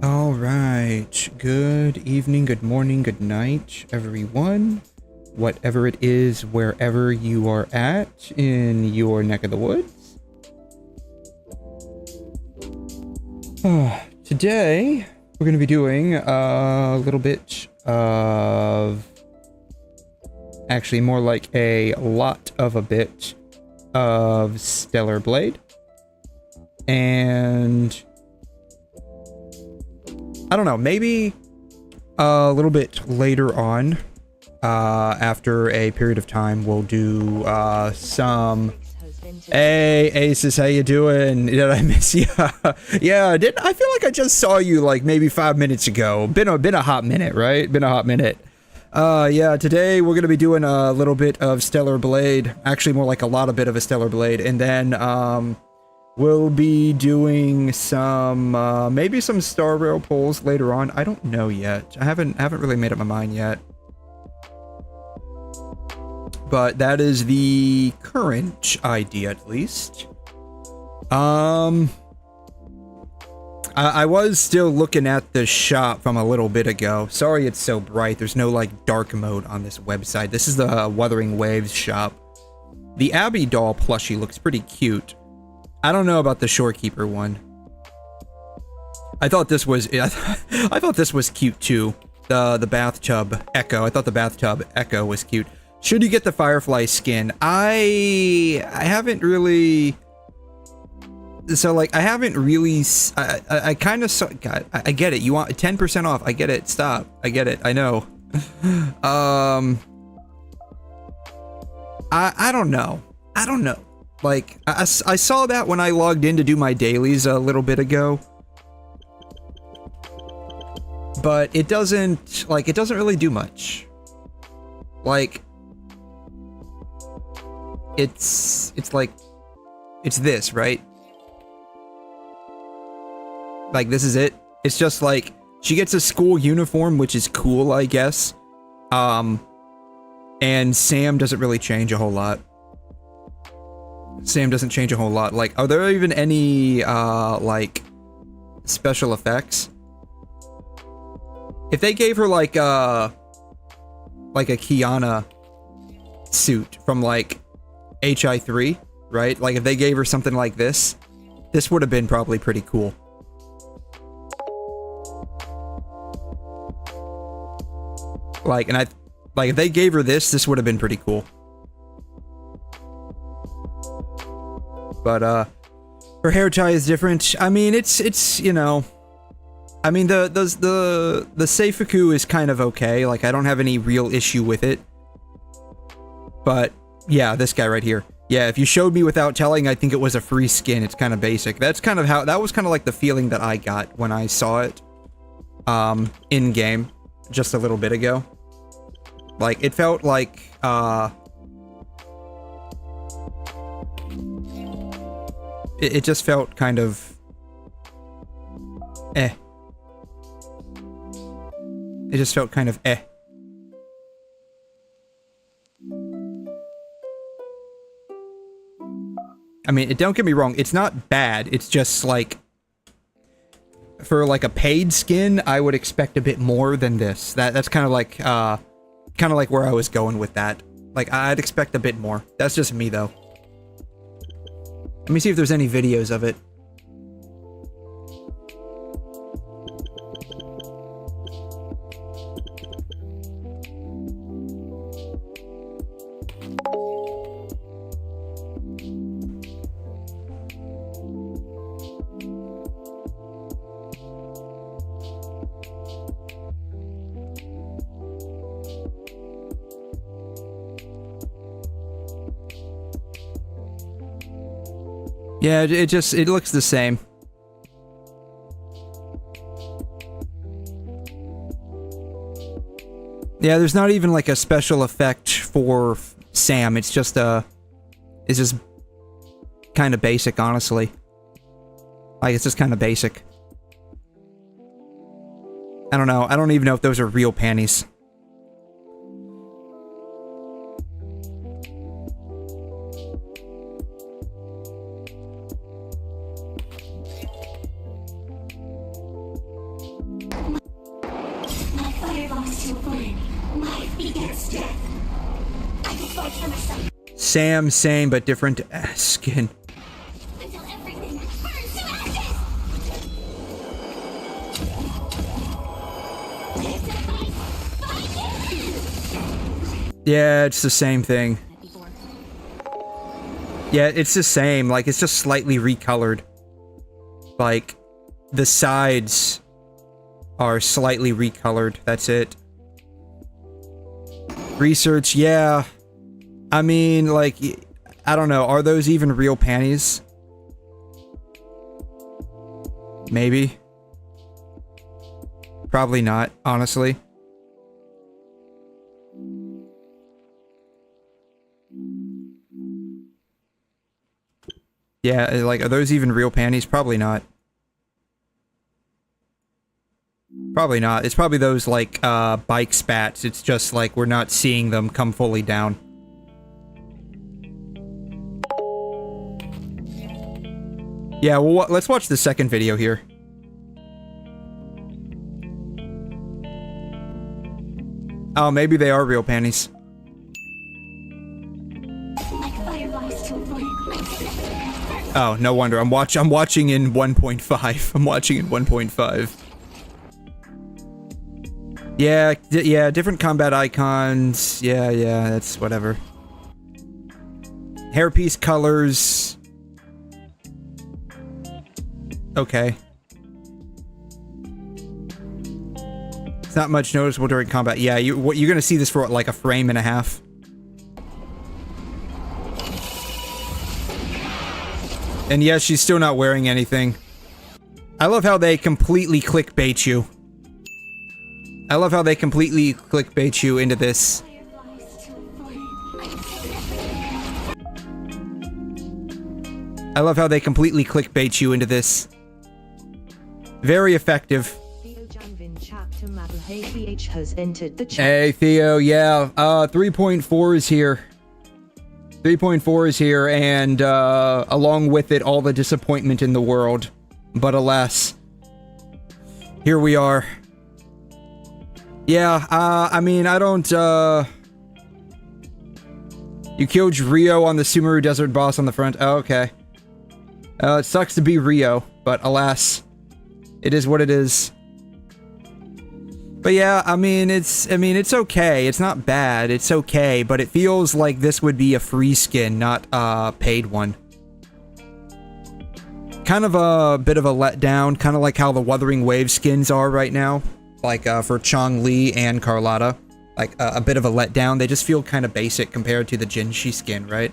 All right. Good evening, good morning, good night, everyone. Whatever it is, wherever you are at in your neck of the woods. Today, we're going to be doing a little bit of... Actually, more like a lot of a bit of Stellar Blade. And... I don't know, maybe a little bit later on, after a period of time, we'll do some Hey, Aces, how you doing? Did I miss you? Yeah, I feel like I just saw you like maybe 5 minutes ago. Been a hot minute, right? Been a hot minute. Yeah, today we're gonna be doing a little bit of Stellar Blade. Actually, more like a lot of bit of a Stellar Blade, and then we'll be doing some maybe some Star Rail pulls later on. I don't know yet. I haven't really made up my mind yet. But that is the current idea, at least. I was still looking at the shop from a little bit ago. Sorry it's so bright. There's no, like, dark mode on this website. This is the Wuthering Waves shop. The Abby doll plushie looks pretty cute. I don't know about the Shorekeeper one. I thought this was... I thought this was cute, too. The bathtub Echo. I thought the bathtub Echo was cute. Should you get the Firefly skin? I haven't really... So, like, I haven't really... I kind of saw... God, I get it. You want 10% off. I get it. Stop. I get it. I know. I don't know. I don't know. Like, I saw that when I logged in to do my dailies a little bit ago. But it doesn't... Like, it doesn't really do much. Like... It's like, it's this, right? Like, this is it. It's just like, she gets a school uniform, which is cool, I guess. And Sam doesn't really change a whole lot. Sam doesn't change a whole lot. Like, are there even any, like, special effects? If they gave her, like a Kiana suit from, like, HI3, right? Like, if they gave her something like this would have been probably pretty cool. Like, and like, if they gave her this would have been pretty cool. But, her hair tie is different. I mean, it's, you know... I mean, the Seifuku is kind of okay. Like, I don't have any real issue with it. But... yeah, this guy right here. Yeah, if you showed me without telling, I think it was a free skin. It's kind of basic. That's kind of how... that was kind of like the feeling that I got when I saw it. In-game. Just a little bit ago. Like, it felt like, It just felt kind of... eh. It just felt kind of eh. I mean, don't get me wrong, it's not bad, it's just like... for like a paid skin, I would expect a bit more than this. That's kind of like where I was going with that. Like, I'd expect a bit more. That's just me, though. Let me see if there's any videos of it. Yeah, it looks the same. Yeah, there's not even like a special effect for Sam. It's just kind of basic, honestly. Like, it's just kind of basic. I don't know. I don't even know if those are real panties. Sam, same, but different skin. Yeah, it's the same thing. Yeah, it's the same, like, it's just slightly recolored. Like, the sides are slightly recolored, that's it. Research, yeah. I mean, like, I don't know. Are those even real panties? Maybe. Probably not, honestly. Yeah, like, are those even real panties? Probably not. Probably not. It's probably those, like, bike spats. It's just, like, we're not seeing them come fully down. Yeah, well, let's watch the second video here. Oh, maybe they are real panties. Oh, no wonder. I'm watching in 1.5. I'm watching in 1.5. Yeah, yeah, different combat icons. Yeah, that's whatever. Hairpiece colors. Okay. It's not much noticeable during combat. Yeah, you're gonna see this for what, like a frame and a half. And yes, she's still not wearing anything. I love how they completely clickbait you. I love how they completely clickbait you into this. I love how they completely clickbait you into this. Very effective. Hey Theo, yeah, 3.4 is here. 3.4 is here, and along with it, all the disappointment in the world. But alas, here we are. Yeah, I mean, I don't, You killed Rio on the Sumeru Desert boss on the front. Oh, okay. It sucks to be Rio, but alas, it is what it is. But yeah, I mean, it's okay. It's not bad. It's okay, but it feels like this would be a free skin, not a paid one. Kind of a bit of a letdown, kind of like how the Wuthering Waves skins are right now. Like, for Chong-Li and Carlotta. Like, a bit of a letdown. They just feel kind of basic compared to the Jinshi skin, right?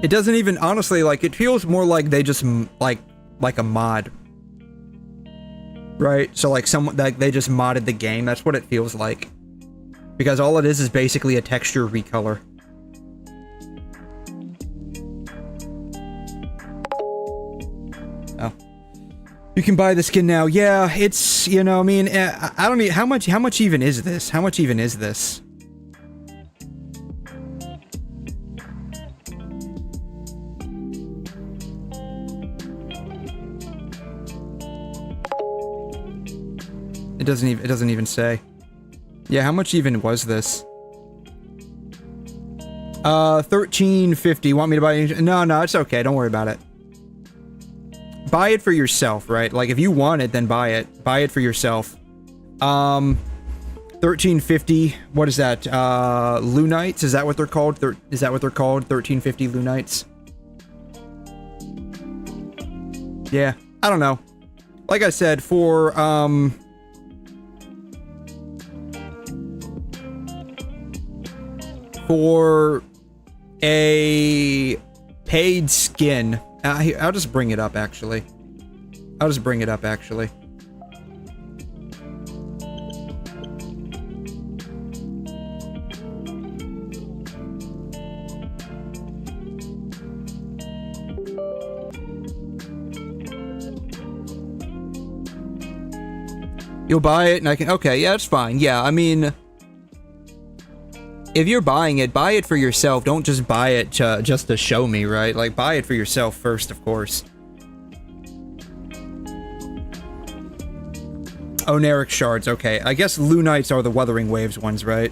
It doesn't even, honestly, like, it feels more like they just, like a mod. Right? So, like, they just modded the game. That's what it feels like. Because all it is basically a texture recolor. Oh. You can buy the skin now. Yeah, it's, you know, I mean, I don't need, how much even is this? How much even is this? It doesn't even say. Yeah, how much even was this? 13.50. Want me to buy any? No, it's okay. Don't worry about it. Buy it for yourself, right? Like, if you want it, then buy it. Buy it for yourself. 13.50. What is that? Lunites? Is that what they're called? Is that what they're called? 13.50 Lunites? Yeah, I don't know. Like I said, for a paid skin, I'll just bring it up, actually. You'll buy it and I can, okay, yeah, that's fine. Yeah, I mean, if you're buying it, buy it for yourself. Don't just buy it just to show me, right? Like, buy it for yourself first, of course. Oh, Neric shards, okay. I guess Lunites are the Wuthering Waves ones, right?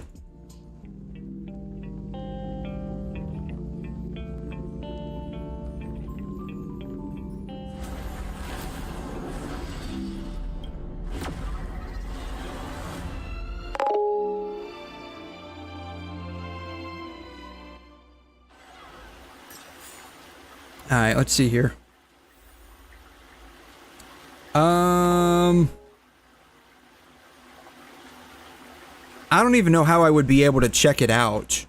Alright, let's see here. I don't even know how I would be able to check it out.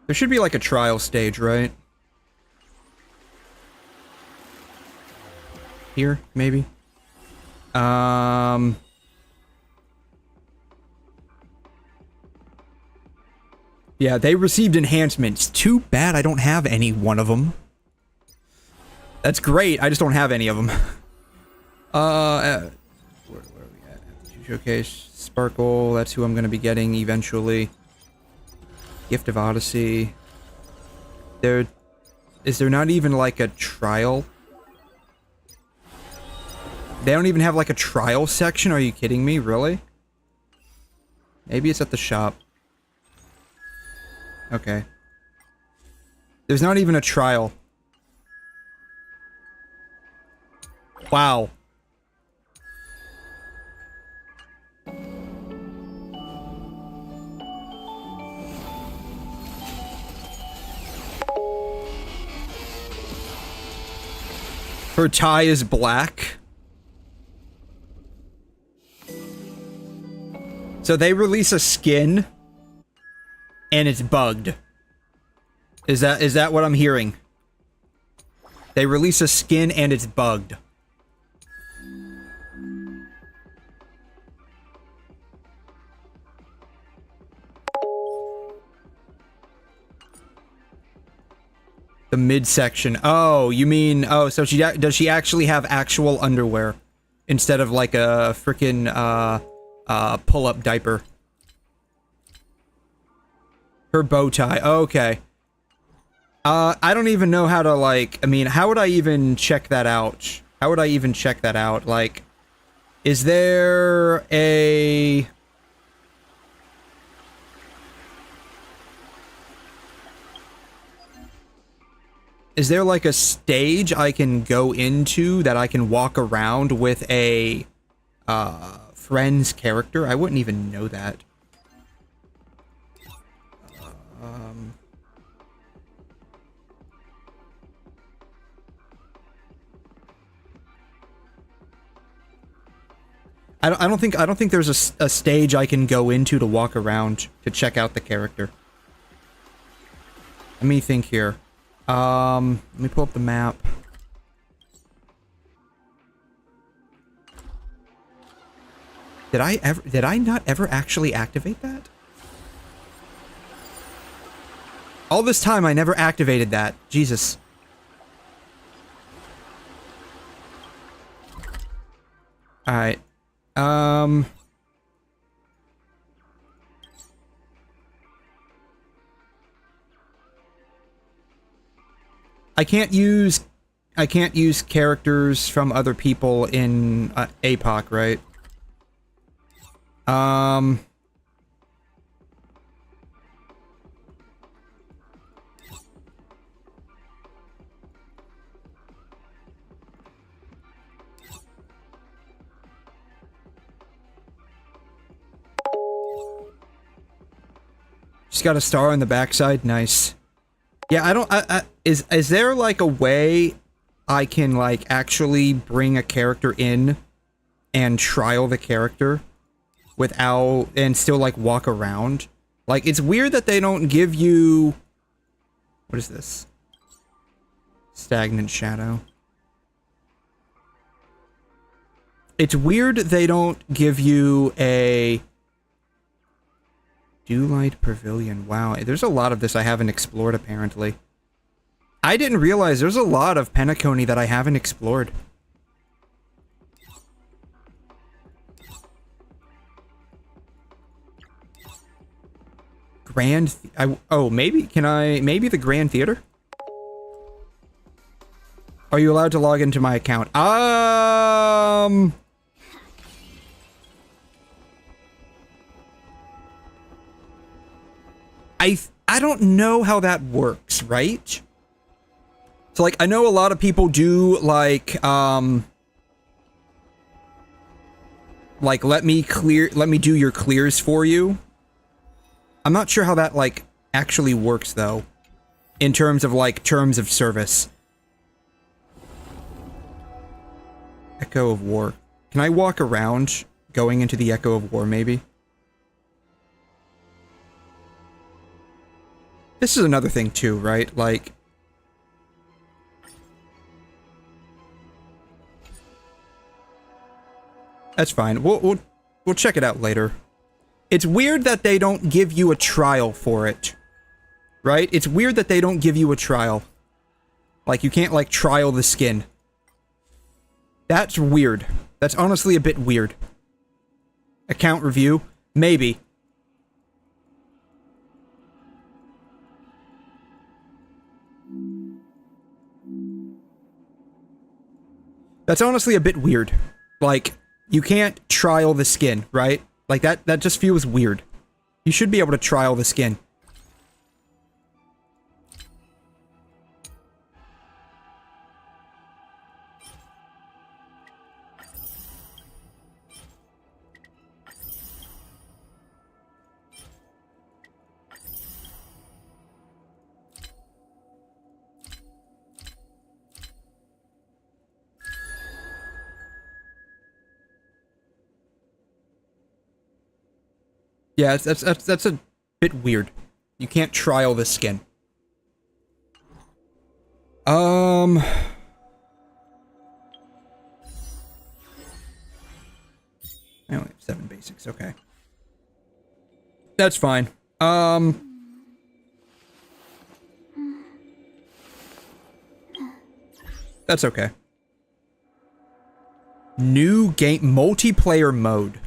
There should be like a trial stage, right? Here, maybe? Yeah, they received enhancements. Too bad I don't have any one of them. That's great, I just don't have any of them. Where are we at? Showcase, Sparkle, that's who I'm gonna be getting eventually. Gift of Odyssey. Is there not even like a trial? They don't even have like a trial section? Are you kidding me? Really? Maybe it's at the shop. Okay. There's not even a trial. Wow. Her tie is black. So they release a skin and it's bugged. Is that what I'm hearing? They release a skin and it's bugged. The midsection. Oh, you mean, oh, so does she actually have actual underwear instead of like a freaking pull-up diaper? Her bow tie. Okay. I don't even know how to, like, I mean, how would I even check that out? How would I even check that out? Like, is there a... Is there like a stage I can go into that I can walk around with a friend's character? I wouldn't even know that. I don't think there's a stage I can go into to walk around to check out the character. Let me think here. Let me pull up the map. Did I not ever actually activate that? All this time I never activated that. Jesus. Alright. I can't use characters from other people in APOC, right? Just got a star on the backside. Nice. Yeah, I don't. Is there like a way I can like actually bring a character in and trial the character without and still like walk around? Like, it's weird that they don't give you. What is this? Stagnant Shadow. It's weird they don't give you a Dewlight Pavilion. Wow, there's a lot of this I haven't explored, apparently. I didn't realize there's a lot of Penacony that I haven't explored. Oh, maybe, maybe the Grand Theater? Are you allowed to log into my account? I don't know how that works, right? So, like, I know a lot of people do, like, let me do your clears for you. I'm not sure how that, like, actually works, though, in terms of, like, terms of service. Echo of War. Can I walk around going into the Echo of War, maybe? This is another thing, too, right? Like... That's fine. We'll check it out later. It's weird that they don't give you a trial for it. Right? It's weird that they don't give you a trial. Like, you can't, like, trial the skin. That's weird. That's honestly a bit weird. Account review? Maybe. That's honestly a bit weird. Like... You can't trial the skin, right? Like, that just feels weird. You should be able to trial the skin. Yeah, that's a bit weird. You can't trial the skin. I only have 7 basics, okay. That's fine. That's okay. New game multiplayer mode.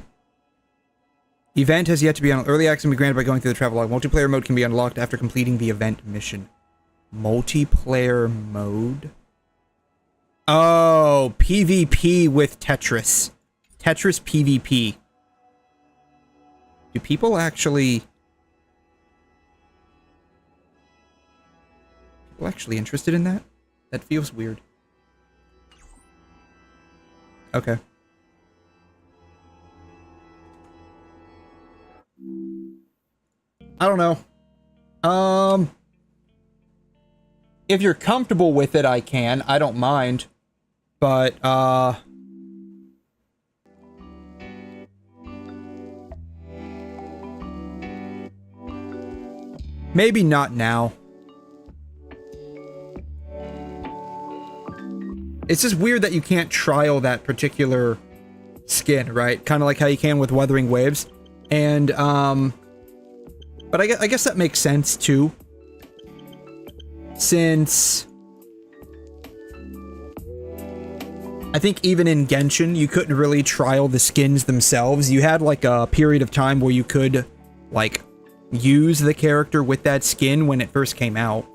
Event has yet to be on early access and be granted by going through the travel log. Multiplayer mode can be unlocked after completing the event mission. Multiplayer mode? Oh, PvP with Tetris. Tetris PvP. Do people actually... People actually interested in that? That feels weird. Okay. I don't know. If you're comfortable with it, I can. I don't mind. But, maybe not now. It's just weird that you can't trial that particular skin, right? Kind of like how you can with Wuthering Waves. And, but I guess that makes sense, too. Since... I think even in Genshin, you couldn't really trial the skins themselves. You had, like, a period of time where you could, like, use the character with that skin when it first came out.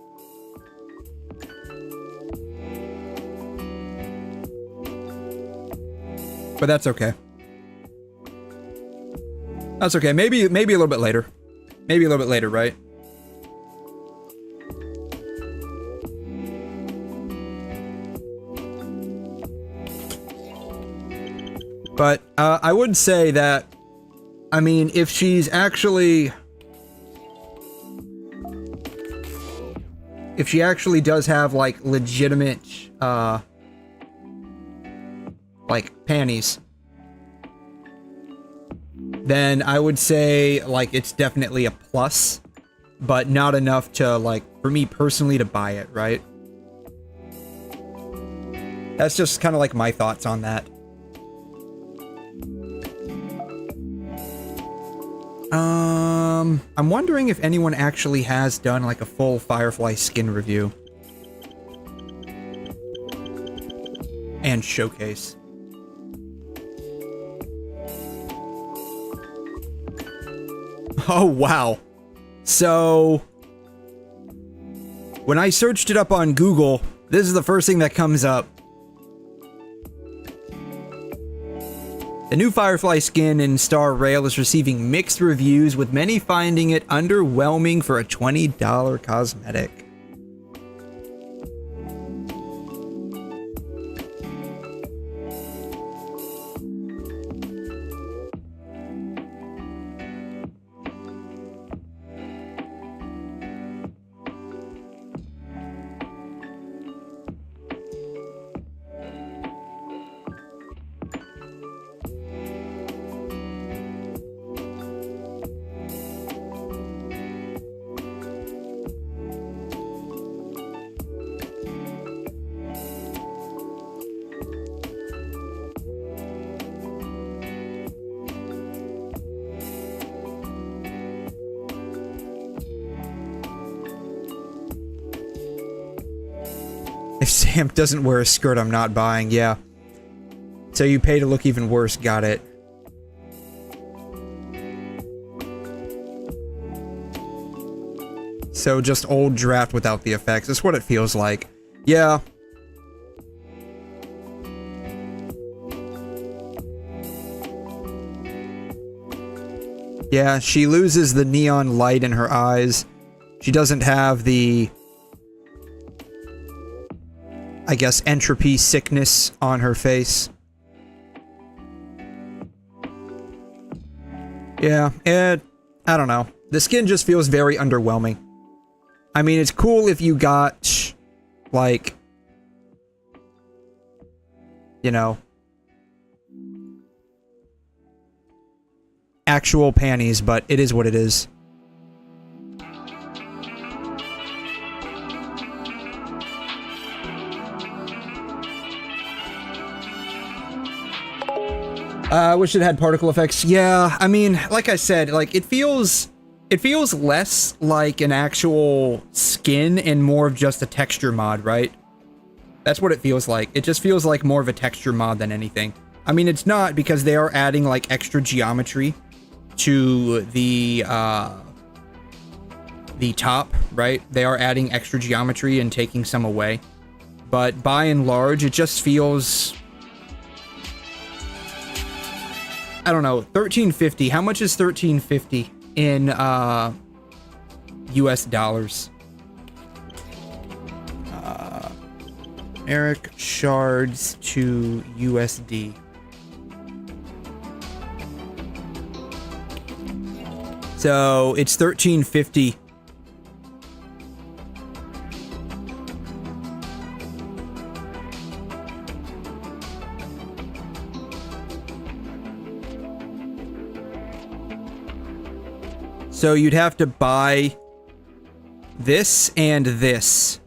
But that's okay. That's okay. Maybe a little bit later. Maybe a little bit later, right? But I would say that, I mean, if she's actually... If she actually does have, like, legitimate, like, panties, then I would say, like, it's definitely a plus, but not enough to, like, for me personally to buy it, right? That's just kind of like my thoughts on that. I'm wondering if anyone actually has done, like, a full Firefly skin review. And showcase. Oh, wow. So, when I searched it up on Google, this is the first thing that comes up. The new Firefly skin in Star Rail is receiving mixed reviews, with many finding it underwhelming for a $20 cosmetic. If Sam doesn't wear a skirt, I'm not buying. Yeah. So you pay to look even worse. Got it. So just old draft without the effects. That's what it feels like. Yeah. Yeah, she loses the neon light in her eyes. She doesn't have the, I guess, entropy sickness on her face. Yeah, I don't know. The skin just feels very underwhelming. I mean, it's cool if you got, like, you know, actual panties, but it is what it is. I wish it had particle effects. Yeah, I mean, like I said, like, it feels less like an actual skin and more of just a texture mod, right? That's what it feels like. It just feels like more of a texture mod than anything. I mean, it's not, because they are adding, like, extra geometry to the top, right? They are adding extra geometry and taking some away. But by and large, it just feels, I don't know, $13.50. How much is $13.50 in US dollars? Eric shards to USD. So it's $13.50. So you'd have to buy this and this.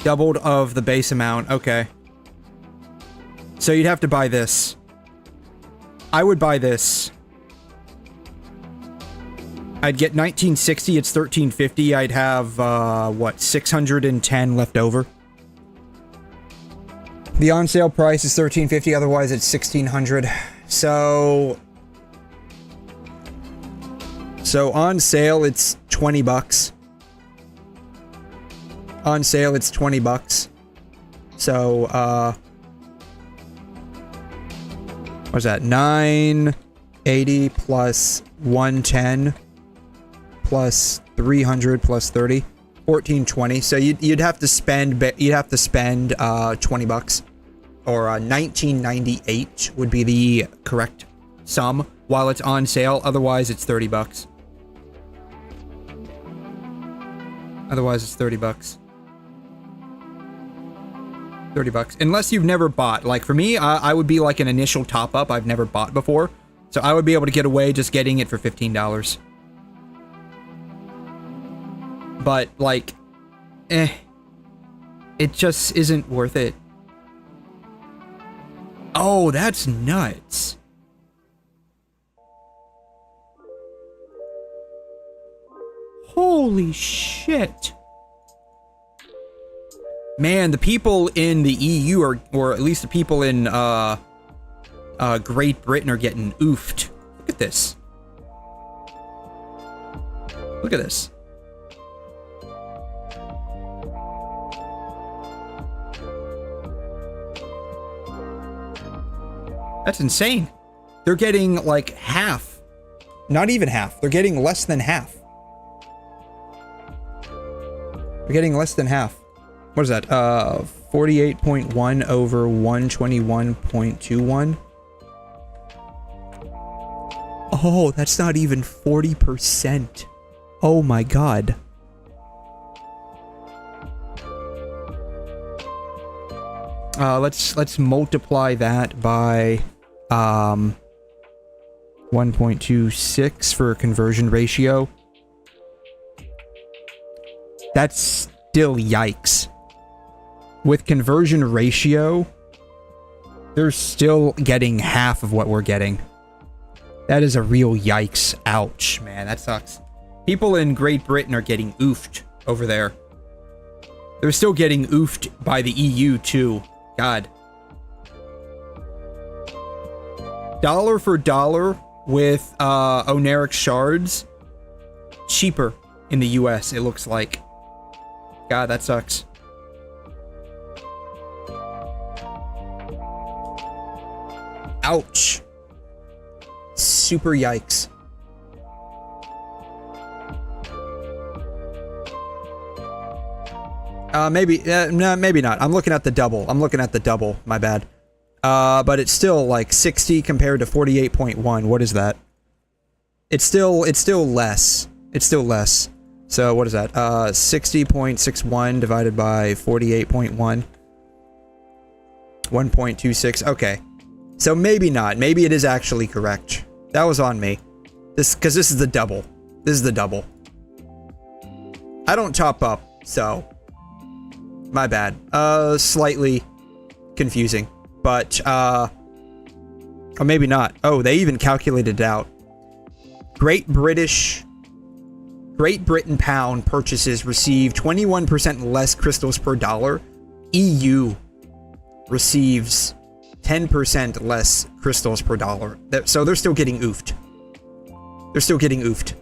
Doubled of the base amount. Okay. So you'd have to buy this. I would buy this. I'd get 1960. It's 1350. I'd have, what, 610 left over. The on sale price is $13.50, otherwise it's $1,600. So on sale it's 20 bucks. On sale it's 20 bucks. So what's that? 980 plus 110 plus 300 plus 30, 1420. So you'd have to spend 20 bucks. Or 1998 would be the correct sum while it's on sale. Otherwise, it's 30 bucks. Otherwise, it's 30 bucks. 30 bucks. Unless you've never bought. Like, for me, I would be like an initial top-up. I've never bought before. So I would be able to get away just getting it for $15. But, like, it just isn't worth it. Oh, that's nuts. Holy shit. Man, the people in the EU, or at least the people in Great Britain, are getting oofed. Look at this. Look at this. That's insane. They're getting like half. Not even half. They're getting less than half. They're getting less than half. What is that? 48.1 over 121.21. Oh, that's not even 40%. Oh my god. Let's multiply that by 1.26 for a conversion ratio. That's still yikes. With conversion ratio, they're still getting half of what we're getting. That is a real yikes. Ouch, man, that sucks. People in Great Britain are getting oofed over there. They're still getting oofed by the EU too. God. Dollar for dollar with oneric shards. Cheaper in the US, it looks like. God, that sucks. Ouch. Super yikes. Maybe, no, maybe not. I'm looking at the double. My bad. But it's still like 60 compared to 48.1. What is that? It's still less. It's still less. So what is that? 60.61 divided by 48.1. 1.26. Okay. So maybe not. Maybe it is actually correct. That was on me. Because this is the double. This is the double. I don't top up, so my bad. Slightly confusing, but or maybe not. Oh, they even calculated it out. Great Britain pound purchases receive 21% less crystals per dollar. EU receives 10% less crystals per dollar. So they're still getting oofed. They're still getting oofed.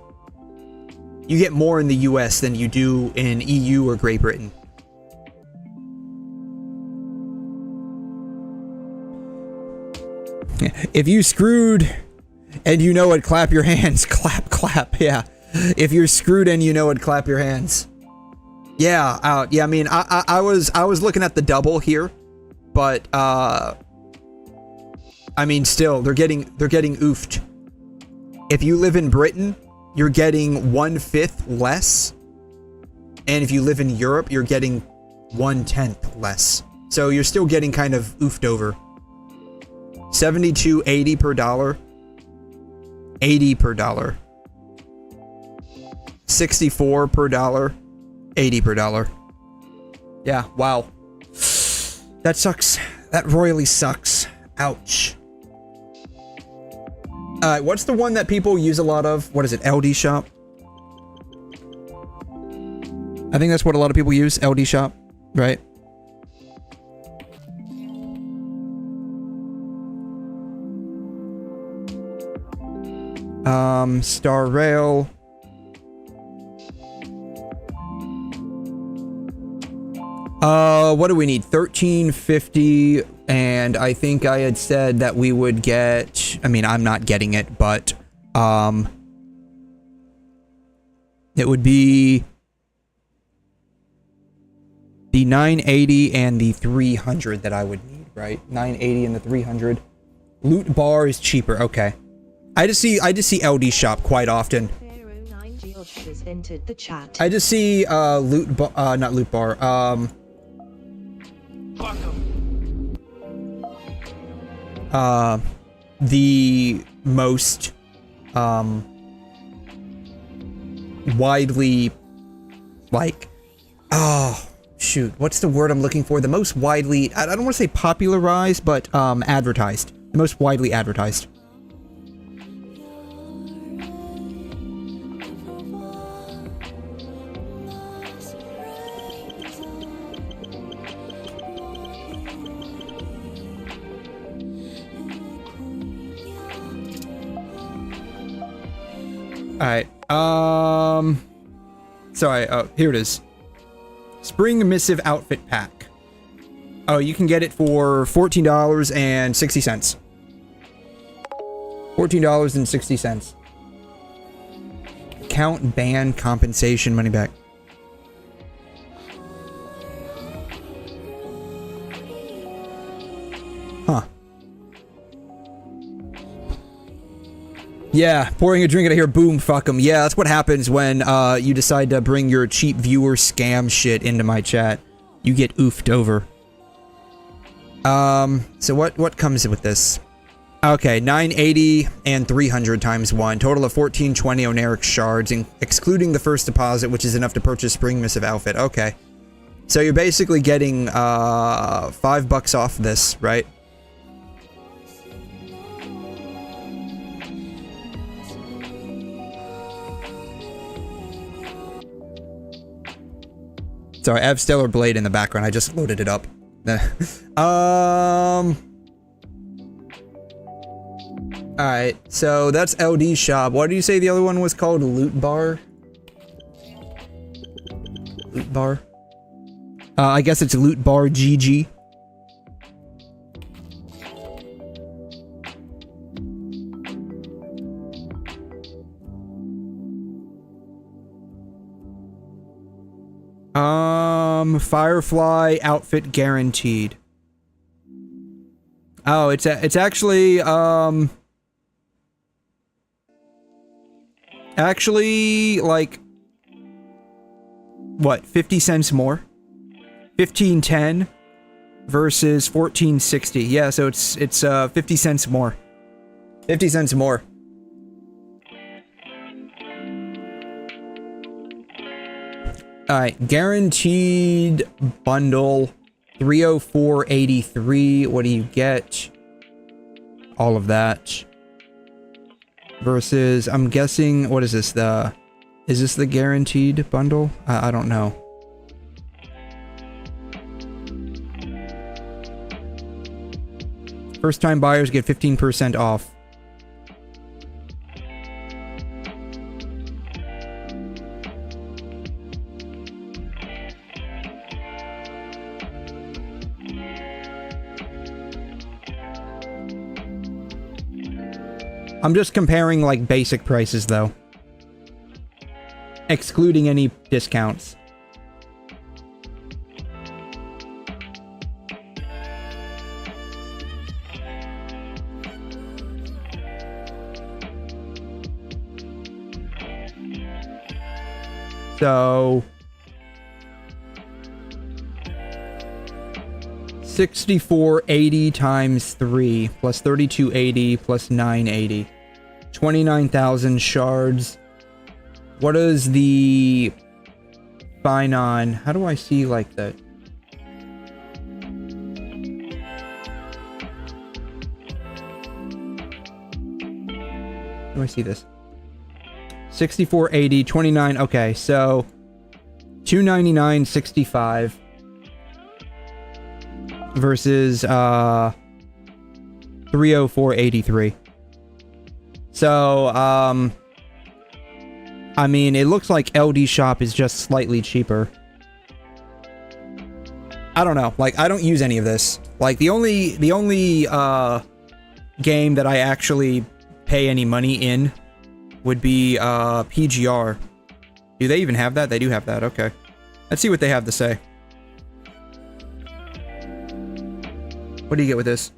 You get more in the US than you do in EU or Great Britain. If you screwed and you know it, clap your hands. Clap, clap, yeah. If you're screwed and you know it, clap your hands. Yeah, yeah, I mean, I was looking at the double here, but, I mean, still, they're getting oofed. If you live in Britain, you're getting 1/5 less. And if you live in Europe, you're getting 1/10 less. So you're still getting kind of oofed over. 72.80 per dollar. 80 per dollar. 64 per dollar. 80 per dollar. Yeah, wow. That sucks. That royally sucks. Ouch. What's the one that people use a lot of? What is it? LD Shop? I think that's what a lot of people use. LD Shop, right? Star Rail. What do we need? 1350, and I think I had said that we would get, I mean, I'm not getting it, but, it would be the 980 and the 300 that I would need, right? 980 and the 300. Loot bar is cheaper, okay. I just see LD Shop quite often. I just see, not loot bar, the most, widely, like, oh, shoot, what's the word I'm looking for? The most widely, I don't want to say popularized, but, advertised. The most widely advertised. Alright, sorry, oh, here it is. Spring Missive Outfit Pack. Oh, you can get it for $14.60. $14.60. Count ban compensation money back. Huh. Yeah, pouring a drink out of here, boom, fuck 'em. Yeah, that's what happens when you decide to bring your cheap viewer scam shit into my chat. You get oofed over. So what comes with this? Okay, 980 and 300 times 1. Total of 1420 Oneric shards, excluding the first deposit, which is enough to purchase Spring Missive outfit. Okay. So you're basically getting, $5 off this, right? Sorry, I have Stellar Blade in the background. I just loaded it up. Alright, so that's LD shop. What did you say the other one was called? Loot bar? Loot bar? I guess it's Loot Bar GG. Firefly outfit guaranteed. Oh, it's actually, like, what, 50 cents more? 15.10 versus 14.60. Yeah, so it's 50 cents more. 50 cents more. Alright, guaranteed bundle 304.83. What do you get? All of that. Versus, I'm guessing, what is this? Is this the guaranteed bundle? I don't know. First time buyers get 15% off. I'm just comparing, like, basic prices, though. Excluding any discounts. So... 6480 times 3 plus 3280 plus 980. 29,000 shards. What is the fine on? How do I see like that? How do I see this? 6480, 29. Okay, so 299.65. Versus 304.83. So I mean, it looks like LD shop is just slightly cheaper. I don't know, like, I don't use any of this. Like, the only game that I actually pay any money in would be PGR. Do they even have that? They do have that, okay. Let's see what they have to say. What do you get with this?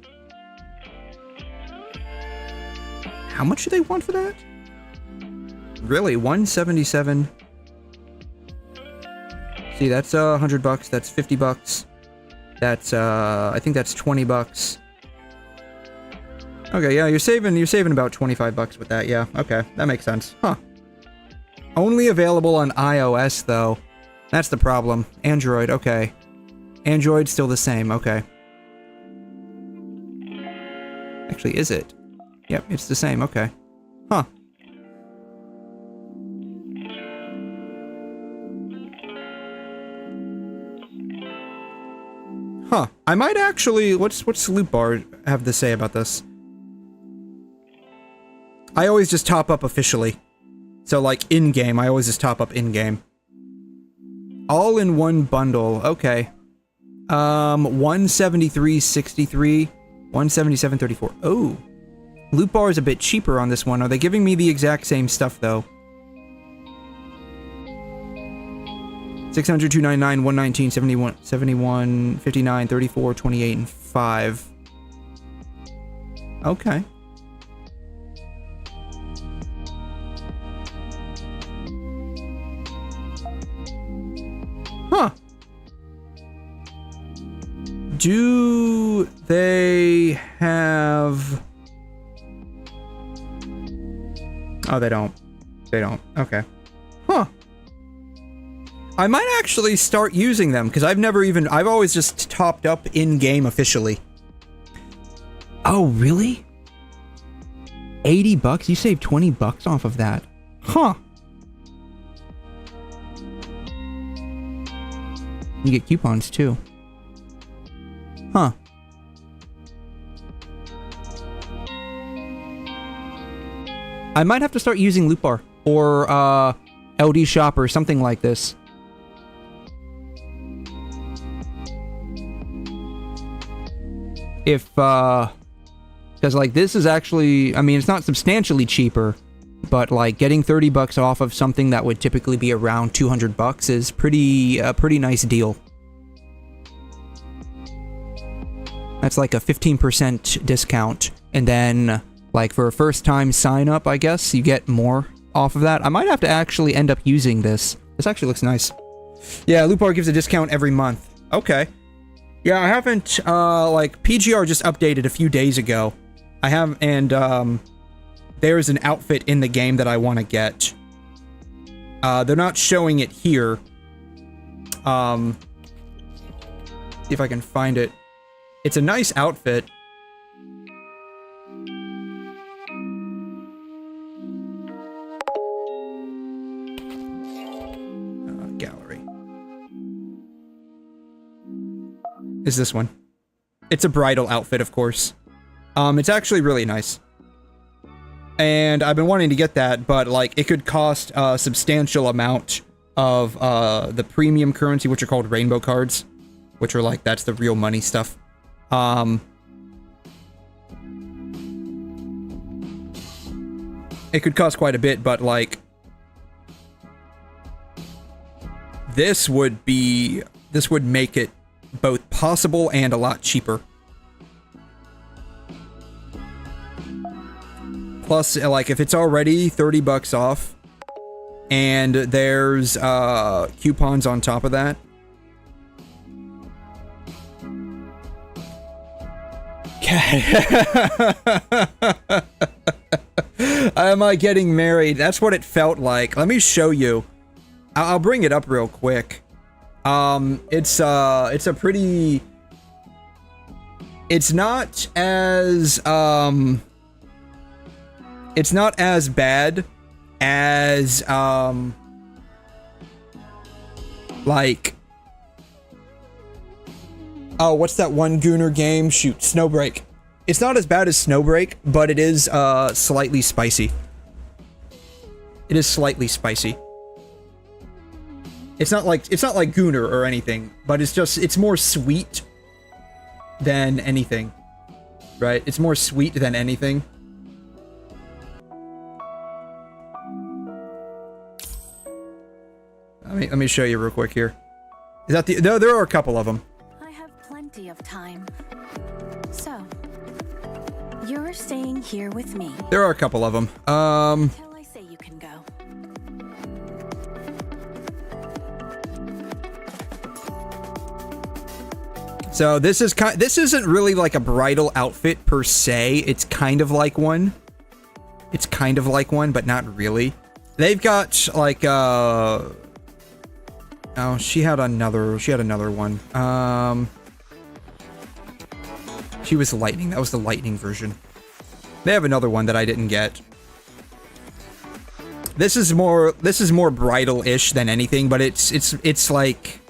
How much do they want for that? Really, 177. See, that's $100. That's $50. That's I think that's $20. Okay, yeah, you're saving about $25 with that. Yeah, okay, that makes sense. Huh. Only available on iOS though. That's the problem. Android, okay. Android's still the same. Okay. Actually, is it? Yep, it's the same, okay. Huh. Huh. I might actually... What's Loot Bar have to say about this? I always just top up officially. So, like, in-game, I always just top up in-game. All in one bundle, okay. 173.63... 177.34. Oh. Loot bar is a bit cheaper on this one. Are they giving me the exact same stuff, though? 600, 299, 119, 71, 71, 59, 34, 28, and 5. Okay. Huh. Do they have... Oh, they don't. They don't. Okay. Huh. I might actually start using them, because I've always just topped up in-game officially. Oh, really? 80 bucks? You saved 20 bucks off of that. Huh. You get coupons, too. Huh. I might have to start using Loot Bar, or, LD Shop, or something like this. If, because, like, this is actually, I mean, it's not substantially cheaper, but, like, getting 30 bucks off of something that would typically be around 200 bucks is a pretty nice deal. That's like a 15% discount, and then, like, for a first-time sign-up, I guess, you get more off of that. I might have to actually end up using this. This actually looks nice. Yeah, Loot Bar gives a discount every month. Okay. Yeah, I haven't, like, PGR just updated a few days ago. I have, and, there's an outfit in the game that I want to get. They're not showing it here. See if I can find it. It's a nice outfit. Gallery. Is this one. It's a bridal outfit, of course. It's actually really nice. And I've been wanting to get that, but, like, it could cost a substantial amount of, the premium currency, which are called rainbow cards. Which are, like, that's the real money stuff. It could cost quite a bit, but, like, this would make it both possible and a lot cheaper. Plus, like, if it's already 30 bucks off, and there's, coupons on top of that. Am I getting married? That's what it felt like. Let me show you. I'll bring it up real quick. It's a pretty... It's not as bad as, like... Oh, what's that one Gooner game? Shoot, Snowbreak. It's not as bad as Snowbreak, but it is, slightly spicy. It is slightly spicy. It's not like Gooner or anything, but it's more sweet than anything. Right? It's more sweet than anything. Let me show you real quick here. Is that the... No, there are a couple of them. Of time. So, you're staying here with me. There are a couple of them. Till I say you can go. So this isn't really like a bridal outfit per se. It's kind of like one. It's kind of like one, but not really. They've got like oh, she had another one. She was lightning. That was the lightning version. They have another one that I didn't get. This is more bridal-ish than anything, but it's like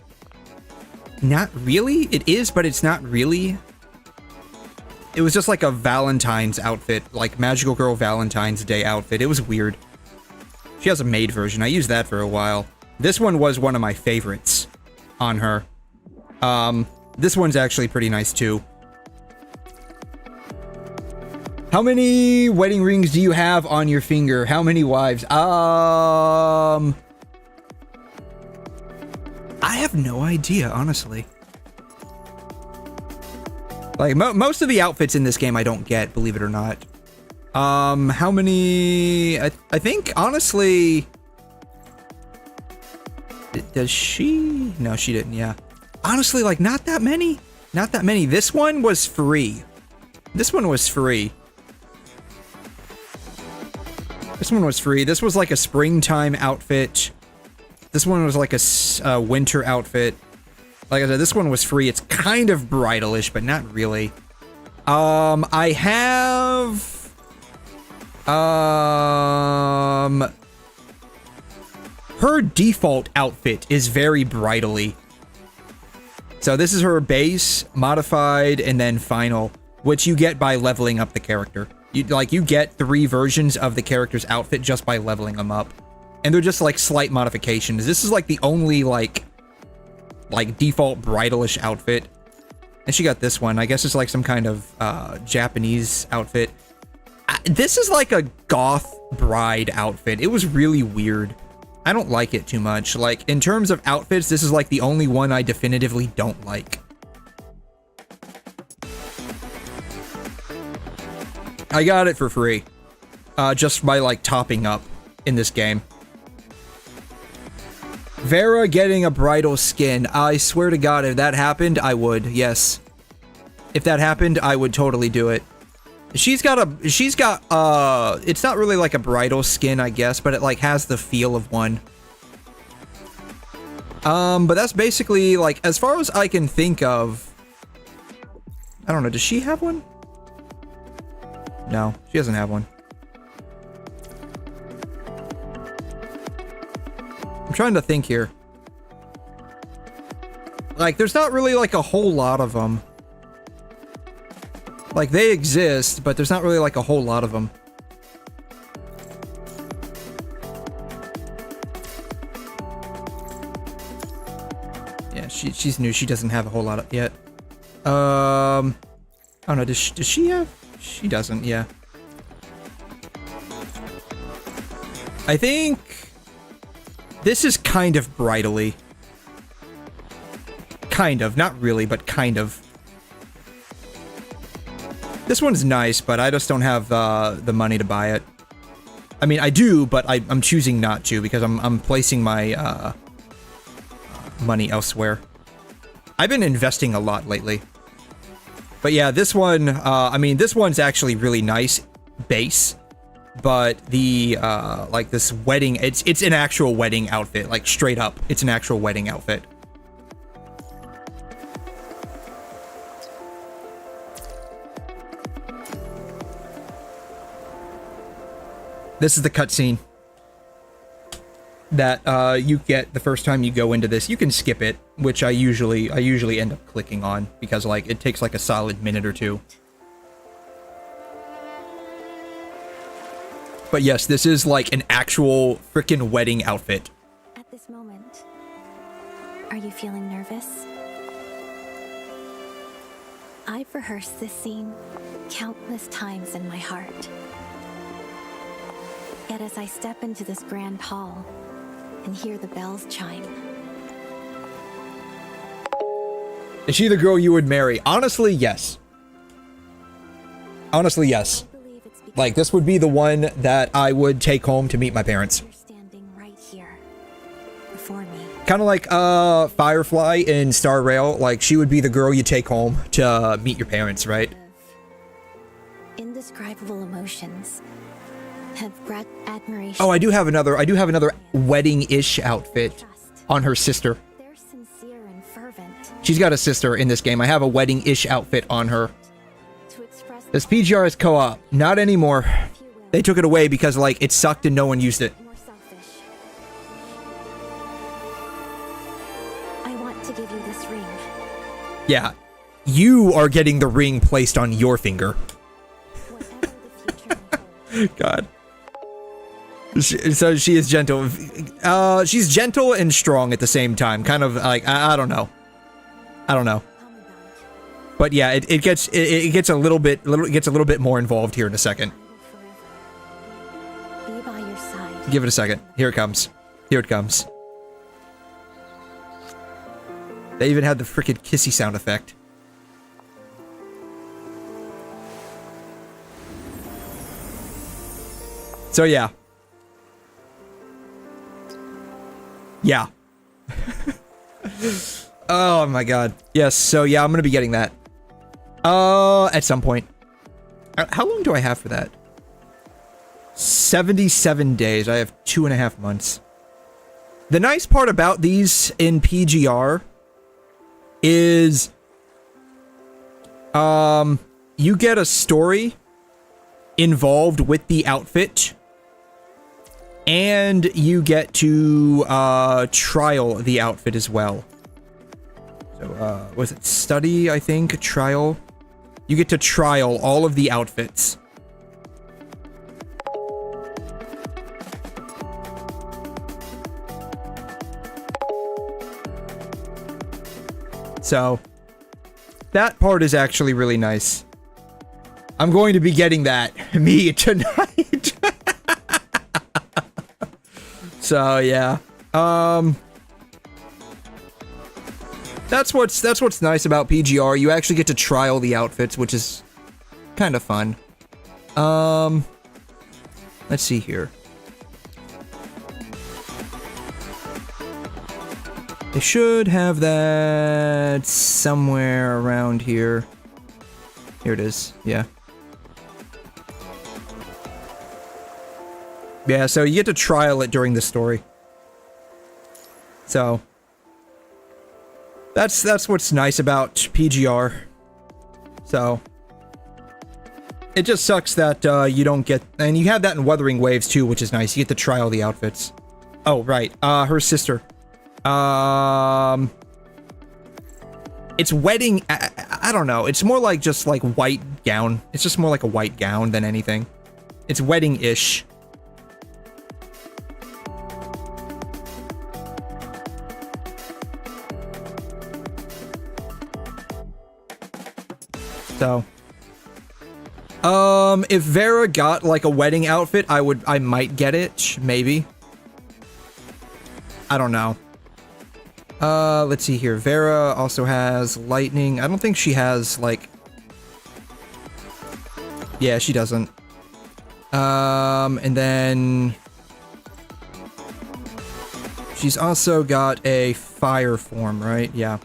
not really. It is, but it's not really. It was just like a Valentine's outfit, like Magical Girl Valentine's Day outfit. It was weird. She has a maid version. I used that for a while. This one was one of my favorites on her. This one's actually pretty nice too. How many wedding rings do you have on your finger? How many wives? I have no idea, honestly. Like, most of the outfits in this game I don't get, believe it or not. How many... I think, honestly... Does she? No, she didn't, yeah. Honestly, like, not that many. Not that many. This one was free. This one was free. This one was free. This was like a springtime outfit. This one was like a winter outfit. Like I said, this one was free. It's kind of bridal-ish, but not really. I have... her default outfit is very bridal-y. So this is her base, modified, and then final, which you get by leveling up the character. You get 3 versions of the character's outfit just by leveling them up. And they're just like slight modifications. This is like the only like default bridal-ish outfit. And she got this one. I guess it's like some kind of Japanese outfit. This is like a goth bride outfit. It was really weird. I don't like it too much. Like, in terms of outfits, this is like the only one I definitively don't like. I got it for free. Just by, like, topping up in this game. Vera getting a bridal skin. I swear to God, if that happened, I would. Yes. If that happened, I would totally do it. She's got, it's not really like a bridal skin, I guess, but it, like, has the feel of one. But that's basically, like, as far as I can think of... I don't know, does she have one? No, she doesn't have one. I'm trying to think here. Like, there's not really, like, a whole lot of them. Like, they exist, but there's not really, like, a whole lot of them. Yeah, she's new. She doesn't have a whole lot of yet. Oh no, does she have? She doesn't, yeah. I think this is kind of bridal-y. Kind of, not really, but kind of. This one's nice, but I just don't have the money to buy it. I mean, I do, but I'm choosing not to because I'm placing my money elsewhere. I've been investing a lot lately. But yeah, this one, I mean, this one's actually really nice base, but the like this wedding, it's an actual wedding outfit, like straight up, it's an actual wedding outfit. This is the cutscene that you get the first time you go into this. You can skip it, which I usually end up clicking on because like it takes like a solid minute or two. But yes, this is like an actual freaking wedding outfit. At this moment, are you feeling nervous? I've rehearsed this scene countless times in my heart. Yet as I step into this grand hall and hear the bells chime. Is she the girl you would marry? Honestly, yes. Honestly, yes. Like, this would be the one that I would take home to meet my parents. You're standing right here before me. Kind of like Firefly in Star Rail. Like, she would be the girl you take home to meet your parents, right? Indescribable emotions have brought admiration. Oh, I do have another wedding-ish outfit on her sister. They're sincere and fervent. She's got a sister in this game. I have a wedding-ish outfit on her. This PGR is co-op. Not anymore. They took it away because, like, it sucked and no one used it. More selfish. I want to give you this ring. Yeah. You are getting the ring placed on your finger. Whatever the future may hold. God. So she is gentle. She's gentle and strong at the same time. Kind of like, I don't know. I don't know. Commandant, But yeah, it gets a little bit more involved here in a second. Be by your side. Give it a second. Here it comes. Here it comes. They even had the frickin' kissy sound effect. So yeah. Yeah. Oh my god. Yes, so yeah, I'm gonna be getting that. At some point. How long do I have for that? 77 days. I have 2.5 months. The nice part about these in PGR is you get a story involved with the outfit, and you get to trial the outfit as well. So was it study, I think? Trial? You get to trial all of the outfits. So, that part is actually really nice. I'm going to be getting that, me, tonight. So, yeah. That's what's nice about PGR. You actually get to trial the outfits, which is kind of fun. Let's see here. They should have that somewhere around here. Here it is. Yeah. Yeah, so you get to trial it during the story. So that's what's nice about PGR. So it just sucks that you don't get, and you have that in Wuthering Waves too, which is nice. You get to trial the outfits. Oh, right. Her sister. It's wedding. I don't know. It's more like just like white gown. It's just more like a white gown than anything. It's wedding-ish. So, if Vera got like a wedding outfit, I might get it, maybe. I don't know. Let's see here. Vera also has lightning. I don't think she has, like... Yeah, she doesn't. And then... She's also got a fire form, right? Yeah.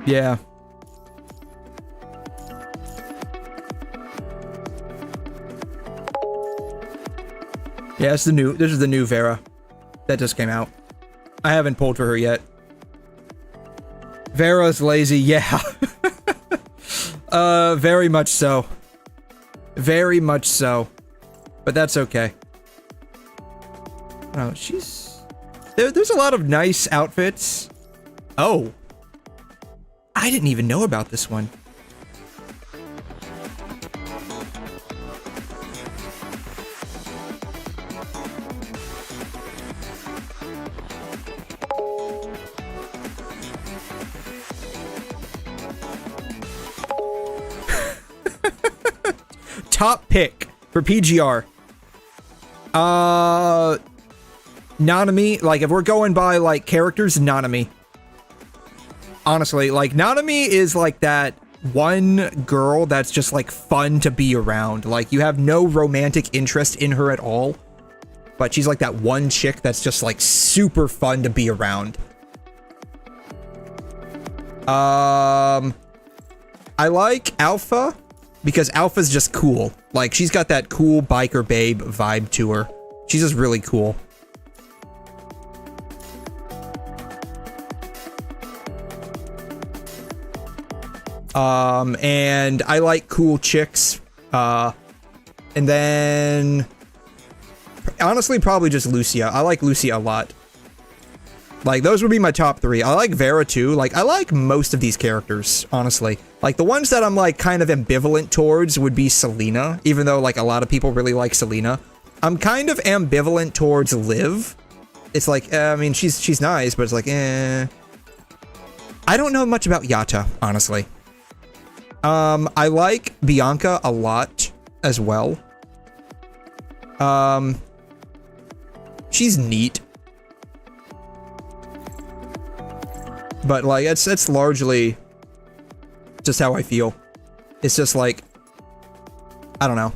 Yeah. Yeah, this is the new Vera. That just came out. I haven't pulled for her yet. Vera's lazy, yeah. Very much so. Very much so. But that's okay. Oh, she's... There's a lot of nice outfits. Oh. I didn't even know about this one. Top pick for PGR. Nanami, like if we're going by like characters, Nanami. Honestly, like Nanami is like that one girl that's just like fun to be around. Like you have no romantic interest in her at all, but she's like that one chick that's just like super fun to be around. I like Alpha because Alpha's just cool. Like she's got that cool biker babe vibe to her. She's just really cool. And I like cool chicks. And then honestly, probably just Lucia. I like Lucia a lot. Like those would be my top three. I like Vera too. Like I like most of these characters, honestly. Like the ones that I'm like kind of ambivalent towards would be Selena, even though like a lot of people really like Selena. I'm kind of ambivalent towards Liv. It's like, I mean, she's nice, but it's like, eh. I don't know much about Yatta, honestly. I like Bianca a lot as well. She's neat. But like it's largely just how I feel. It's just like, I don't know.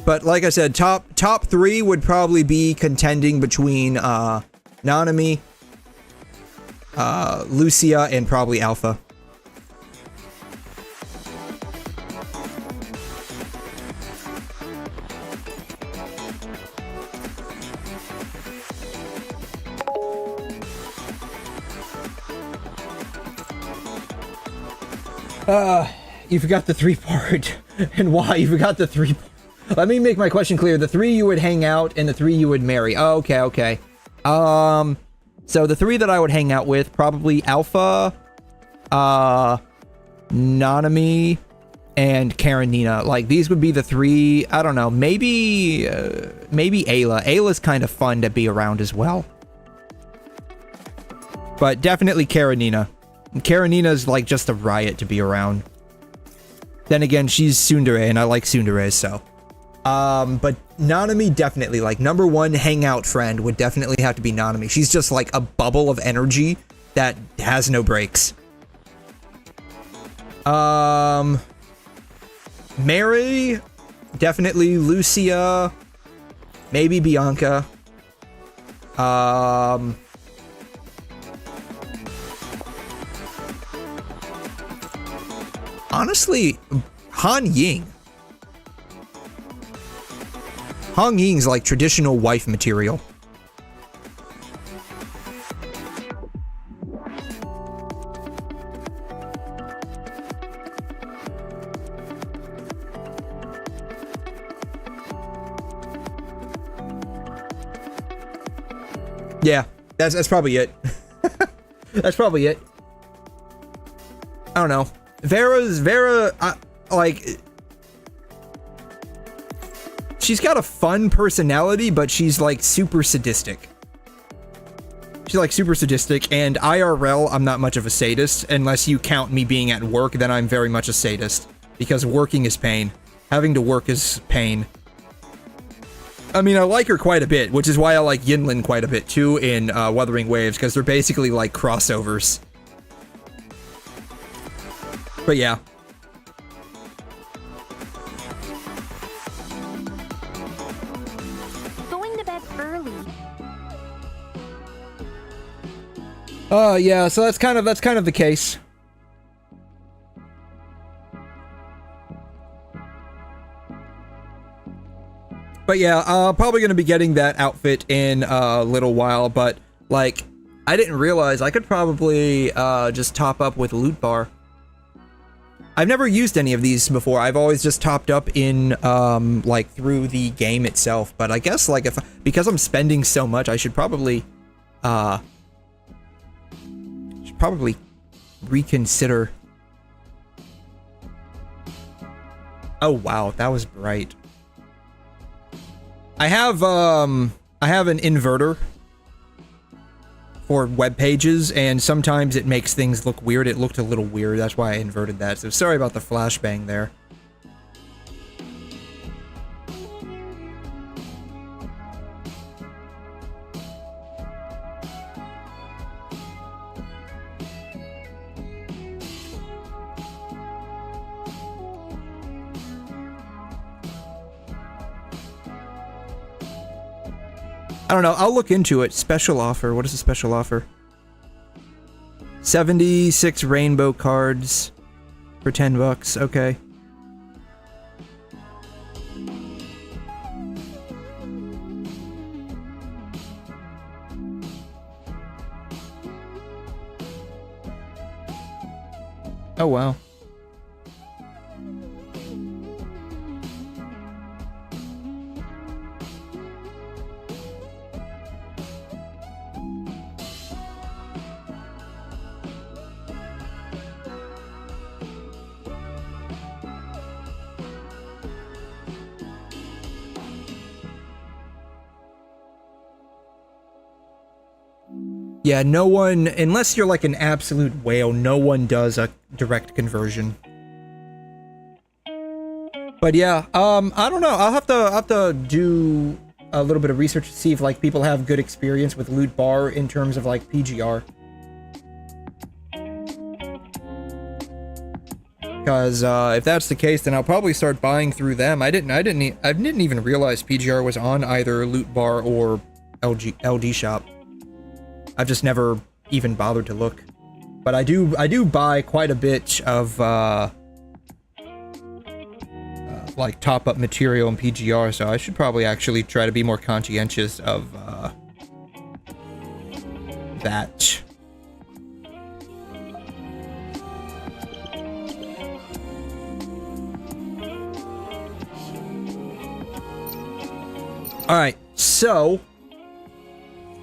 But like I said, top 3 would probably be contending between Nanami, Lucia, and probably Alpha. You forgot the 3-part. And why? You forgot the 3 part. Let me make my question clear. The 3 you would hang out and the 3 you would marry. Oh, okay, okay. So the 3 that I would hang out with, probably Alpha, Nanami, and Karenina. Like, these would be the 3, I don't know, maybe Ayla. Ayla's kind of fun to be around as well. But definitely Karenina. Karenina's like just a riot to be around. Then again, she's tsundere, and I like tsundere, so. But Nanami definitely, like, number 1 hangout friend would definitely have to be Nanami. She's just like a bubble of energy that has no brakes. Mary, definitely Lucia, maybe Bianca. Honestly, Han Ying. Han Ying's like traditional wife material. Yeah, that's probably it. That's probably it. I don't know. Vera, like, she's got a fun personality, but she's like super sadistic. She's like super sadistic, and IRL, I'm not much of a sadist. Unless you count me being at work, then I'm very much a sadist. Because working is pain. Having to work is pain. I mean, I like her quite a bit, which is why I like Yinlin quite a bit too in Wuthering Waves, because they're basically like crossovers. But yeah. Going to bed early. Yeah, so that's kind of the case. But yeah, probably gonna be getting that outfit in a little while, but like, I didn't realize I could probably just top up with loot bar. I've never used any of these before. I've always just topped up in, like, through the game itself. But I guess, like, because I'm spending so much, I should probably, reconsider. Oh, wow, that was bright. I have an inverter for web pages, and sometimes it makes things look weird. It looked a little weird, that's why I inverted that. So sorry about the flashbang there. I don't know, I'll look into it. Special offer, what is a special offer? 76 rainbow cards for 10 bucks, okay. Oh wow. Yeah, no one, unless you're like an absolute whale, no one does a direct conversion. But yeah, I don't know. I'll have to do a little bit of research to see if like people have good experience with loot bar in terms of like PGR. Because if that's the case, then I'll probably start buying through them. I didn't even realize PGR was on either loot bar or LD shop. I've just never even bothered to look. But I do buy quite a bit of like top up material in PGR, so I should probably actually try to be more conscientious of that. Alright, so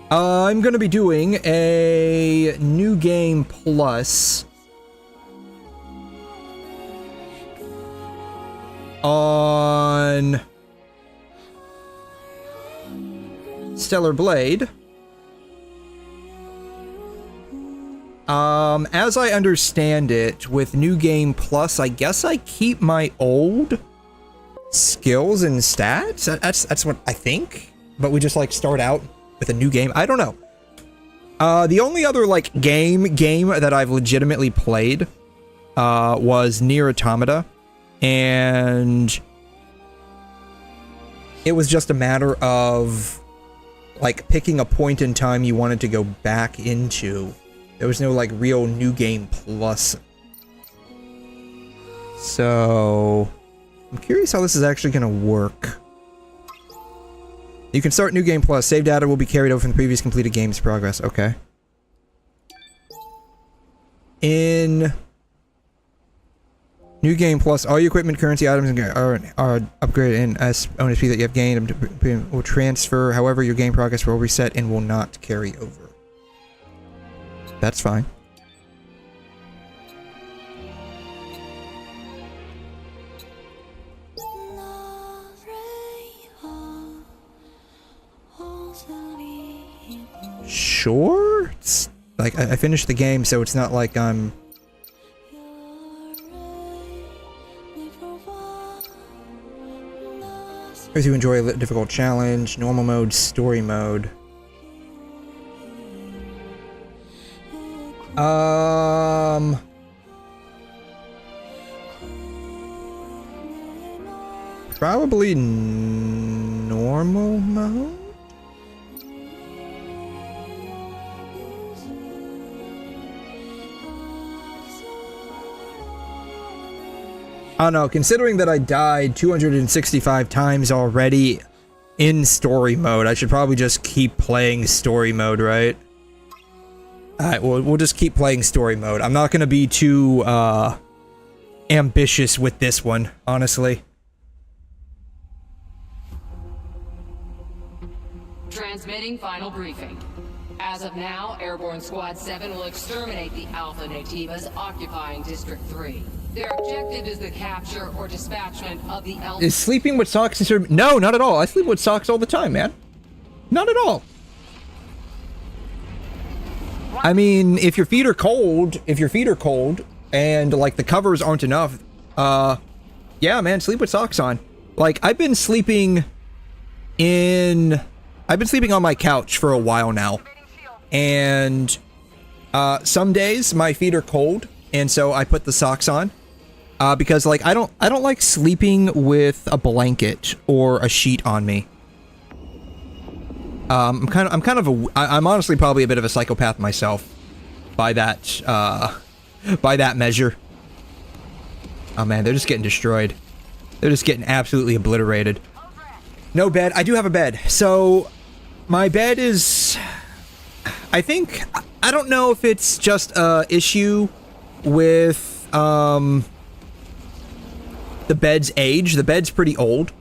I'm gonna be doing a new game plus on Stellar Blade. As I understand it, with New Game Plus, I guess I keep my old skills and stats? That's what I think? But we just, like, start out with a new game? I don't know. The only other, like, game that I've legitimately played, was NieR Automata. And it was just a matter of, like, picking a point in time you wanted to go back into. There was no, like, real New Game Plus. So I'm curious how this is actually going to work. You can start New Game Plus. Save data will be carried over from the previous completed game's progress. Okay. In New Game Plus, all your equipment, currency, items are upgraded in ONSP that you have gained will transfer. However, your game progress will reset and will not carry over. That's fine. Sure? It's like I finished the game, so it's not like I'm if you enjoy a difficult challenge, normal mode, story mode. Probably normal mode? I don't know, considering that I died 265 times already in story mode, I should probably just keep playing story mode, right? Alright, we'll just keep playing story mode. I'm not gonna be too, ambitious with this one, honestly. Transmitting final briefing. As of now, Airborne Squad 7 will exterminate the Alpha Natives occupying District 3. Their objective is the capture or dispatchment of the Is sleeping with socks considered? No, not at all. I sleep with socks all the time, man. Not at all. I mean, if your feet are cold, and, like, the covers aren't enough, yeah, man, sleep with socks on. Like, I've been sleeping on my couch for a while now. And, some days my feet are cold, and so I put the socks on. Because, like, I don't like sleeping with a blanket or a sheet on me. I'm honestly probably a bit of a psychopath myself by that measure. Oh man, they're just getting destroyed. They're just getting absolutely obliterated. No bed. I do have a bed. So, my bed is, I don't know if it's just a issue with, the bed's age. The bed's pretty old.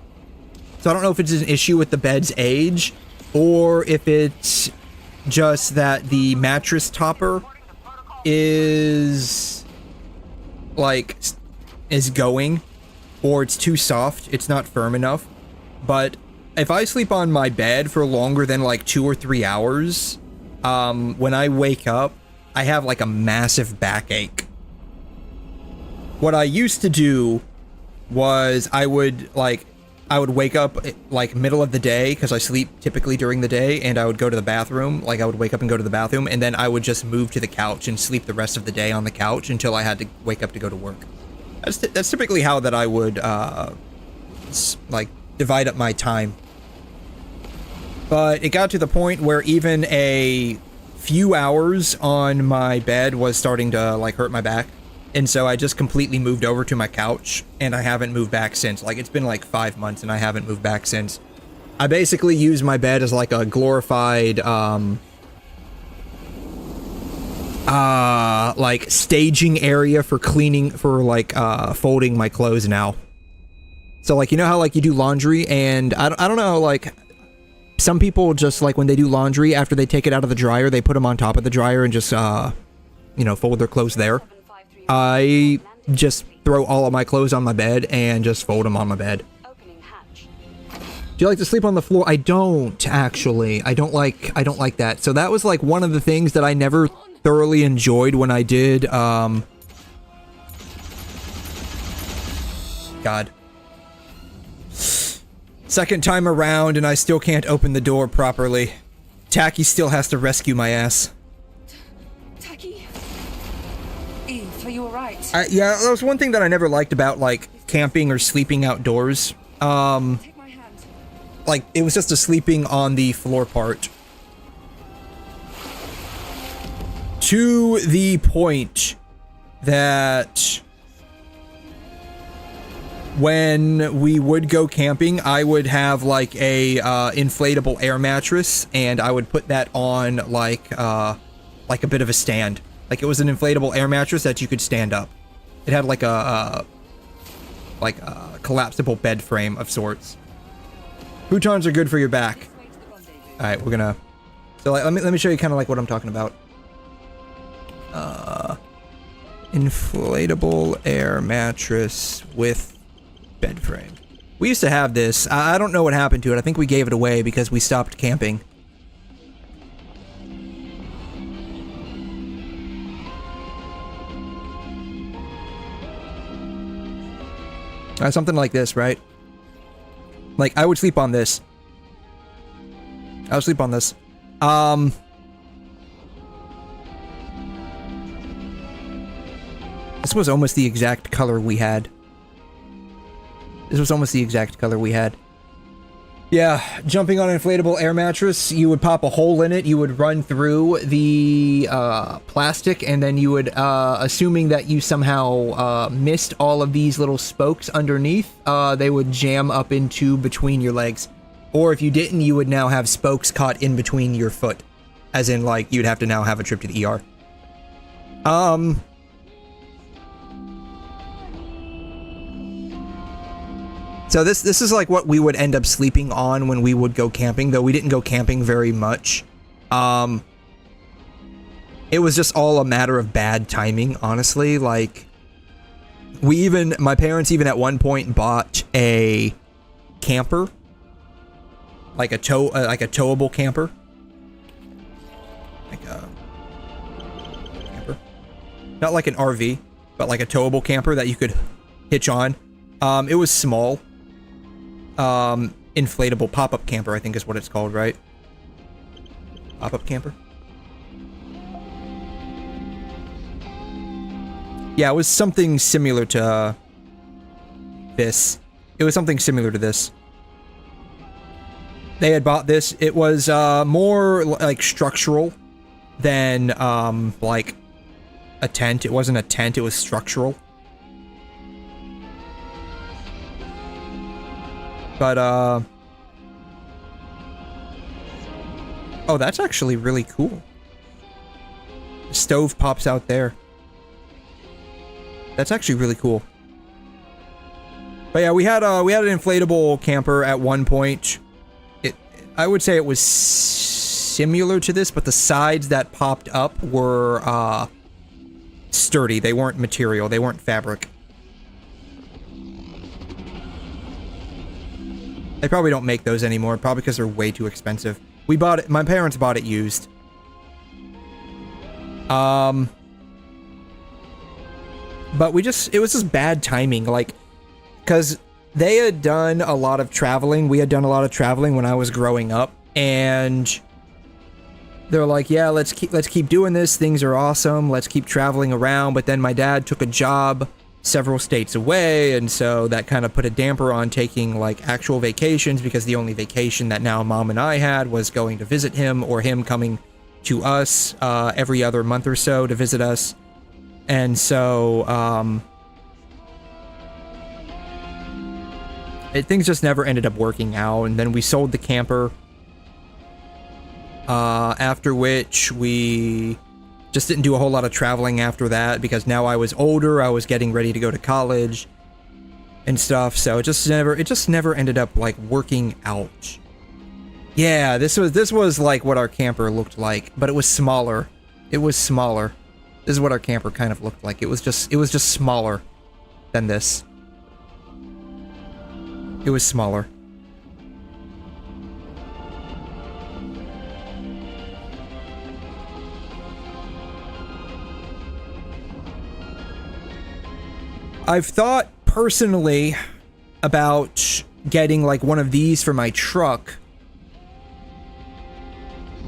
So I don't know if it's an issue with the bed's age, or if it's just that the mattress topper is, like, is going, or it's too soft, it's not firm enough. But if I sleep on my bed for longer than, like, 2 or 3 hours, when I wake up, I have like a massive backache. What I used to do was I would wake up like middle of the day, because I sleep typically during the day, and I would go to the bathroom. Like, I would wake up and go to the bathroom, and then I would just move to the couch and sleep the rest of the day on the couch until I had to wake up to go to work. That's typically how that I would like divide up my time. But it got to the point where even a few hours on my bed was starting to like hurt my back. And so I just completely moved over to my couch, and I haven't moved back since. Like, it's been like 5 months, and I haven't moved back since. I basically use my bed as like a glorified, like staging area for cleaning, for like, folding my clothes now. So like, you know how like you do laundry, and I don't know, like, some people just like when they do laundry, after they take it out of the dryer, they put them on top of the dryer and just, you know, fold their clothes there. I just throw all of my clothes on my bed and just fold them on my bed. Do you like to sleep on the floor? I don't, actually. I don't like that. So that was like one of the things that I never thoroughly enjoyed when I did, God. Second time around, and I still can't open the door properly. Tacky still has to rescue my ass. Are you alright? Yeah, that was one thing that I never liked about, like, camping or sleeping outdoors. Take my hand. Like, it was just a sleeping on the floor part. To the point that when we would go camping, I would have, like, a, inflatable air mattress, and I would put that on, like a bit of a stand. Like, it was an inflatable air mattress that you could stand up. It had like a collapsible bed frame of sorts. Futons are good for your back. All right, we're gonna. So like, let me show you kind of like what I'm talking about. Inflatable air mattress with bed frame. We used to have this. I don't know what happened to it. I think we gave it away because we stopped camping. Something like this, right? Like, I would sleep on this. I would sleep on this. This was almost the exact color we had. This was almost the exact color we had. Yeah, jumping on an inflatable air mattress, you would pop a hole in it, you would run through the plastic, and then you would, assuming that you somehow missed all of these little spokes underneath, they would jam up into between your legs. Or if you didn't, you would now have spokes caught in between your foot. As in, like, you'd have to now have a trip to the ER. So this is like what we would end up sleeping on when we would go camping, though we didn't go camping very much. It was just all a matter of bad timing, honestly. Like, my parents even at one point bought a camper, like a towable camper, like a camper, not like an RV, but like a towable camper that you could hitch on. It was small. Inflatable pop-up camper, I think is what it's called, right? Pop-up camper? Yeah, it was something similar to this. It was something similar to this. They had bought this. It was, more, like, structural than, like, a tent. It wasn't a tent, it was structural. But, oh, that's actually really cool. The stove pops out there. That's actually really cool. But yeah, we had an inflatable camper at one point. I would say it was similar to this, but the sides that popped up were, sturdy. They weren't material. They weren't fabric. They probably don't make those anymore, probably because they're way too expensive. We bought it, my parents bought it used. But it was just bad timing, like, because they had done a lot of traveling. We had done a lot of traveling when I was growing up, and they're like, yeah, let's keep doing this. Things are awesome. Let's keep traveling around. But then my dad took a job several states away, and so that kind of put a damper on taking like actual vacations, because the only vacation that now Mom and I had was going to visit him, or him coming to us every other month or so to visit us. And so things just never ended up working out, and then we sold the camper, after which we just didn't do a whole lot of traveling after that, because now I was older, I was getting ready to go to college and stuff, so it just never ended up like working out. Yeah, this was like what our camper looked like, but it was smaller. It was smaller. This is what our camper kind of looked like. It was just smaller than this. It was smaller. I've thought personally about getting like one of these for my truck,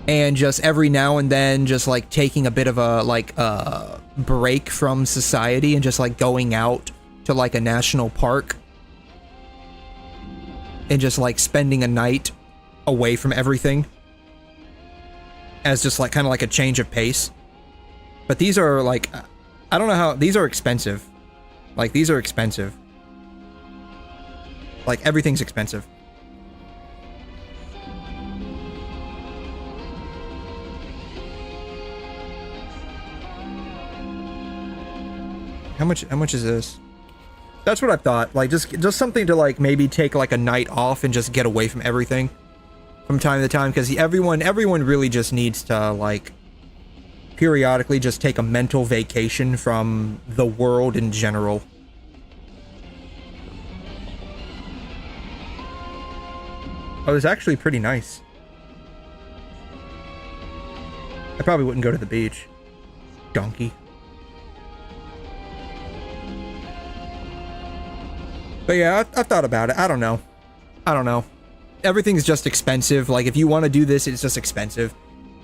and just every now and then just like taking a bit of a break from society and just like going out to like a national park and just like spending a night away from everything as just like kind of like a change of pace. But these are like, I don't know how, these are expensive. Like, these are expensive. Like, everything's expensive. How much is this? That's what I thought. Like, just something to like maybe take like a night off and just get away from everything from time to time, because everyone really just needs to like periodically just take a mental vacation from the world in general. Oh, it's actually pretty nice. I probably wouldn't go to the beach. Donkey. But yeah, I've thought about it. I don't know. Everything's just expensive. Like, if you want to do this, it's just expensive.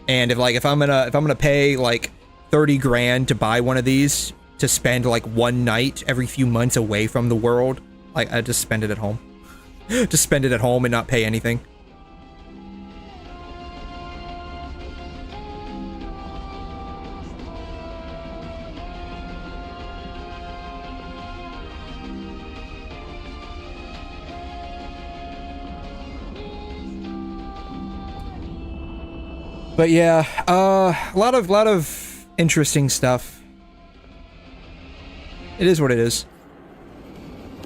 And if I'm gonna pay like 30 grand to buy one of these to spend like one night every few months away from the world, like, I just spend it at home. Just spend it at home and not pay anything. But yeah, a lot of interesting stuff. It is what it is.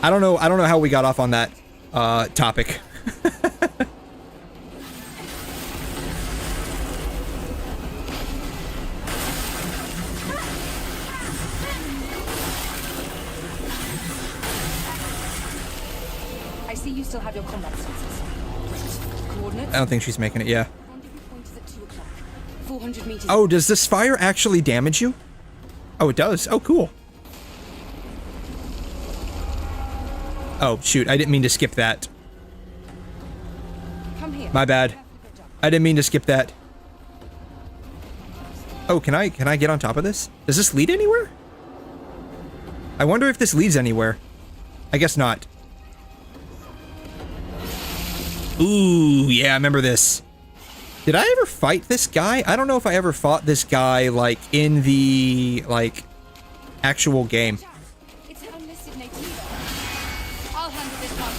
I don't know how we got off on that topic. I see you still have your combat senses. Coordinates? I don't think she's making it, yeah. 400 meters. Oh, does this fire actually damage you? Oh, it does. Oh, cool. Oh, shoot. I didn't mean to skip that. Come here. My bad. I didn't mean to skip that. Oh, can I get on top of this? Does this lead anywhere? I wonder if this leads anywhere. I guess not. Ooh, yeah, I remember this. Did I ever fight this guy? I don't know if I ever fought this guy, like, in the, like, actual game. It's an unlisted native. I'll handle this one.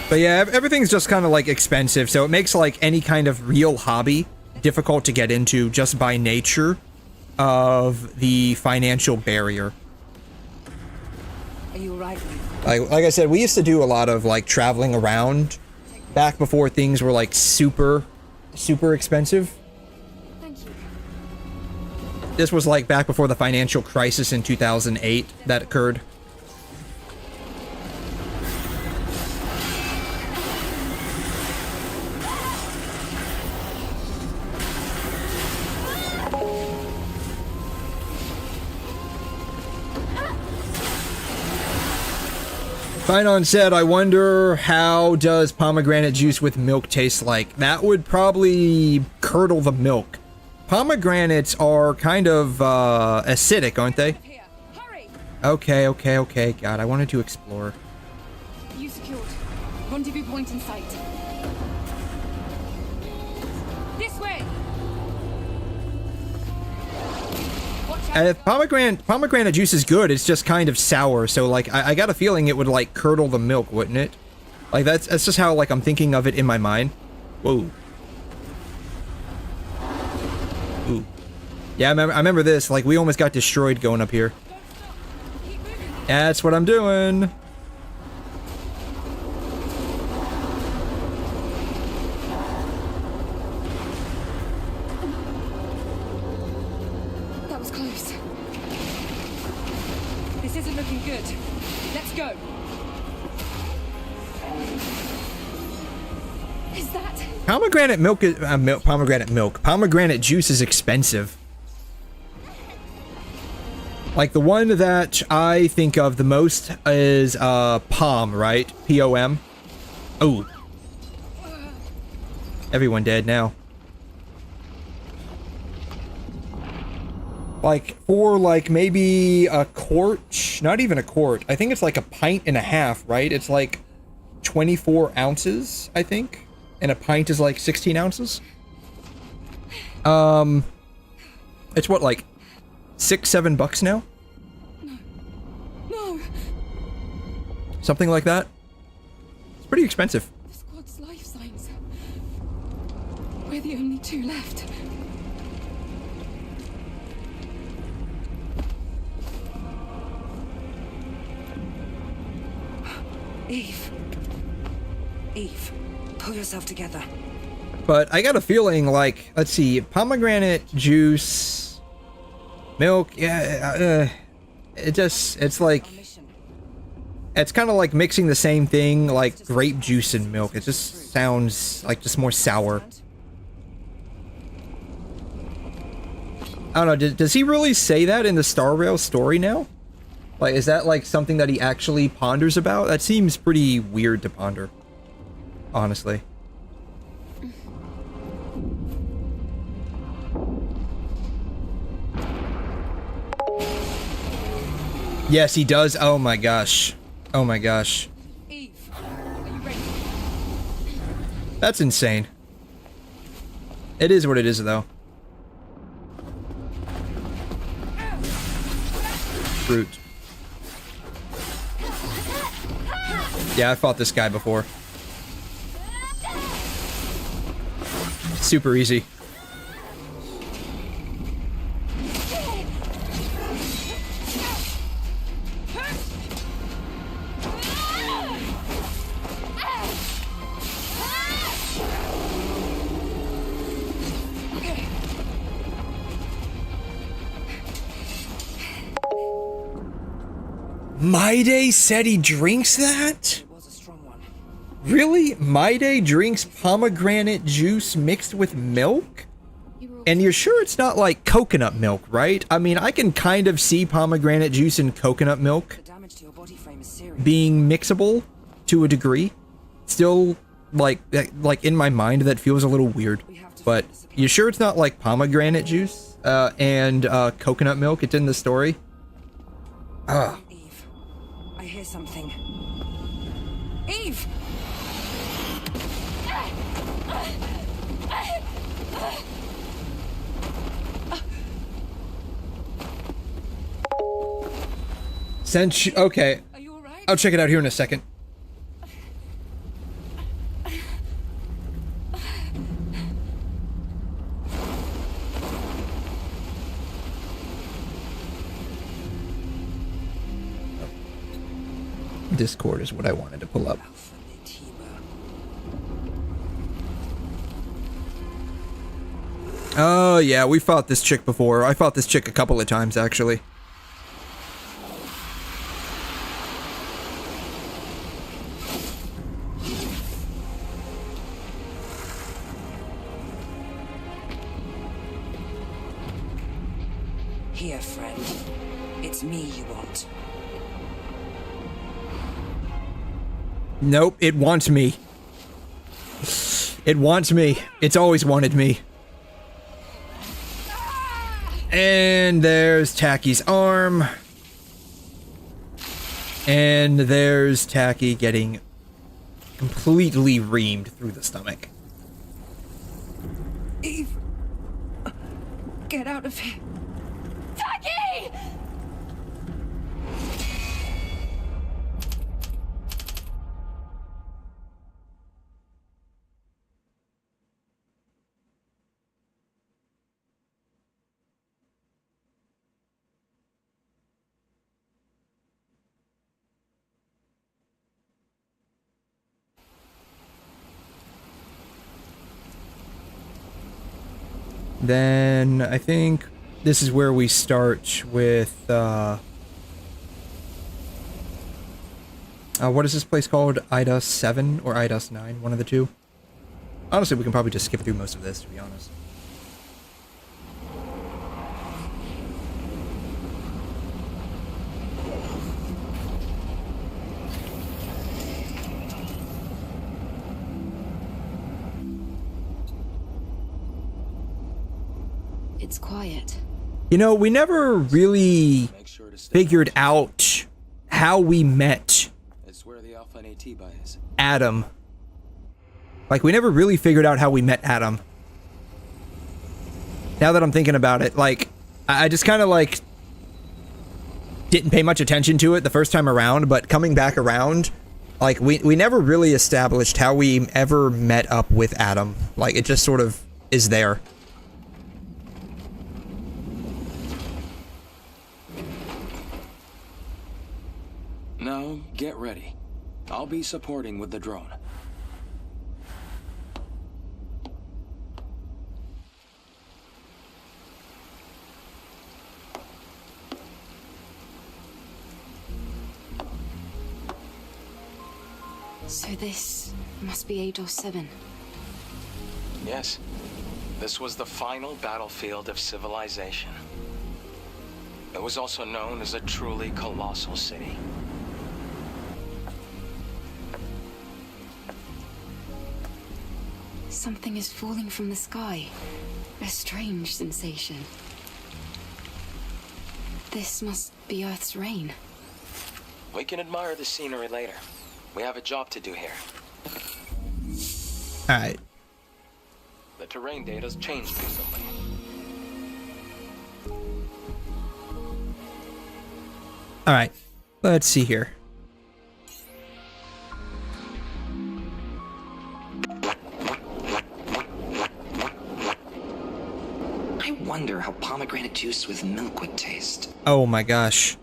But yeah, everything's just kind of, like, expensive, so it makes, like, any kind of real hobby difficult to get into just by nature of the financial barrier. Are you alright? Like I said, we used to do a lot of like traveling around back before things were like super expensive. Thank you. This was like back before the financial crisis in 2008 that occurred. Finon said, I wonder how does pomegranate juice with milk taste like? That would probably curdle the milk. Pomegranates are kind of acidic, aren't they? Here. Hurry! Okay. God, I wanted to explore. You secured. Rendezvous point in sight. This way! Watch out. Pomegranate juice is good, it's just kind of sour, so like I got a feeling it would like curdle the milk, wouldn't it? Like that's just how like I'm thinking of it in my mind. Whoa. Ooh. Yeah, I remember this, like we almost got destroyed going up here. That's what I'm doing. That was close. This isn't looking good. Let's go. Is that? Pomegranate juice is expensive. Like the one that I think of the most is Pom, right? P-O-M. Oh. Everyone dead now. Like for like maybe a quart, not even a quart. I think it's like a pint and a half, right? It's like 24 ounces, I think. And a pint is like 16 ounces. It's what, like $6-7 now? No. Something like that. It's pretty expensive. The squad's life signs. We're the only two left. Eve, pull yourself together. But I got a feeling like, let's see, pomegranate juice, milk, yeah, it's like, it's kind of like mixing the same thing, like grape juice and milk. It just sounds like just more sour. I don't know, does he really say that in the Star Rail story now? Like, is that like something that he actually ponders about? That seems pretty weird to ponder, honestly. Yes, he does. Oh my gosh. Oh my gosh. Eve, are you ready? That's insane. It is what it is, though. Brute. Yeah, I fought this guy before. Super easy. Mayday said he drinks that? Really? Mayday drinks pomegranate juice mixed with milk? And you're sure it's not like coconut milk, right? I mean, I can kind of see pomegranate juice and coconut milk being mixable to a degree. Still, like in my mind, that feels a little weird. But you sure it's not like pomegranate juice and coconut milk? It's in the story. Ah. Eve, I hear something. Eve! Okay. Are you alright? I'll check it out here in a second. Discord is what I wanted to pull up. Oh, yeah, we fought this chick before. I fought this chick a couple of times, actually. Here, friend. It's me you want. Nope, it wants me. It wants me. It's always wanted me. And there's Tacky's arm. And there's Tacky getting completely reamed through the stomach. Eve! Get out of here. Tacky! Then I think this is where we start with what is this place called? IDUS 7 or IDUS 9, one of the two. Honestly, we can probably just skip through most of this, to be honest. It's quiet. You know, we never really figured out how we met It's where the 𝘰𝘮𝘦𝘵𝘩𝘦𝘥 is. Adam. Like, we never really figured out how we met Adam. Now that I'm thinking about it, like, I just kind of, like, didn't pay much attention to it the first time around, but coming back around, like, we never really established how we ever met up with Adam. Like, it just sort of is there. Now, get ready. I'll be supporting with the drone. So this must be ADOS 7. Yes. This was the final battlefield of civilization. It was also known as a truly colossal city. Something is falling from the sky. A strange sensation. This must be Earth's rain. We can admire the scenery later. We have a job to do here. Alright. The terrain data's changed recently. Alright. Let's see here. I wonder how pomegranate juice with milk would taste. Oh my gosh.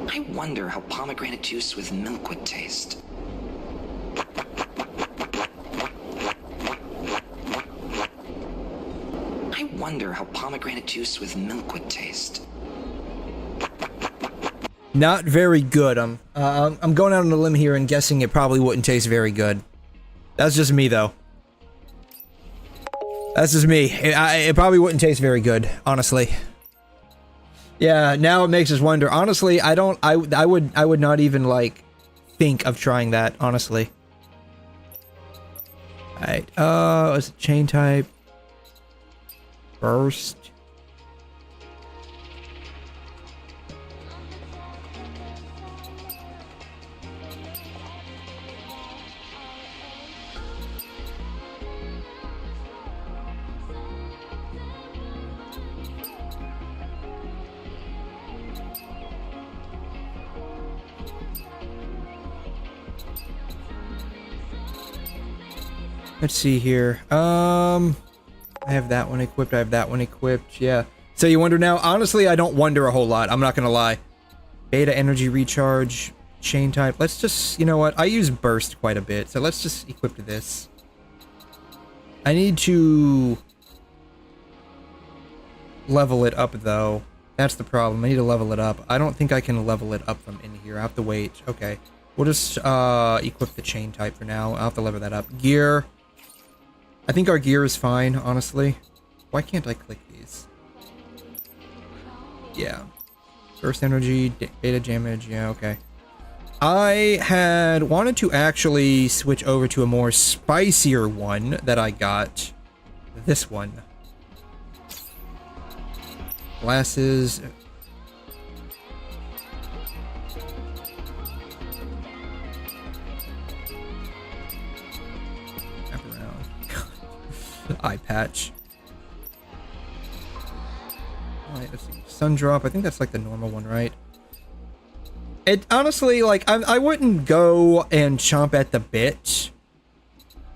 I wonder how pomegranate juice with milk would taste. I wonder how pomegranate juice with milk would taste. Not very good. I'm going out on a limb here and guessing it probably wouldn't taste very good. That's just me, though. That's just me. It probably wouldn't taste very good, honestly. Yeah, now it makes us wonder. Honestly, I would not even, like, think of trying that, honestly. Alright, what's the chain type? Burst. Let's see here. I have that one equipped. I have that one equipped. Yeah. So you wonder now? Honestly, I don't wonder a whole lot. I'm not gonna lie. Beta energy recharge, chain type. Let's just, you know what? I use burst quite a bit, so let's just equip this. I need to level it up though. That's the problem. I need to level it up. I don't think I can level it up from in here. I have to wait. Okay. We'll just equip the chain type for now. I'll have to level that up. Gear. I think our gear is fine, honestly. Why can't I click these? Yeah. Burst energy, beta damage, yeah, okay. I had wanted to actually switch over to a more spicier one that I got. This one. Glasses. Wrap around. Eye patch. Alright, let's see. Sun drop. I think that's like the normal one, right? It honestly, like, I wouldn't go and chomp at the bit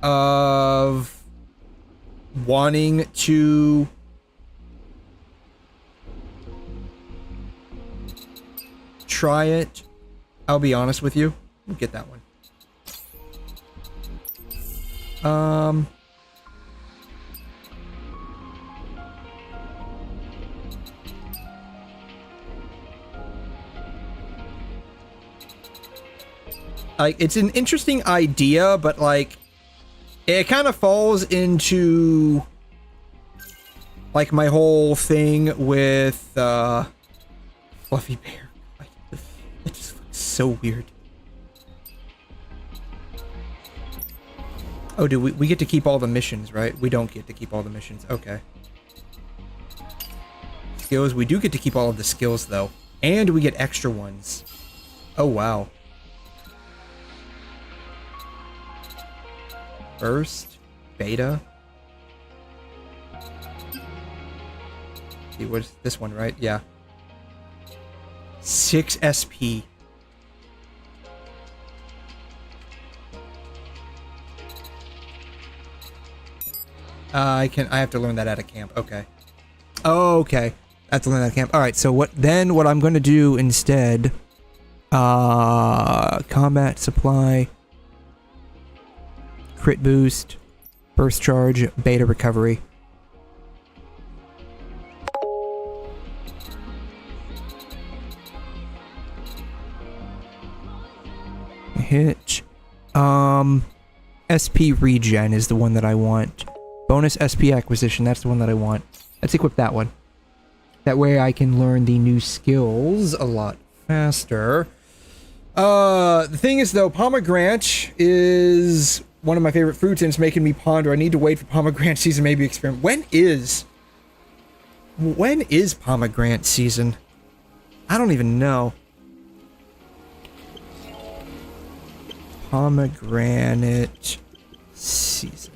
of wanting to try it. I'll be honest with you. We'll get that one. Like, it's an interesting idea, but like, it kind of falls into like my whole thing with Fluffy Bear. Like, it just looks so weird. Oh, do we get to keep all the missions, right? We don't get to keep all the missions. Okay. Skills. We do get to keep all of the skills, though. And we get extra ones. Oh, wow. Burst. Beta. See, what's this one, right? Yeah. 6 SP. I have to learn that at a camp. Okay. Oh, okay. I have to learn that at camp. Alright, so what I'm going to do instead, combat supply, crit boost, burst charge, beta recovery. Hitch. SP regen is the one that I want. Bonus SP acquisition, that's the one that I want. Let's equip that one. That way I can learn the new skills a lot faster. The thing is though, pomegranate is one of my favorite fruits and it's making me ponder. I need to wait for pomegranate season, maybe experiment. When is pomegranate season? I don't even know. Pomegranate season.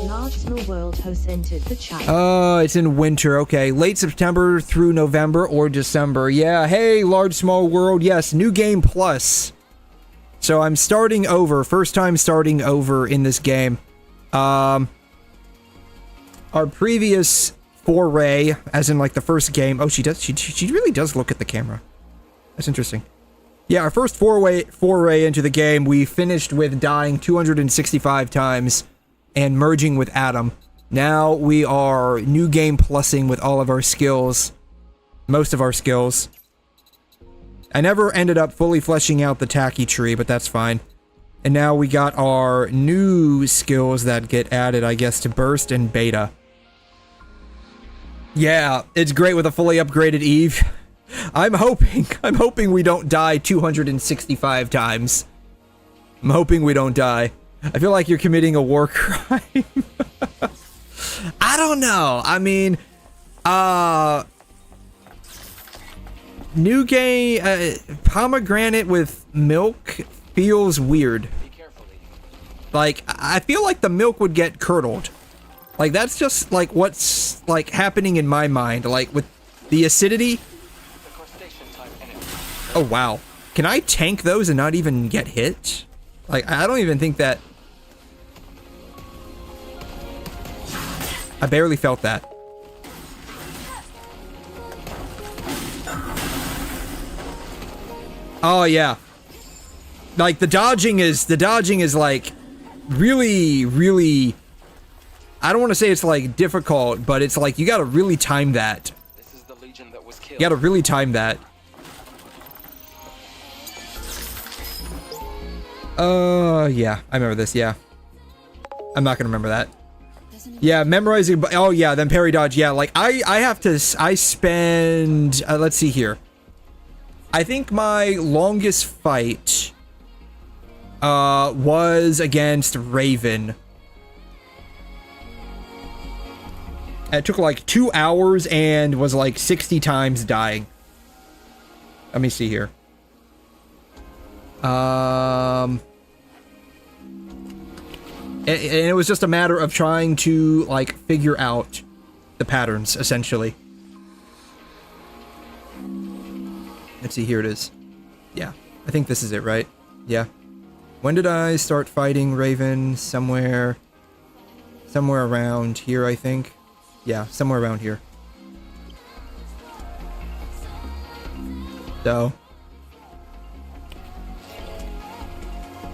Large Small World has entered the chat. It's in winter. Okay, late September through November or December. Yeah, hey, Large Small World. Yes, new game plus. So I'm starting over. First time starting over in this game. Our previous foray, as in like the first game. Oh, she does. She really does look at the camera. That's interesting. Yeah, our first foray into the game, we finished with dying 265 times and merging with Adam. Now we are new game plussing with all of our skills. Most of our skills. I never ended up fully fleshing out the tacky tree, but that's fine. And now we got our new skills that get added, I guess, to burst and beta. Yeah, it's great with a fully upgraded Eve. I'm hoping we don't die 265 times. I'm hoping we don't die. I feel like you're committing a war crime. I don't know. I mean, new game, pomegranate with milk feels weird. Like, I feel like the milk would get curdled. Like, that's just, like, what's, like, happening in my mind. Like, with the acidity. Oh, wow. Can I tank those and not even get hit? Like, I don't even think that... I barely felt that. Oh, yeah. Like, the dodging is like, really... I don't want to say it's, like, difficult, but it's like, you gotta really time that. This is the Legion that was killed. You gotta really time that. Yeah, I remember this, yeah. I'm not gonna remember that. The Yeah, memorizing. Oh yeah, then parry dodge. Yeah, like I have to. I spend. Let's see here. I think my longest fight was against Raven. It took like 2 hours and was like 60 times dying. Let me see here. And it was just a matter of trying to like figure out the patterns, essentially. Let's see, here it is. Yeah, I think this is it, right? Yeah. When did I start fighting Raven? Somewhere around here, I think. Yeah, somewhere around here. So.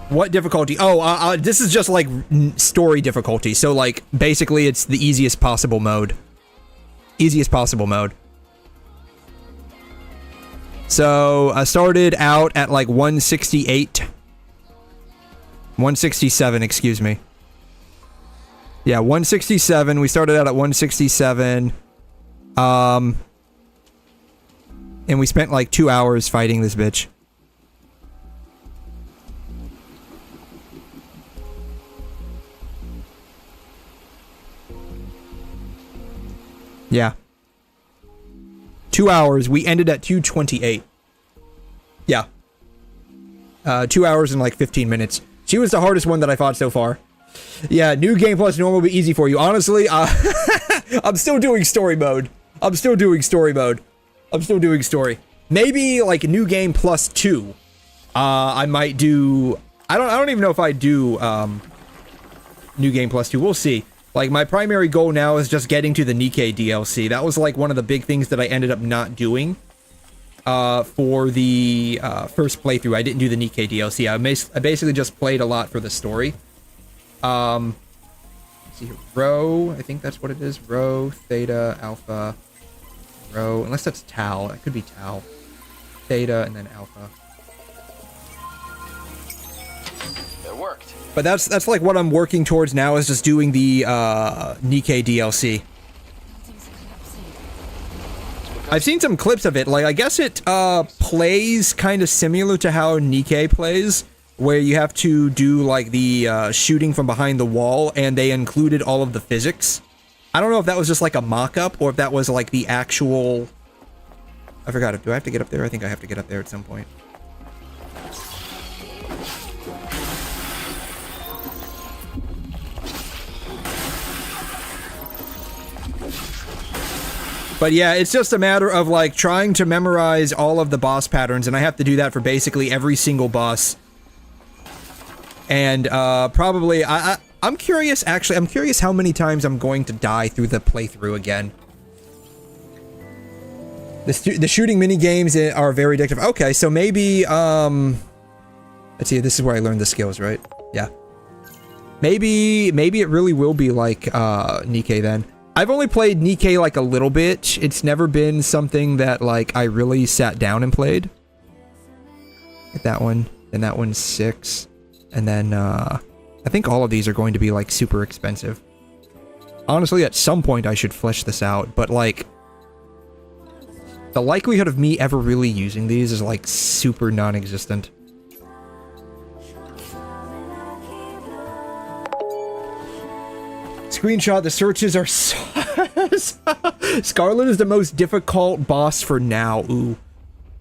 What difficulty? Oh, this is just like story difficulty. So like, basically it's the easiest possible mode. Easiest possible mode. So I started out at like 168. 167, excuse me. Yeah, 167. We started out at 167. And we spent like 2 hours fighting this bitch. Yeah. 2 hours. We ended at 2:28. Yeah. 2 hours and like 15 minutes. She was the hardest one that I fought so far. Yeah, new game plus normal will be easy for you. Honestly, I'm still doing story mode. I'm still doing story. Maybe like new game plus 2. I might do. I don't even know if I do new game plus 2. We'll see. Like, my primary goal now is just getting to the 𝘵𝘮 DLC. That was, like, one of the big things that I ended up not doing for the first playthrough. I didn't do the 𝘵𝘮 DLC. I basically just played a lot for the story. Let's see here. Rho, I think that's what it is. Rho, theta, alpha, Rho. Unless that's tau. It could be tau. Theta, and then alpha. Worked. But that's like what I'm working towards now, is just doing the 𝘵𝘮 DLC. I've seen some clips of it. Like, I guess it plays kind of similar to how 𝘵𝘮 plays, where you have to do like the shooting from behind the wall, and they included all of the physics. I don't know if that was just like a mock-up or if that was like the actual. I forgot. Do I have to get up there? I think I have to get up there at some point. But yeah, it's just a matter of like trying to memorize all of the boss patterns, and I have to do that for basically every single boss. And probably I'm curious. Actually, I'm curious how many times I'm going to die through the playthrough again. The shooting mini games are very addictive. Okay, so maybe let's see. This is where I learned the skills, right? Yeah. Maybe it really will be like 𝘵𝘮 then. I've only played 𝘵𝘮 like a little bit. It's never been something that like I really sat down and played. Get that one, then that one's 6, and then I think all of these are going to be like super expensive. Honestly, at some point I should flesh this out, but like the likelihood of me ever really using these is like super non-existent. Screenshot, the searches are Scarlet is the most difficult boss for now. Ooh.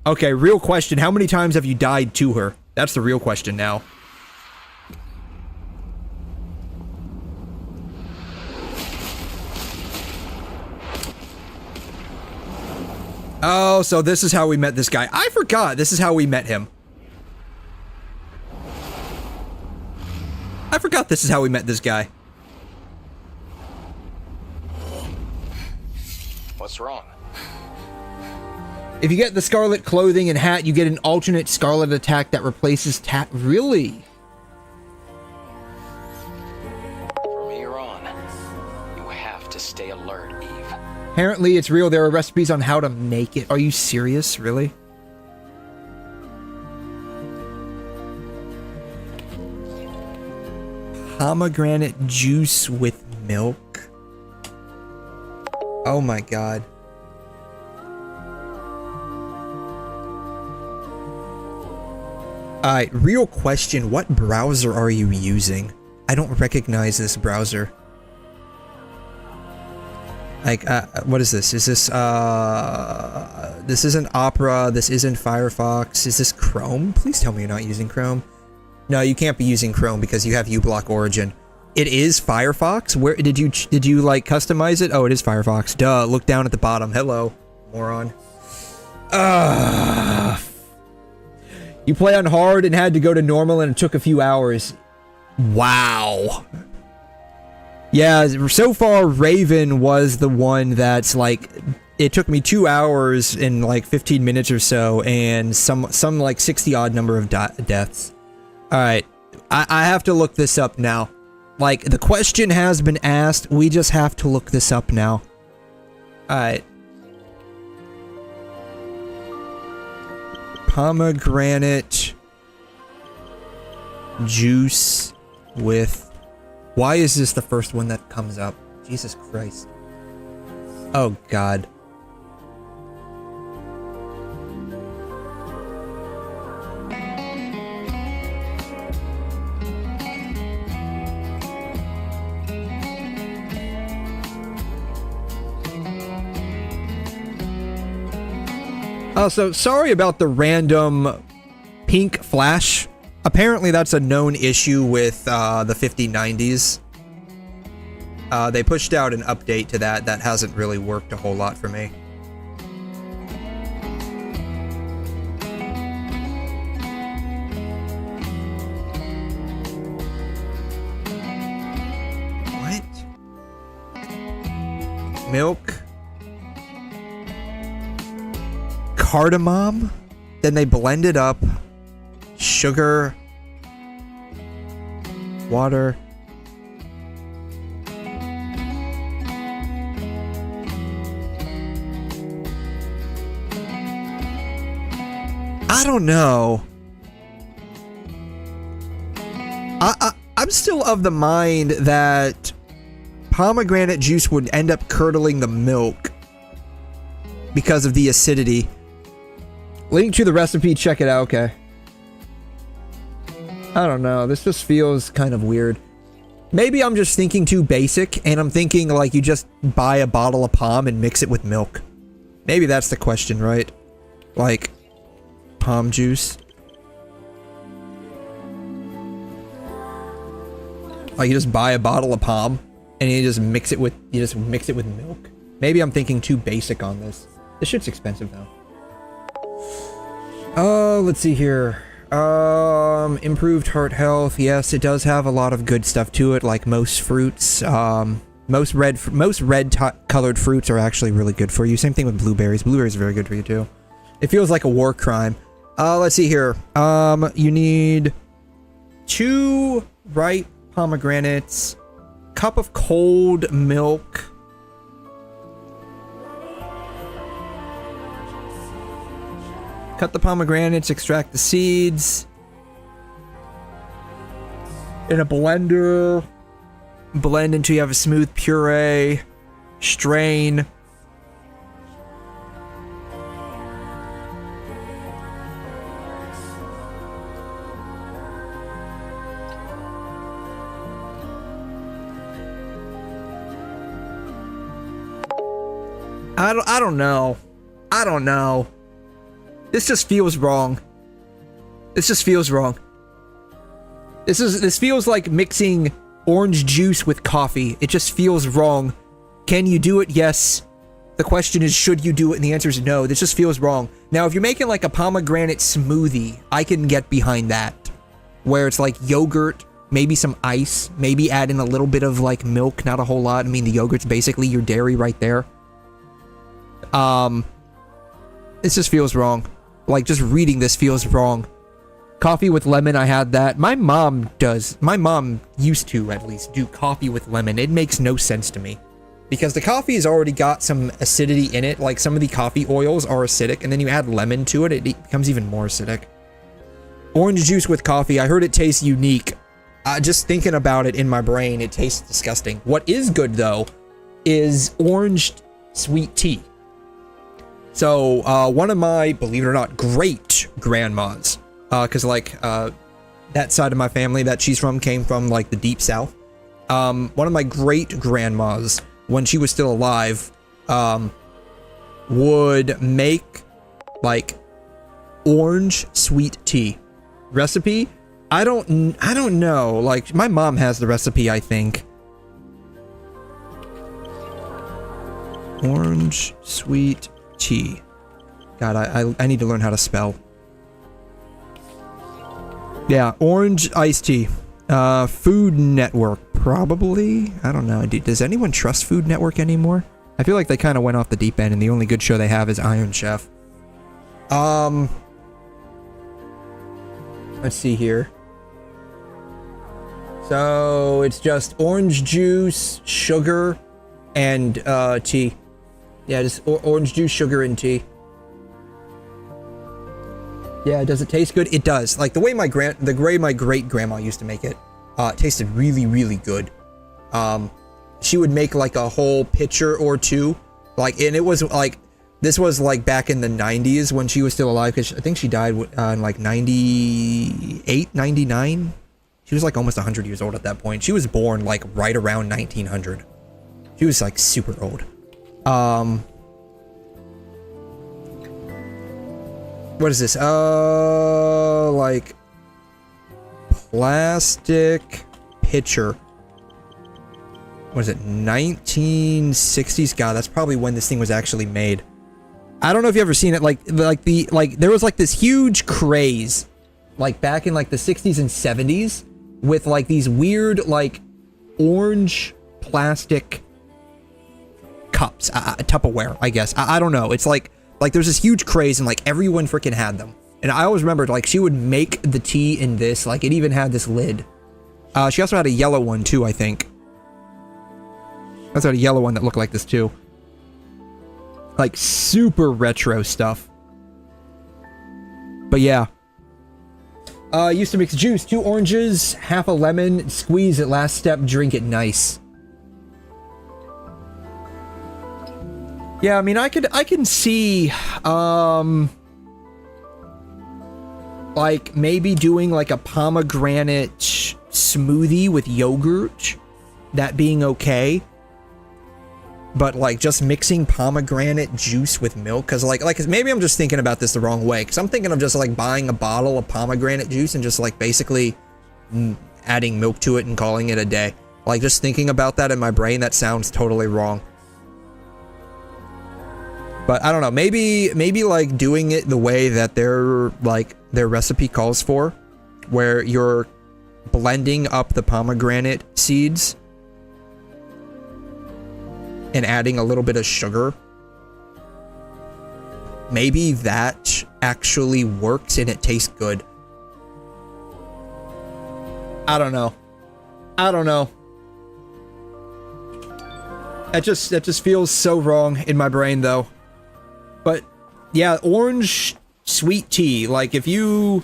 Okay, real question. How many times have you died to her? That's the real question now. Oh, so this is how we met this guy. I forgot this is how we met him. I forgot this is how we met this guy. What's wrong? If you get the Scarlet clothing and hat, you get an alternate Scarlet attack that replaces Really? From here on, you have to stay alert, Eve. Apparently it's real. There are recipes on how to make it. Are you serious? Really? Pomegranate juice with milk. Oh my god. Alright, real question. What browser are you using? I don't recognize this browser. Like, what is this? Is this, this isn't Opera, this isn't Firefox, is this Chrome? Please tell me you're not using Chrome. No, you can't be using Chrome because you have uBlock Origin. It is Firefox? Where, did you, like, customize it? Oh, it is Firefox. Duh, look down at the bottom. Hello, moron. You play on hard and had to go to normal and it took a few hours. Wow. Yeah, so far Raven was the one that's like, it took me 2 hours and like 15 minutes or so and some like 60 odd number of deaths. Alright, I have to look this up now. Like, the question has been asked, we just have to look this up now. Alright. Pomegranate juice with... Why is this the first one that comes up? Jesus Christ. Oh, God. Also, sorry about the random pink flash. Apparently that's a known issue with the 5090s. They pushed out an update to that that hasn't really worked a whole lot for me. What? Milk? Cardamom? Then they blend it up. Sugar, water. I don't know. I'm still of the mind that pomegranate juice would end up curdling the milk because of the acidity. Link to the recipe, check it out, okay. I don't know, this just feels kind of weird. Maybe I'm just thinking too basic, and I'm thinking like you just buy a bottle of Pom and mix it with milk. Maybe that's the question, right? Like, Pom juice. Like you just buy a bottle of Pom, and you just mix it with milk. Maybe I'm thinking too basic on this. This shit's expensive though. Oh, let's see here. Improved heart health. Yes, it does have a lot of good stuff to it, like most fruits. Most red colored fruits are actually really good for you. Same thing with blueberries. Blueberries are very good for you too. It feels like a war crime. Let's see here. You need 2 ripe pomegranates, cup of cold milk. Cut the pomegranates, extract the seeds. In a blender. Blend until you have a smooth puree. Strain. I don't know. I don't know. This just feels wrong. This just feels wrong. This feels like mixing orange juice with coffee. It just feels wrong. Can you do it? Yes. The question is, should you do it? And the answer is no. This just feels wrong. Now, if you're making like a pomegranate smoothie, I can get behind that. Where it's like yogurt, maybe some ice, maybe add in a little bit of like milk, not a whole lot. I mean, the yogurt's basically your dairy right there. This just feels wrong. Like, just reading this feels wrong. Coffee with lemon, I had that. My mom does. My mom used to, at least, do coffee with lemon. It makes no sense to me. Because the coffee has already got some acidity in it. Like, some of the coffee oils are acidic. And then you add lemon to it, it becomes even more acidic. Orange juice with coffee. I heard it tastes unique. just thinking about it in my brain, it tastes disgusting. What is good though is orange sweet tea. So one of my, believe it or not, great grandmas, because like that side of my family that she's from came from like the deep south. One of my great grandmas, when she was still alive, would make like orange sweet tea recipe. I don't know. Like my mom has the recipe, I think. Orange sweet tea. God, I need to learn how to spell. Yeah, orange iced tea. Food Network, probably. I don't know. Does anyone trust Food Network anymore? I feel like they kind of went off the deep end, and the only good show they have is Iron Chef. Let's see here. So it's just orange juice, sugar, and tea. Yeah, just orange juice, sugar, and tea. Yeah, does it taste good? It does. Like the way my great grandma used to make it, it tasted really, really good. She would make like a whole pitcher or two, like, and it was like, this was like back in the 90s when she was still alive, because I think she died in like 98, 99. She was like almost 100 years old at that point. She was born like right around 1900. She was like super old. What is this? Like plastic pitcher. What is it? 1960s? God, that's probably when this thing was actually made. I don't know if you've ever seen it. Like there was like this huge craze, like back in like the 60s and 70s, with like these weird like orange plastic cups, Tupperware, I guess. I don't know. It's like there's this huge craze and like everyone freaking had them. And I always remembered like she would make the tea in this, like it even had this lid. She also had a yellow one too, I think. That's a yellow one that looked like this too. Like super retro stuff. But yeah. Used to mix juice, 2 oranges, half a lemon, squeeze it, last step, drink it nice. Yeah, I mean, I can see, like maybe doing like a pomegranate smoothie with yogurt, that being okay. But like just mixing pomegranate juice with milk, because like maybe I'm just thinking about this the wrong way, because I'm thinking of just like buying a bottle of pomegranate juice and just like basically adding milk to it and calling it a day. Like just thinking about that in my brain, that sounds totally wrong. But I don't know, maybe like doing it the way that their recipe calls for, where you're blending up the pomegranate seeds and adding a little bit of sugar. Maybe that actually works and it tastes good. I don't know. That just feels so wrong in my brain though. But yeah, orange sweet tea, like if you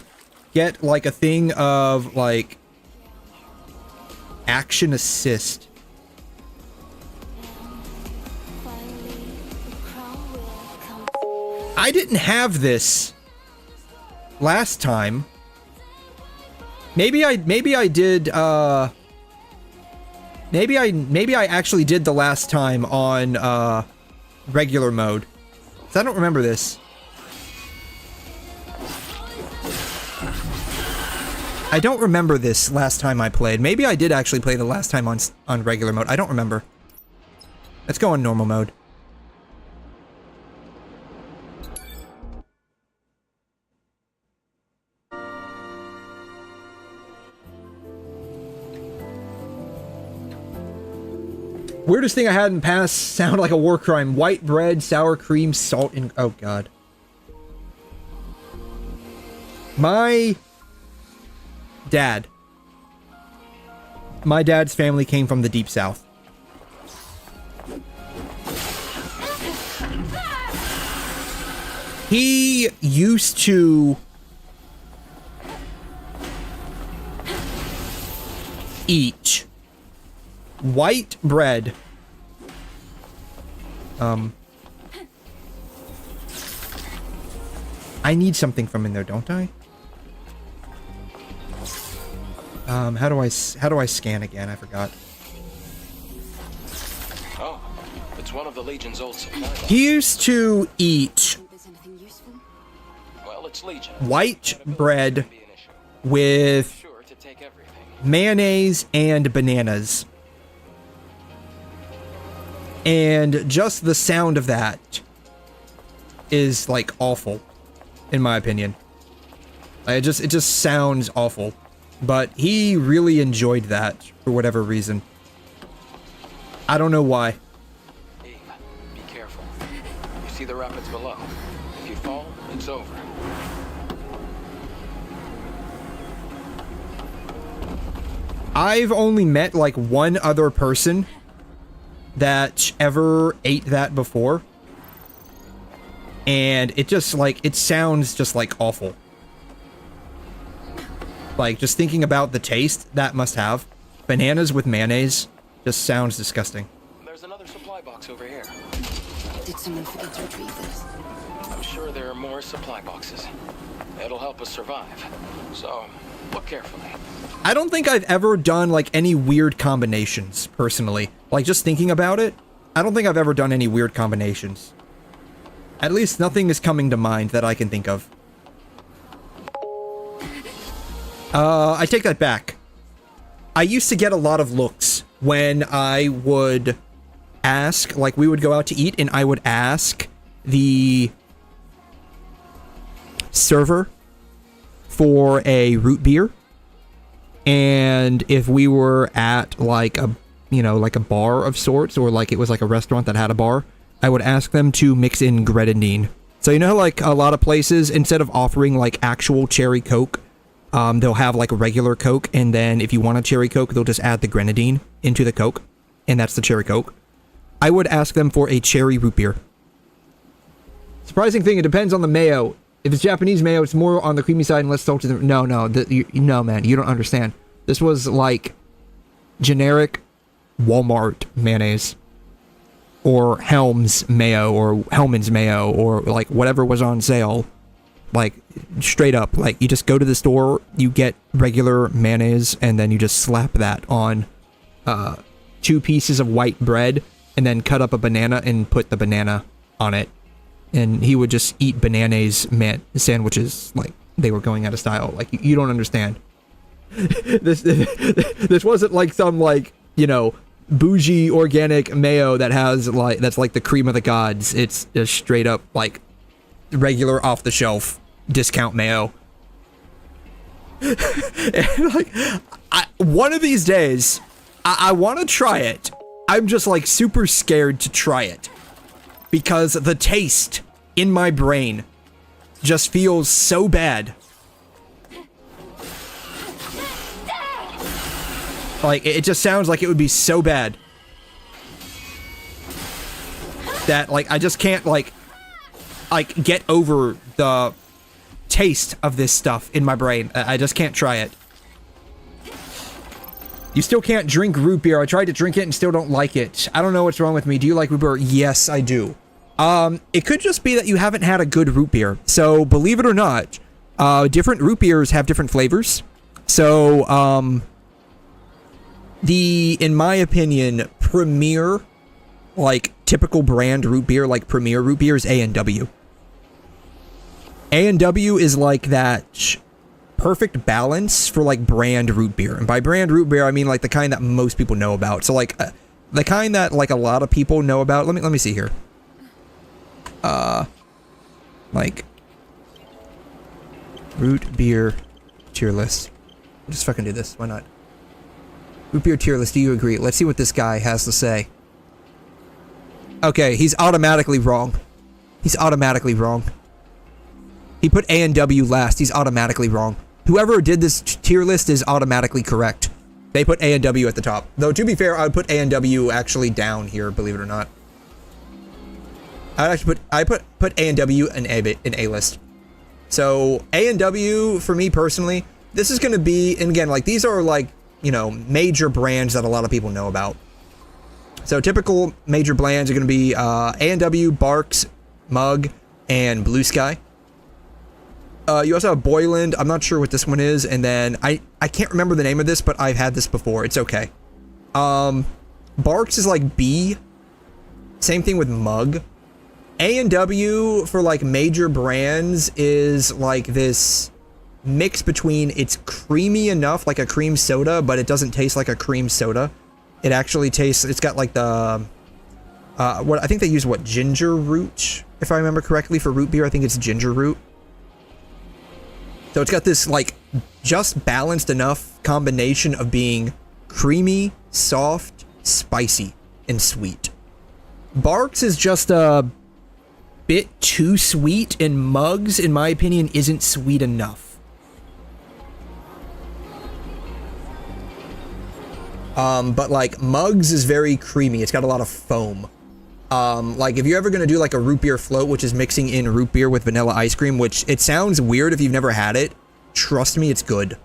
get like a thing of like Action Assist, I didn't have this last time. Maybe I did, maybe I actually did the last time on regular mode. 'Cause I don't remember this. I don't remember this last time I played. Maybe I did actually play the last time on regular mode. I don't remember. Let's go on normal mode. Weirdest thing I had in past sound like a war crime. White bread, sour cream, salt, and... Oh, God. My dad's family came from the Deep South. He used to... eat white bread. I need something from in there, don't I? How do I scan again? I forgot. Oh, it's one of the Legion's old supply boxes. He used to eat Well, it's Legion. white bread with Sure to take everything. mayonnaise and bananas. And just the sound of that is like awful, in my opinion. It just sounds awful. But he really enjoyed that for whatever reason. I don't know why. Eve, be careful. You see the rapids below. If you fall, it's over. I've only met like one other person that ever ate that before. And it just like, it sounds just like awful. Like, just thinking about the taste that must have. Bananas with mayonnaise just sounds disgusting. There's another supply box over here. Did someone forget to retrieve this? I'm sure there are more supply boxes. It'll help us survive. So, look carefully. I don't think I've ever done, like, any weird combinations, personally. Like, just thinking about it, I don't think I've ever done any weird combinations. At least nothing is coming to mind that I can think of. I take that back. I used to get a lot of looks when I would ask, like, we would go out to eat, and I would ask the server for a root beer. And if we were at, like, a, you know, like a bar of sorts, or like it was like a restaurant that had a bar, I would ask them to mix in grenadine. So you know how, like, a lot of places, instead of offering, like, actual cherry Coke, they'll have like a regular Coke, and then if you want a cherry Coke, they'll just add the grenadine into the Coke, and that's the cherry Coke. I would ask them for a cherry root beer. Surprising thing, it depends on the mayo. If it's Japanese mayo, it's more on the creamy side and less salty than... No, no, man, you don't understand. This was like generic Walmart mayonnaise, or Helm's mayo, or Hellman's mayo, or like whatever was on sale. Like, straight up, like, you just go to the store, you get regular mayonnaise, and then you just slap that on 2 pieces of white bread, and then cut up a banana and put the banana on it. And he would just eat bananas sandwiches like they were going out of style. Like, you don't understand. This wasn't like some, like, you know, bougie organic mayo that has, like, that's like the cream of the gods. It's just straight up, like, regular off-the-shelf discount mayo. And, like, one of these days, I want to try it. I'm just, like, super scared to try it, because the taste in my brain just feels so bad. Like, it just sounds like it would be so bad that, like, I just can't, like, get over the taste of this stuff in my brain. I just can't try it. You still can't drink root beer. I tried to drink it and still don't like it. I don't know what's wrong with me. Do you like root beer? Yes, I do. It could just be that you haven't had a good root beer. So, believe it or not, different root beers have different flavors. So, in my opinion, premier, like, typical brand root beer, like premier root beer, is A&W. A&W is like that perfect balance for, like, brand root beer. And by brand root beer, I mean, like, the kind that most people know about. So, like, the kind that, like, a lot of people know about. Let me see here. Like, root beer tier list. Just fucking do this. Why not? Root beer tier list, do you agree? Let's see what this guy has to say. Okay, he's automatically wrong. He's automatically wrong. He put A&W last. He's automatically wrong. Whoever did this tier list is automatically correct. They put A&W at the top. Though, to be fair, I would put A&W actually down here, believe it or not. I'd actually put A&W in A list. So, A&W, for me personally, this is going to be, and again, like, these are, like, you know, major brands that a lot of people know about. So typical major brands are going to be A&W, Barks, Mug, and Blue Sky. You also have Boyland. I'm not sure what this one is. And then I can't remember the name of this, but I've had this before. It's okay. Barks is like B. Same thing with Mug. A&W for like major brands is like this mix between it's creamy enough, like a cream soda, but it doesn't taste like a cream soda. It actually tastes, it's got like the, what I think they use, what, ginger root, if I remember correctly, for root beer. I think it's ginger root. So it's got this like just balanced enough combination of being creamy, soft, spicy, and sweet. Barks is just a bit too sweet, and Mugs, in my opinion, isn't sweet enough. But like Mugs is very creamy. It's got a lot of foam. Like if you're ever gonna do like a root beer float, which is mixing in root beer with vanilla ice cream, which it sounds weird if you've never had it. Trust me, it's good.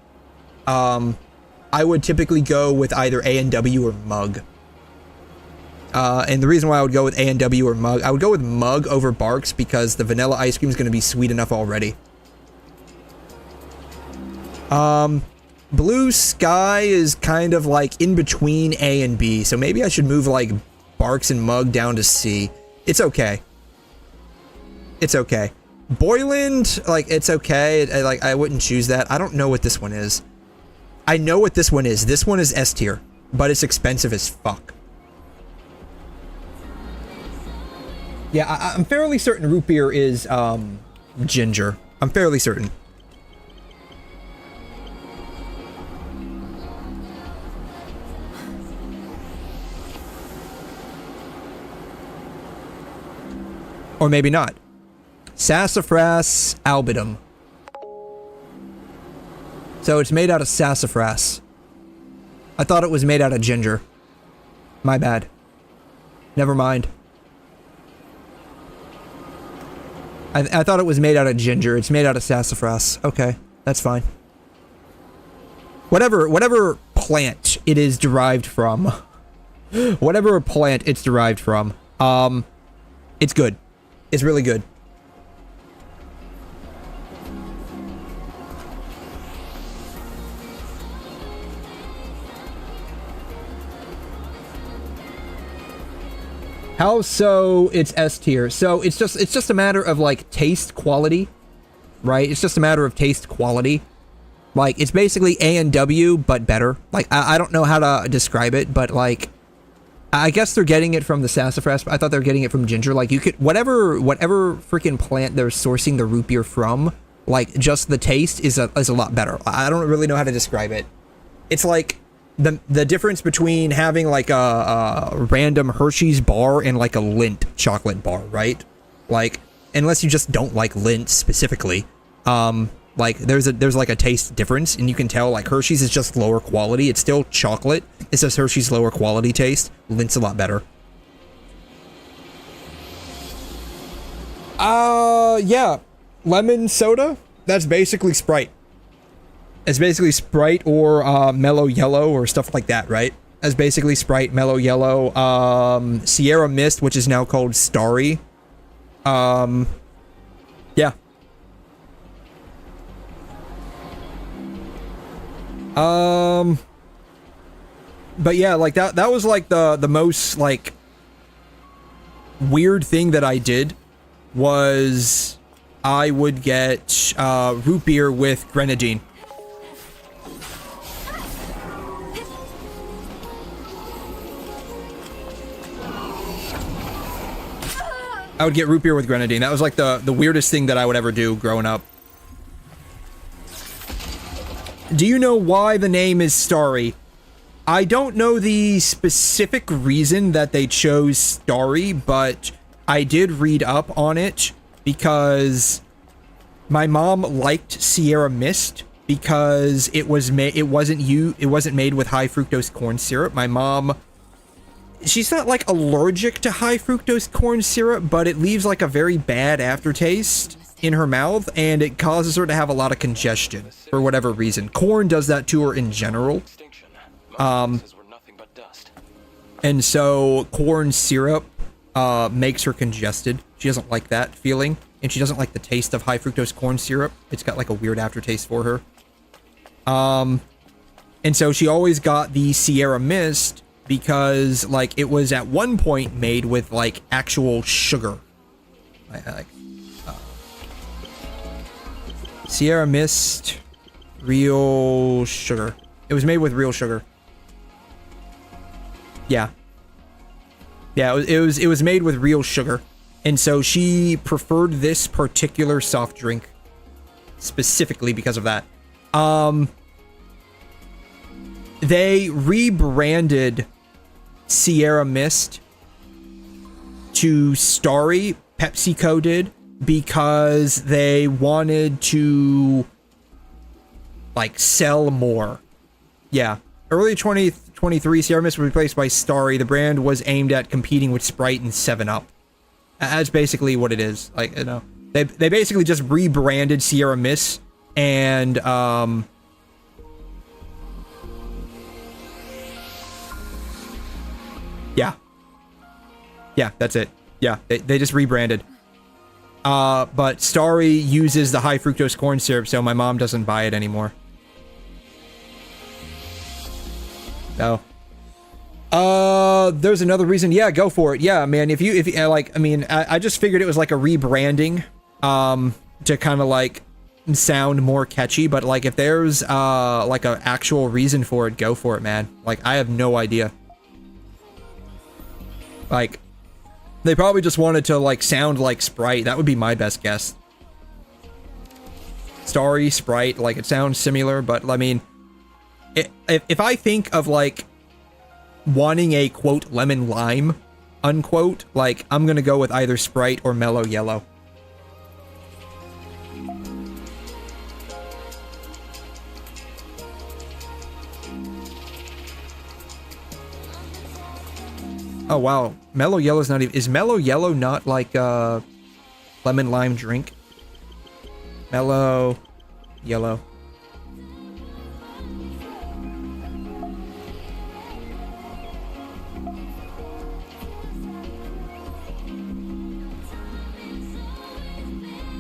I would typically go with either A&W or Mug. And the reason why I would go with A&W or Mug, I would go with Mug over Barks because the vanilla ice cream is going to be sweet enough already. Blue Sky is kind of like in between A and B, so maybe I should move like Barks and Mug down to C. It's okay. It's okay. Boyland, like, it's okay. Like, I wouldn't choose that. I don't know what this one is. I know what this one is. This one is S tier, but it's expensive as fuck. Yeah, I'm fairly certain root beer is, ginger. I'm fairly certain. Or maybe not. Sassafras albidum. So it's made out of sassafras. I thought it was made out of ginger. My bad. Never mind. I thought it was made out of ginger. It's made out of sassafras. Okay, that's fine. Whatever plant it is derived from. Whatever plant it's derived from. It's good. It's really good. How so it's S tier? So it's just a matter of like taste quality, right? It's just a matter of taste quality. Like it's basically A&W but better. Like I don't know how to describe it, but like I guess they're getting it from the sassafras. I thought they were getting it from ginger. Like you could whatever freaking plant they're sourcing the root beer from, like just the taste is a lot better. I don't really know how to describe it. It's like the difference between having like a random Hershey's bar and like a Lindt chocolate bar, right? Like unless you just don't like Lindt specifically, like there's like a taste difference, and you can tell like Hershey's is just lower quality. It's still chocolate. It's just Hershey's lower quality taste. Lindt's a lot better. Yeah, lemon soda. That's basically Sprite. It's basically Sprite or Mellow Yellow or stuff like that, right? That's basically Sprite, Mellow Yellow, Sierra Mist, which is now called Starry. Yeah. But yeah, like that was like the most like weird thing that I did was I would get root beer with grenadine. I would get root beer with grenadine. That was like the weirdest thing that I would ever do growing up. Do you know why the name is Starry? I don't know the specific reason that they chose Starry, but I did read up on it because my mom liked Sierra Mist because it wasn't made with high fructose corn syrup. My mom, she's not like allergic to high fructose corn syrup, but it leaves like a very bad aftertaste in her mouth, and it causes her to have a lot of congestion for whatever reason. Corn does that to her in general. Boxes were nothing but dust. And so corn syrup makes her congested. She doesn't like that feeling, and she doesn't like the taste of high fructose corn syrup. It's got like a weird aftertaste for her. And so she always got the Sierra Mist because like it was at one point made with like actual sugar. Sierra Mist, real sugar. It was made with real sugar. Yeah. Yeah, it was made with real sugar. And so she preferred this particular soft drink specifically because of that. They rebranded Sierra Mist to Starry, PepsiCo did, because they wanted to like sell more. Yeah. Early 2023, Sierra Mist was replaced by Starry. The brand was aimed at competing with Sprite and 7-Up. That's basically what it is. Like, you know, they basically just rebranded Sierra Mist and yeah, that's it. Yeah, they just rebranded. But Starry uses the high fructose corn syrup, so my mom doesn't buy it anymore. No. There's another reason. Yeah, go for it. Yeah, man. If you like, I mean, I just figured it was like a rebranding, to kind of like sound more catchy. But like, if there's like an actual reason for it, go for it, man. Like, I have no idea. Like, they probably just wanted to like sound like Sprite. That would be my best guess. Starry, Sprite, like it sounds similar, but I mean, if I think of like wanting a quote lemon lime unquote, like I'm gonna go with either Sprite or Mellow Yellow. Oh wow, Mellow Yellow's not even, is Mellow Yellow not like a lemon lime drink? Mellow Yellow.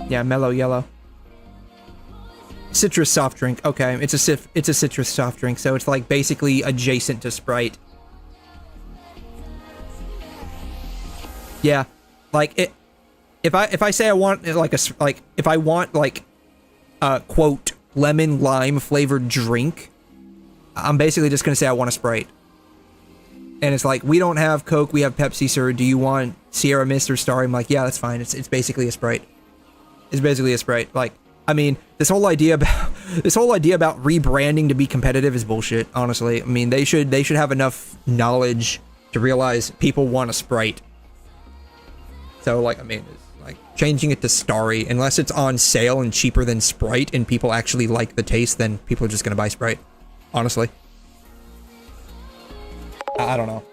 Yeah, Mellow Yellow. Citrus soft drink. Okay, it's a citrus soft drink, so it's like basically adjacent to Sprite. Yeah, like it. If I say I want like if I want like a quote lemon lime flavored drink, I'm basically just gonna say I want a Sprite. And it's like, we don't have Coke, we have Pepsi, sir. Do you want Sierra Mist or Starry? I'm like, yeah, that's fine. It's basically a Sprite. It's basically a Sprite. Like, I mean, this whole idea about rebranding to be competitive is bullshit. Honestly, I mean, they should have enough knowledge to realize people want a Sprite. So, like, I mean, it's like changing it to Starry, unless it's on sale and cheaper than Sprite and people actually like the taste, then people are just gonna buy Sprite. Honestly. I don't know.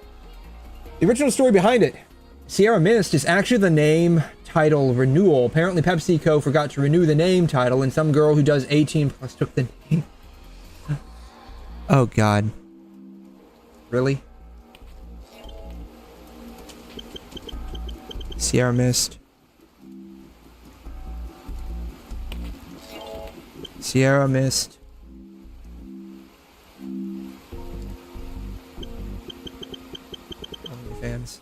The original story behind it. Sierra Mist is actually the name title renewal. Apparently PepsiCo forgot to renew the name title and some girl who does 18 plus took the name. Oh god. Really? Sierra Mist. Sierra Mist. OnlyFans.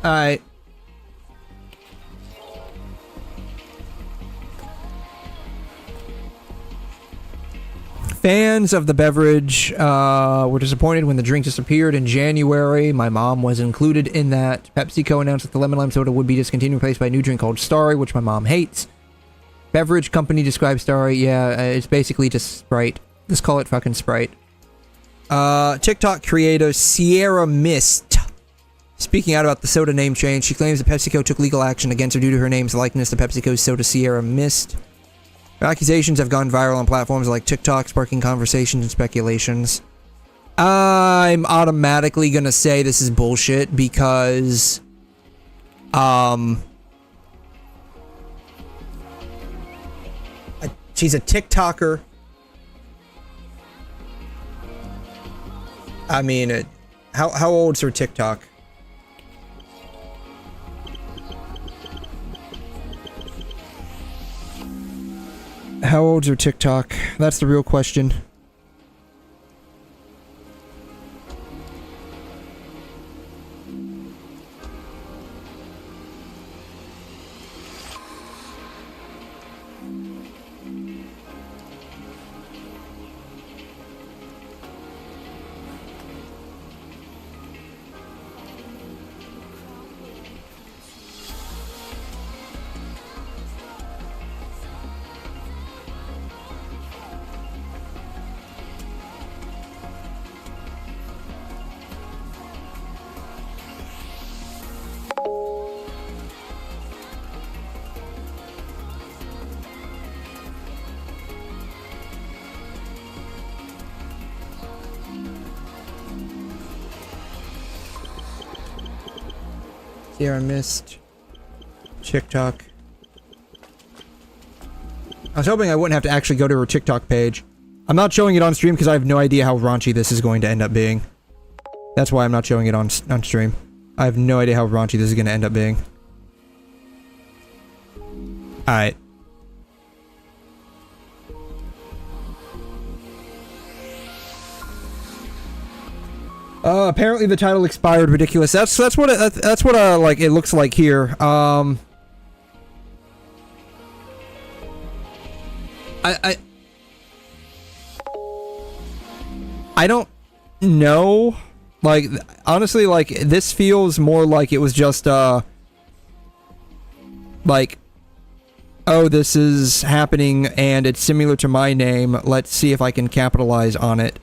Alright. Fans of the beverage were disappointed when the drink disappeared in January. My mom was included in that. PepsiCo announced that the lemon lime soda would be discontinued, replaced by a new drink called Starry, which my mom hates. Beverage company describes story. Yeah, it's basically just Sprite. Just call it fucking Sprite. TikTok creator 𝘧𝘬𝘕. Speaking out about the soda name change, she claims that PepsiCo took legal action against her due to her name's likeness to PepsiCo's soda 𝘧𝘬𝘕. Her accusations have gone viral on platforms like TikTok, sparking conversations and speculations. I'm automatically gonna say this is bullshit because, she's a TikToker. I mean, how old's her TikTok? How old's her TikTok? That's the real question. 𝘧𝘬𝘕. TikTok. I was hoping I wouldn't have to actually go to her TikTok page. I'm not showing it on stream because I have no idea how raunchy this is going to end up being. That's why I'm not showing it on stream. I have no idea how raunchy this is going to end up being. Alright. Apparently the title expired. Ridiculous. That's what like it looks like here. I don't know. Like, honestly, like, this feels more like it was just, like, oh, this is happening and it's similar to my name. Let's see if I can capitalize on it.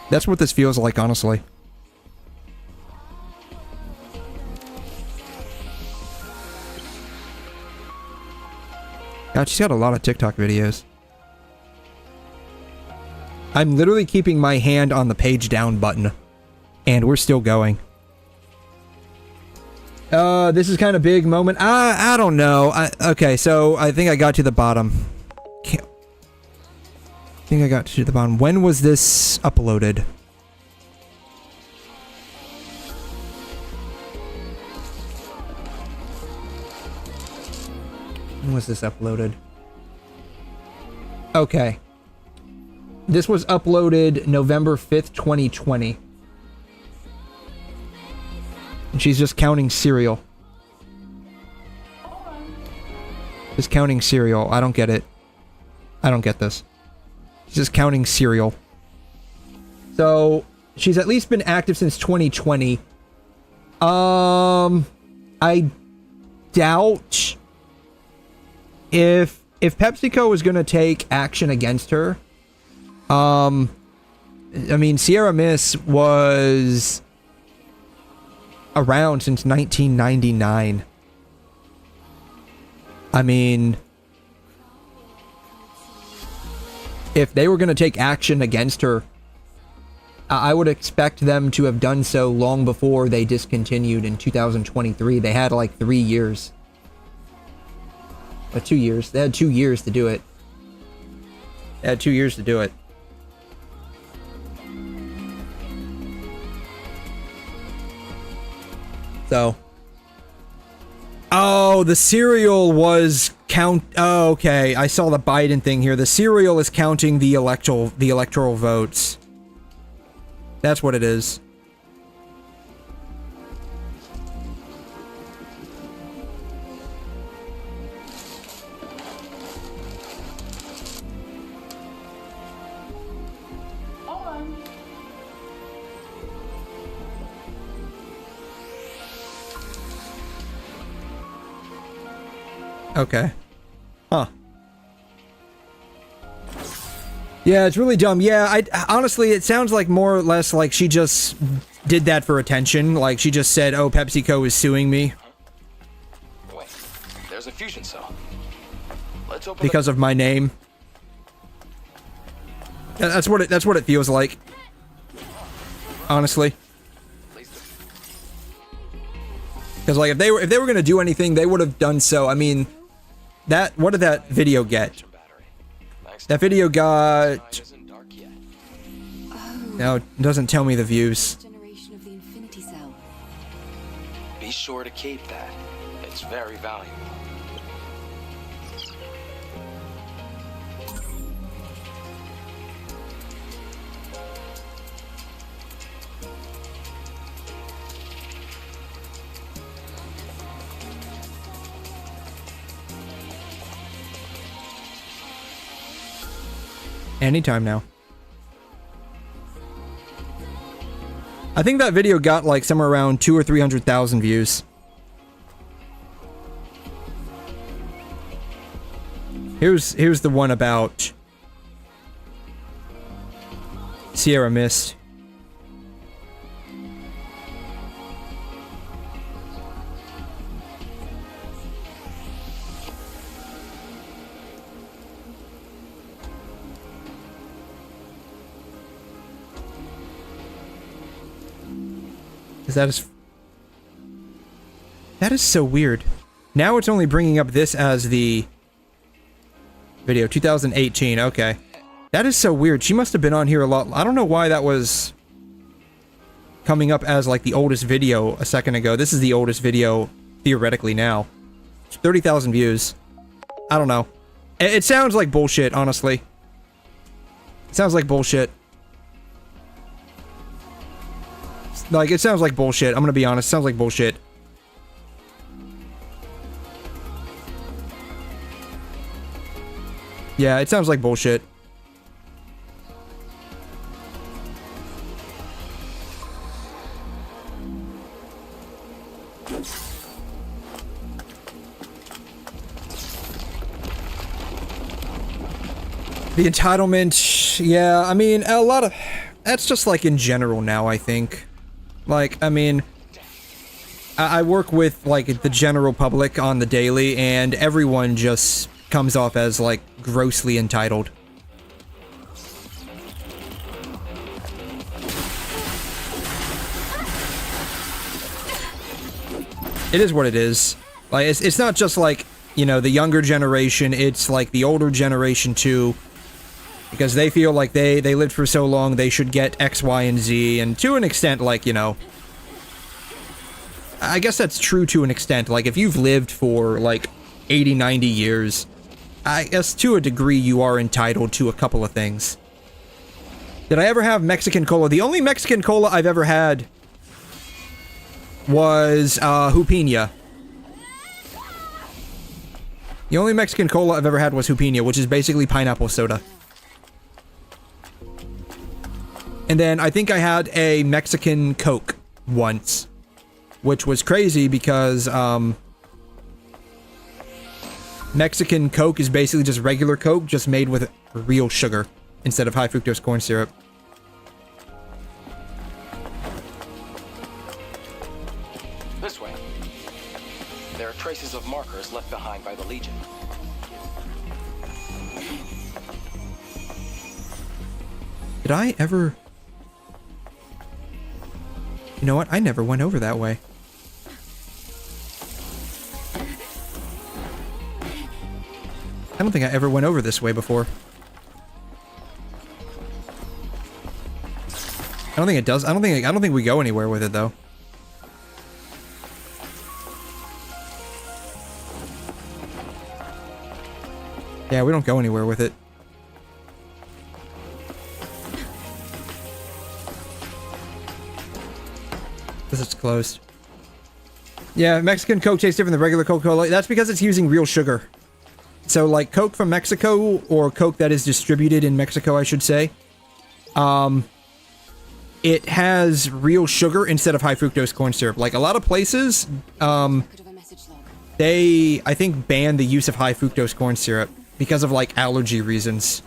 That's what this feels like, honestly. God, she's got a lot of TikTok videos. I'm literally keeping my hand on the page down button. And we're still going. This is kind of big moment. I don't know. Okay, so I think I got to the bottom. I think I got to the bottom. When was this uploaded? When was this uploaded? Okay. This was uploaded November 5th, 2020. And she's just counting cereal. Just counting cereal. I don't get it. I don't get this. She's just counting cereal. So, she's at least been active since 2020. I doubt if PepsiCo is going to take action against her. I mean, 𝘧𝘬𝘕 was around since 1999. I mean, if they were going to take action against her, I would expect them to have done so long before they discontinued in 2023. They had like 3 years. 2 years. They had 2 years to do it. They had 2 years to do it. So. Oh, the cereal was oh, okay. I saw the Biden thing here. The cereal is counting the electoral votes. That's what it is. Okay. Huh. Yeah, it's really dumb. Yeah, honestly, it sounds like more or less like she just did that for attention. Like, she just said, oh, PepsiCo is suing me. Wait, there's a fusion cell. Let's open because of my name. That's what it feels like. Honestly. Because like if they were gonna do anything, they would have done so. I mean, what did that video get? That video got. No, it doesn't tell me the views. Be sure to keep that. It's very valuable. Anytime now. I think that video got like somewhere around 200,000 or 300,000 views. Here's the one about Sierra Mist. That is so weird. Now it's only bringing up this as the video. 2018, okay. That is so weird. She must have been on here a lot. I don't know why that was coming up as like the oldest video a second ago. This is the oldest video theoretically now. 30,000 views. I don't know. It sounds like bullshit, honestly. It sounds like bullshit. Like, it sounds like bullshit. I'm gonna be honest. It sounds like bullshit. Yeah, it sounds like bullshit. The entitlement, yeah, I mean, a lot of... That's just like in general now, I think. Like, I mean, I work with, like, the general public on the daily, and everyone just comes off as, like, grossly entitled. It is what it is. Like, it's not just, like, you know, the younger generation, it's, like, the older generation, too. Because they feel like they lived for so long, they should get X, Y, and Z, and to an extent, like, you know... I guess that's true to an extent. Like, if you've lived for, like, 80, 90 years, I guess to a degree you are entitled to a couple of things. Did I ever have Mexican cola? The only Mexican cola I've ever had was, 𝘠𝘠𝘧𝘠. The only Mexican cola I've ever had was 𝘠𝘠𝘧𝘠, which is basically pineapple soda. And then I think I had a Mexican Coke once, which was crazy because, Mexican Coke is basically just regular Coke, just made with real sugar instead of high fructose corn syrup. This way. There are traces of markers left behind by the Legion. Did I ever... You know what? I never went over that way. I don't think I ever went over this way before. I don't think it does. I don't think we go anywhere with it though. Yeah, we don't go anywhere with it. Because it's closed. Yeah, Mexican Coke tastes different than regular Coca-Cola. That's because it's using real sugar. So, like, Coke from Mexico, or Coke that is distributed in Mexico, I should say, it has real sugar instead of high fructose corn syrup. Like, a lot of places, they, I think, banned the use of high fructose corn syrup because of, like, allergy reasons.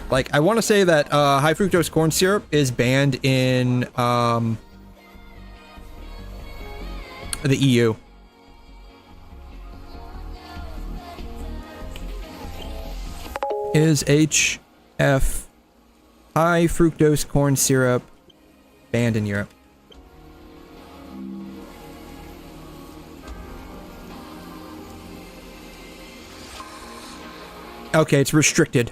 Like, I want to say that high fructose corn syrup is banned in the EU. Is HF high fructose corn syrup banned in Europe? Okay, it's restricted.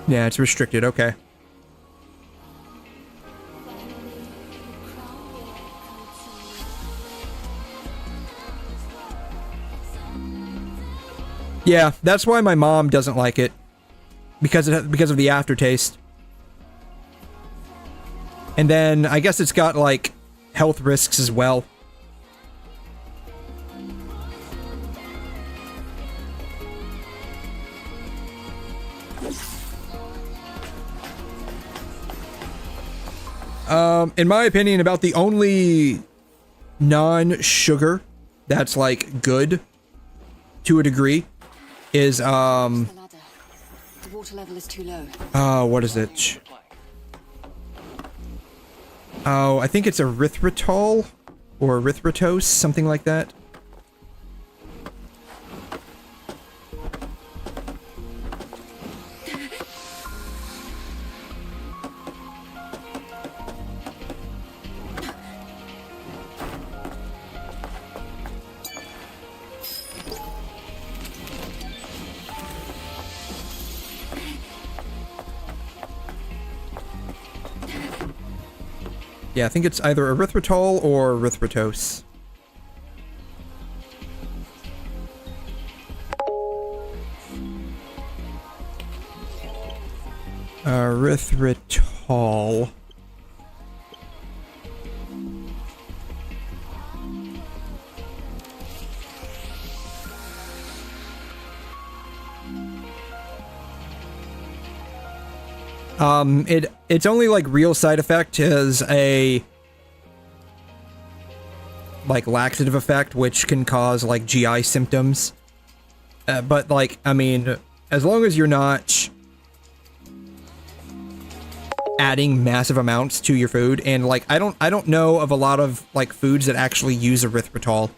Yeah, it's restricted, okay. Yeah, that's why my mom doesn't like it. Because of the aftertaste. And then, I guess it's got, like, health risks as well. In my opinion, about the only non-sugar that's, like, good to a degree is, The water level is too low. what is it? Oh, I think it's erythritol or erythritose, something like that. Yeah, I think it's either erythritol or erythritose. Erythritol. Its only, like, real side effect is a, like, laxative effect, which can cause, like, GI symptoms. But, like, I mean, as long as you're not adding massive amounts to your food, and, like, I don't know of a lot of, like, foods that actually use erythritol.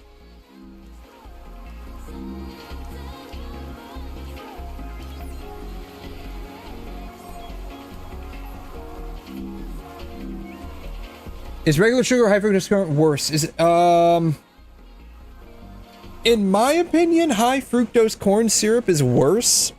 Is regular sugar or high fructose corn worse? Is it, in my opinion, high fructose corn syrup is worse.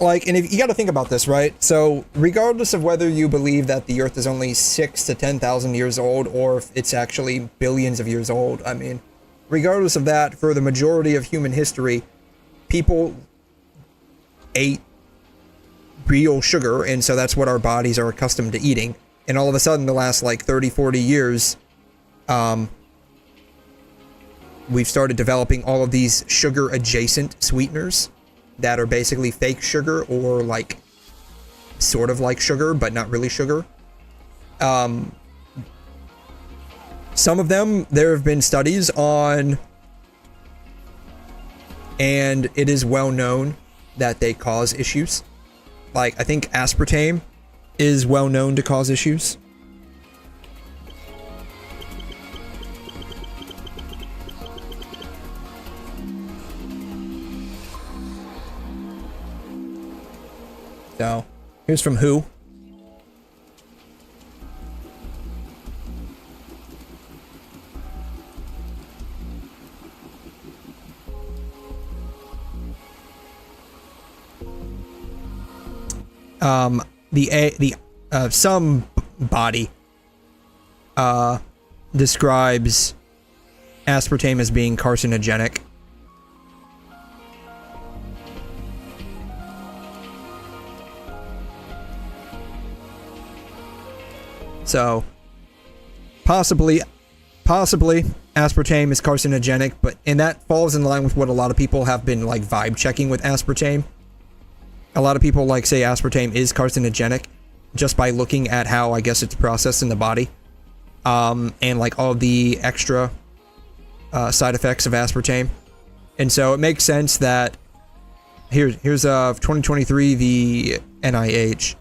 Like, and if you got to think about this, right? So, regardless of whether you believe that the Earth is only 6,000 to 10,000 years old, or if it's actually billions of years old, I mean, regardless of that, for the majority of human history, people ate real sugar, and so that's what our bodies are accustomed to eating. And all of a sudden, the last, like, 30, 40 years, we've started developing all of these sugar-adjacent sweeteners that are basically fake sugar or, like, sort of like sugar, but not really sugar. Some of them, there have been studies on, and it is well known that they cause issues. Like, I think aspartame is well known to cause issues. So, here's from WHO. Some body describes aspartame as being carcinogenic. So, possibly aspartame is carcinogenic, and that falls in line with what a lot of people have been, like, vibe checking with aspartame. A lot of people, like, say aspartame is carcinogenic just by looking at how, I guess, it's processed in the body. and like all of the extra side effects of aspartame. And so it makes sense that here's 2023, the NIH.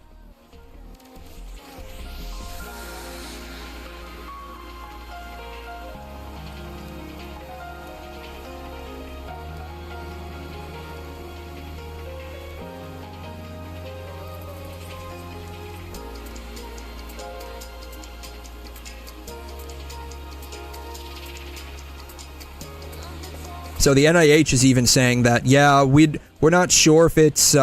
So the NIH is even saying that, yeah, we're not sure if it's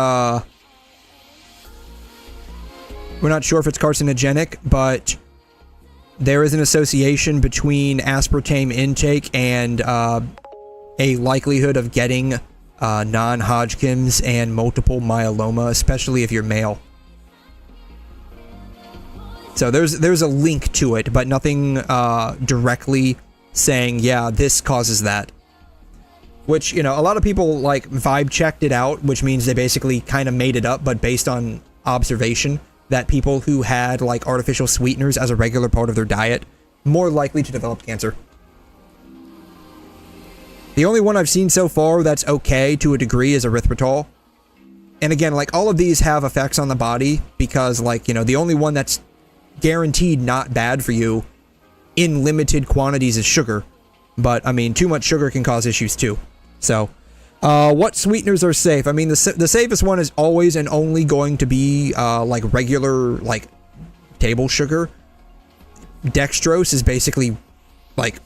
carcinogenic, but there is an association between aspartame intake and a likelihood of getting non-Hodgkin's and multiple myeloma, especially if you're male. So there's a link to it, but nothing directly saying, yeah, this causes that. Which, you know, a lot of people, like, vibe checked it out, which means they basically kind of made it up, but based on observation, that people who had, like, artificial sweeteners as a regular part of their diet, more likely to develop cancer. The only one I've seen so far that's okay to a degree is erythritol. And again, like, all of these have effects on the body, because, like, you know, the only one that's guaranteed not bad for you in limited quantities is sugar. But, I mean, too much sugar can cause issues, too. So, what sweeteners are safe? I mean, the safest one is always and only going to be, like, regular, like, table sugar. Dextrose is basically, like,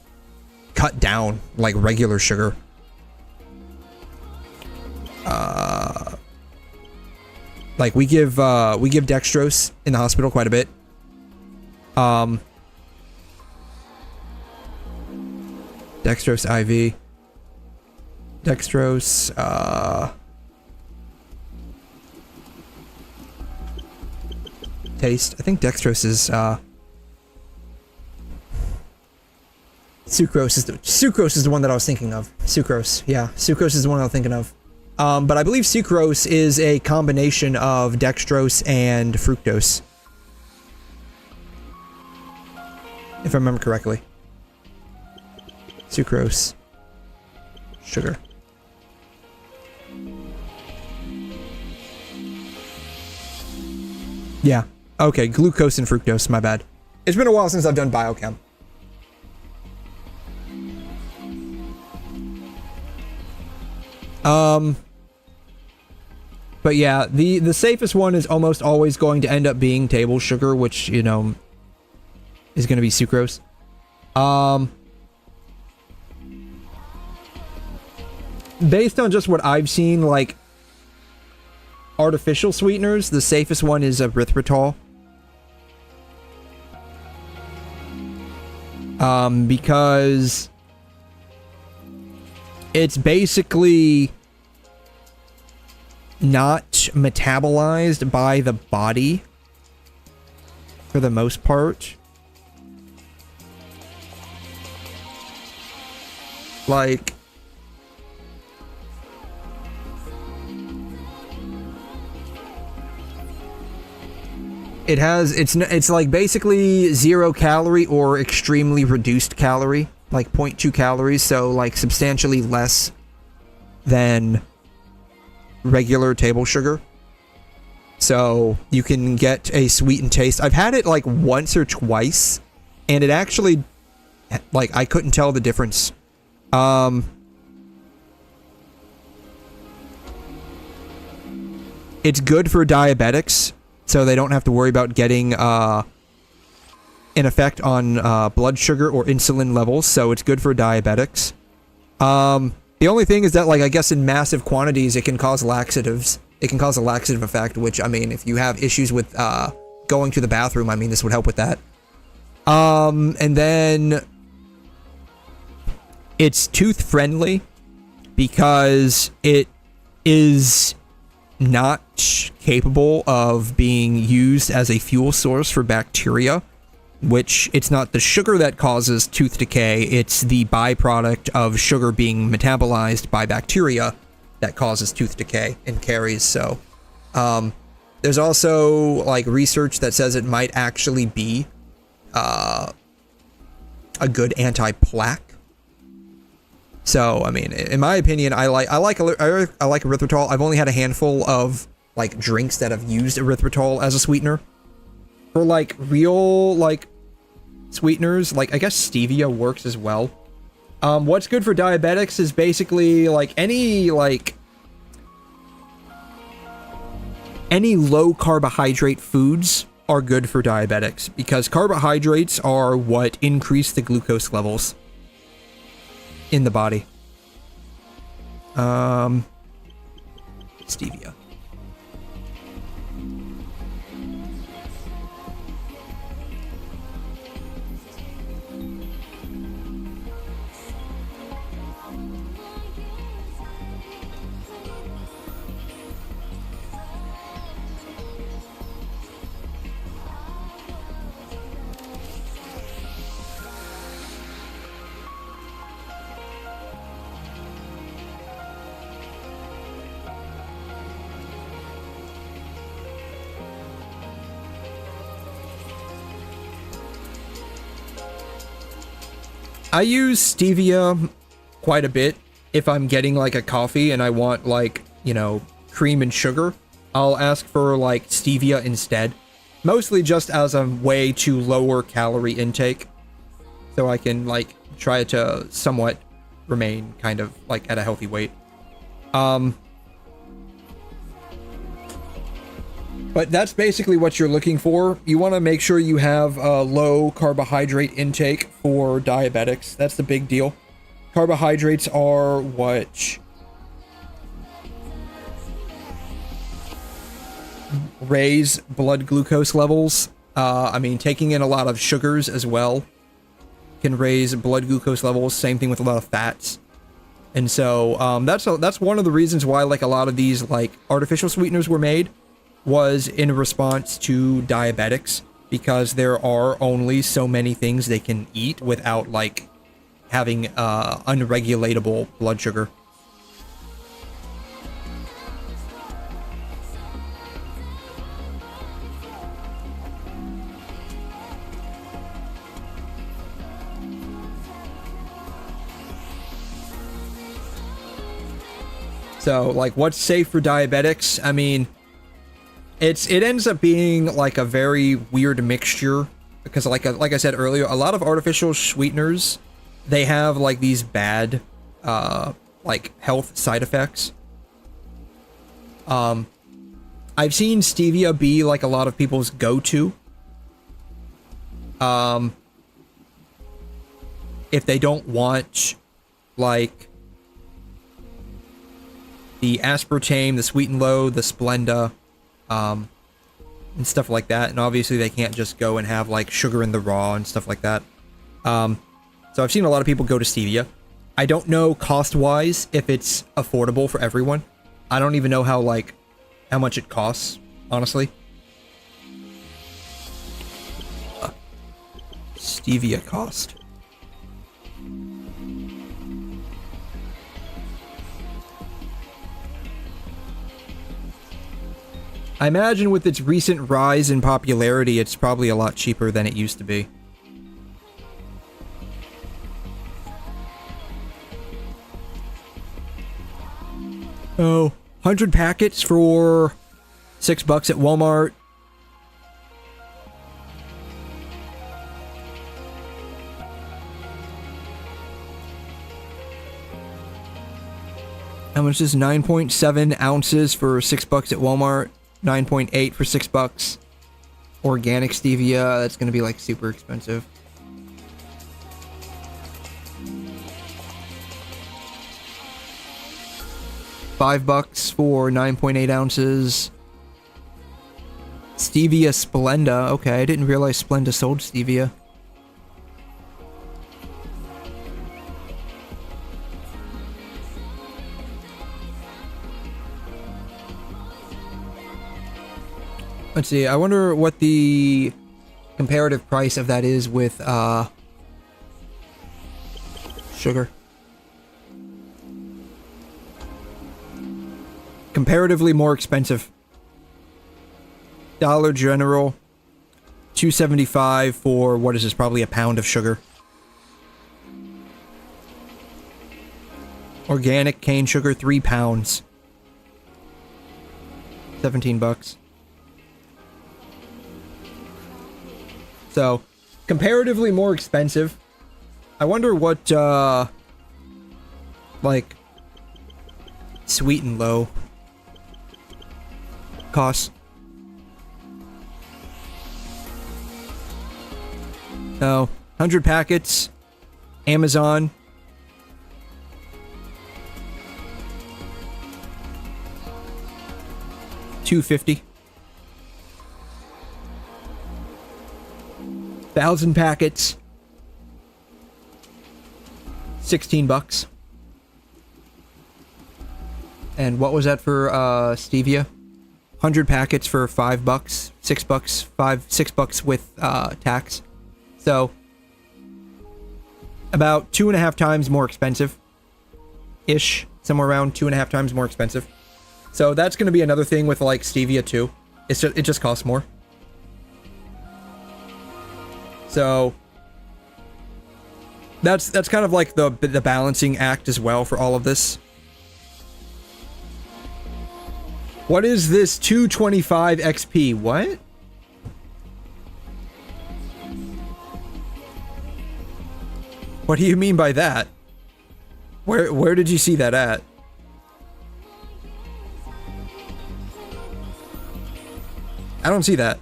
cut down, like, regular sugar. Like, we give dextrose in the hospital quite a bit. Dextrose IV. Dextrose, taste. I think dextrose is, sucrose is the one that I was thinking of. Sucrose, yeah. Sucrose is the one I was thinking of. But I believe sucrose is a combination of dextrose and fructose. If I remember correctly. Sucrose. Sugar. Yeah. Okay, glucose and fructose, my bad. It's been a while since I've done biochem. But yeah, the safest one is almost always going to end up being table sugar, which, you know, is going to be sucrose. Based on just what I've seen, like, artificial sweeteners, the safest one is erythritol. Because it's basically not metabolized by the body for the most part. Like, it's like basically 0 calorie or extremely reduced calorie, like 0.2 calories, so like substantially less than regular table sugar. So you can get a sweetened taste. I've had it like once or twice, and it actually, like, I couldn't tell the difference. It's good for diabetics, so they don't have to worry about getting an effect on blood sugar or insulin levels, so it's good for diabetics. The only thing is that, like, I guess in massive quantities, it can cause laxatives. It can cause a laxative effect, which, I mean, if you have issues with going to the bathroom, I mean, this would help with that. And then it's tooth-friendly because it is not capable of being used as a fuel source for bacteria, which it's not the sugar that causes tooth decay, it's the byproduct of sugar being metabolized by bacteria that causes tooth decay and caries. So there's also like research that says it might actually be a good anti-plaque. So, I mean, in my opinion, I like erythritol. I've only had a handful of like drinks that have used erythritol as a sweetener. For like real like sweeteners, like I guess stevia works as well. What's good for diabetics is basically like any low carbohydrate foods are good for diabetics because carbohydrates are what increase the glucose levels in the body. Stevia. I use stevia quite a bit if I'm getting like a coffee and I want like, you know, cream and sugar. I'll ask for like stevia instead. Mostly just as a way to lower calorie intake. So I can like try to somewhat remain kind of like at a healthy weight. But that's basically what you're looking for. You want to make sure you have a low carbohydrate intake for diabetics. That's the big deal. Carbohydrates are what raise blood glucose levels. I mean, taking in a lot of sugars as well can raise blood glucose levels. Same thing with a lot of fats. And so that's one of the reasons why like a lot of these like artificial sweeteners were made. Was in response to diabetics because there are only so many things they can eat without like having unregulatable blood sugar. So like what's safe for diabetics? I mean, it ends up being like a very weird mixture because like I said earlier, a lot of artificial sweeteners, they have like these bad like health side effects. I've seen stevia be like a lot of people's go-to. If they don't want like the aspartame, the sweet and low, the Splenda, and stuff like that, and obviously they can't just go and have like sugar in the raw and stuff like that. So I've seen a lot of people go to stevia. I don't know cost-wise if it's affordable for everyone. I don't even know how much it costs, honestly. Stevia cost. I imagine with its recent rise in popularity, it's probably a lot cheaper than it used to be. Oh, 100 packets for $6 at Walmart. How much is 9.7 ounces for $6 at Walmart? 9.8 for $6. Organic stevia, that's gonna be like super expensive. $5 for 9.8 ounces. Stevia Splenda. Okay, I didn't realize Splenda sold stevia. Let's see, I wonder what the comparative price of that is with sugar. Comparatively more expensive. Dollar General, $2.75 for what is this? Probably a pound of sugar. Organic cane sugar, 3 pounds. 17 bucks. So, comparatively more expensive. I wonder what, like, Sweet and Low costs. No, 100 packets. Amazon. $2.50. 1,000 packets. 16 bucks. And what was that for stevia? 100 packets for 5 bucks, 6 bucks, 6 bucks with tax. So about 2.5 times more expensive ish, somewhere around 2.5 times more expensive. So that's going to be another thing with like stevia too. It just costs more. So that's kind of like the balancing act as well for all of this. What is this 225 XP? What? What do you mean by that? Where did you see that at? I don't see that.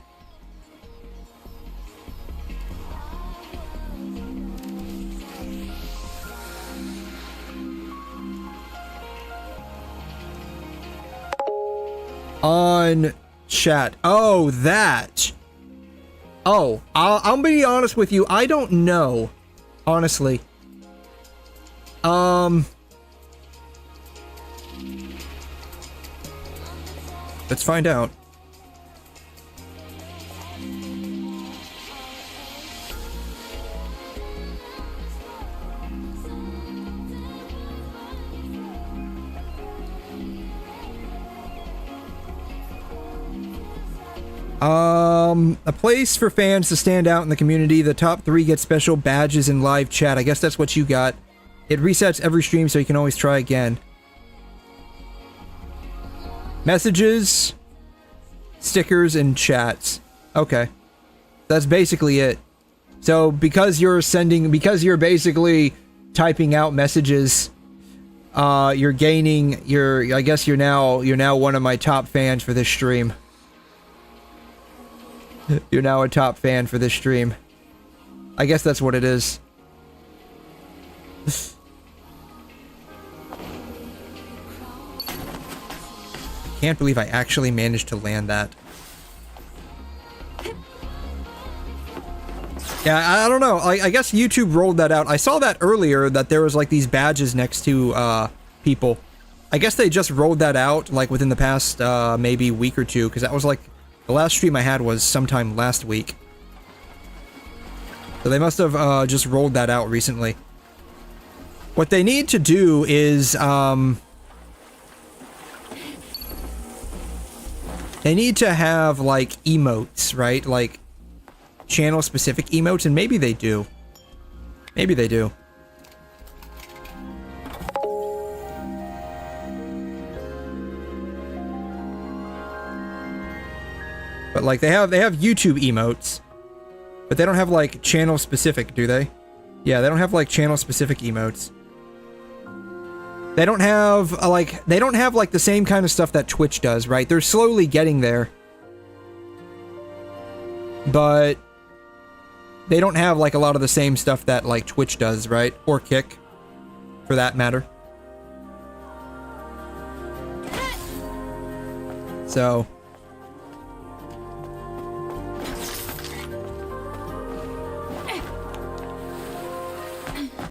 On chat. Oh, that. Oh, I'll be honest with you. I don't know. Honestly. Let's find out. A place for fans to stand out in the community. The top 3 get special badges in live chat. I guess that's what you got. It resets every stream, so you can always try again. Messages, stickers, and chats. Okay. That's basically it. So because you're basically typing out messages, you're gaining I guess you're now one of my top fans for this stream. You're now a top fan for this stream. I guess that's what it is. Can't believe I actually managed to land that. Yeah, I don't know. I guess YouTube rolled that out. I saw that earlier, that there was like these badges next to people. I guess they just rolled that out like within the past maybe week or two, because that was like the last stream I had was sometime last week. So they must have just rolled that out recently. What they need to do is they need to have like emotes, right? Like channel specific emotes, and maybe they do. Maybe they do. But like they have YouTube emotes, but they don't have like channel specific, do they? Yeah, they don't have like channel specific emotes. They don't have like the same kind of stuff that Twitch does, right? They're slowly getting there. But they don't have like a lot of the same stuff that like Twitch does, right? Or Kick, for that matter. So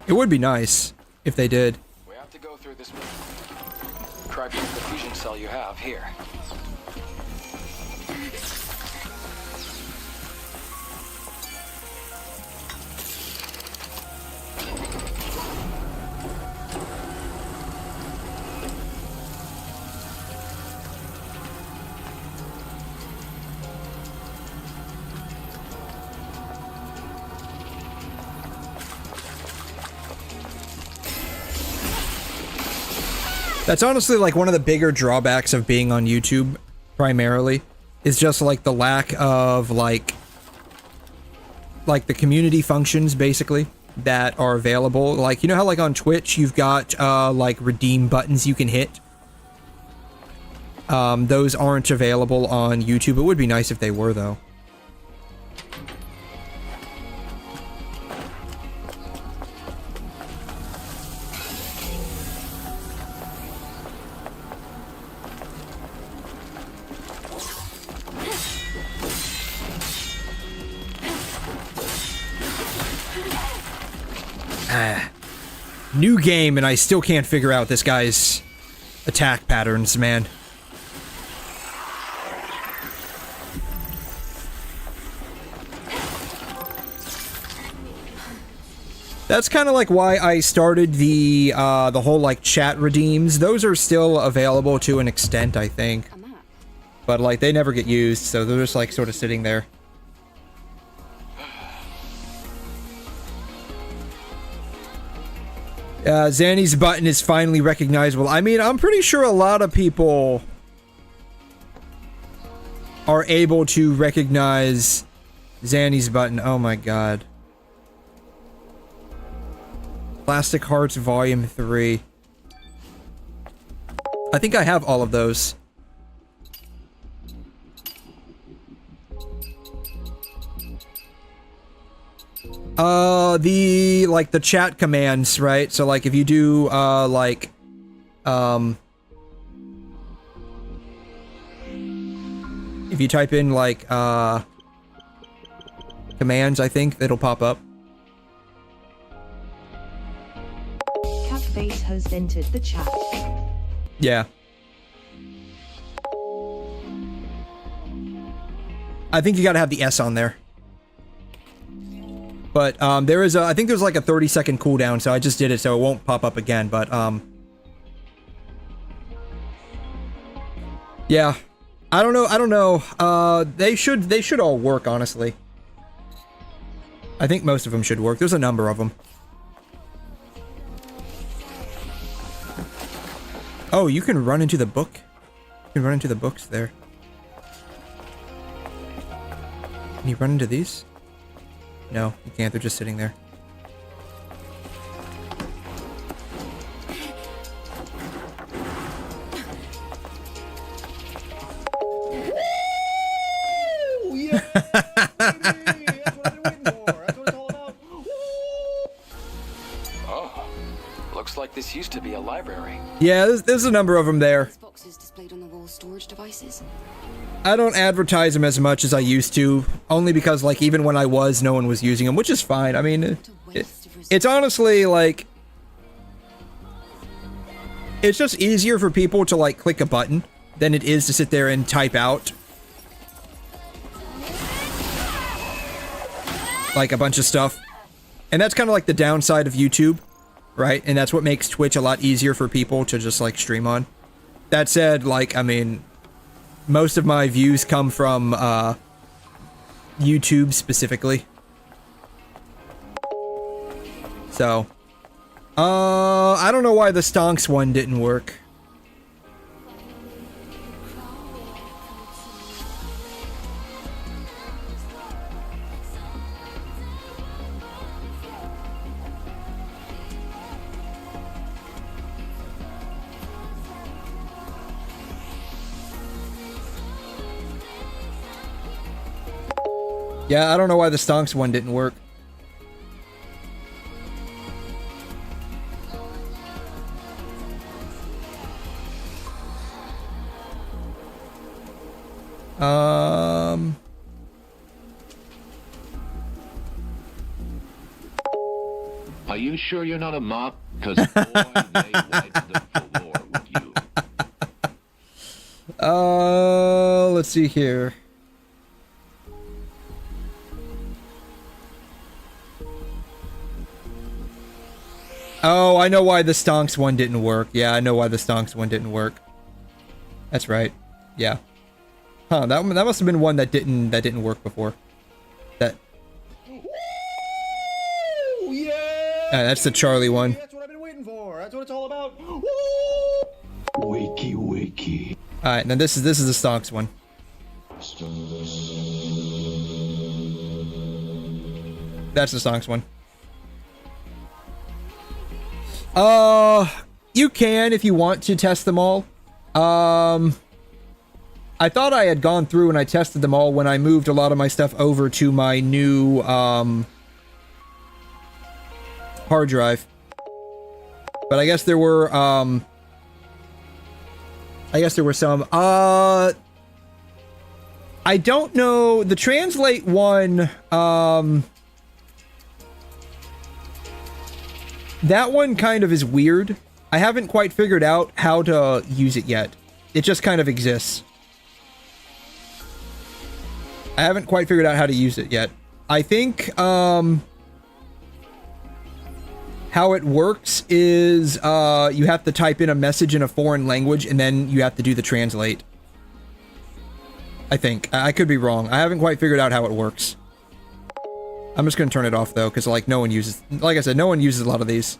it would be nice if they did. We have to go through this. Try to the fusion cell you have here. That's honestly like one of the bigger drawbacks of being on YouTube, primarily, is just like the lack of like the community functions, basically, that are available. Like, you know how like on Twitch you've got like redeem buttons you can hit? Those aren't available on YouTube. It would be nice if they were, though. New game, and I still can't figure out this guy's attack patterns, man. That's kind of like why I started the whole like chat redeems. Those are still available to an extent, I think. But like they never get used, so they're just like sort of sitting there. Zanny's button is finally recognizable. I mean, I'm pretty sure a lot of people are able to recognize Zanny's button. Oh my god. Plastic Hearts Volume 3. I think I have all of those. The chat commands, right? So like if you do if you type in like commands, I think it'll pop up. Catface has entered the chat. Yeah. I think you gotta have the S on there. But, there is a, I think there's like a 30-second cooldown, so I just did it so it won't pop up again, but, yeah. I don't know. They should all work, honestly. I think most of them should work. There's a number of them. Oh, you can run into the book? You can run into the books there. Can you run into these? No, you can't. They're just sitting there. Oh, looks like this used to be a library. Yeah, there's a number of them there. Boxes displayed on the wall storage devices. I don't advertise them as much as I used to, only because, like, even when I was, no one was using them, which is fine. I mean, it's honestly, like, it's just easier for people to, like, click a button than it is to sit there and type out, like, a bunch of stuff. And that's kind of like the downside of YouTube, right? And that's what makes Twitch a lot easier for people to just, like, stream on. That said, like, I mean, most of my views come from, YouTube specifically. So, I don't know why the Stonks one didn't work. Yeah, I don't know why the Stonks one didn't work. Are you sure you're not a mop? Because boy, they wiped the floor with you. Let's see here. Oh, I know why the Stonks one didn't work. Yeah, I know why the Stonks one didn't work. That's right. Yeah. Huh, that must have been one that didn't work before. That. Yeah! That's the Charlie one. That's what I've been waiting for. That's what it's all about. Alright, and then this is the stonks one. That's the stonks one. You can if you want to test them all. I thought I had gone through and I tested them all when I moved a lot of my stuff over to my new, hard drive. But I guess there were, some. I don't know. The translate one, that one kind of is weird. I haven't quite figured out how to use it yet. It just kind of exists. I haven't quite figured out how to use it yet. I think, how it works is, you have to type in a message in a foreign language and then you have to do the translate. I think. I could be wrong. I haven't quite figured out how it works. I'm just gonna turn it off though, because like no one uses, like I said, no one uses a lot of these.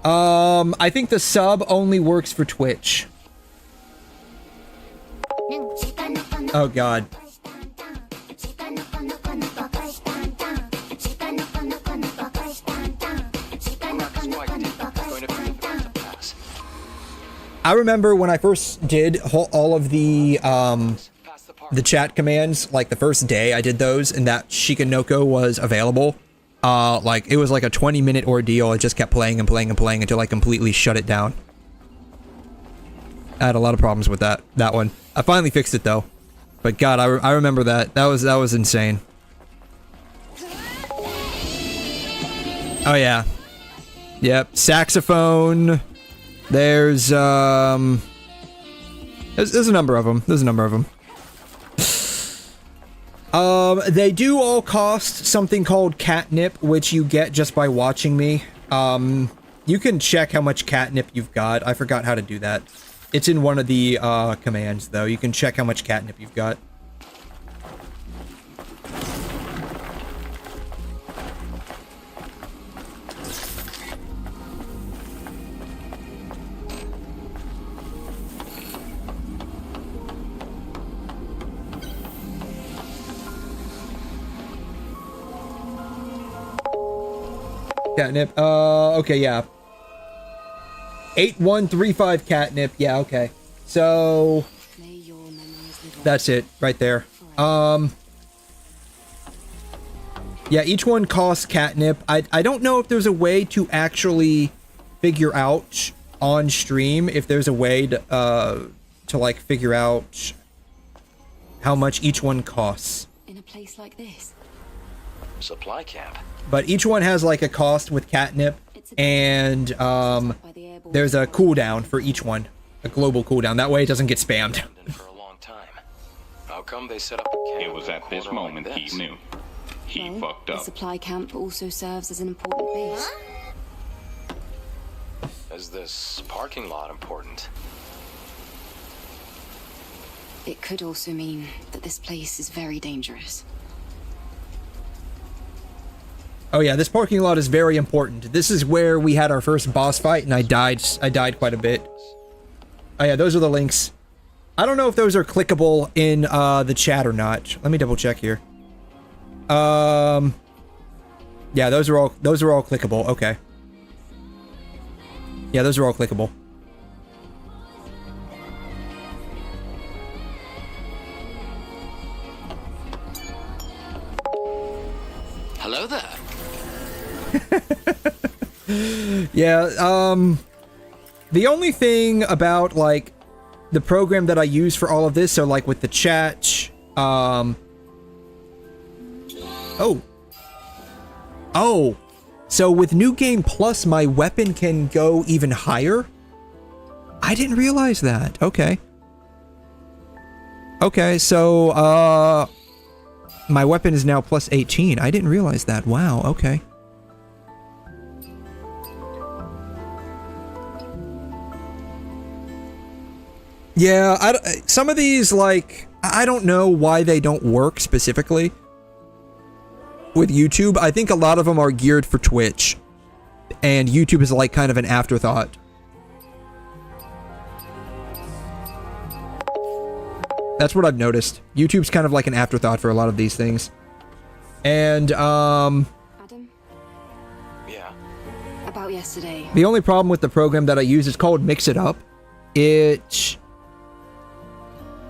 I think the sub only works for Twitch. Oh god. I remember when I first did all of the chat commands, like the first day I did those, and that 𝘵𝘮 was available. Like, it was like a 20-minute ordeal. I just kept playing and playing and playing until I completely shut it down. I had a lot of problems with that one. I finally fixed it though. But god, I remember that. That was insane. Oh yeah. Yep, saxophone. There's a number of them. There's a number of them. They do all cost something called catnip, which you get just by watching me. You can check how much catnip you've got. I forgot how to do that. It's in one of the, commands, though. You can check how much catnip you've got. Catnip, okay, yeah. 8135 catnip, yeah, okay. So, that's it, right there. Yeah, each one costs catnip. I don't know if there's a way to actually figure out on stream, if there's a way to like, figure out how much each one costs. In a place like this? Supply camp. But each one has like a cost with catnip, and there's a cooldown for each one, a global cooldown. That way it doesn't get spammed. For a long time. How come they set up a camp? It was at this moment he knew. He fucked up. The supply camp also serves as an important base. Is this parking lot important? It could also mean that this place is very dangerous. Oh yeah, this parking lot is very important. This is where we had our first boss fight, and I died quite a bit. Oh yeah, those are the links. I don't know if those are clickable in the chat or not. Let me double check here. Yeah, those are all clickable. Okay. Yeah, those are all clickable. Hello there. Yeah, the only thing about, like, the program that I use for all of this, so, like, with the chat, oh, so with NEWGAME Plus, my weapon can go even higher? I didn't realize that. Okay. Okay, so, my weapon is now plus 18. I didn't realize that. Wow, okay. Yeah, some of these, like, I don't know why they don't work specifically with YouTube. I think a lot of them are geared for Twitch, and YouTube is like kind of an afterthought. That's what I've noticed. YouTube's kind of like an afterthought for a lot of these things. And, Adam? Yeah. About yesterday. the only problem with the program that I use is called 𝘵𝘮𝘀. It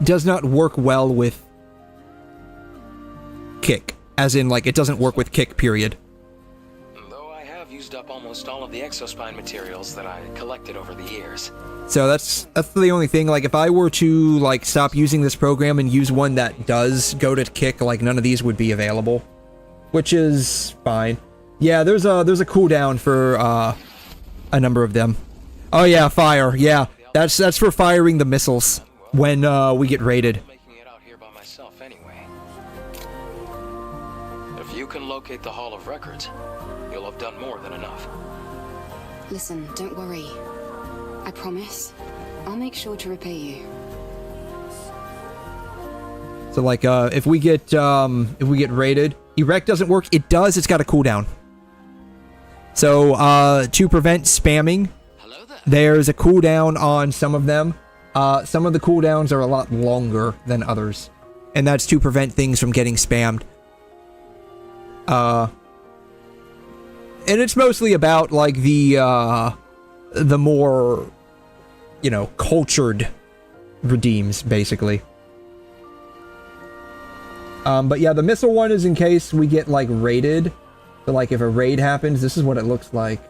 does not work well with Kick. As in, like, it doesn't work with Kick, period. Though I have used up almost all of the exospine materials that I collected over the years. So that's the only thing. Like, if I were to, like, stop using this program and use one that does go to Kick, like, none of these would be available. Which is fine. Yeah, there's a cooldown for, a number of them. Oh yeah, fire, yeah. That's for firing the missiles when, we get raided. Making it out here by myself anyway. If you can locate the Hall of Records, you'll have done more than enough. Listen, don't worry. I promise. I'll make sure to repay you. So like, if we get raided, Erect doesn't work. It does, it's got a cooldown. So, to prevent spamming, there's a cooldown on some of them. Some of the cooldowns are a lot longer than others. And that's to prevent things from getting spammed. And it's mostly about, like, the more, you know, cultured redeems, basically. But yeah, the missile one is in case we get, like, raided. So, like, if a raid happens, this is what it looks like.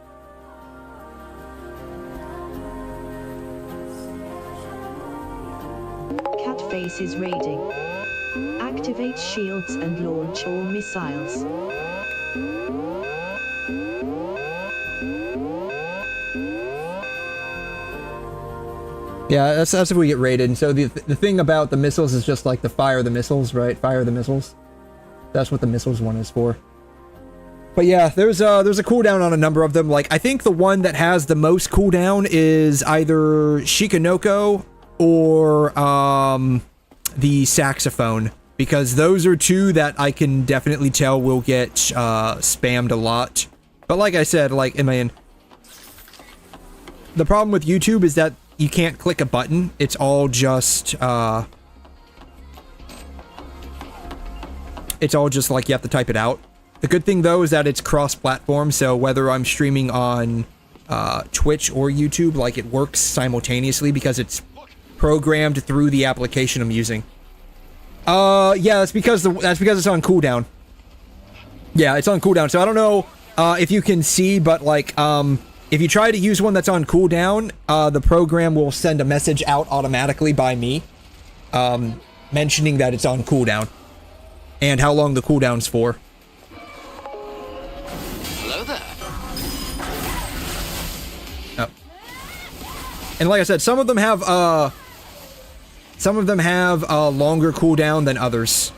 Catface is raiding. Activate shields and launch all missiles. Yeah, that's if we get raided. And so the thing about the missiles is just like the fire the missiles, right? Fire the missiles. That's what the missiles one is for. But yeah, there's a cooldown on a number of them. Like, I think the one that has the most cooldown is either Shikanoko or the saxophone, because those are two that I can definitely tell will get spammed a lot. But like I said, like, I mean, the problem with YouTube is that you can't click a button. It's all just like you have to type it out. The good thing though is that it's cross-platform, so whether I'm streaming on Twitch or YouTube, like, it works simultaneously because it's programmed through the application I'm using. Yeah, that's because it's on cooldown. Yeah, it's on cooldown. So I don't know if you can see, but like if you try to use one that's on cooldown, the program will send a message out automatically by me, mentioning that it's on cooldown and how long the cooldown's for. Hello there. Oh. And like I said, some of them have a longer cooldown than others.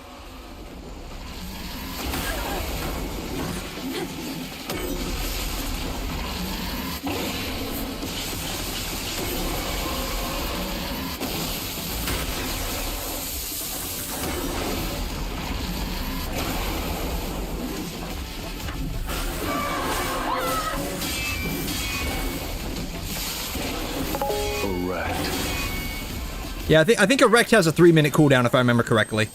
Yeah, I think Erect has a 3-minute cooldown, if I remember correctly.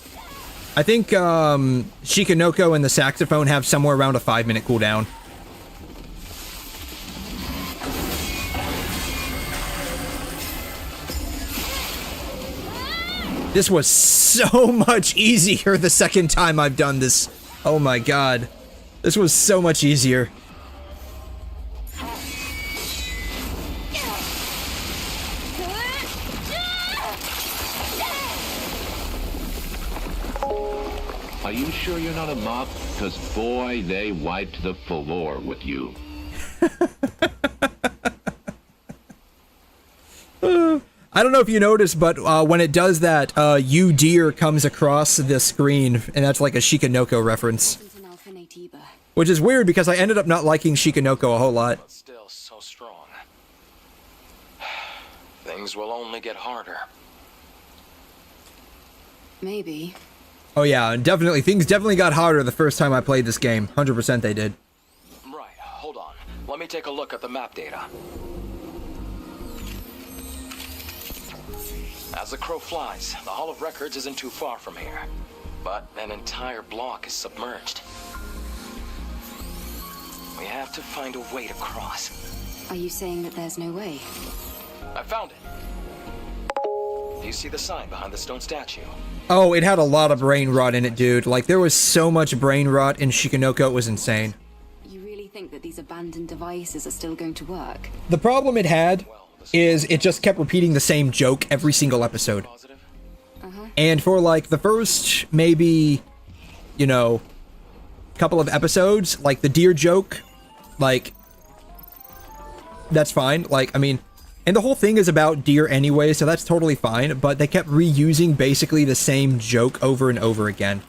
I think Shikanoko and the saxophone have somewhere around a 5-minute cooldown. This was so much easier the second time I've done this. Oh my god. This was so much easier. Are you sure you're not a mop? Because boy, they wiped the floor with you. I don't know if you noticed, but when it does that, 𝘬𝘩𝘪 comes across the screen, and that's like a Shikanoko reference. Which is weird, because I ended up not liking Shikanoko a whole lot. But still so strong. Things will only get harder. Maybe. Oh yeah, and definitely, things definitely got harder the first time I played this game. 100% they did. Right, hold on. Let me take a look at the map data. As the crow flies, the Hall of Records isn't too far from here. But an entire block is submerged. We have to find a way to cross. Are you saying that there's no way? I found it. Do you see the sign behind the stone statue? Oh, it had a lot of brain rot in it, dude. Like, there was so much brain rot in 𝘧𝘂𝘂𝘂, it was insane. You really think that these abandoned devices are still going to work? The problem it had is it just kept repeating the same joke every single episode. And for, like, the first, maybe, you know, couple of episodes, like, the deer joke, like, that's fine. Like, I mean, and the whole thing is about deer anyway, so that's totally fine, but they kept reusing basically the same joke over and over again.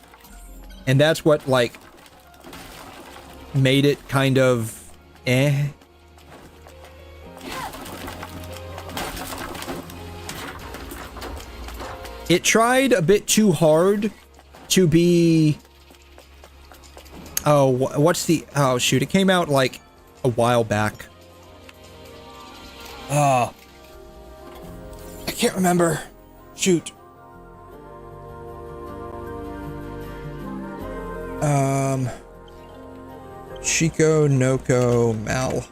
And that's what, like, made it kind of eh. It tried a bit too hard to be... Oh, what's the... Oh, shoot. It came out, like, a while back. I can't remember. Shoot. 𝘧𝘂𝘂𝘂𝘧.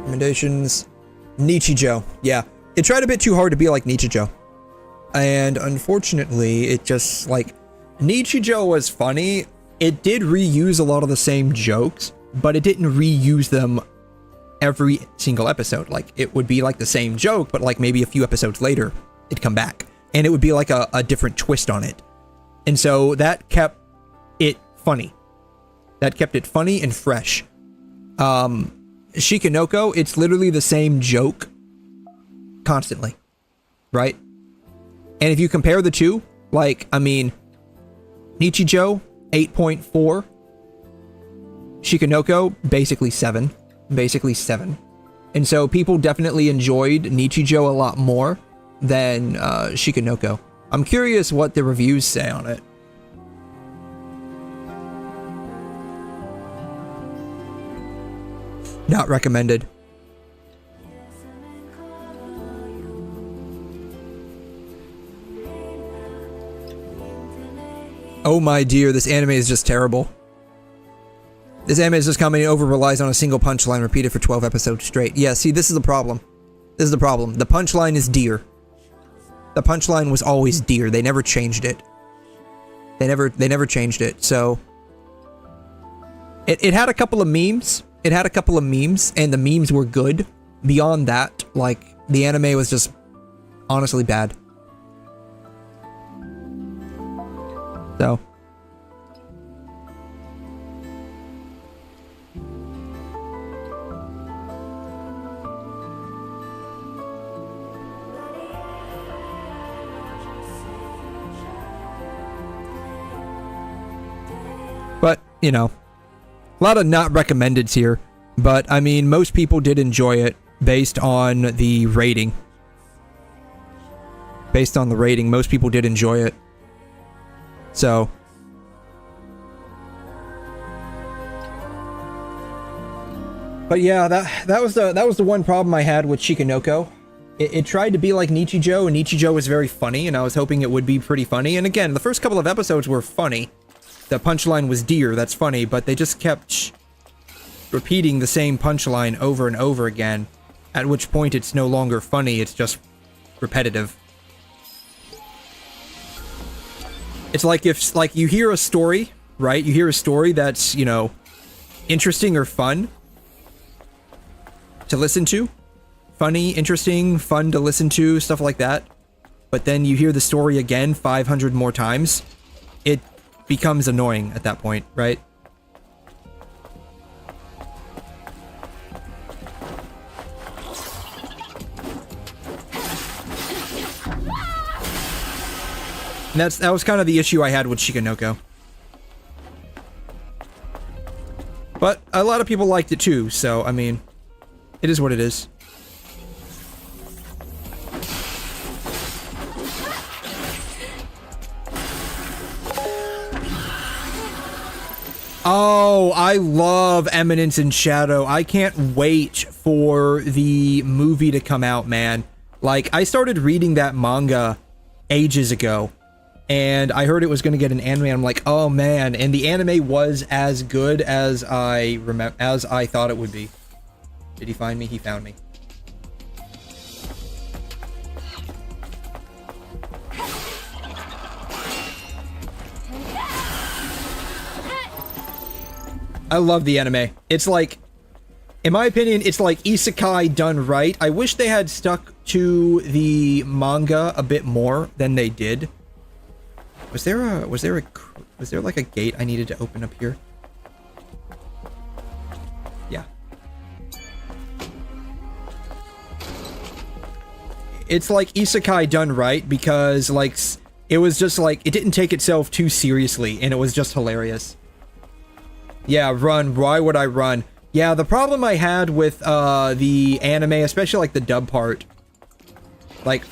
Recommendations. 𝘧𝘰𝘳𝘳. Yeah. It tried a bit too hard to be like 𝘧𝘰𝘳𝘳. And unfortunately, it just, like... 𝘧𝘰𝘳𝘳 was funny. It did reuse a lot of the same jokes, but it didn't reuse them every single episode. Like, it would be like the same joke, but like maybe a few episodes later, it'd come back. And it would be like a different twist on it. And so that kept it funny. That kept it funny and fresh. 𝘧𝘂𝘂𝘂𝘂, it's literally the same joke constantly, right? And if you compare the two, like, I mean, 𝘧𝘰𝘳𝘳, 8.4. 𝘧𝘂𝘂𝘂𝘂, basically 7. Basically 7. And so people definitely enjoyed 𝘧𝘰𝘳𝘳 a lot more than 𝘧𝘂𝘂𝘂𝘂. I'm curious what the reviews say on it. Not recommended. Oh my dear, this anime is just terrible. This anime is just comedy over relies on a single punchline repeated for 12 episodes straight. Yeah, see, this is the problem. This is the problem. The punchline is deer. The punchline was always deer. They never changed it. They never changed it. So it had a couple of memes. It had a couple of memes, and the memes were good. Beyond that, like, the anime was just honestly bad. So. But, you know, a lot of not recommendeds here. But, I mean, most people did enjoy it based on the rating. Based on the rating, most people did enjoy it. So. But yeah, that was the one problem I had with 𝘧𝘂𝘂𝘂𝘂. It tried to be like 𝘧𝘰𝘳𝘳, and 𝘧𝘰𝘳𝘂 was very funny, and I was hoping it would be pretty funny. And again, the first couple of episodes were funny. The punchline was deer, that's funny, but they just kept repeating the same punchline over and over again, at which point it's no longer funny, it's just repetitive. It's like if, like, you hear a story, right? You hear a story that's, you know, interesting or fun to listen to. Funny, interesting, fun to listen to, stuff like that. But then you hear the story again 500 more times. It becomes annoying at that point, right? And that was kind of the issue I had with 𝘧𝘂𝘂𝘂𝘂. But a lot of people liked it too, so, I mean, it is what it is. Oh, I love Eminence in Shadow. I can't wait for the movie to come out, man. Like, I started reading that manga ages ago, and I heard it was going to get an anime, and I'm like, oh man, and the anime was as good as I thought it would be. Did he find me? He found me. I love the anime. It's like, in my opinion, it's like isekai done right. I wish they had stuck to the manga a bit more than they did. Was there like a gate I needed to open up here? Yeah. It's like isekai done right because like it was just like it didn't take itself too seriously and it was just hilarious. Yeah, run. Why would I run? Yeah, the problem I had with the anime, especially like the dub part, like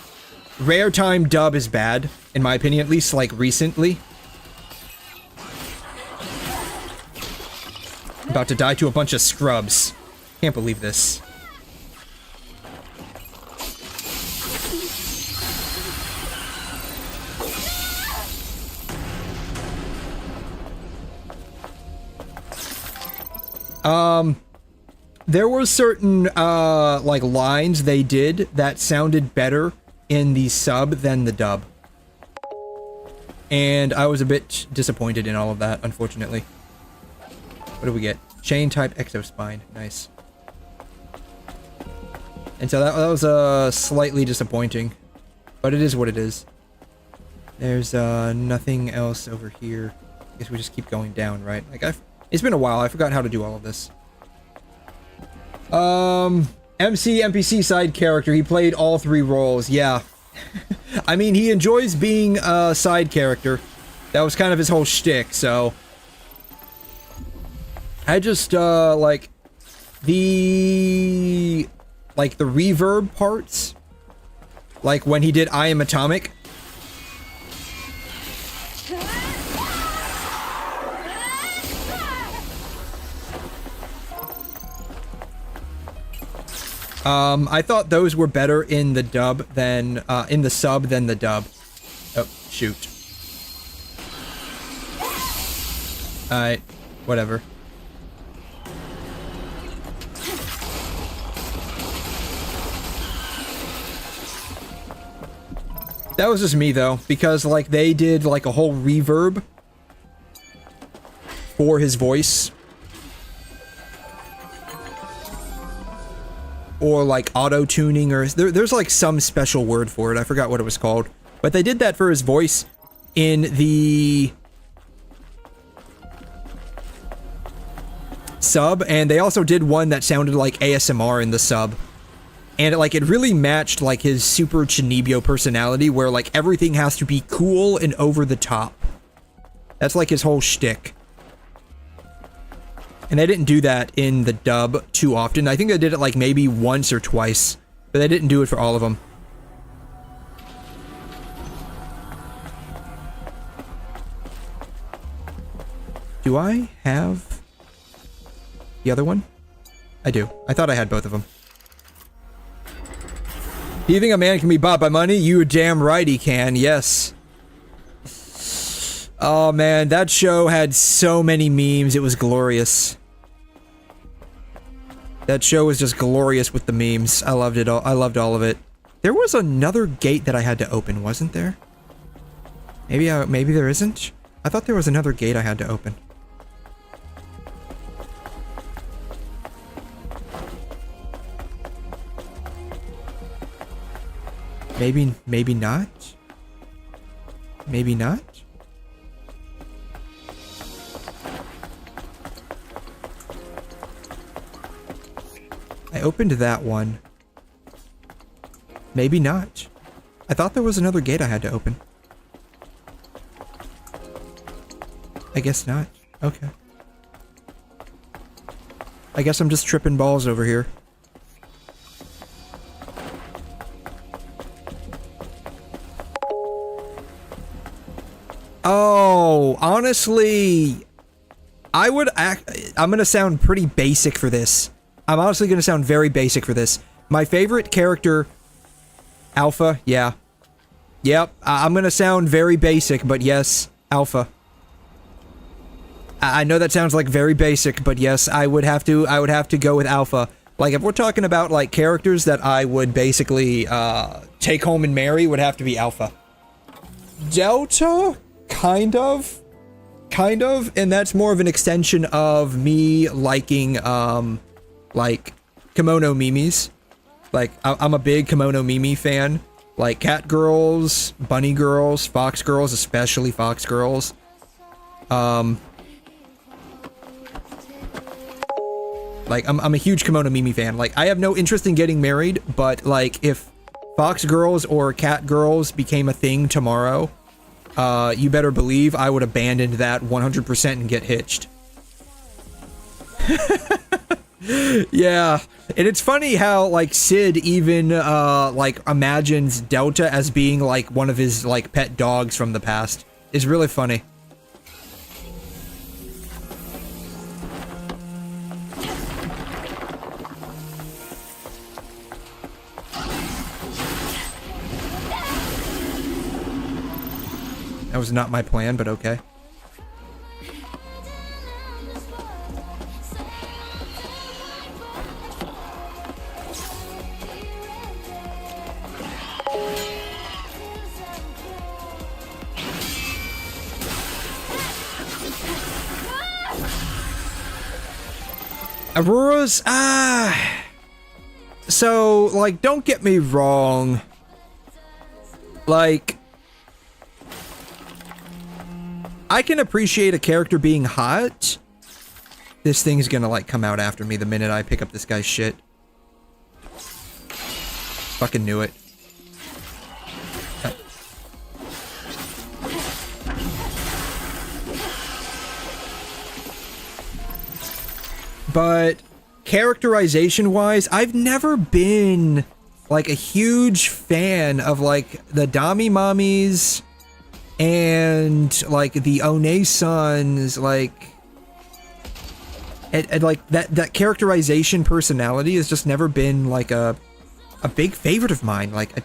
rare time dub is bad, in my opinion, at least like recently. About to die to a bunch of scrubs. Can't believe this. There were certain, like, lines they did that sounded better in the sub than the dub. And I was a bit disappointed in all of that, unfortunately. What do we get? Chain-type exospine. Nice. And so that was, slightly disappointing. But it is what it is. There's, nothing else over here. I guess we just keep going down, right? Like, it's been a while. I forgot how to do all of this. MC, NPC side character. He played all 3 roles. Yeah. I mean, he enjoys being a side character. That was kind of his whole shtick, so... I just, like... the reverb parts. Like, when he did I Am Atomic. I thought those were better in the dub than, in the sub than the dub. Oh, shoot. Alright, whatever. That was just me, though, because, like, they did, like, a whole reverb for his voice. Or like auto-tuning, or there's like some special word for it. I forgot what it was called. But they did that for his voice in the sub, and they also did one that sounded like ASMR in the sub. And it really matched like his super 𝘵𝘵𝘵𝘵 personality, where like everything has to be cool and over the top. That's like his whole shtick. And they didn't do that in the dub too often. I think they did it like maybe once or twice, but they didn't do it for all of them. Do I have the other one? I do. I thought I had both of them. Do you think a man can be bought by money? You're damn right he can, yes. Oh man, that show had so many memes, it was glorious. That show was just glorious with the memes. I loved it all. I loved all of it. There was another gate that I had to open, wasn't there? Maybe there isn't? I thought there was another gate I had to open. Maybe not? Maybe not? I opened that one. Maybe not. I thought there was another gate I had to open. I guess not. Okay. I guess I'm just tripping balls over here. Oh, honestly, I'm gonna sound pretty basic for this. I'm honestly gonna sound very basic for this. My favorite character, Alpha, yeah. Yep, I'm gonna sound very basic, but yes, Alpha. I know that sounds like very basic, but yes, I would have to go with Alpha. Like, if we're talking about, like, characters that I would basically, take home and marry, would have to be Alpha. Delta? Kind of, and that's more of an extension of me liking, like, kimono memes. Like, I'm a big kimono meme fan. Like, cat girls, bunny girls, fox girls, especially fox girls. Like, I'm a huge kimono meme fan. Like, I have no interest in getting married, but, like, if fox girls or cat girls became a thing tomorrow, you better believe I would abandon that 100% and get hitched. Yeah, and it's funny how, like, Sid even, like, imagines Delta as being, like, one of his, like, pet dogs from the past. It's really funny. That was not my plan, but okay. Aurora's, so, like, don't get me wrong. Like, I can appreciate a character being hot. This thing's gonna, like, come out after me the minute I pick up this guy's shit. Fucking knew it. But characterization-wise, I've never been, like, a huge fan of, like, the Dami Mommies and, like, the One-sons, like, and like, that characterization personality has just never been, like, a big favorite of mine. Like,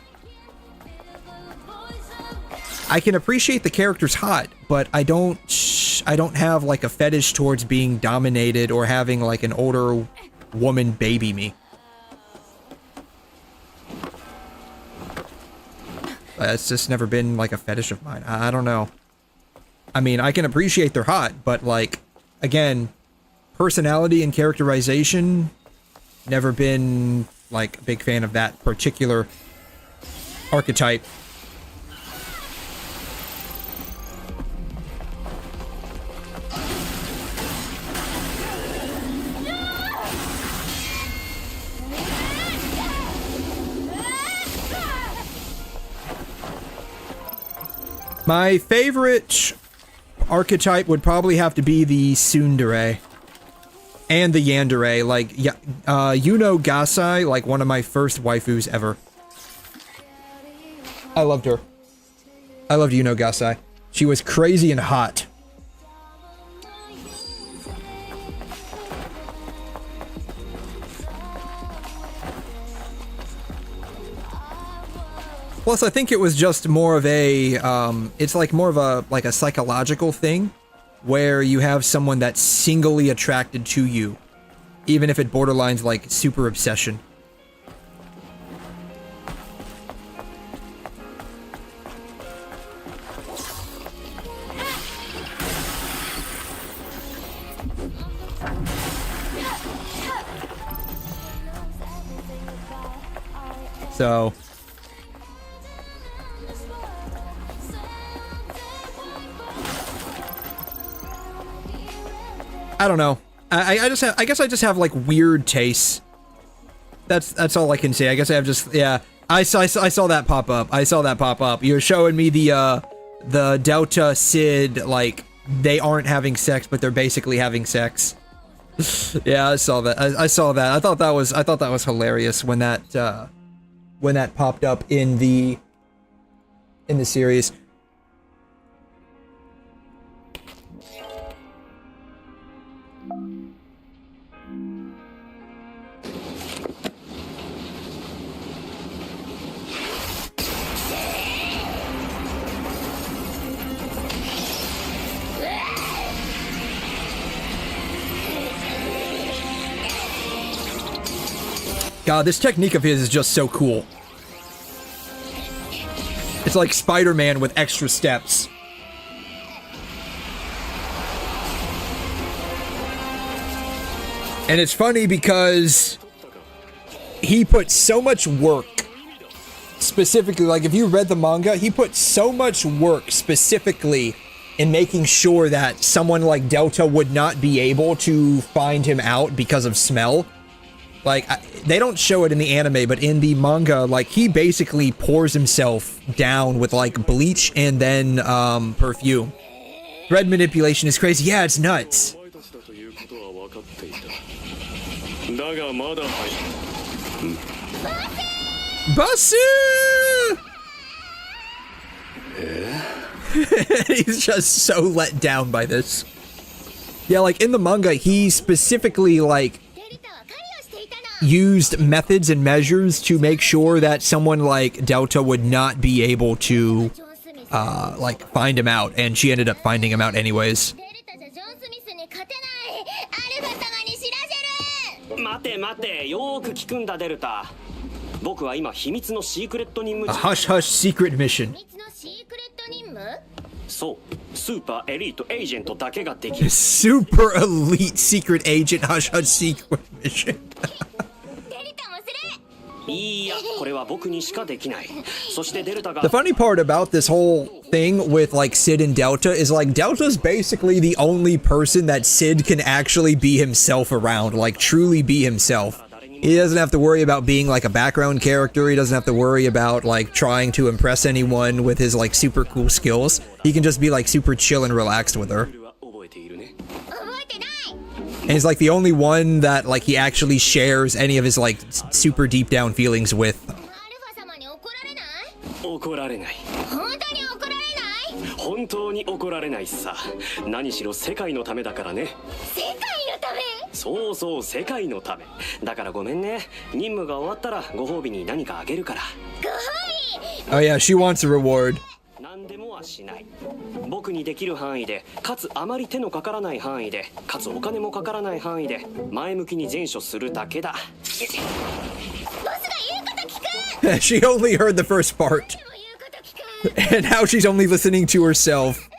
I can appreciate the character's hot, but I don't have, like, a fetish towards being dominated or having, like, an older woman baby me. It's just never been, like, a fetish of mine. I don't know. I mean, I can appreciate they're hot, but, like, again, personality and characterization, never been, like, a big fan of that particular archetype. My favorite archetype would probably have to be the tsundere and the yandere. Like, 𝘰𝘮, like, one of my first waifus ever. I loved her. I loved 𝘰𝘮. She was crazy and hot. Plus, I think it was just more of a, it's like more of a, like a psychological thing, where you have someone that's singly attracted to you, even if it borderlines like super obsession. So... I don't know. I guess I just have like weird tastes. That's all I can say. I guess I have just, yeah. I saw that pop up. I saw that pop up. You're showing me the Delta Sid, like, they aren't having sex, but they're basically having sex. Yeah, I saw that. I saw that. I thought that was hilarious when that popped up in the series. God, this technique of his is just so cool. It's like Spider-Man with extra steps. And it's funny because he put so much work, specifically, like if you read the manga, he put so much work specifically in making sure that someone like 𝘠𝘠 would not be able to find him out because of smell. Like, they don't show it in the anime, but in the manga, like, he basically pours himself down with, like, bleach and then, perfume. Thread manipulation is crazy. Yeah, it's nuts. Basu! He's just so let down by this. Yeah, like, in the manga, he specifically, like, used methods and measures to make sure that someone like 𝘠𝘠 would not be able to, like, find him out, and she ended up finding him out anyways. A hush-hush secret mission. Super elite secret agent hush-hush secret mission. The funny part about this whole thing with like 𝘬𝘰 and 𝘠𝘠 is like 𝘠𝘠's basically the only person that 𝘬𝘰 can actually be himself around, like truly be himself. He doesn't have to worry about being like a background character. He doesn't have to worry about like trying to impress anyone with his like super cool skills. He can just be like super chill and relaxed with her. And he's like the only one that like he actually shares any of his like super deep down feelings with. Oh yeah, she wants a reward. She only heard the first part. And now she's only listening to herself.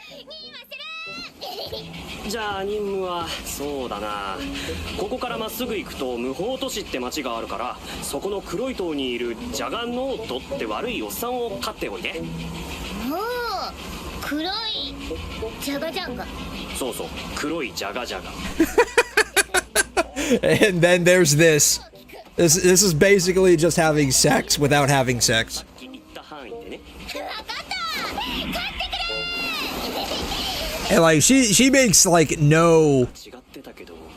And then there's this. This is basically just having sex without having sex. And like she makes like no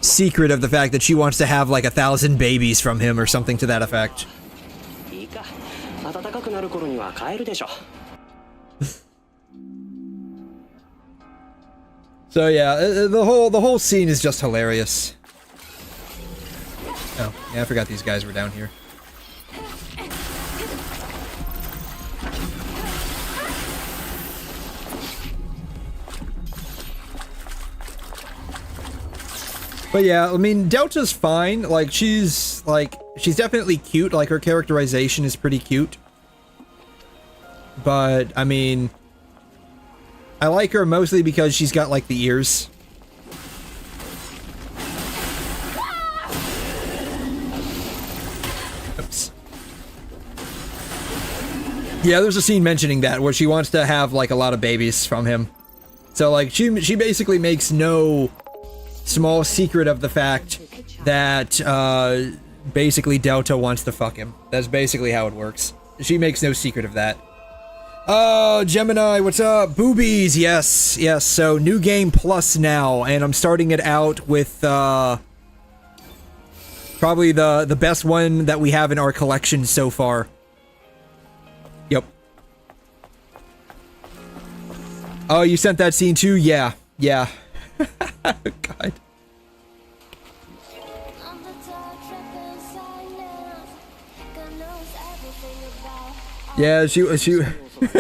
secret of the fact that she wants to have like 1,000 babies from him or something to that effect. So yeah, the whole scene is just hilarious. Oh, yeah, I forgot these guys were down here. But yeah, I mean, 𝘠𝘠's fine. Like, she's definitely cute. Like, her characterization is pretty cute. But, I mean, I like her mostly because she's got, like, the ears. Oops. Yeah, there's a scene mentioning that, where she wants to have, like, a lot of babies from him. So, like, she basically makes no small secret of the fact that, basically 𝘠𝘠 wants to fuck him. That's basically how it works. She makes no secret of that. Oh, Gemini, what's up? Boobies, yes, yes. So, new game plus now, and I'm starting it out with, probably the best one that we have in our collection so far. Yep. Oh, you sent that scene too? Yeah, yeah. God. Yeah, she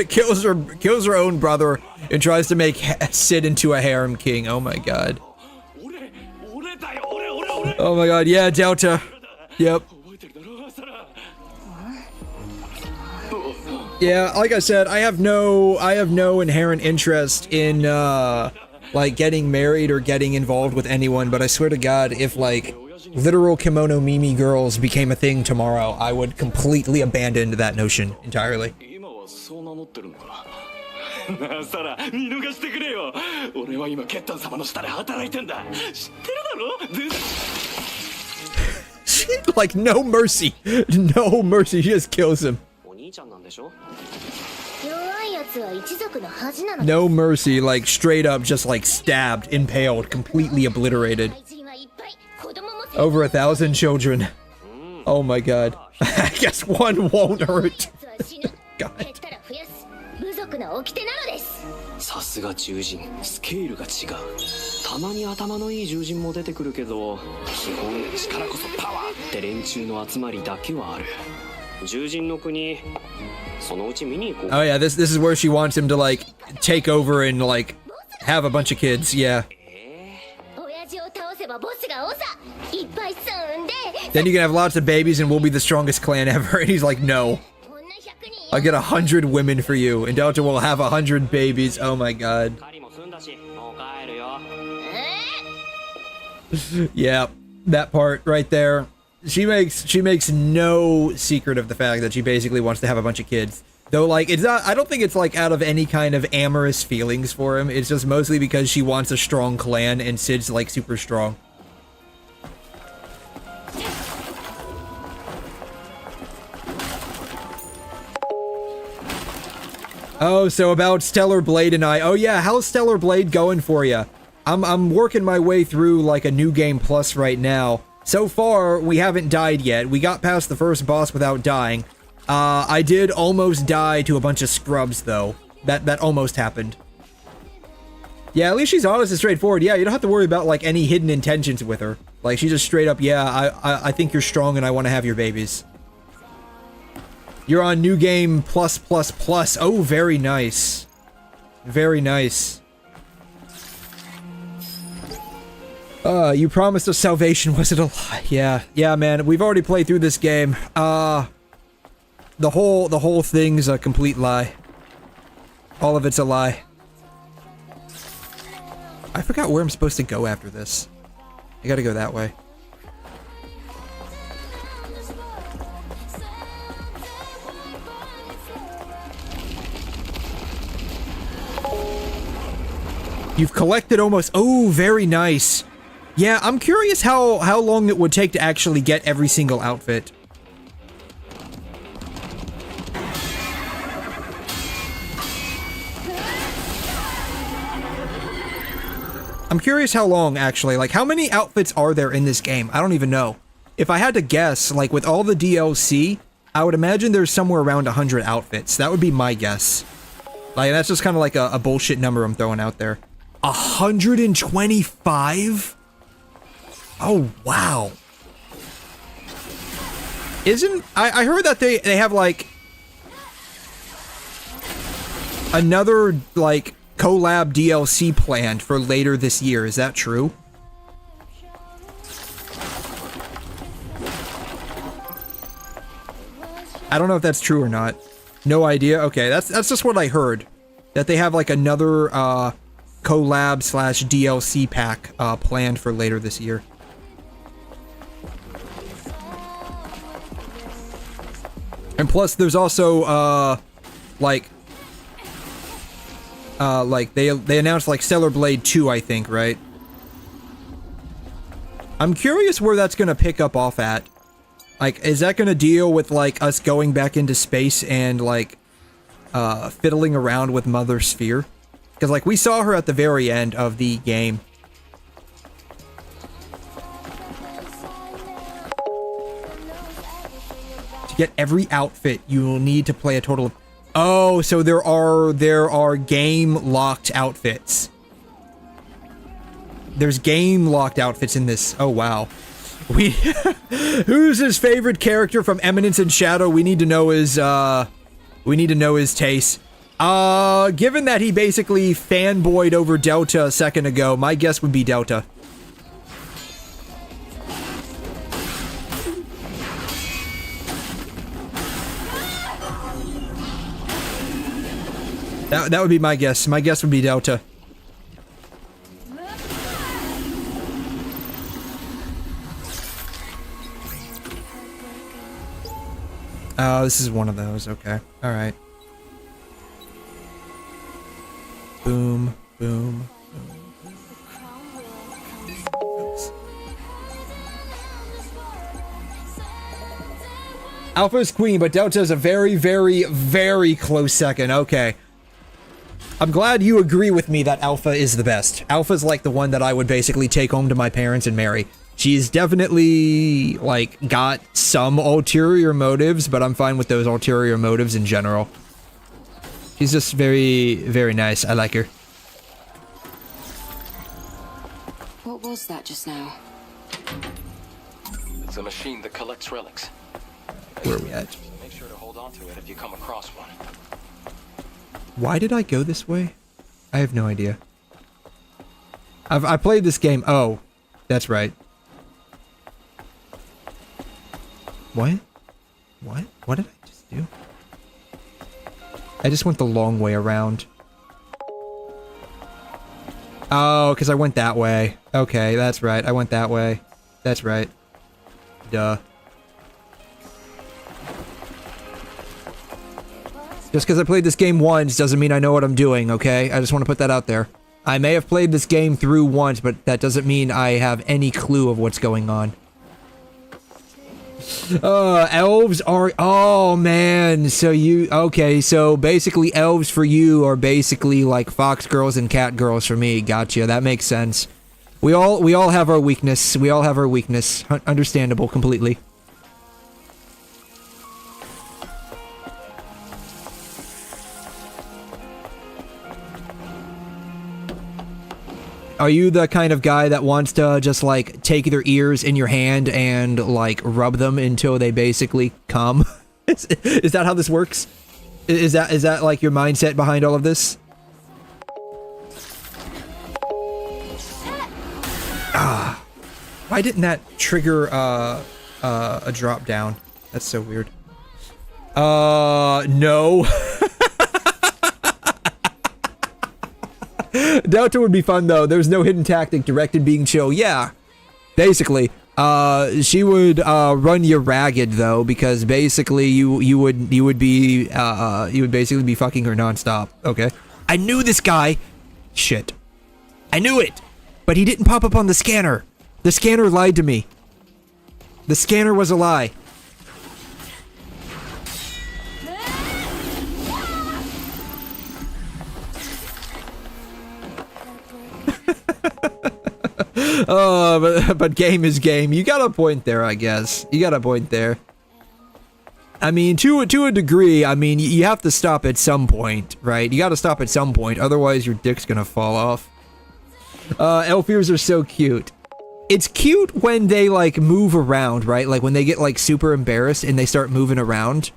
kills her own brother and tries to make 𝘬𝘰 into a harem king. Oh my god. Oh my god, yeah, 𝘠𝘠. Yep. Yeah, like I said, I have no inherent interest in like getting married or getting involved with anyone, but I swear to God, if like literal kimono mimi girls became a thing tomorrow, I would completely abandon that notion entirely. Like, no mercy. No mercy, she just kills him. No mercy, like straight up just like stabbed, impaled, completely obliterated. Over 1,000 children. Oh my god. I guess one won't hurt. God. さすが獣人、スケールが違う。たまに頭のいい獣人も出てくるけど、基本力こそパワーって連中の集まりだけはある。獣人の国、そのうち見に行こう。 Oh yeah, this is where she wants him to like take over and like have a bunch of kids. Yeah. Then you can have lots of babies and we'll be the strongest clan ever. And he's like, no. I'll get 100 women for you, and Delta will have 100 babies. Oh my god. Yeah, that part right there. She makes no secret of the fact that she basically wants to have a bunch of kids. Though, like, it's not, I don't think it's like out of any kind of amorous feelings for him. It's just mostly because she wants a strong clan, and Cid's like super strong. Oh, so about Stellar Blade and I. Oh yeah, how's Stellar Blade going for you? I'm working my way through like a new game plus right now. So far, we haven't died yet. We got past the first boss without dying. I did almost die to a bunch of scrubs though. That almost happened. Yeah, at least she's honest and straightforward. Yeah, you don't have to worry about like any hidden intentions with her. Like she's just straight up, yeah, I think you're strong and I want to have your babies. You're on New Game plus. Oh, very nice. Very nice. You promised us salvation, was it a lie? Yeah, man, we've already played through this game. The whole thing's a complete lie. All of it's a lie. I forgot where I'm supposed to go after this. I gotta go that way. You've collected almost... Oh, very nice. Yeah, I'm curious how long it would take to actually get every single outfit. I'm curious how long, actually. Like, how many outfits are there in this game? I don't even know. If I had to guess, like, with all the DLC, I would imagine there's somewhere around 100 outfits. That would be my guess. Like, that's just kind of like a bullshit number I'm throwing out there. 125? Oh, wow. Isn't... I heard that they have, like... another, like, collab DLC planned for later this year. Is that true? I don't know if that's true or not. No idea? Okay, that's just what I heard. That they have, like, another, collab slash DLC pack planned for later this year. And plus there's also like they announced like Stellar Blade 2, I think, right? I'm curious where that's gonna pick up off at. Like, is that gonna deal with like us going back into space and like fiddling around with Mother Sphere? Because, like, we saw her at the very end of the game. To get every outfit, you will need to play a total of... Oh, so there are game-locked outfits. There's game-locked outfits in this. Oh, wow. Who's his favorite character from Eminence and Shadow? We need to know his, taste. Given that he basically fanboyed over Delta a second ago, my guess would be Delta. That would be my guess. My guess would be Delta. Oh, this is one of those. Okay. All right. Boom, boom, boom. Oops. Alpha is queen, but Delta is a very, very, very close second. Okay. I'm glad you agree with me that Alpha is the best. Alpha's like the one that I would basically take home to my parents and marry. She's definitely, like, got some ulterior motives, but I'm fine with those ulterior motives in general. She's just very, very nice. I like her. What was that just now? It's a machine that collects relics. Where are we at? Make sure to hold on to it if you come across one. Why did I go this way? I have no idea. I played this game. Oh, that's right. What? What? What did I just do? I just went the long way around. Oh, because I went that way. Okay, that's right. I went that way. That's right. Duh. Just because I played this game once doesn't mean I know what I'm doing, okay? I just want to put that out there. I may have played this game through once, but that doesn't mean I have any clue of what's going on. Elves are... Oh, man. So you... Okay, so basically elves for you are basically like fox girls and cat girls for me. Gotcha. That makes sense. We all have our weakness. We all have our weakness. Understandable completely. Are you the kind of guy that wants to just, like, take their ears in your hand and, like, rub them until they basically come? Is that how this works? Is that, like, your mindset behind all of this? Ah. Why didn't that trigger, a drop down? That's so weird. No. Delta would be fun though. There's no hidden tactic, directed being chill. Yeah, basically, she would run you ragged though, because basically you would basically be fucking her nonstop. Okay, I knew this guy. Shit, I knew it, but he didn't pop up on the scanner. The scanner lied to me. The scanner was a lie. Oh, but game is game. You got a point there, I guess. You got a point there. I mean, to a degree, I mean, you have to stop at some point, right? You got to stop at some point, otherwise your dick's gonna fall off. Elf ears are so cute. It's cute when they, like, move around, right? Like, when they get, like, super embarrassed and they start moving around.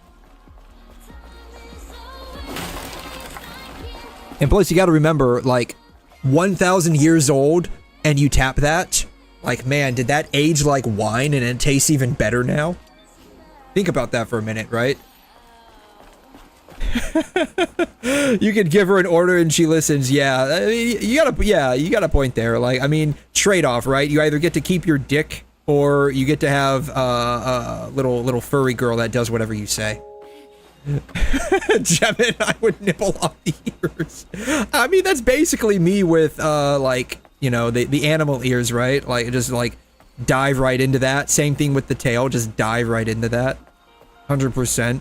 And plus, you gotta remember, like, 1,000 years old, and you tap that, like, man, did that age like wine and it tastes even better now? Think about that for a minute, right? You could give her an order and she listens. Yeah, I mean, you got a point there. Like, I mean, trade-off, right? You either get to keep your dick or you get to have a little furry girl that does whatever you say. Gemini, I would nibble off the ears. I mean, that's basically me with, like, you know, the animal ears, right? Like, just, like, dive right into that. Same thing with the tail, just dive right into that. 100%.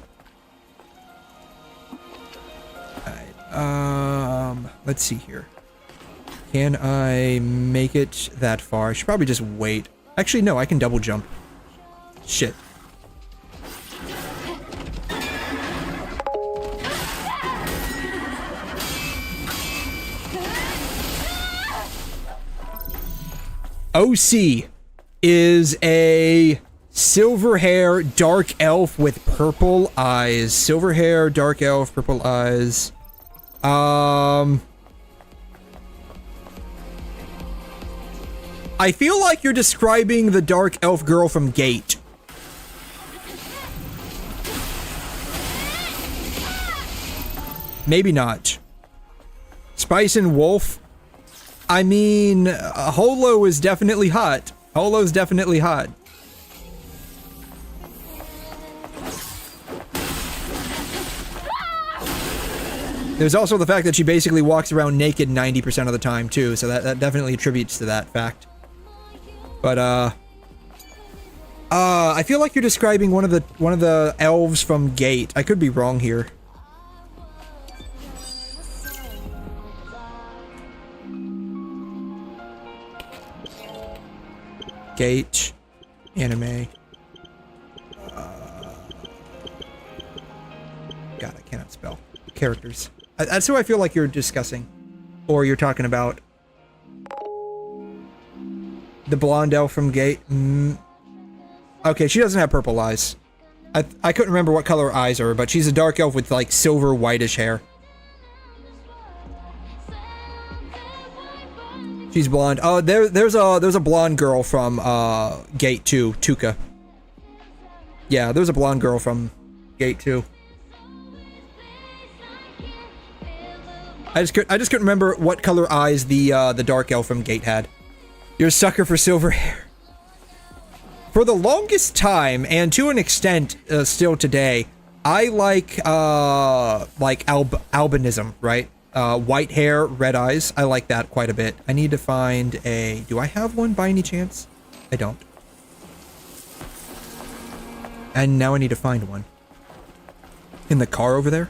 Alright, let's see here. Can I make it that far? I should probably just wait. Actually, no, I can double jump. Shit. OC is a silver hair dark elf with purple eyes. Silver hair, dark elf, purple eyes. I feel like you're describing the dark elf girl from Gate. Maybe not. Spice and Wolf. I mean, Holo is definitely hot. Holo's definitely hot. There's also the fact that she basically walks around naked 90% of the time too, so that definitely attributes to that fact. But I feel like you're describing one of the elves from Gate. I could be wrong here. Gate anime. God, I cannot spell. Characters. That's who I feel like you're discussing. Or you're talking about. The blonde elf from Gate. Okay, she doesn't have purple eyes. I couldn't remember what color her eyes are, but she's a dark elf with like silver whitish hair. She's blonde. Oh, there's a blonde girl from Gate 2, Tuka. Yeah, there's a blonde girl from Gate 2. I just couldn't remember what color eyes the dark elf from Gate had. You're a sucker for silver hair. For the longest time, and to an extent still today, I like albinism, right? White hair, red eyes. I like that quite a bit. I need to find a... Do I have one by any chance? I don't. And now I need to find one. In the car over there?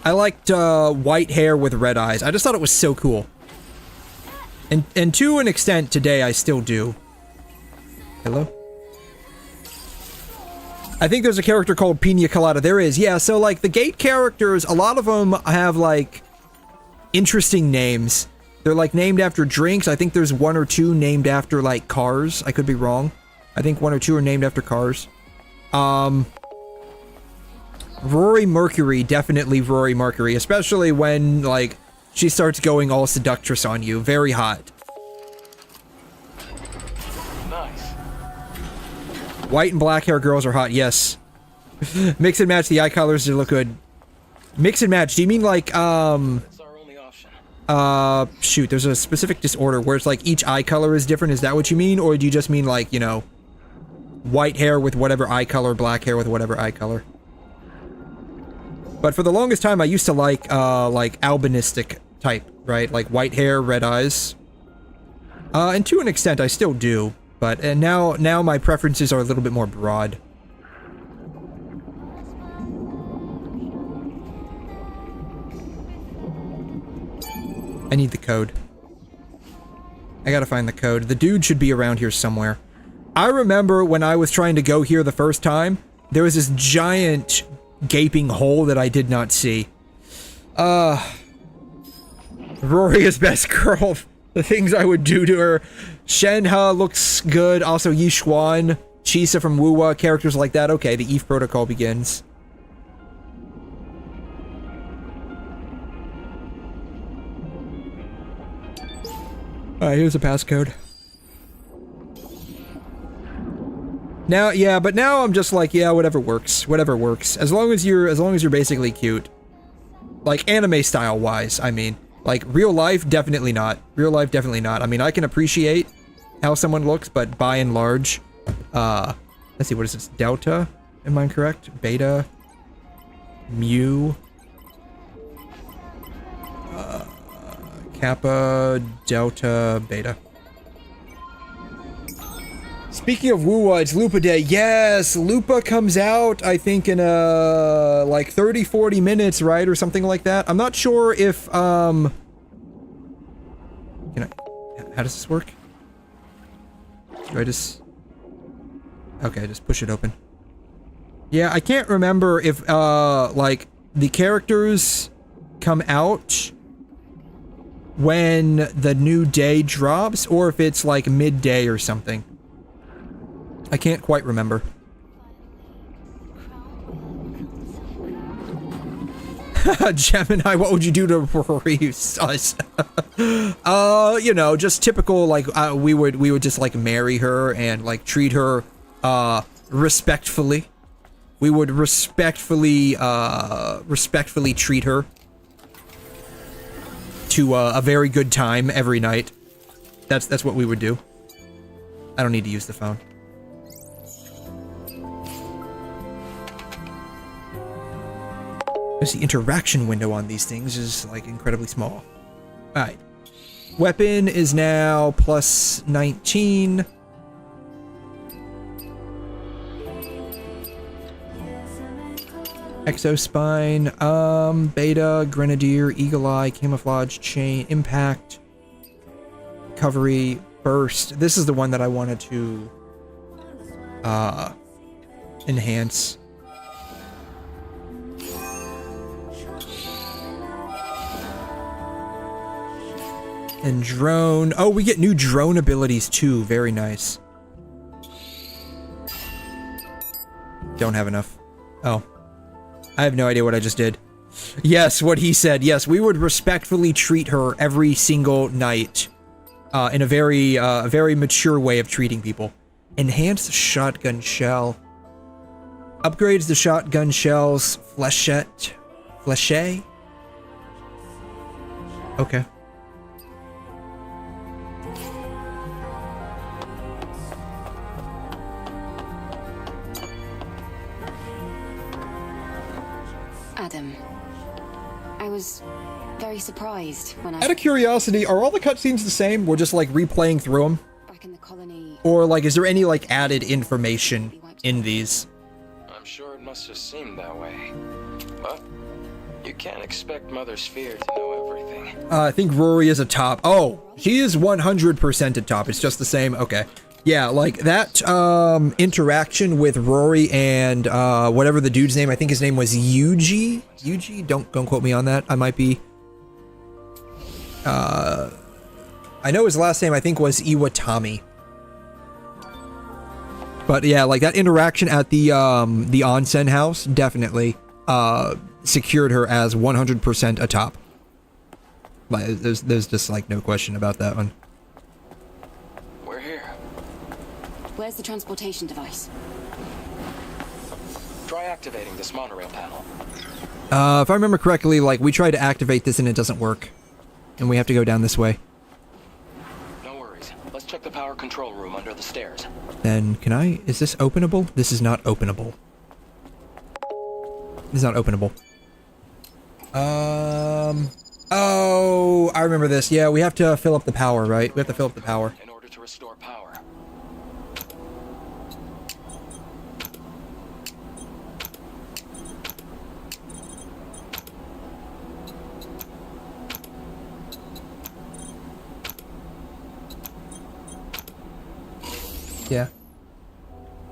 I liked white hair with red eyes. I just thought it was so cool. And to an extent today, I still do. Hello? I think there's a character called Pina Colada. There is, yeah. So, like, the Gate characters, a lot of them have, like, interesting names. They're, like, named after drinks. I think there's one or two named after, like, cars. I could be wrong. I think one or two are named after cars. Rory Mercury, definitely Rory Mercury. Especially when, like, she starts going all seductress on you. Very hot. White and black hair girls are hot, yes. Mix and match the eye colors to look good. Mix and match, do you mean like, shoot, there's a specific disorder where it's like each eye color is different, is that what you mean? Or do you just mean like, you know, white hair with whatever eye color, black hair with whatever eye color? But for the longest time, I used to like albinistic type, right? Like white hair, red eyes. And to an extent, I still do. But now my preferences are a little bit more broad. I need the code. I gotta find the code. The dude should be around here somewhere. I remember when I was trying to go here the first time, there was this giant gaping hole that I did not see. Rory is best girl. The things I would do to her. Shenhe looks good. Also, Yixuan, Chisa from WuWa, characters like that. Okay, the Eve protocol begins. Alright, here's a passcode. Now, yeah, but now I'm just like, yeah, whatever works. Whatever works. As long as you're basically cute. Like, anime style-wise, I mean. Like, real life, definitely not. Real life, definitely not. I mean, I can appreciate how someone looks, but by and large, let's see, what is this? Delta? Am I correct? Beta? Mu? Kappa, Delta, Beta. Speaking of WuWa, it's Lupa Day. Yes, Lupa comes out, I think, in like 30-40 minutes, right? Or something like that. I'm not sure if, how does this work? Do I just... Okay, just push it open. Yeah, I can't remember if, like, the characters come out when the new day drops, or if it's, like, midday or something. I can't quite remember. Gemini, what would you do to Rory? Sus. You know, just typical, like, we would just, like, marry her and, like, treat her, respectfully. we would respectfully treat her to a very good time every night. That's what we would do. I don't need to use the phone. Because the interaction window on these things is, like, incredibly small. Alright. Weapon is now plus 19. Exospine, Beta, Grenadier, Eagle Eye, Camouflage, Chain, Impact, Recovery, Burst. This is the one that I wanted to enhance. And drone. Oh, we get new drone abilities too. Very nice. Don't have enough. Oh. I have no idea what I just did. Yes, what he said. Yes, we would respectfully treat her every single night. In a very mature way of treating people. Enhanced shotgun shell. Upgrades the shotgun shell's flechette. Fleche? Okay. Adam, I was very surprised when I... Out of curiosity, are all the cutscenes the same? We're just, like, replaying through them? Back in the colony... Or, like, is there any, like, added information in these? I'm sure it must have seemed that way. But you can't expect Mother Sphere to know everything. I think Rory is a top. Oh, she is 100% a top. It's just the same. Okay. Yeah, like, that, interaction with Rory and, whatever the dude's name, I think his name was Yuji? Yuji? Don't quote me on that. I might be... I know his last name, I think, was Iwatani. But yeah, like, that interaction at the onsen house definitely, secured her as 100% a top. Like, there's just, like, no question about that one. We're here. Where's the transportation device? Try activating this monorail panel. If I remember correctly, like, we tried to activate this and it doesn't work. And we have to go down this way. No worries. Let's check the power control room under the stairs. Then, can I... Is this openable? This is not openable. This is not openable. Oh, I remember this. Yeah, we have to fill up the power, right? We have to fill up the power. In order to restore power. Yeah.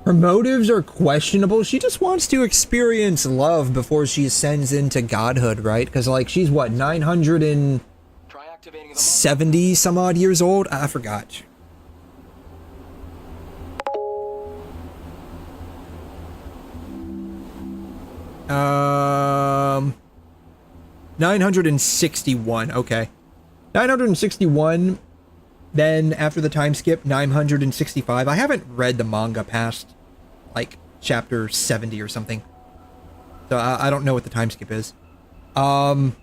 Her motives are questionable. She just wants to experience love before she ascends into godhood, right? Because, like, she's, what, 970 some odd years old? I forgot. Um... 961, okay. 961... Then, after the time skip, 965. I haven't read the manga past, like, chapter 70 or something. So, I don't know what the time skip is. But,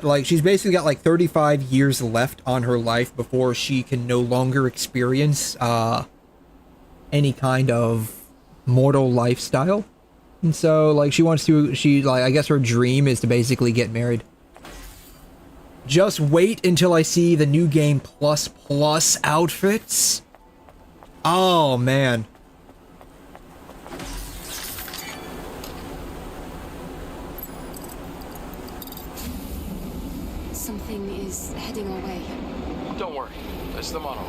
like, she's basically got, like, 35 years left on her life before she can no longer experience, any kind of mortal lifestyle. And so, like, she wants to, I guess her dream is to basically get married. Just wait until I see the new game plus outfits. Oh, man. Something is heading our way. Don't worry. It's the monorail.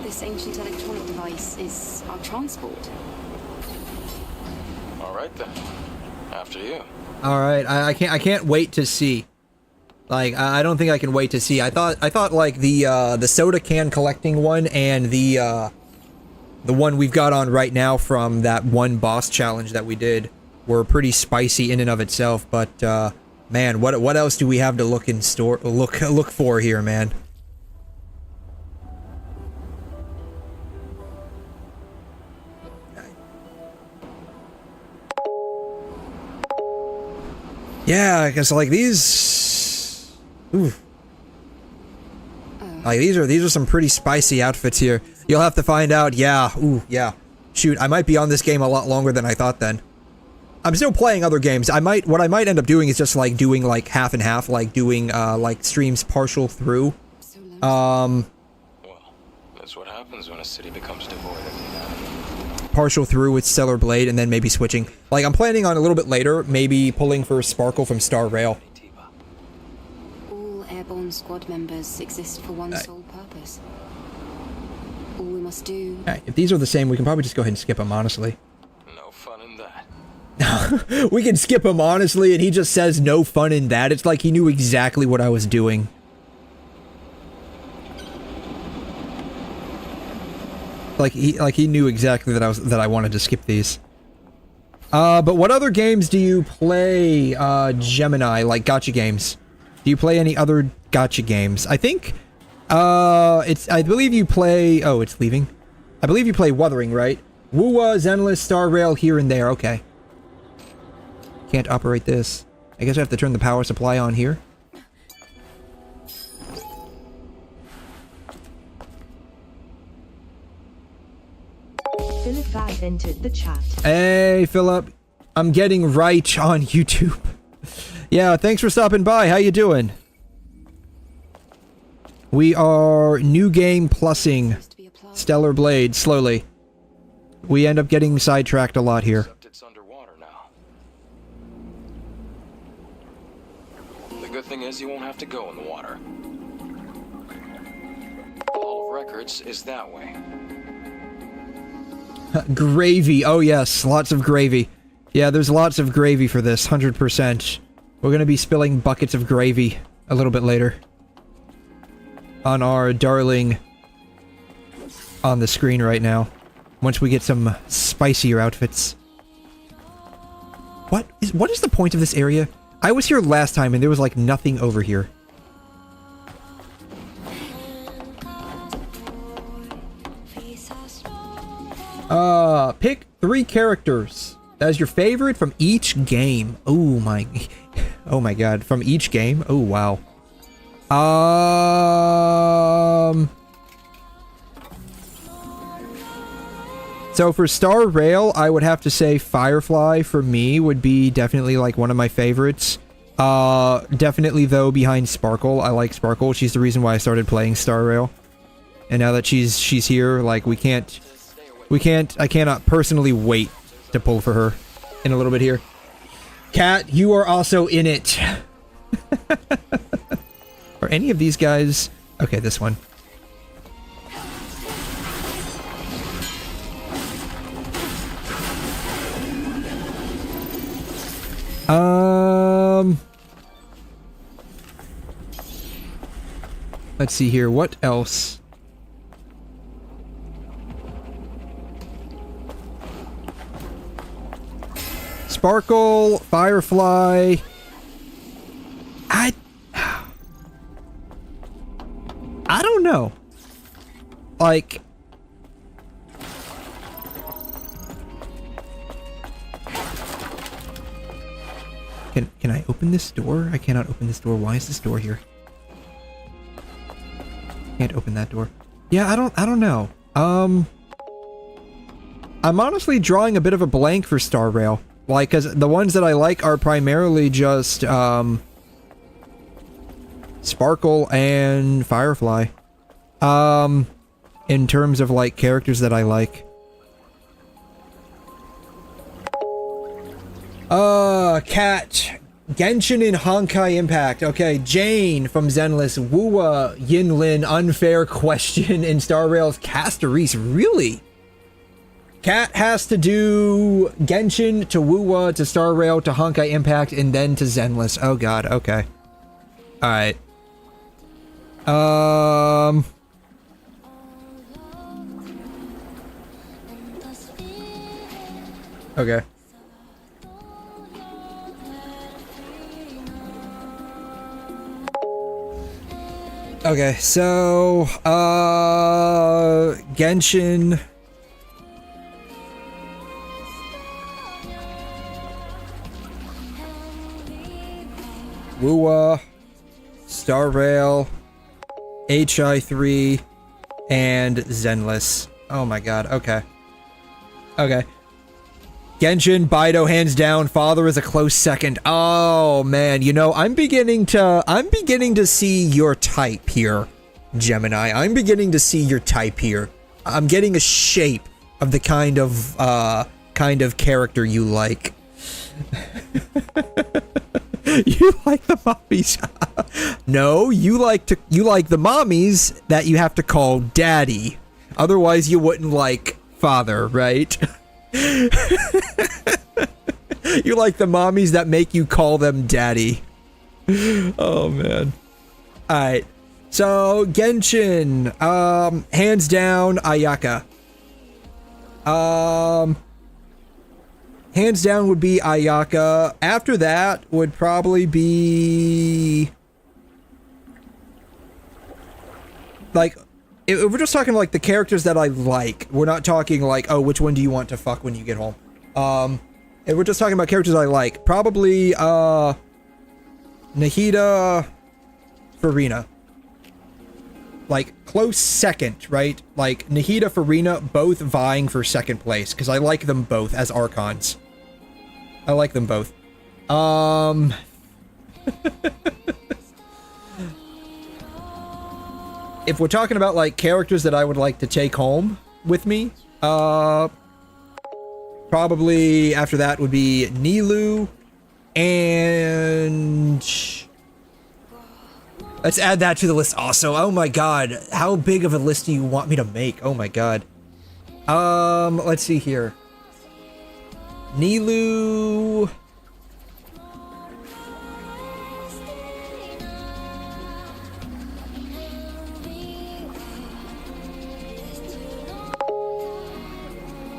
This ancient electronic device is our transport. All right, then. After you. All right, I can't wait to see. Like, I don't think I can wait to see. I thought like the soda can collecting one and the one we've got on right now from that one boss challenge that we did were pretty spicy in and of itself. But man, what else do we have to look for here, man? Yeah, because like these, ooh, like these are some pretty spicy outfits here. You'll have to find out. Yeah, ooh, yeah. Shoot, I might be on this game a lot longer than I thought. Then I'm still playing other games. What I might end up doing is just like doing like half and half, like doing like streams partial through. Well, that's what happens when a city becomes devoid of humanity. Partial through with Stellar Blade and then maybe switching. Like I'm planning on a little bit later, maybe pulling for Sparkle from Star Rail. All airborne squad members exist for one sole purpose. All we must do... Alright, if these are the same, we can probably just go ahead and skip them, honestly. No fun in that. We can skip him, honestly, and he just says no fun in that. It's like he knew exactly what I was doing. Like he knew exactly that I wanted to skip these. But what other games do you play, Gemini, like gacha games? Do you play any other gacha games? I think, I believe you play, oh, it's leaving. I believe you play Wuthering, right? WuWa, Zenless, Star Rail, here and there, okay. Can't operate this. I guess I have to turn the power supply on here. Philip Van entered the chat. Hey, Philip. I'm getting right on YouTube. Yeah, thanks for stopping by. How you doing? We are new game plussing Stellar Blade slowly. We end up getting sidetracked a lot here. It's underwater now. The good thing is you won't have to go in the water. Hall of Records is that way. Gravy. Oh yes, lots of gravy. Yeah, there's lots of gravy for this, 100%. We're gonna be spilling buckets of gravy a little bit later. On our darling on the screen right now. Once we get some spicier outfits. What is the point of this area? I was here last time and there was like nothing over here. Pick 3 characters as your favorite from each game. Oh my god, from each game? Oh wow. So for Star Rail, I would have to say Firefly for me would be definitely like one of my favorites. Definitely though behind Sparkle. I like Sparkle. She's the reason why I started playing Star Rail. And now that she's here, like I cannot personally wait to pull for her in a little bit here. Kat, you are also in it. Are any of these guys... Okay, this one. Let's see here. What else? Sparkle, Firefly. I don't know. Like... Can I open this door? I cannot open this door. Why is this door here? Can't open that door. Yeah, I don't know. I'm honestly drawing a bit of a blank for Star Rail. Like, cause the ones that I like are primarily just, Sparkle and Firefly. In terms of, like, characters that I like. Cat. Genshin and Honkai Impact. Okay, Jane from Zenless. WuWa, Yinlin, Unfair Question, and Star Rail's Castorise. Really? Cat has to do Genshin to WuWa to Star Rail to Honkai Impact and then to Zenless. Oh god, okay. Alright. Okay. Okay, so, Genshin. WuWa, Star Rail, HI3, and Zenless. Oh my god, okay. Okay. Genshin, Baido, hands down. Father is a close second. Oh man, you know, I'm beginning to see your type here, Gemini. I'm beginning to see your type here. I'm getting a shape of the kind of character you like. You like the mommies. No, you like the mommies that you have to call daddy. Otherwise you wouldn't like father, right? You like the mommies that make you call them daddy. Oh man. Alright. So Genshin, hands down Ayaka. Hands down would be Ayaka. After that would probably be like, if we're just talking like the characters that I like, we're not talking like, oh, which one do you want to fuck when you get home? If we're just talking about characters I like, probably Nahida, Furina. Like close second, right? Like Nahida, Furina, both vying for second place because I like them both as Archons. I like them both. If we're talking about like characters that I would like to take home with me, probably after that would be Nilou, and let's add that to the list also. Oh my god, how big of a list do you want me to make? Oh my god. Let's see here. Nilou.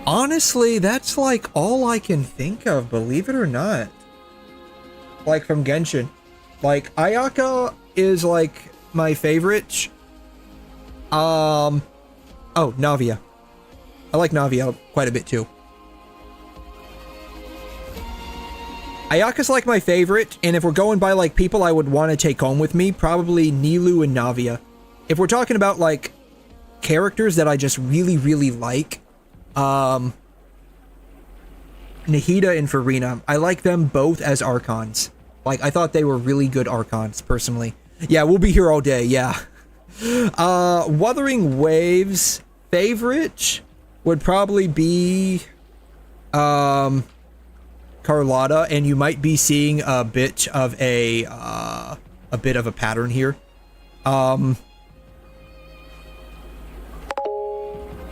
Honestly, that's like all I can think of, believe it or not. Like from Genshin. Like Ayaka is like my favorite. Oh, Navia. I like Navia quite a bit too. Ayaka's like my favorite, and if we're going by like people I would want to take home with me, probably Nilou and Navia. If we're talking about like characters that I just really, really like, Nahida and Furina, I like them both as Archons. Like, I thought they were really good Archons, personally. Yeah, we'll be here all day, yeah. Wuthering Waves favorite would probably be Carlotta, and you might be seeing a bit of a pattern here.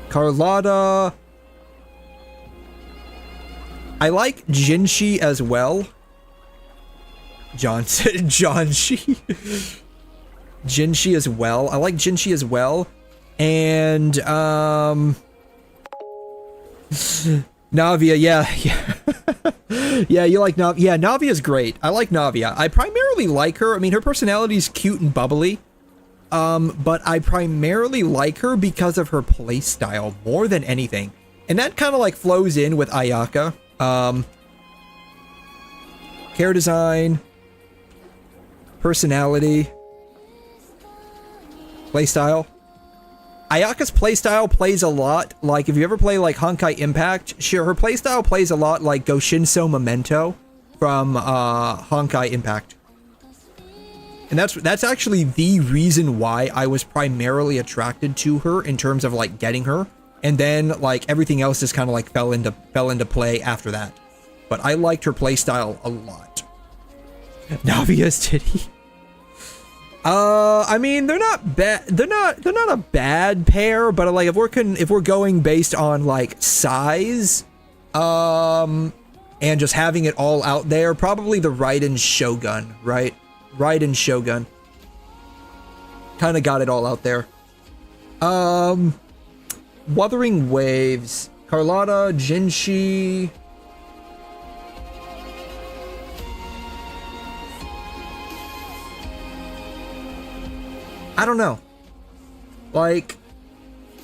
Carlotta. I like Jinshi as well. Jinshi as well. I like Jinshi as well. And Navia, yeah. Yeah, you like Navia. Yeah, Navia's great. I like Navia. I primarily like her. I mean, her personality's cute and bubbly. But I primarily like her because of her playstyle more than anything. And that kind of like flows in with Ayaka. Care design, personality, playstyle. Ayaka's playstyle plays a lot like, if you ever play like Honkai Impact, sure, her playstyle plays a lot like 𝘍𝘁 Memento from Honkai Impact. And that's actually the reason why I was primarily attracted to her in terms of like getting her. And then like everything else just kind of like fell into play after that. But I liked her playstyle a lot. Navia's titty. I mean, they're not bad. They're not a bad pair, but like if we're going based on like size, and just having it all out there, probably the Raiden Shogun, right? Raiden Shogun. Kind of got it all out there. Wuthering Waves, Carlotta, Jinshi. I don't know. Like,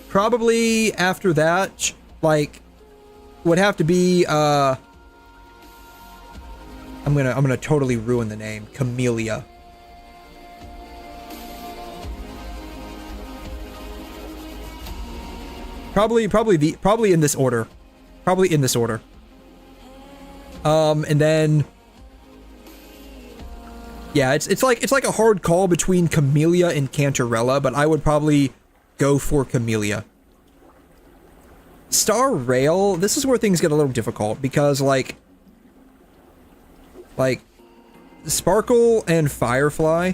probably after that, like, would have to be, I'm gonna totally ruin the name. Camellia. Probably in this order. Probably in this order. And then yeah, it's like a hard call between Camellia and Cantarella, but I would probably go for Camellia. Star Rail, this is where things get a little difficult because like Sparkle and Firefly,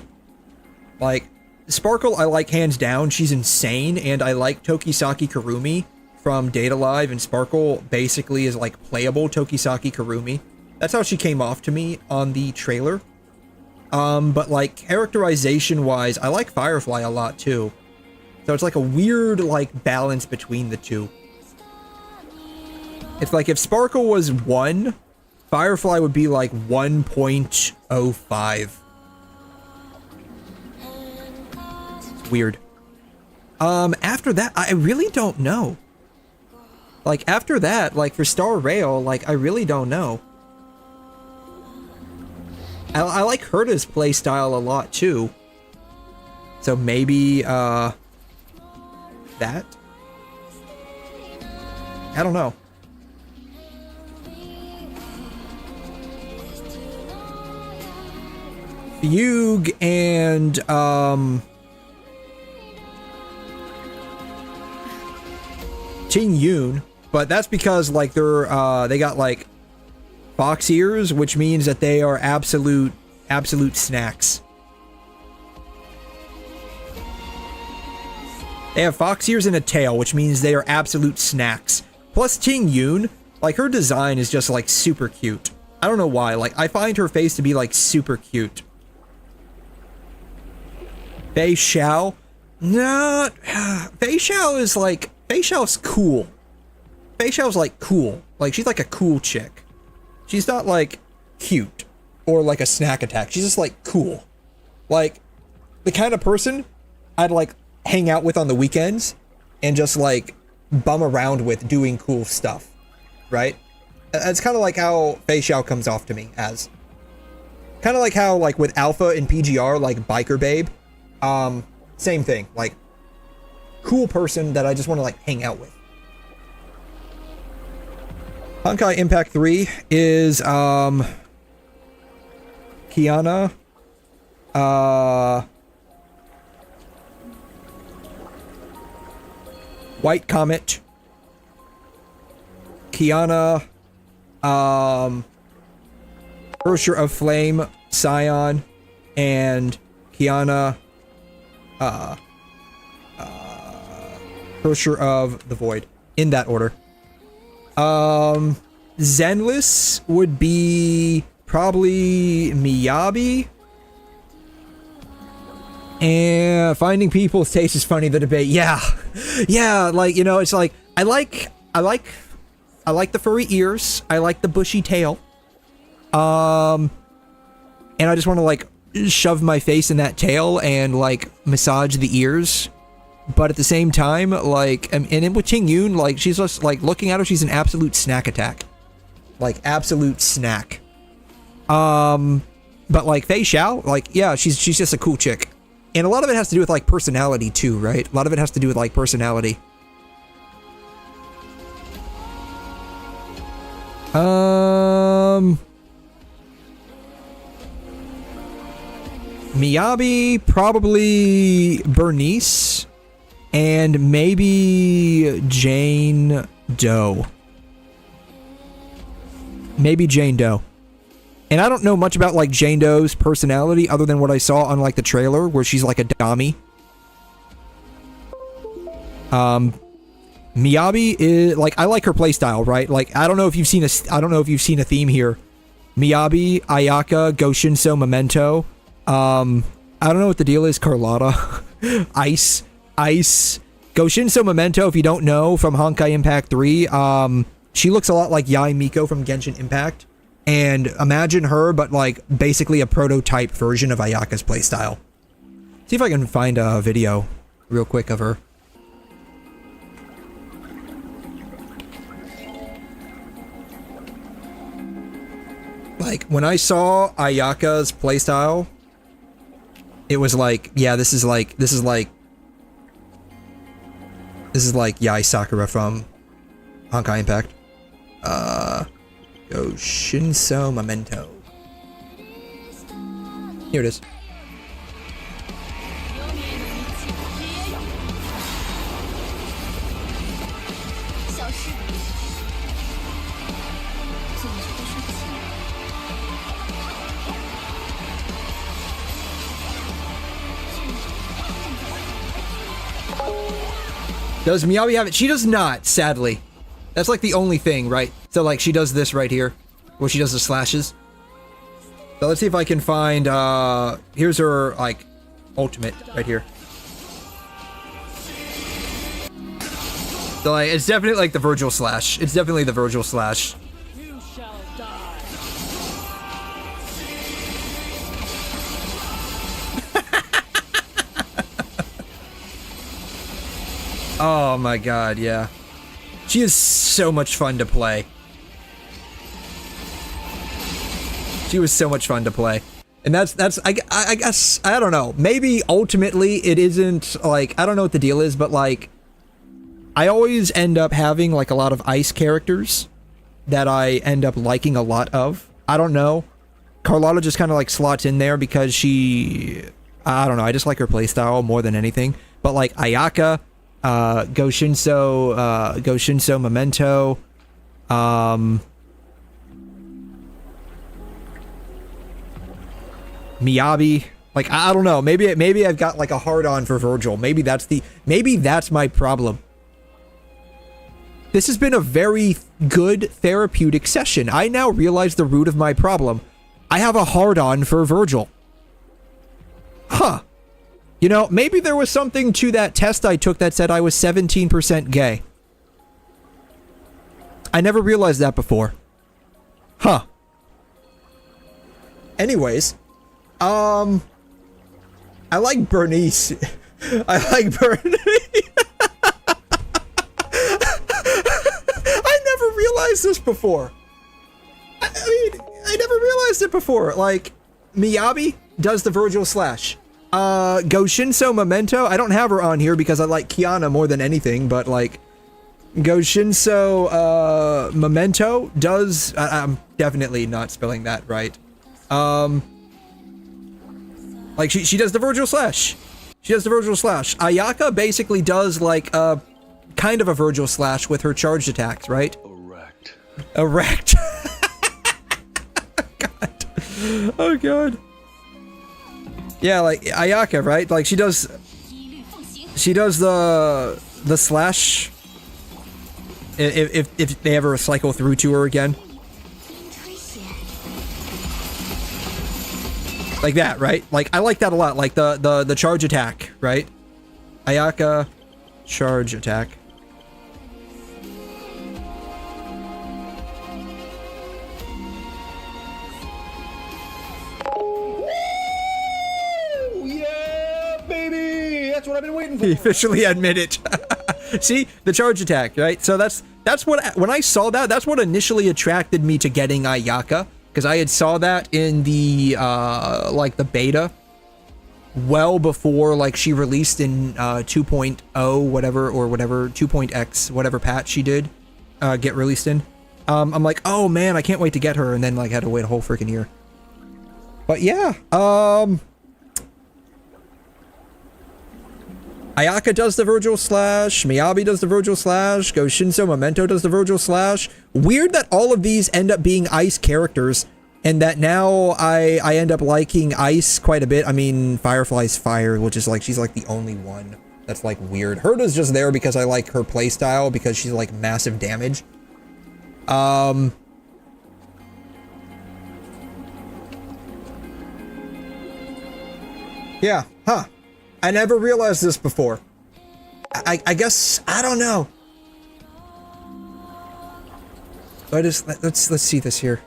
like Sparkle I like hands down, she's insane, and I like Tokisaki Kurumi from Data Live, and Sparkle basically is like playable Tokisaki Kurumi. That's how she came off to me on the trailer. But like characterization wise, I like Firefly a lot too. So it's like a weird like balance between the two. It's like if Sparkle was 1, Firefly would be like 1.05. It's weird. After that, I really don't know. Like after that, like for Star Rail, like I really don't know. I like Herta's playstyle a lot too. So maybe that? I don't know. Fugue and Ting-Yun, but that's because like they're they got like fox ears, which means that they are absolute snacks. They have fox ears and a tail, which means they are absolute snacks. Plus Ting-Yun, like her design is just like super cute. I don't know why, like I find her face to be like super cute. Fei Xiao? No, Fei Xiao is like, Fei Xiao's cool. Fei Xiao's like cool. Like she's like a cool chick. She's not like cute or like a snack attack. She's just like cool. Like the kind of person I'd like hang out with on the weekends and just like bum around with doing cool stuff. Right? That's kind of like how Fei Xiao comes off to me as. Kind of like how like with Alpha and PGR, like Biker Babe. Same thing, like cool person that I just want to like hang out with. Honkai Impact 3 is Kiana, White Comet, Kiana, Ursher of Flame, Scion, and Kiana, Ursher of the Void, in that order. Zenless would be probably Miyabi. And Finding People's Taste is Funny, the debate. Yeah. Yeah, like, you know, it's like I like the furry ears. I like the bushy tail. And I just want to like shove my face in that tail and like massage the ears. But at the same time, like, and with Ting-Yun, like, she's just, like, looking at her, she's an absolute snack attack. Like, absolute snack. But, like, Fei Xiao, like, yeah, she's just a cool chick. And a lot of it has to do with, like, personality, too, right? A lot of it has to do with, like, personality. Miyabi, probably Bernice. And maybe Jane Doe. Maybe Jane Doe. And I don't know much about like Jane Doe's personality other than what I saw on like the trailer where she's like a Dami. Miyabi is like, I like her playstyle, right? Like I don't know if you've seen a theme here. Miyabi, Ayaka, Goshinso, Memento. I don't know what the deal is. Carlotta, Ice. Goshinso Memento, if you don't know, from Honkai Impact 3, she looks a lot like Yae Miko from Genshin Impact. And imagine her, but like basically a prototype version of Ayaka's playstyle. See if I can find a video real quick of her. Like, when I saw Ayaka's playstyle, it was like, yeah, this is like Yae Sakura from Honkai Impact. 𝘐𝘮 Memento. Here it is. Does Meow have it? She does not, sadly. That's like the only thing, right? So like she does this right here, where she does the slashes. So let's see if I can find, here's her, like, ultimate right here. So like, it's definitely like the Virgil slash. It's definitely the Virgil slash. You shall die. Oh my god, yeah. She is so much fun to play. She was so much fun to play. And that's I guess, I don't know. Maybe ultimately it isn't, like, I don't know what the deal is, but like, I always end up having like a lot of ice characters that I end up liking a lot of. I don't know. Carlotta just kind of like slots in there because she, I don't know, I just like her playstyle more than anything. But like Ayaka, 𝘐𝘮 Memento, Miyabi, like, I don't know, maybe I've got like a hard-on for Virgil. Maybe that's my problem. This has been a very good therapeutic session. I now realize the root of my problem. I have a hard-on for Virgil. Huh. You know, maybe there was something to that test I took that said I was 17% gay. I never realized that before. Huh. Anyways, I like Bernice. I like Bernice. I never realized this before. I mean, I never realized it before. Like, Miyabi does the Virgil slash. 𝘐𝘮 Memento, I don't have her on here because I like Kiana more than anything, but like 𝘐𝘮 Memento does, I'm definitely not spelling that right. Like she does the Virgil slash. She does the Virgil slash. Ayaka basically does like kind of a Virgil slash with her charged attacks, right? Erect. God. Oh god. Yeah, like Ayaka, right? Like she does the slash if they ever cycle through to her again. Like that, right? Like I like that a lot. Like the charge attack, right? Ayaka charge attack. That's what I've been waiting for. He officially admitted it. See, the charge attack, right? So that's what, when I saw that, that's what initially attracted me to getting Ayaka, because I had saw that in the like the beta well before like she released in 2.0 whatever, or whatever 2.x whatever patch she did get released in. I'm like, oh man, I can't wait to get her, and then like had to wait a whole freaking year. But yeah, Ayaka does the Virgil slash, Miyabi does the Virgil slash, 𝘐𝘮 Memento does the Virgil slash. Weird that all of these end up being ice characters, and that now I end up liking ice quite a bit. I mean, Firefly's fire, which is like, she's like the only one that's like weird. Herda's just there because I like her playstyle, because she's like massive damage. Yeah, huh. I never realized this before. I guess, I don't know. Let's see this here.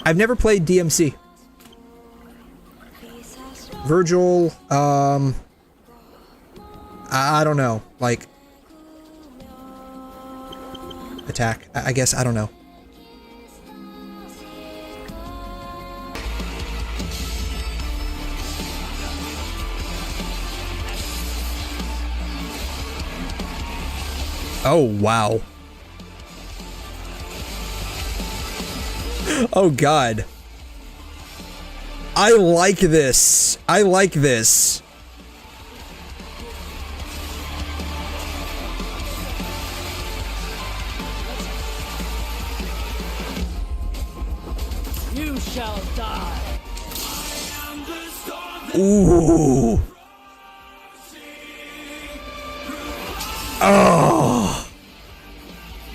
I've never played DMC. Virgil, I don't know, like, attack, I guess, I don't know. Oh, wow. Oh, God. I like this. I like this. You shall die. Ooh. Oh.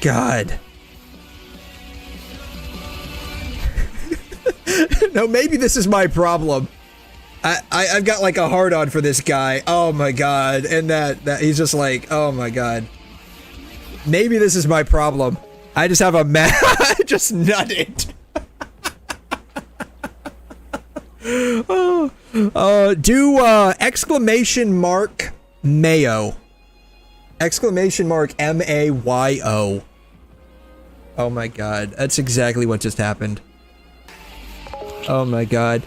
God. No, maybe this is my problem. I've got like a hard on for this guy. Oh my God. And that he's just like, oh my God. Maybe this is my problem. I just have a I just nutted. Do exclamation mark Mayo. Exclamation mark MAYO. Oh my God. That's exactly what just happened. Oh my God.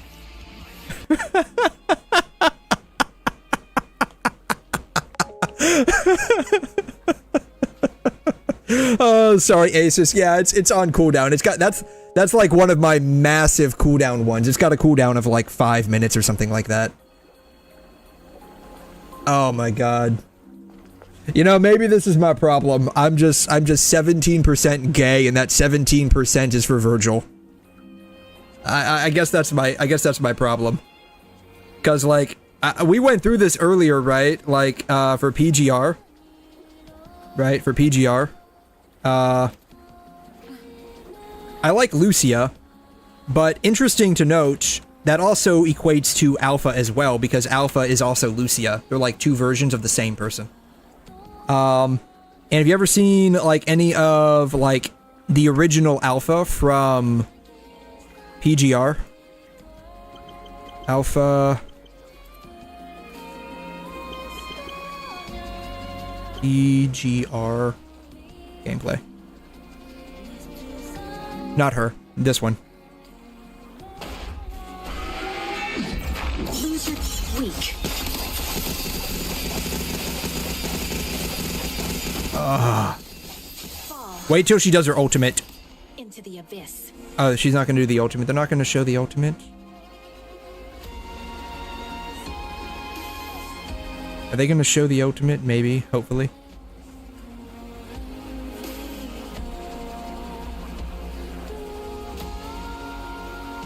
Oh, sorry, Asus. Yeah, it's on cooldown. It's got that's like one of my massive cooldown ones. It's got a cooldown of like 5 minutes or something like that. Oh my God. You know, maybe this is my problem. I'm just 17% gay, and that 17% is for Virgil. I guess that's my problem. Cause like we went through this earlier, right? Like for PGR, right? For PGR, I like Lucia, but interesting to note that also equates to Alpha as well, because Alpha is also Lucia. They're like two versions of the same person. And have you ever seen like any of like the original Alpha from PGR? Alpha PGR gameplay. Not her. This one. Loser weak. Wait till she does her ultimate. Into the abyss. Oh, she's not gonna do the ultimate. They're not gonna show the ultimate. Are they gonna show the ultimate? Maybe, hopefully.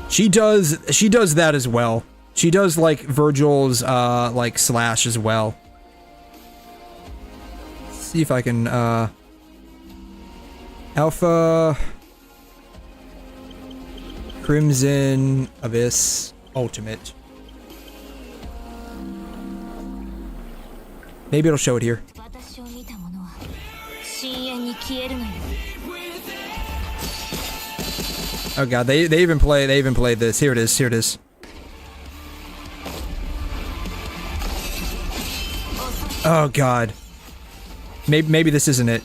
She does that as well. She does like Virgil's like slash as well. Let's see if I can Alpha Crimson Abyss Ultimate. Maybe it'll show it here. Oh God, they even played this. Here it is. Here it is. Oh God. Maybe this isn't it.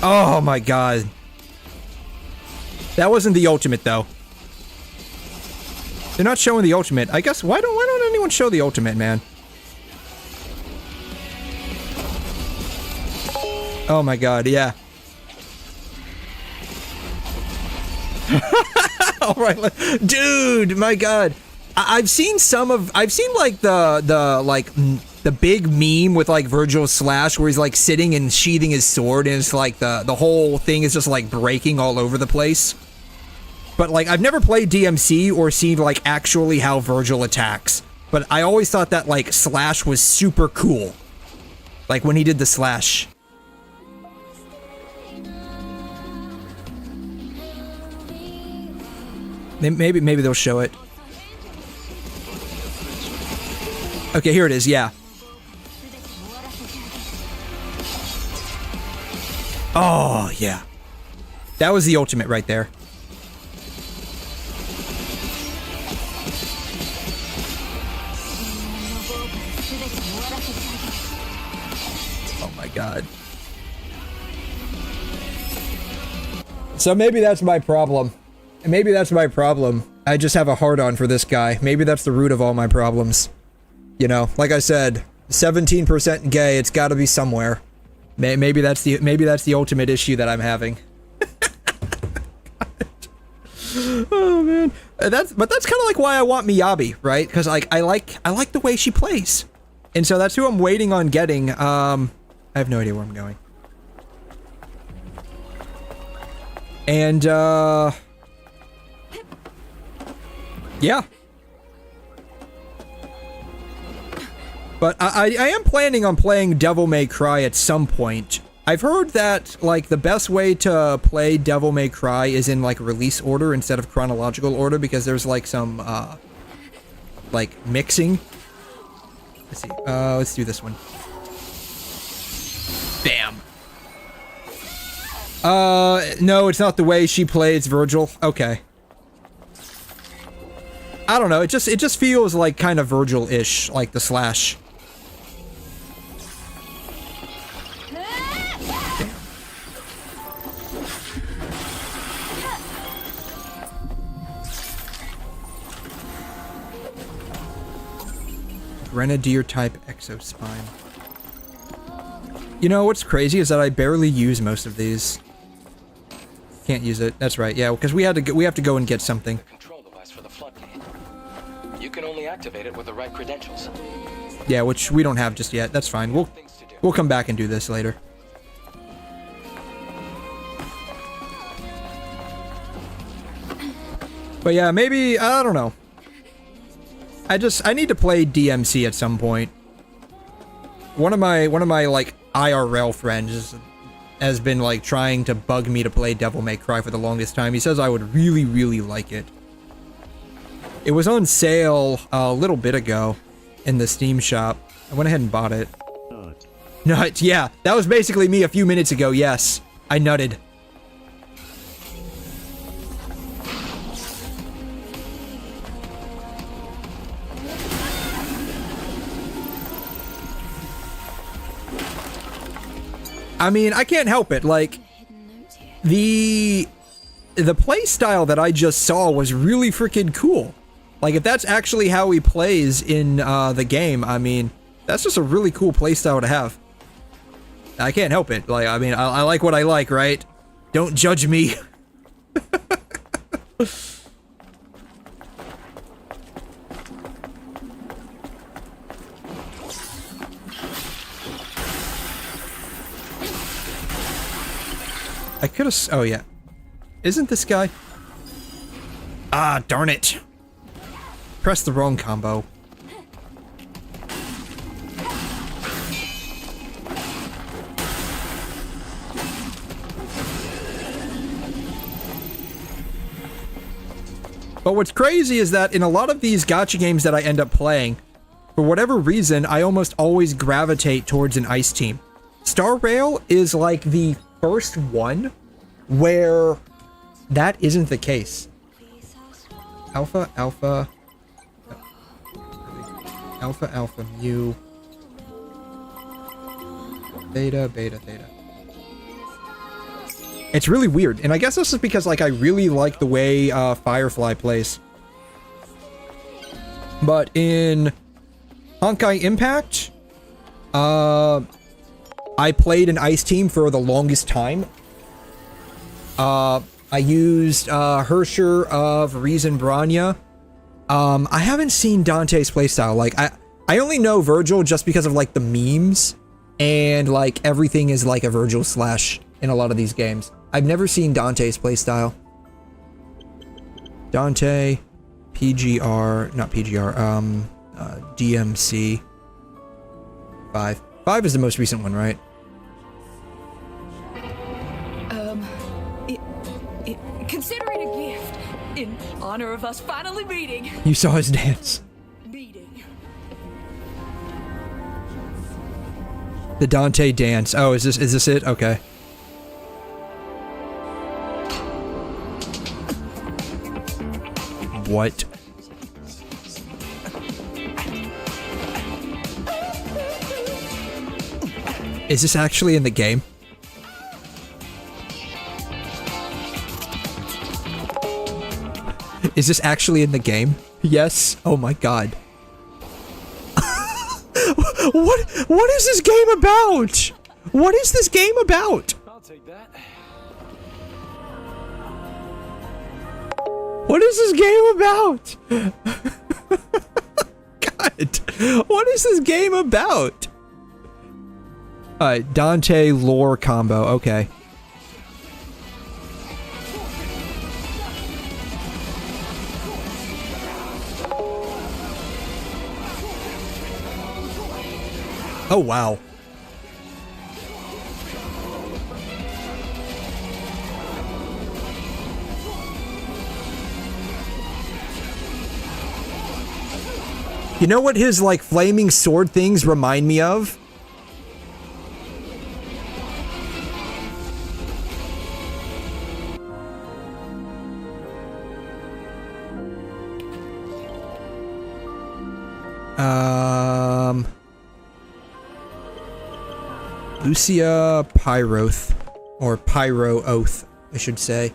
Oh my God. That wasn't the ultimate though. They're not showing the ultimate. I guess why don't anyone show the ultimate, man? Oh my God, yeah. All right, dude, my God. I've seen like the big meme with like Virgil's slash where he's like sitting and sheathing his sword, and it's like the whole thing is just like breaking all over the place. But like I've never played DMC or seen like actually how Virgil attacks. But I always thought that like slash was super cool. Like when he did the slash. Maybe they'll show it. Okay, here it is, yeah. Oh, yeah. That was the ultimate right there. Oh my God. So maybe that's my problem. Maybe that's my problem. I just have a hard-on for this guy. Maybe that's the root of all my problems. You know, like I said, 17% gay, it's gotta be somewhere. Maybe that's the ultimate issue that I'm having. Oh man, that's kind of like why I want Miyabi, right? Because like I like the way she plays, and so that's who I'm waiting on getting. I have no idea where I'm going. And yeah. But I am planning on playing Devil May Cry at some point. I've heard that, like, the best way to play Devil May Cry is in, like, release order instead of chronological order because there's, like, some, like, mixing. Let's see. Let's do this one. Bam. No, it's not the way she plays Virgil. Okay. I don't know. It just feels like kind of Virgil-ish, like the slash. Grenadier type exospine. You know what's crazy is that I barely use most of these. Can't use it. That's right. Yeah, because we have to go and get something. Control device for the floodgate. You can only activate it with the right credentials. Yeah, which we don't have just yet. That's fine. We'll come back and do this later. But yeah, maybe I don't know. I need to play DMC at some point. One of my like IRL friends has been like trying to bug me to play Devil May Cry for the longest time. He says I would really like it. It was on sale a little bit ago in the Steam shop. I went ahead and bought it. Nut, yeah, that was basically me a few minutes ago. Yes, I nutted. I mean, I can't help it, like, the play style that I just saw was really freaking cool. Like, if that's actually how he plays in, the game, I mean, that's just a really cool play style to have. I can't help it, like, I mean, I like what I like, right? Don't judge me. I could've... Oh, yeah. Isn't this guy... Ah, darn it. Press the wrong combo. But what's crazy is that in a lot of these gacha games that I end up playing, for whatever reason, I almost always gravitate towards an ice team. Star Rail is like the first one where that isn't the case. Alpha, alpha, alpha, alpha, mu, beta, beta, theta. It's really weird, and I guess this is because, like, I really like the way Firefly plays. But in Honkai Impact, I played an ice team for the longest time. I used 𝘠𝘠 of 𝘠𝘮. I haven't seen Dante's playstyle. Like, I only know Virgil just because of, like, the memes, and, like, everything is like a Virgil slash in a lot of these games. I've never seen Dante's playstyle. Dante, PGR, not PGR, DMC 5. 5 is the most recent one, right? Considering a gift in honor of us finally meeting. You saw his dance. The Dante dance. Oh, is this it? Okay. What? Is this actually in the game? Is this actually in the game? Yes. Oh my god. What is this game about? What is this game about? I'll take that. What is this game about? God, what is this game about? Alright, Dante lore combo, okay. Oh, wow. You know what his, like, flaming sword things remind me of? Lucia Pyroth. Or Pyro Oath, I should say.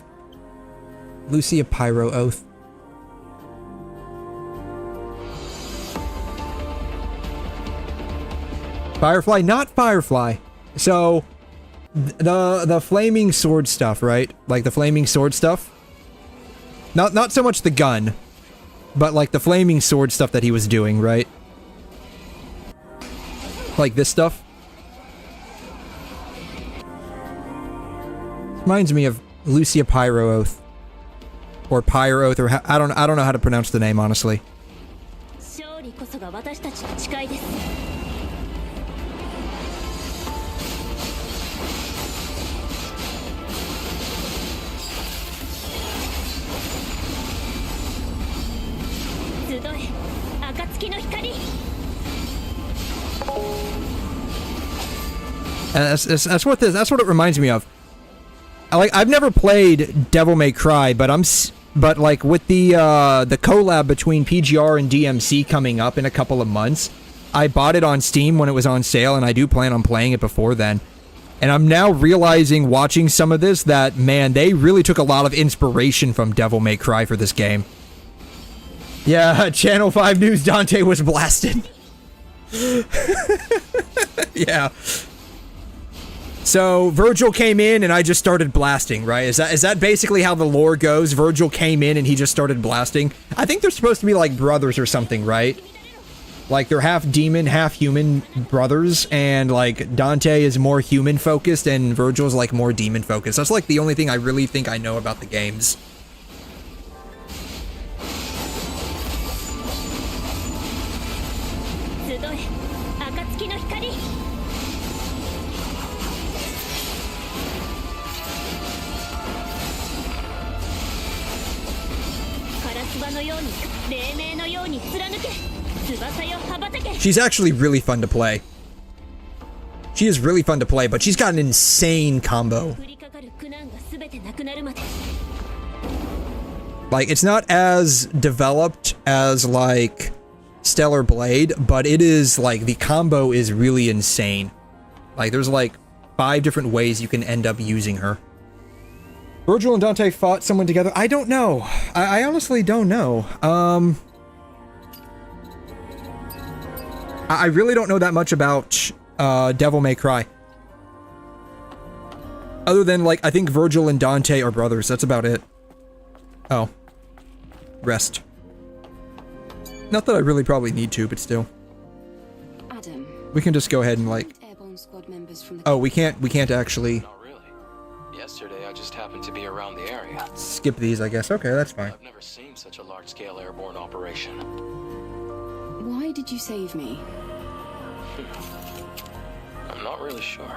Lucia Pyro Oath. Firefly, not Firefly. So, the flaming sword stuff, right? Like the flaming sword stuff. Not so much the gun, but like the flaming sword stuff that he was doing, right? Like this stuff. Reminds me of Lucia Pyro Oath, or Pyro Oath, or I don't know how to pronounce the name, honestly. That's what it reminds me of. I've never played Devil May Cry, but like with the collab between PGR and DMC coming up in a couple of months, I bought it on Steam when it was on sale, and I do plan on playing it before then. And I'm now realizing, watching some of this, that man, they really took a lot of inspiration from Devil May Cry for this game. Yeah, Channel 5 News, Dante was blasted. Yeah. So, Virgil came in and I just started blasting, right? Is that basically how the lore goes? Virgil came in and he just started blasting? I think they're supposed to be like brothers or something, right? Like, they're half demon, half human brothers, and like, Dante is more human focused and Virgil's like more demon focused. That's like the only thing I really think I know about the games. She's actually really fun to play. She is really fun to play, but she's got an insane combo. Like, it's not as developed as, like, Stellar Blade, but it is, like, the combo is really insane. Like, there's, like, 5 different ways you can end up using her. Virgil and Dante fought someone together? I don't know. I honestly don't know. I really don't know that much about Devil May Cry. Other than, like, I think Virgil and Dante are brothers. That's about it. Oh. Rest. Not that I really probably need to, but still. Adam. We can just go ahead and, like... Airborne squad members from the... Oh, we can't actually... Not really. Yesterday, I just happened to be around the area. Skip these, I guess. Okay, that's fine. I've never seen such a large-scale airborne operation. Why did you save me? I'm not really sure.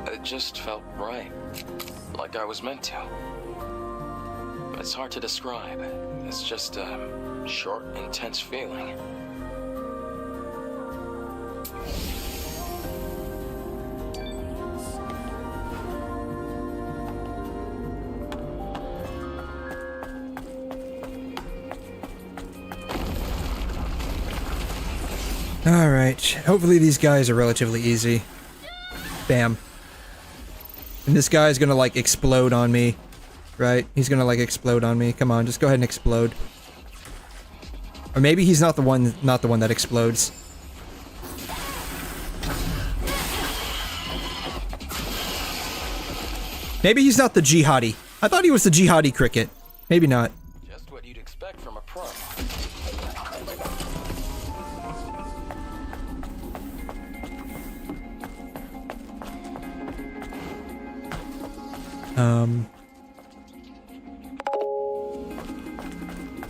It just felt right. Like I was meant to. It's hard to describe. It's just a short, intense feeling. Alright, hopefully these guys are relatively easy. Bam. And this guy's gonna, like, explode on me. Right? He's gonna, like, explode on me. Come on, just go ahead and explode. Or maybe he's not the one that explodes. Maybe he's not the jihadi. I thought he was the jihadi cricket. Maybe not. Just what you'd expect from a pro.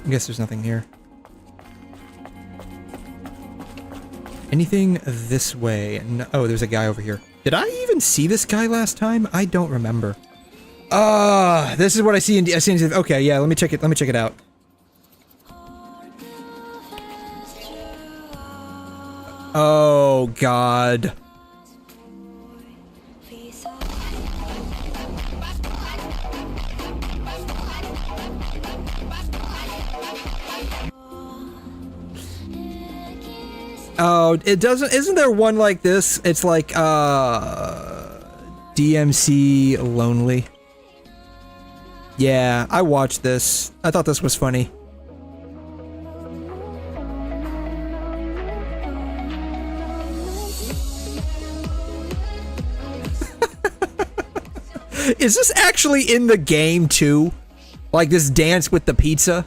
I guess there's nothing here. Anything this way? No, oh, there's a guy over here. Did I even see this guy last time? I don't remember. This is what I see in okay, yeah, let me check it out. Oh god. Oh, it doesn't. Isn't there one like this? It's like DMC Lonely. Yeah, I watched this. I thought this was funny. Is this actually in the game too? Like this dance with the pizza?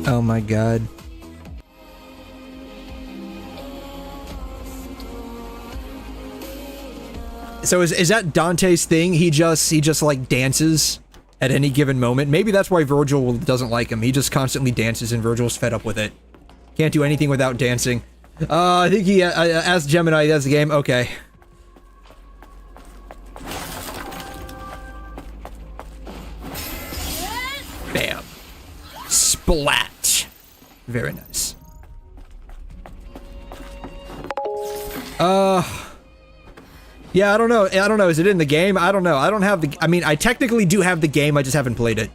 Oh my god. So is that Dante's thing? He just like dances at any given moment. Maybe that's why Virgil doesn't like him. He just constantly dances and Virgil's fed up with it. Can't do anything without dancing. I think he asked Gemini, that's the game. Okay. Bam. Splat. Very nice. Yeah, I don't know. Is it in the game? I don't know. I don't have the... I mean, I technically do have the game. I just haven't played it.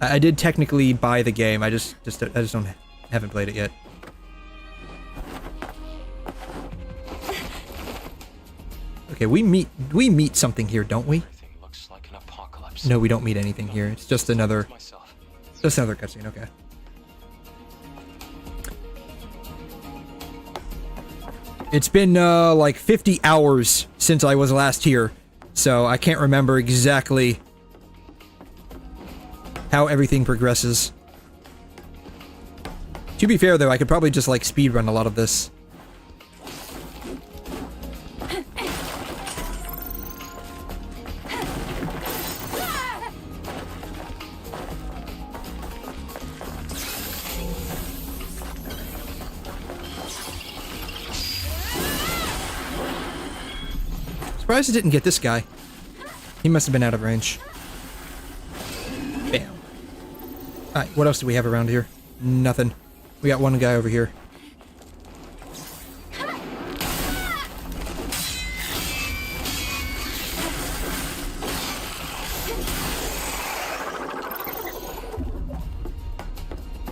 I did technically buy the game. I just haven't played it yet. Okay, we meet something here, don't we? Looks like an apocalypse. No, we don't meet anything here. It's just another cutscene. Okay. It's been, like 50 hours since I was last here, so I can't remember exactly how everything progresses. To be fair, though, I could probably just, like, speedrun a lot of this. Surprised I didn't get this guy. He must have been out of range. Bam. Alright, what else do we have around here? Nothing. We got one guy over here.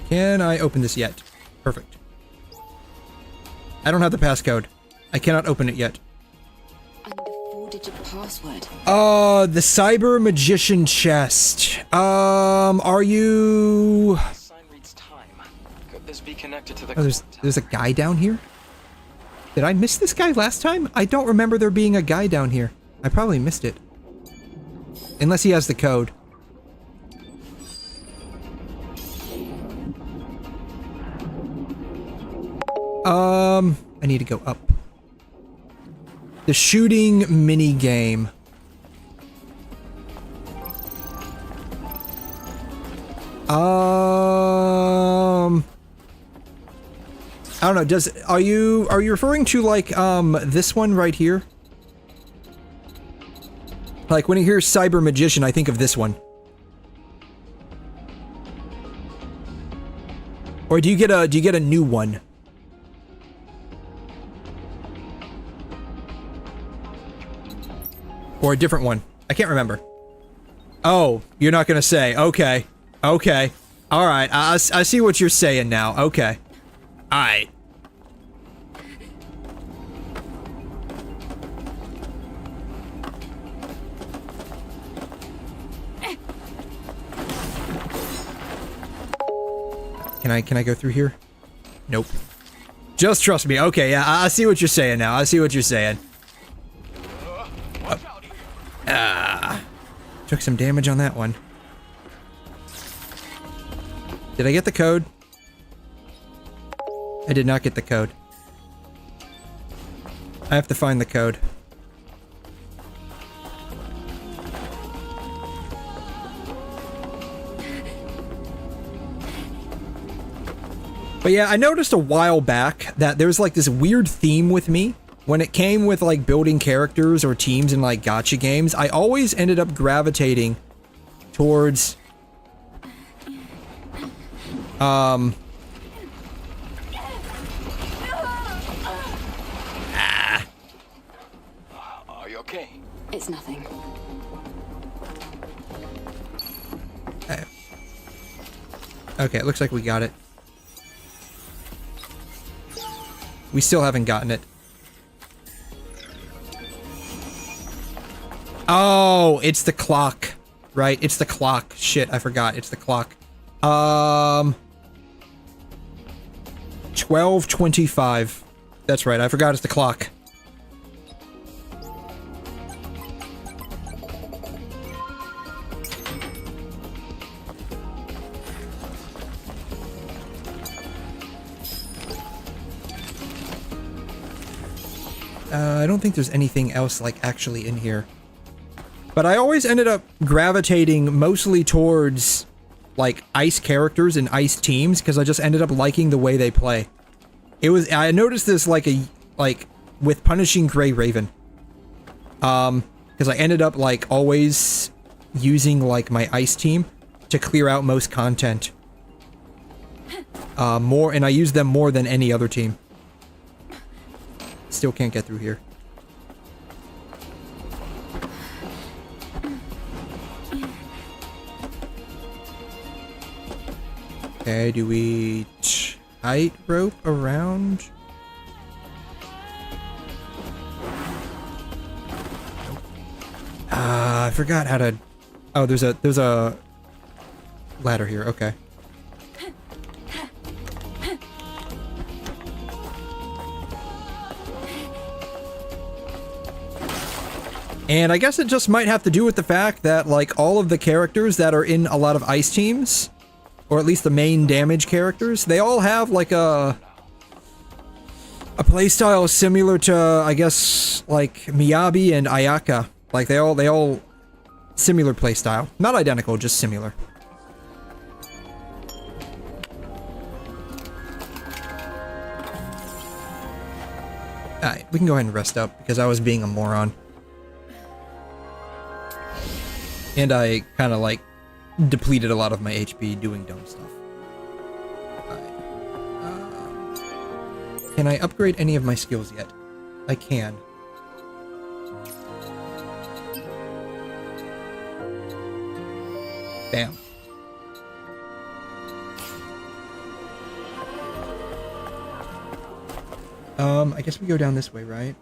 Can I open this yet? Perfect. I don't have the passcode. I cannot open it yet. Password. The cyber magician chest. Are you... Could this be connected to the... Oh, there's a guy down here? Did I miss this guy last time? I don't remember there being a guy down here. I probably missed it. Unless he has the code. I need to go up. The shooting mini game. I don't know. Are you referring to like this one right here? Like when you hear cyber magician, I think of this one. Or do you get a new one? Or a different one. I can't remember. Oh, you're not gonna say. Okay. Okay. Alright, I see what you're saying now. Okay. Alright. Can I go through here? Nope. Just trust me. Okay, yeah, I see what you're saying now. I see what you're saying. Took some damage on that one. Did I get the code? I did not get the code. I have to find the code. But yeah, I noticed a while back that there was like this weird theme with me. When it came with like building characters or teams in like gacha games, I always ended up gravitating towards Are you okay? It's nothing. Okay, it looks like we got it. We still haven't gotten it. Oh, it's the clock. Right, it's the clock. Shit, I forgot. It's the clock. 12:25. That's right, I forgot it's the clock. I don't think there's anything else, like, actually in here. But I always ended up gravitating mostly towards, like, ice characters and ice teams, because I just ended up liking the way they play. I noticed this, like, with Punishing Gray Raven. Because I ended up, like, always using, like, my ice team to clear out most content. And I use them more than any other team. Still can't get through here. Okay, do we tight rope around? I forgot how to... Oh, there's a ladder here, okay. And I guess it just might have to do with the fact that, like, all of the characters that are in a lot of ice teams, or at least the main damage characters, they all have, like, a playstyle similar to, I guess, like, Miyabi and Ayaka. Like, they all similar playstyle. Not identical, just similar. Alright, we can go ahead and rest up, because I was being a moron. And I kind of, like, depleted a lot of my HP doing dumb stuff. Alright. Can I upgrade any of my skills yet? I can. Bam. I guess we go down this way, right?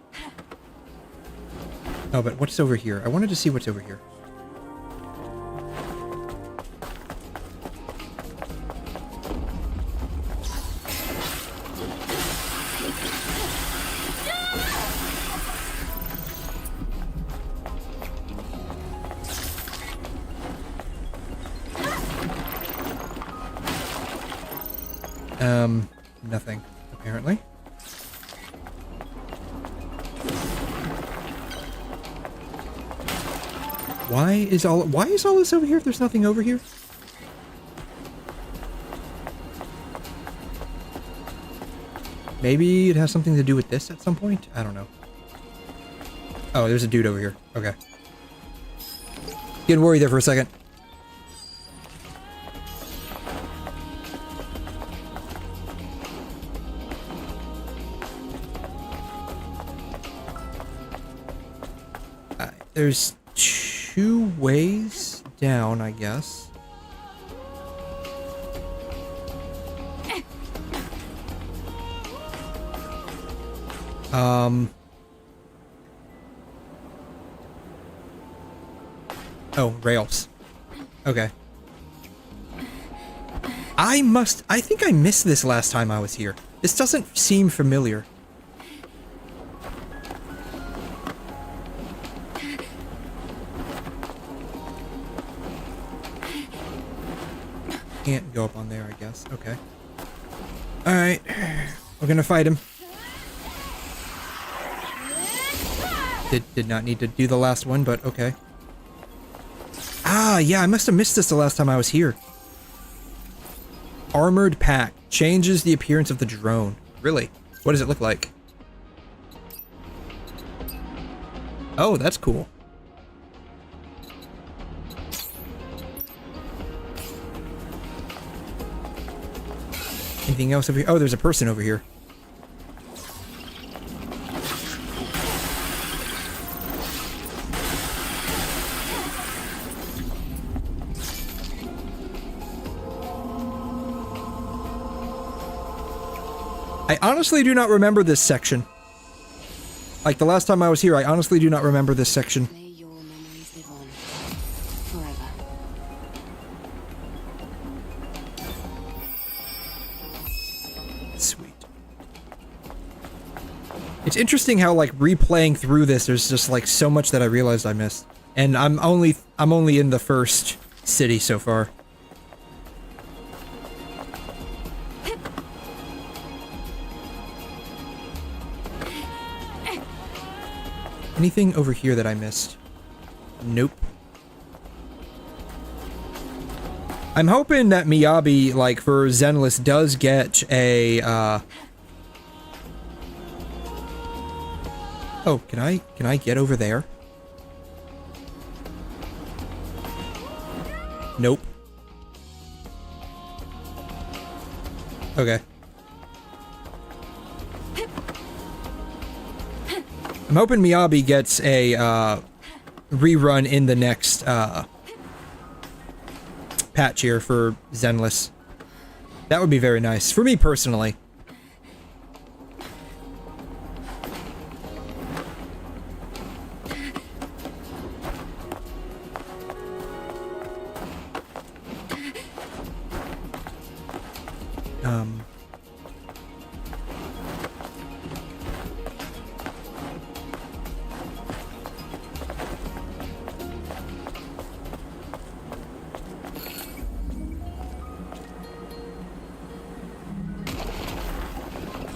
Oh, but what's over here? I wanted to see what's over here. Nothing, apparently. Why is all this over here if there's nothing over here? Maybe it has something to do with this at some point? I don't know. Oh, there's a dude over here. Okay. Getting worried there for a second. There's 2 ways down, I guess. Oh, rails. Okay. I think I missed this last time I was here. This doesn't seem familiar. Can't go up on there, I guess. Okay. Alright. We're gonna fight him. Did not need to do the last one, but okay. Ah, yeah, I must have missed this the last time I was here. Armored pack. Changes the appearance of the drone. Really? What does it look like? Oh, that's cool. Anything else over here? Oh, there's a person over here. I honestly do not remember this section. Like the last time I was here, I honestly do not remember this section. May your memories live on forever. Sweet. It's interesting how like replaying through this, there's just like so much that I realized I missed. And I'm only in the first city so far. Anything over here that I missed? Nope. I'm hoping that Miyabi, like, for Zenless does get a, Oh, can I get over there? Nope. Okay. I'm hoping Miyabi gets a rerun in the next patch here for Zenless. That would be very nice for me personally.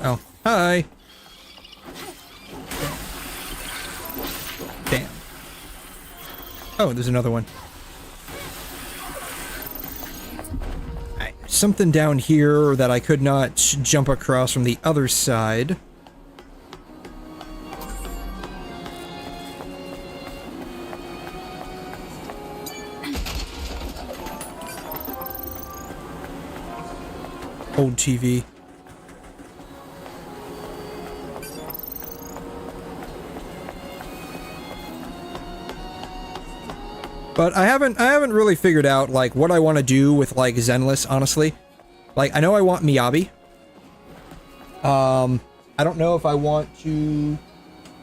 Oh, hi. Damn. Oh, there's another one. Alright, something down here that I could not jump across from the other side. Old TV. But I haven't really figured out, like, what I want to do with, like, Zenless, honestly. Like, I know I want Miyabi. I don't know if I want to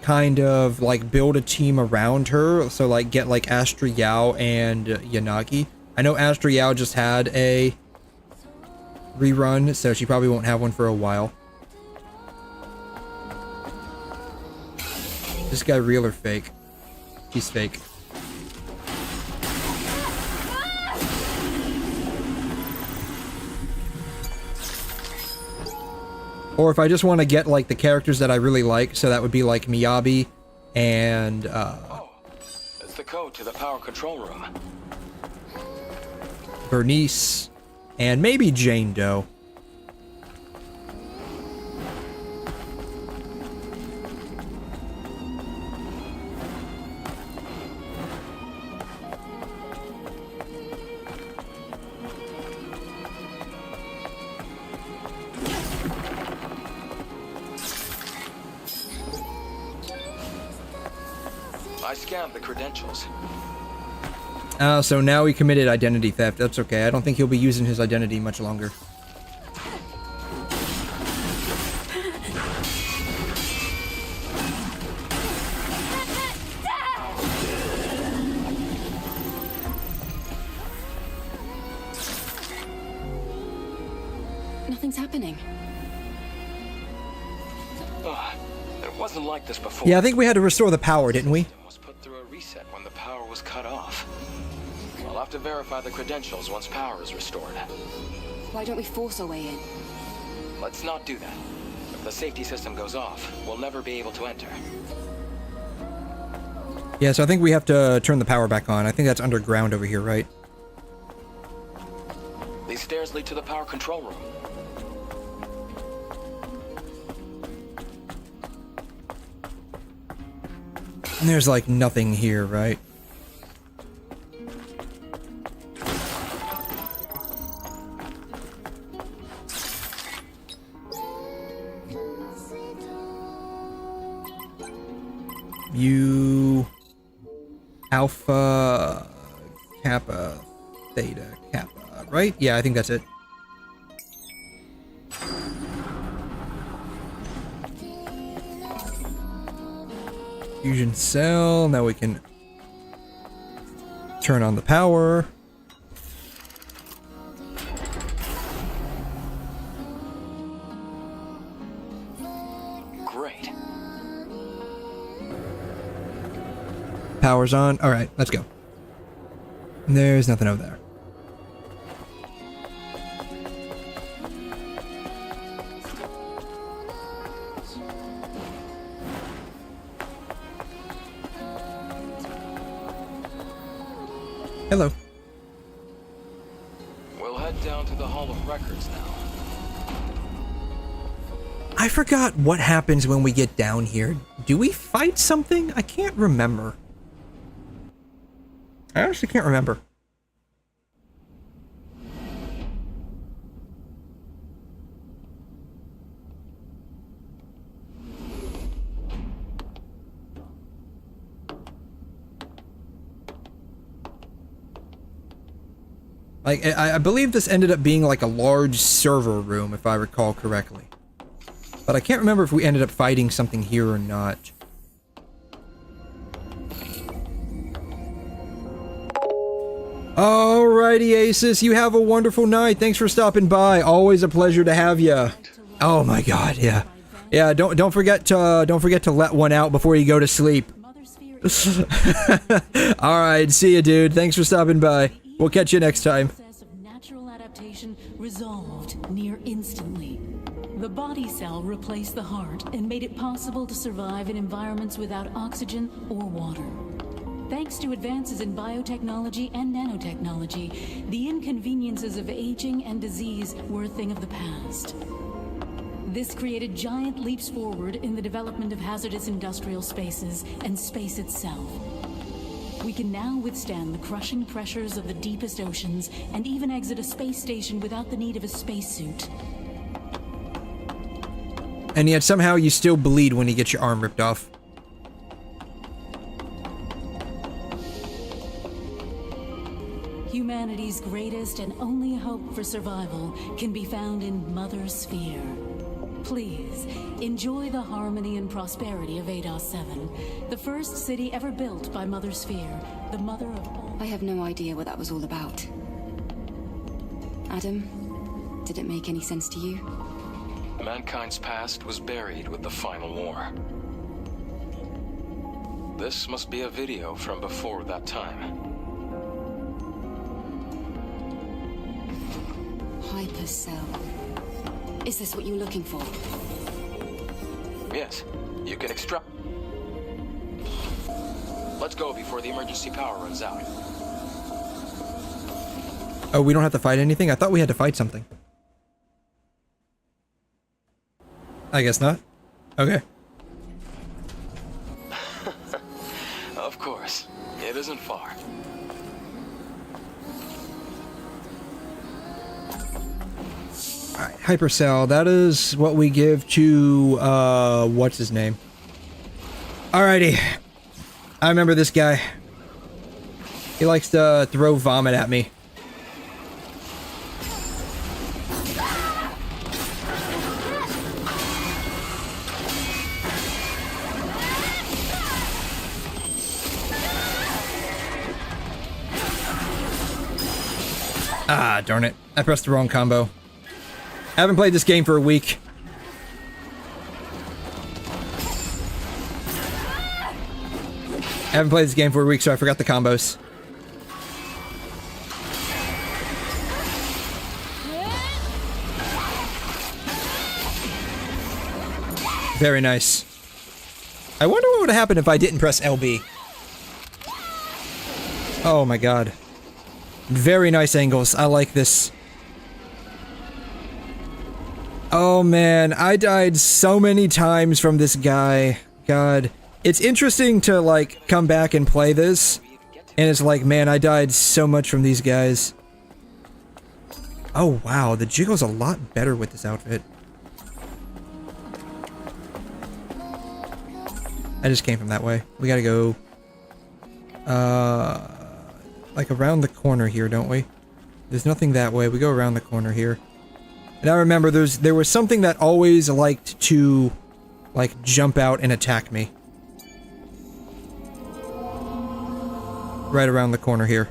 kind of, like, build a team around her. So, like, get, like, Astra Yao and Yanagi. I know Astra Yao just had a rerun, so she probably won't have one for a while. This guy real or fake? He's fake. Or if I just want to get, like, the characters that I really like, so that would be, like, Miyabi and, Oh, it's the code to the power control room. Bernice, and maybe Jane Doe. I scanned the credentials. So now he committed identity theft. That's okay. I don't think he'll be using his identity much longer. Nothing's happening. wasn't like this before. Yeah, I think we had to restore the power, didn't we? Was put through a reset when the power was cut off. I'll have to verify the credentials once power is restored. Why don't we force our way in? Let's not do that. If the safety system goes off, we'll never be able to enter. Yeah, so I think we have to turn the power back on. I think that's underground over here, right? These stairs lead to the power control room. And there's like nothing here, right? U alpha kappa theta kappa, right? Yeah, I think that's it. Fusion cell. Now we can turn on the power. Great. Power's on. All right, let's go. There's nothing over there. Hello. We'll head down to the Hall of Records now. I forgot what happens when we get down here. Do we fight something? I can't remember. I honestly can't remember. Like, I believe this ended up being like a large server room, if I recall correctly. But I can't remember if we ended up fighting something here or not. Alrighty, Asus, you have a wonderful night. Thanks for stopping by. Always a pleasure to have you. Oh my god, yeah. Yeah, don't forget to let one out before you go to sleep. Alright, see you, dude. Thanks for stopping by. We'll catch you next time. Natural adaptation resolved near instantly. The body cell replaced the heart and made it possible to survive in environments without oxygen or water. Thanks to advances in biotechnology and nanotechnology, the inconveniences of aging and disease were a thing of the past. This created giant leaps forward in the development of hazardous industrial spaces and space itself. We can now withstand the crushing pressures of the deepest oceans and even exit a space station without the need of a spacesuit. And yet somehow you still bleed when you get your arm ripped off. Humanity's greatest and only hope for survival can be found in Mother Sphere. Please, enjoy the harmony and prosperity of Eidos 7, the first city ever built by Mother Sphere, the mother of all. I have no idea what that was all about. Adam, did it make any sense to you? Mankind's past was buried with the final war. This must be a video from before that time. Hypercell. Is this what you were looking for? Yes, you can extract. Let's go before the emergency power runs out. Oh, we don't have to fight anything? I thought we had to fight something. I guess not. Okay. Of course. It isn't far. Alright, Hypercell, that is what we give to, what's his name? Alrighty. I remember this guy. He likes to throw vomit at me. Ah, darn it. I pressed the wrong combo. I haven't played this game for a week. I haven't played this game for a week, so I forgot the combos. Very nice. I wonder what would happen if I didn't press LB. Oh my god. Very nice angles. I like this. Oh man, I died so many times from this guy. God. It's interesting to, like, come back and play this. And it's like, man, I died so much from these guys. Oh wow, the jiggle's a lot better with this outfit. I just came from that way. We gotta go... like around the corner here, don't we? There's nothing that way. We go around the corner here. And I remember there was something that always liked to, like, jump out and attack me. Right around the corner here.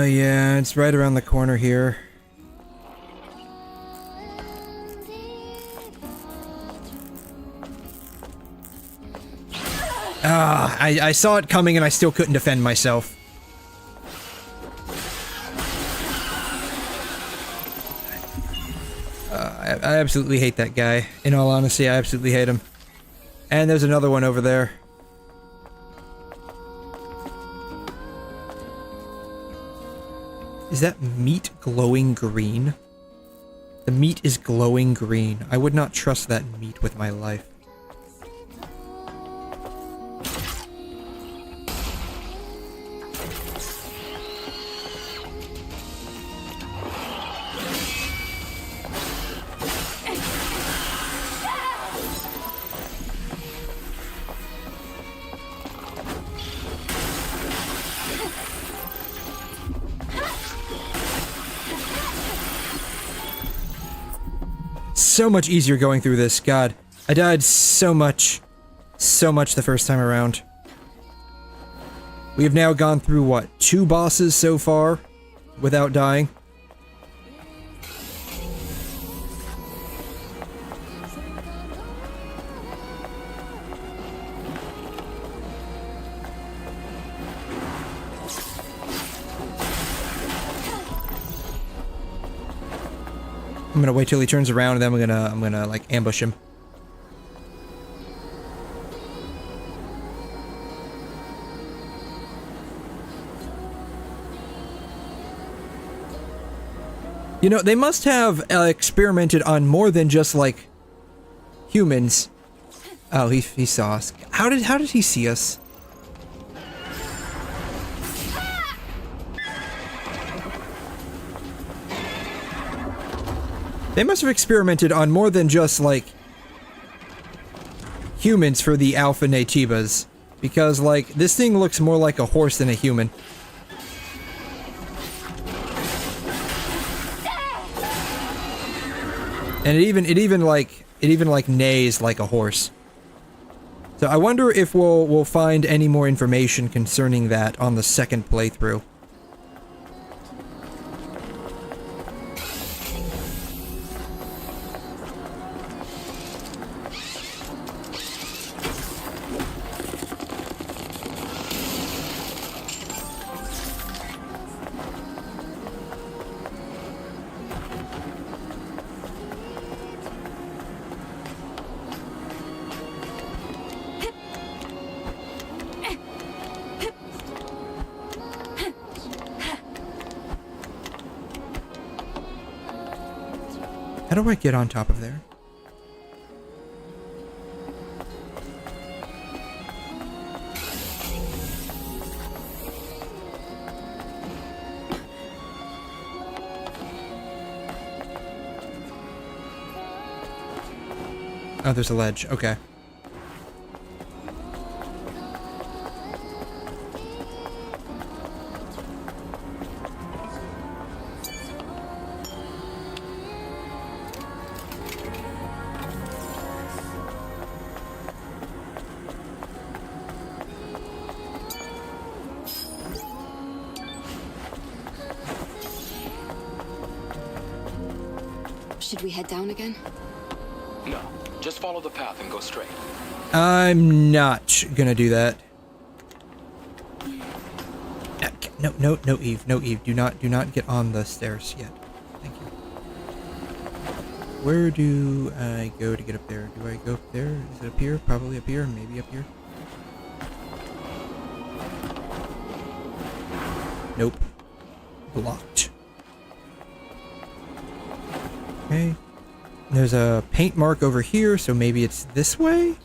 Yeah, it's right around the corner here. I saw it coming and I still couldn't defend myself. I absolutely hate that guy. In all honesty, I absolutely hate him. And there's another one over there. Is that meat glowing green? The meat is glowing green. I would not trust that meat with my life. So much easier going through this, god. I died so much the first time around. We have now gone through, what, 2 bosses so far without dying? I'm gonna wait till he turns around and then I'm gonna like ambush him. You know, they must have experimented on more than just like humans. Oh, he saw us. How did he see us? They must have experimented on more than just, like, humans for the 𝘬𝘦𝘵𝘐, because, like, this thing looks more like a horse than a human. And it even neighs like a horse. So I wonder if we'll find any more information concerning that on the second playthrough. How do I get on top of there? Oh, there's a ledge. Okay. Should we head down again? No, just follow the path and go straight. I'm not gonna do that. No, Eve. No, Eve. Do not get on the stairs yet. Thank you. Where do I go to get up there? Do I go up there? Is it up here? Probably up here. Maybe up here. Nope. Blocked. Okay. There's a paint mark over here, so maybe it's this way?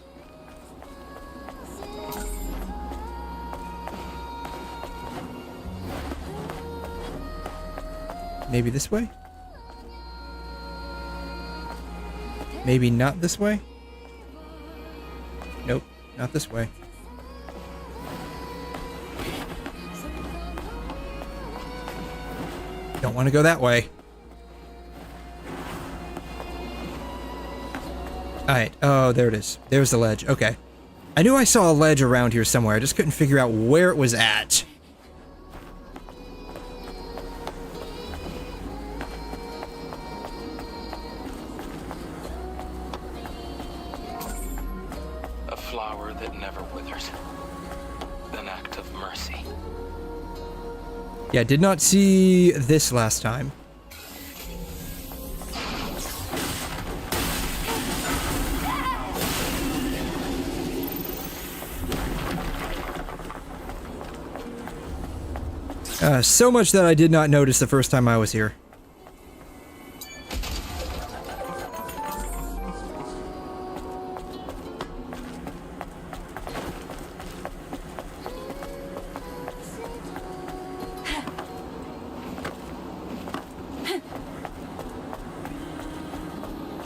Maybe this way? Maybe not this way? Nope, not this way. Don't want to go that way. Alright, oh, there it is. There's the ledge. Okay. I knew I saw a ledge around here somewhere. I just couldn't figure out where it was at. A flower that never withers. An act of mercy. Yeah, did not see this last time. So much that I did not notice the first time I was here.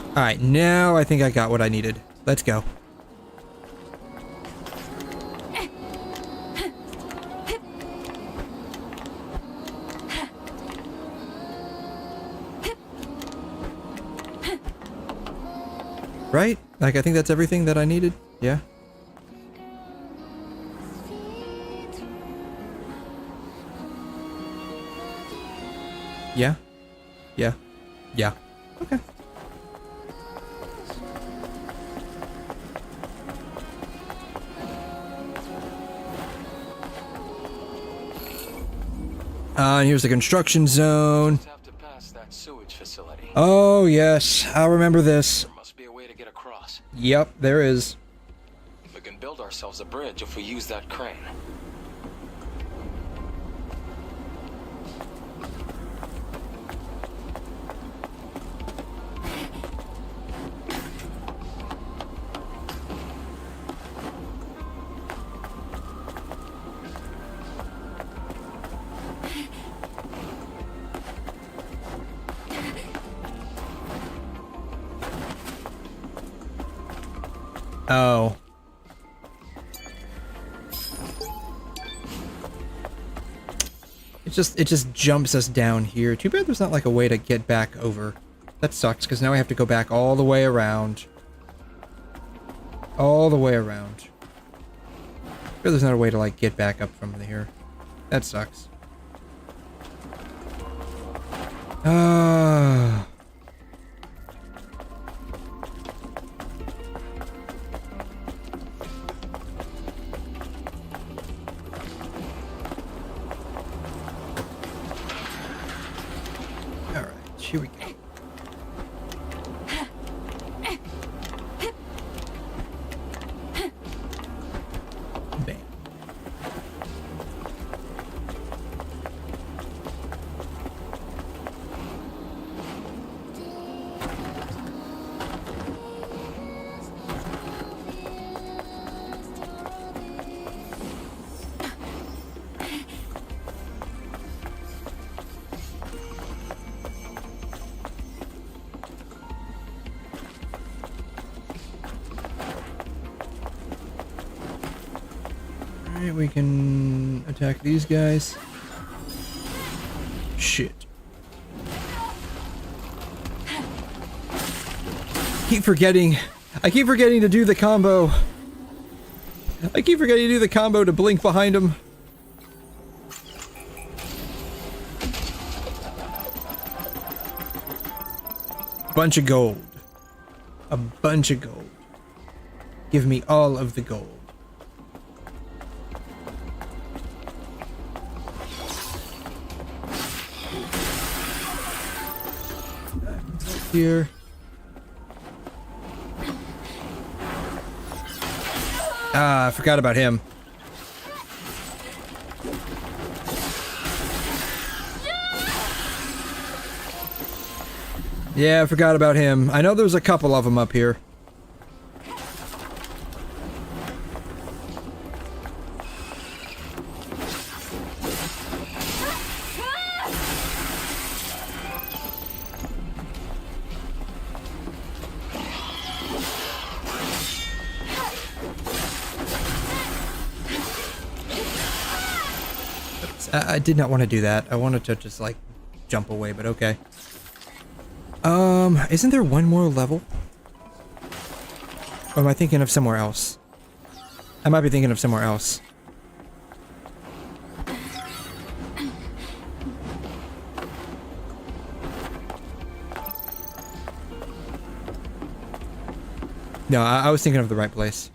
Alright, now I think I got what I needed. Let's go. Right? Like, I think that's everything that I needed. Yeah. Yeah. Yeah. Yeah. Okay. And here's the construction zone. Have to pass that sewage facility. Oh, yes. I'll remember this. There must be a way to get across. Yep, there is. We can build ourselves a bridge if we use that crane. Oh. It just jumps us down here. Too bad there's not like a way to get back over. That sucks, because now I have to go back all the way around. All the way around. Too bad there's not a way to like get back up from here. That sucks. Here we go. Bam. We can attack these guys. Shit. I keep forgetting to do the combo. I keep forgetting to do the combo to blink behind him. bunch of gold. A bunch of gold. Give me all of the gold. Here. Ah, I forgot about him. Yeah, I forgot about him. I know there's a couple of them up here. I did not want to do that. I wanted to just, like, jump away, but okay. Isn't there one more level? Or am I thinking of somewhere else? I might be thinking of somewhere else. No, I was thinking of the right place.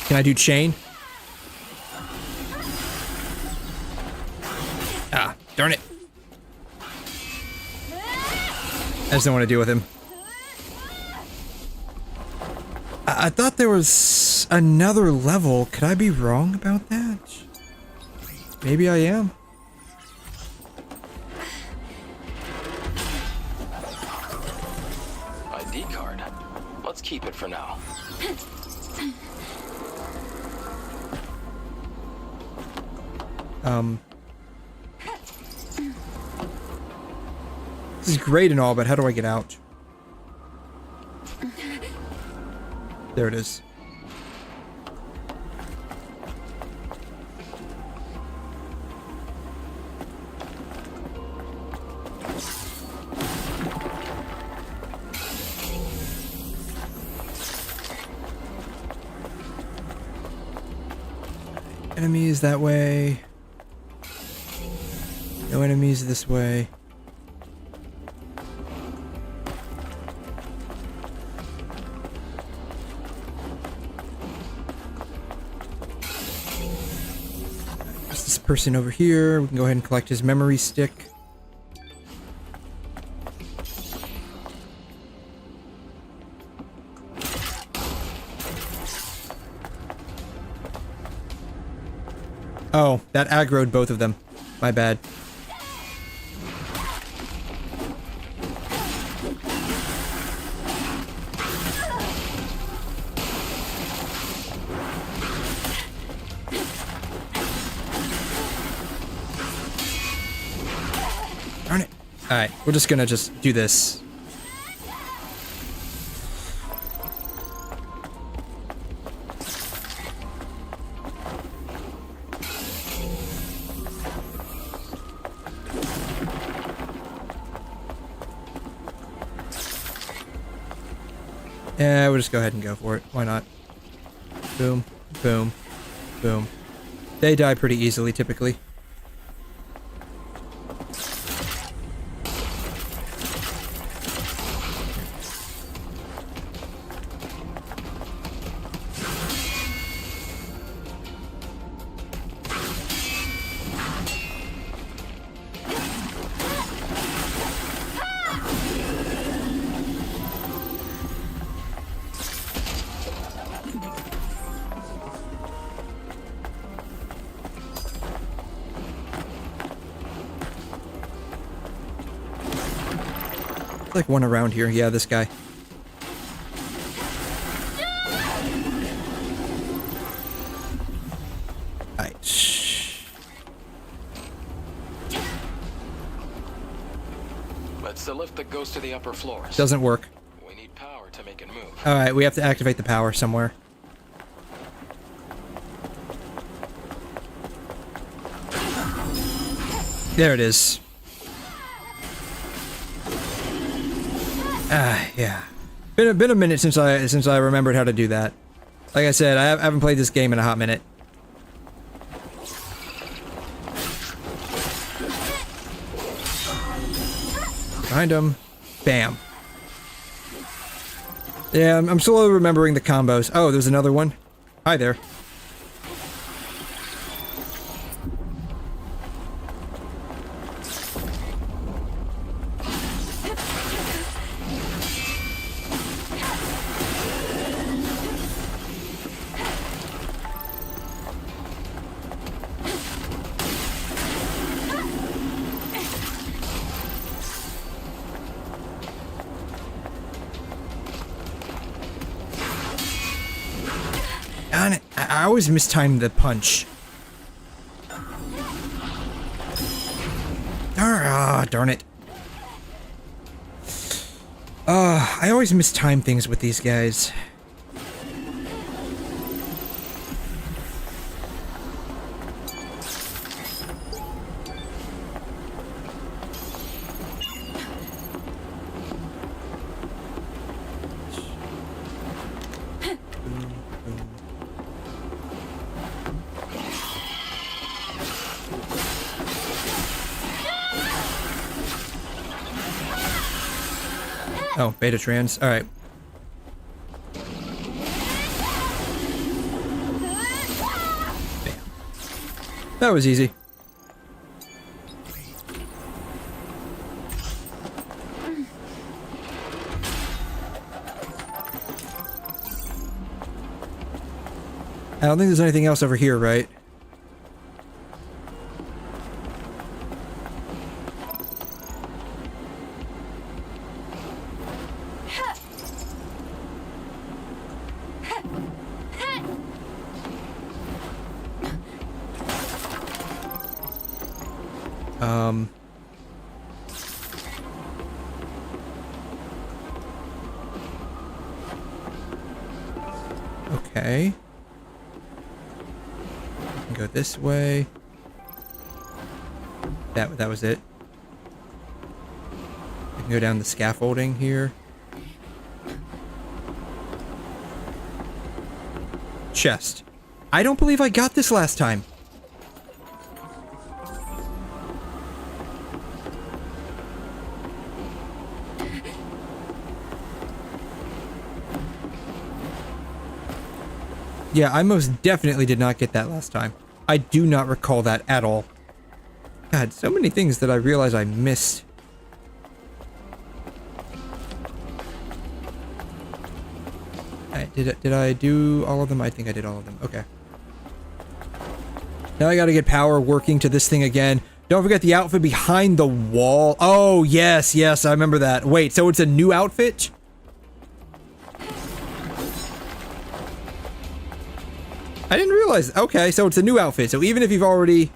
Can I do chain? Ah, darn it. I just don't want to deal with him. I thought there was another level. Could I be wrong about that? Maybe I am. ID card. Let's keep it for now. This is great and all, but how do I get out? There it is. Enemies that way. No enemies this way. There's this person over here. We can go ahead and collect his memory stick. Oh, that aggroed both of them. My bad. Darn it. Alright, we're just gonna do this. Yeah, we'll just go ahead and go for it. Why not? Boom, boom, boom. They die pretty easily, typically. Like one around here. Yeah, this guy. Alright. That's the lift that goes to the upper floors. Doesn't work. We need power to make it move. Alright, we have to activate the power somewhere. There it is. Yeah. Been a minute since I remembered how to do that. Like I said, I haven't played this game in a hot minute. Find him. Bam. Yeah, I'm slowly remembering the combos. Oh, there's another one. Hi there. Darn it, I always mistime the punch. Darn it. I always mistime things with these guys. Oh, beta trans. All right. Bam. That was easy. I don't think there's anything else over here, right? Okay. I can go this way. That was it. I can go down the scaffolding here. Chest. I don't believe I got this last time. Yeah, I most definitely did not get that last time. I do not recall that at all. God, so many things that I realize I missed. Did I do all of them? I think I did all of them. Okay. Now I gotta get power working to this thing again. Don't forget the outfit behind the wall. Oh, yes, yes, I remember that. Wait, so it's a new outfit? I didn't realize. Okay, so it's a new outfit. So even if you've already...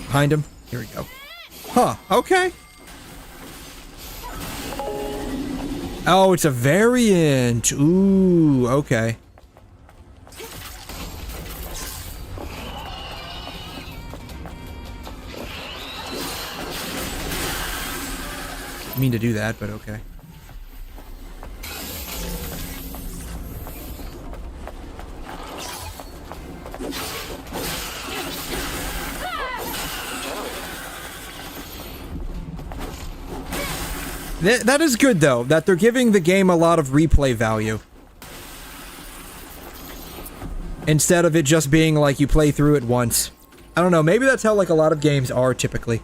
Behind him. Here we go. Huh, okay. Oh, it's a variant. Ooh, okay. Didn't mean to do that, but okay. That is good, though, that they're giving the game a lot of replay value. Instead of it just being like you play through it once. I don't know, maybe that's how like a lot of games are typically.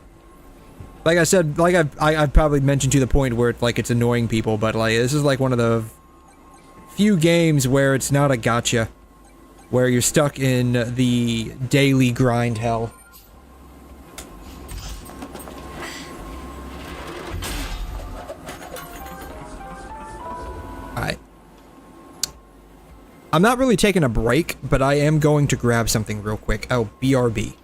Like I said, like I've probably mentioned to the point where like it's annoying people, but like this is like one of the few games where it's not a gacha. Where you're stuck in the daily grind hell. Alright. I'm not really taking a break, but I am going to grab something real quick. Oh, BRB.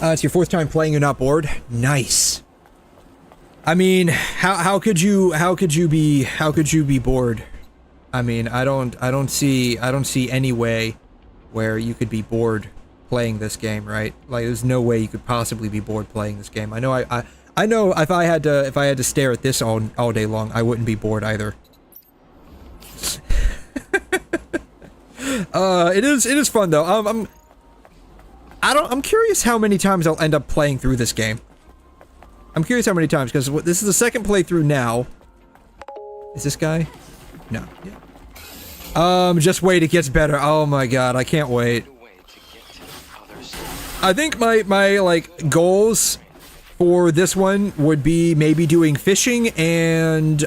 It's your 4th time playing, you're not bored? Nice. I mean, how could you be bored? I mean, I don't see any way where you could be bored playing this game, right? Like, there's no way you could possibly be bored playing this game. I know I know if I had to stare at this all day long, I wouldn't be bored either. It is fun though. I'm curious how many times I'll end up playing through this game. I'm curious how many times, because this is the 2nd playthrough now. Is this guy? No. Yeah. Just wait, it gets better. Oh my god, I can't wait. I think my like goals for this one would be maybe doing fishing and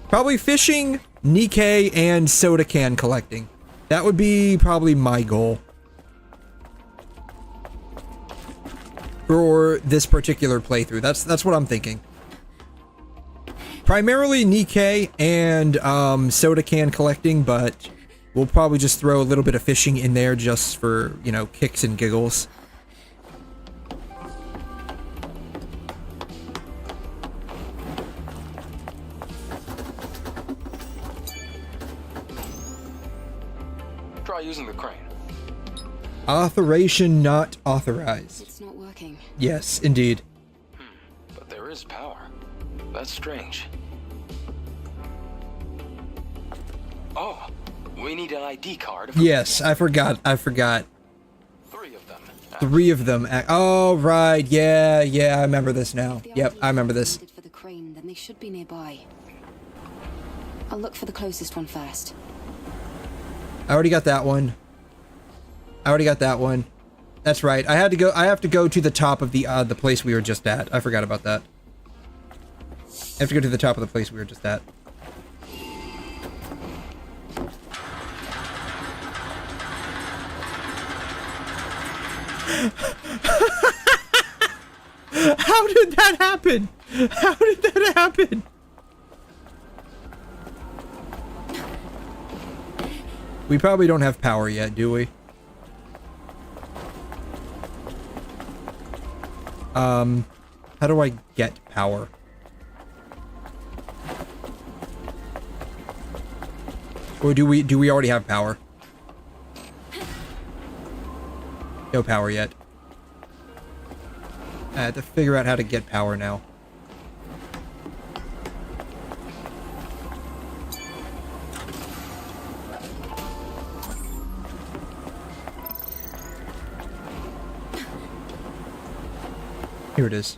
probably fishing, Nikkei, and soda can collecting. That would be probably my goal for this particular playthrough. That's what I'm thinking. Primarily Nikkei and soda can collecting, but we'll probably just throw a little bit of fishing in there just for, you know, kicks and giggles. Try using the crane. Authorization not authorized. It's not working. Yes, indeed. But there is power. That's strange. Oh, we need an ID card. Yes, I forgot. 3 of them. 3 of them. Oh, right. Yeah, I remember this now. Yep, I remember this. For the crane, then they should be nearby. I'll look for the closest one first. I already got that one. That's right. I have to go to the top of the place we were just at. I forgot about that. I have to go to the top of the place we were just at. How did that happen? How did that happen? We probably don't have power yet, do we? How do I get power? Or do we already have power? No power yet. I have to figure out how to get power now. Here it is.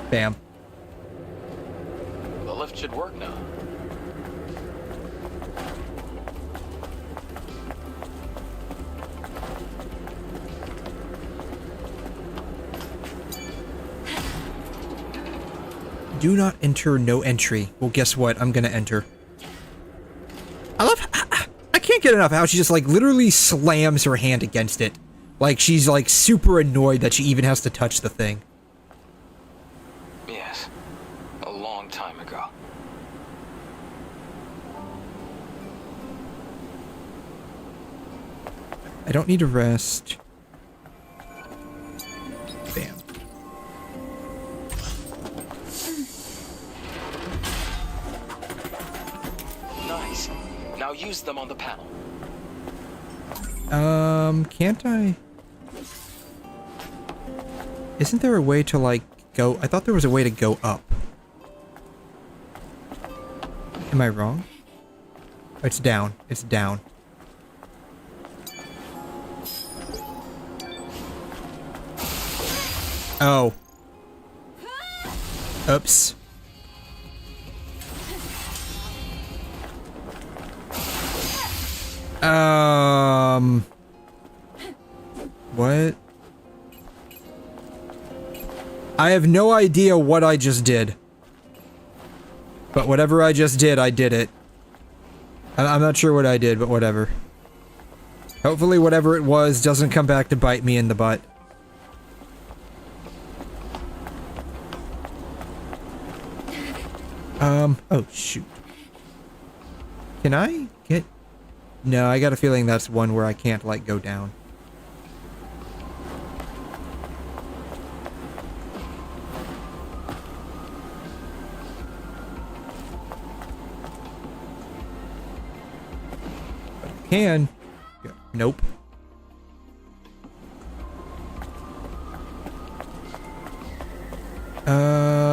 Bam. The lift should work now. Do not enter, no entry. Well, guess what? I'm gonna enter. I can't get enough how she just like literally slams her hand against it. Like she's like super annoyed that she even has to touch the thing. Yes. A long time ago. I don't need to rest. Bam. Nice. Now use them on the panel. Can't I? Isn't there a way to, like, go? I thought there was a way to go up. Am I wrong? Oh, it's down. It's down. Oh. Oops. What? I have no idea what I just did. But whatever I just did, I did it. I'm not sure what I did, but whatever. Hopefully whatever it was doesn't come back to bite me in the butt. Oh shoot. Can I get... No, I got a feeling that's one where I can't, like, go down. can. Yeah. Nope.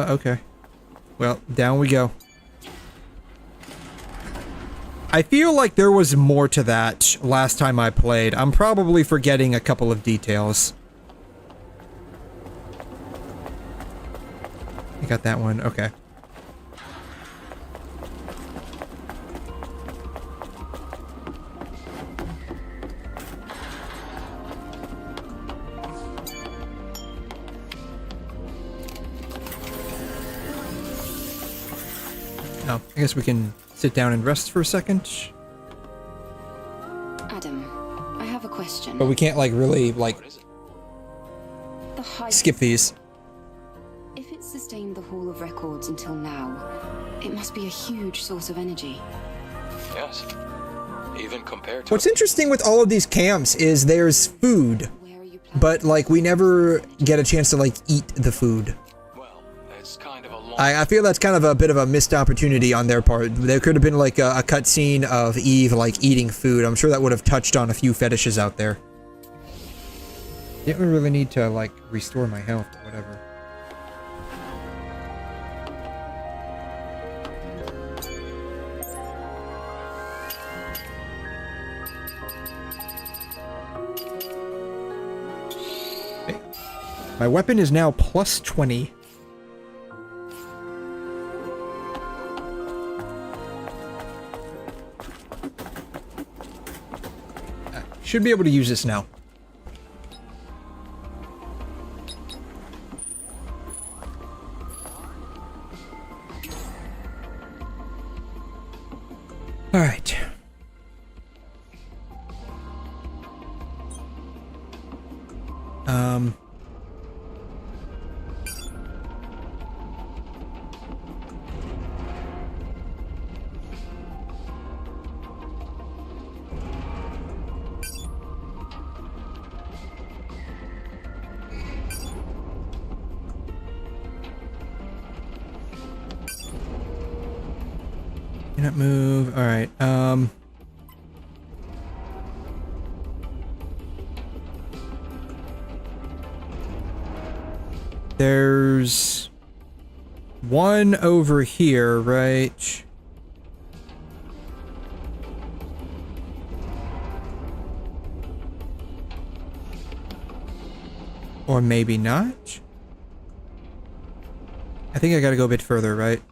Okay. Well, down we go. I feel like there was more to that last time I played. I'm probably forgetting a couple of details. I got that one. Okay. Oh, I guess we can sit down and rest for a second. Adam, I have a question. But we can't, like, really, like, skip these. If it sustained the Hall of Records until now, it must be a huge source of energy. Yes. Even compared to... What's interesting with all of these camps is there's food, but, like, we never get a chance to, like, eat the food. I feel that's kind of a bit of a missed opportunity on their part. There could have been like a cutscene of Eve like eating food. I'm sure that would have touched on a few fetishes out there. Didn't really need to like restore my health or whatever. Okay. My weapon is now plus 20. Should be able to use this now. All right. Cannot move. All right. There's one over here, right? Or maybe not? I think I gotta go a bit further, right?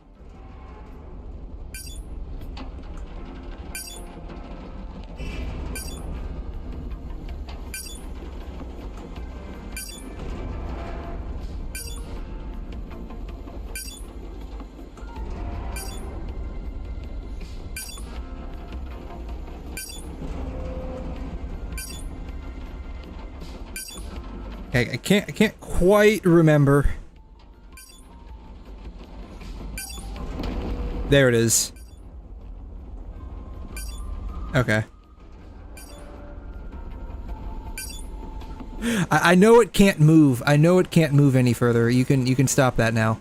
Okay, I can't quite remember. There it is. Okay. I know it can't move. I know it can't move any further. You can stop that now.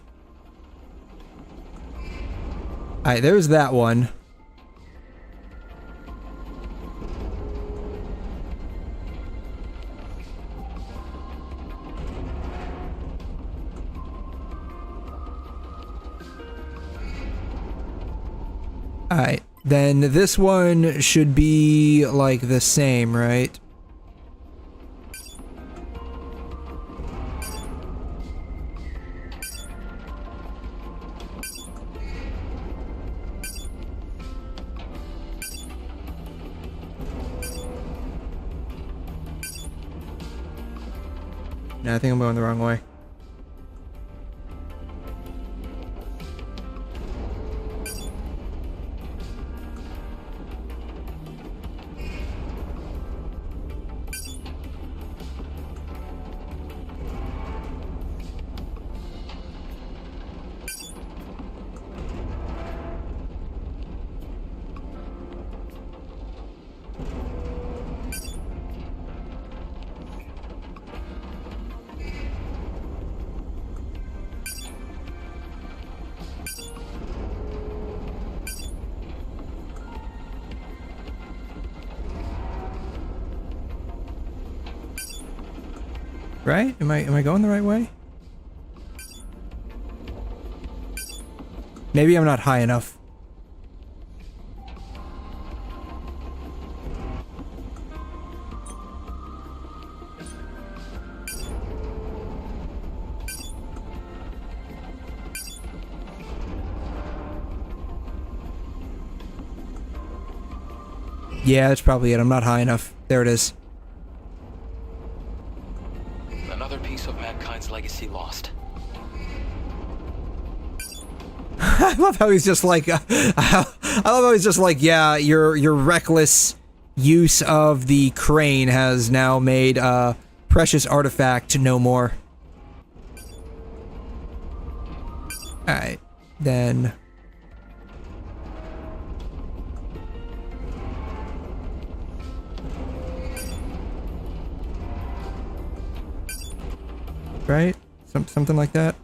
Alright, there's that one. Alright, then this one should be like the same, right? No, I think I'm going the wrong way. Right? Am I going the right way? Maybe I'm not high enough. Yeah, that's probably it. I'm not high enough. There it is. Another piece of mankind's legacy lost. I love how he's just like, I love how he's just like, yeah, your reckless use of the crane has now made a precious artifact no more. Alright, then. Right? Something like that.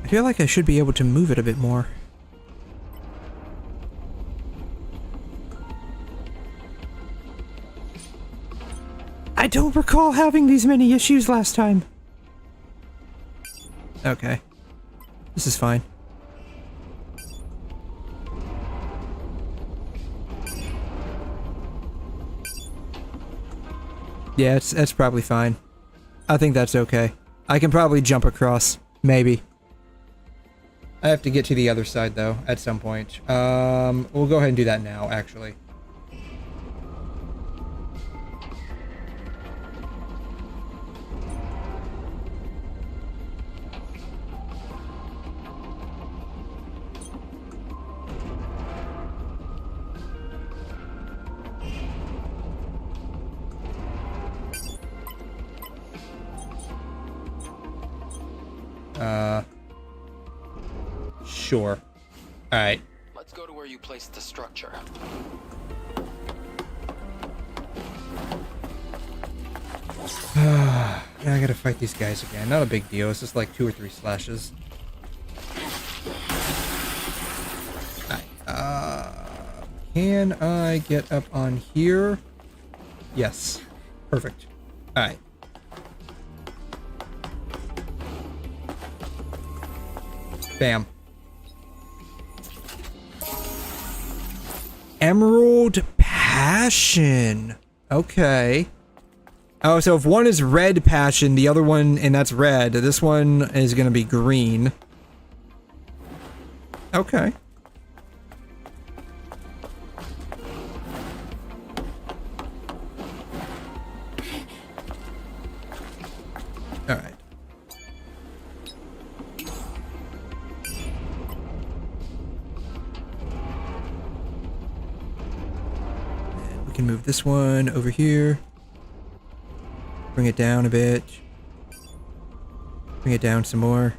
I feel like I should be able to move it a bit more. I don't recall having these many issues last time. Okay. This is fine. Yeah, that's probably fine. I think that's okay. I can probably jump across. Maybe. I have to get to the other side, though, at some point. We'll go ahead and do that now, actually. Sure. Alright. Let's go to where you placed the structure. Now I gotta fight these guys again. Not a big deal. It's just like 2 or 3 slashes. Alright. Can I get up on here? Yes. Perfect. Alright. Bam. Emerald Passion. Okay. Oh, so if one is red passion, the other one, and that's red, this one is gonna be green. Okay. Alright. Can move this one over here. Bring it down a bit. Bring it down some more.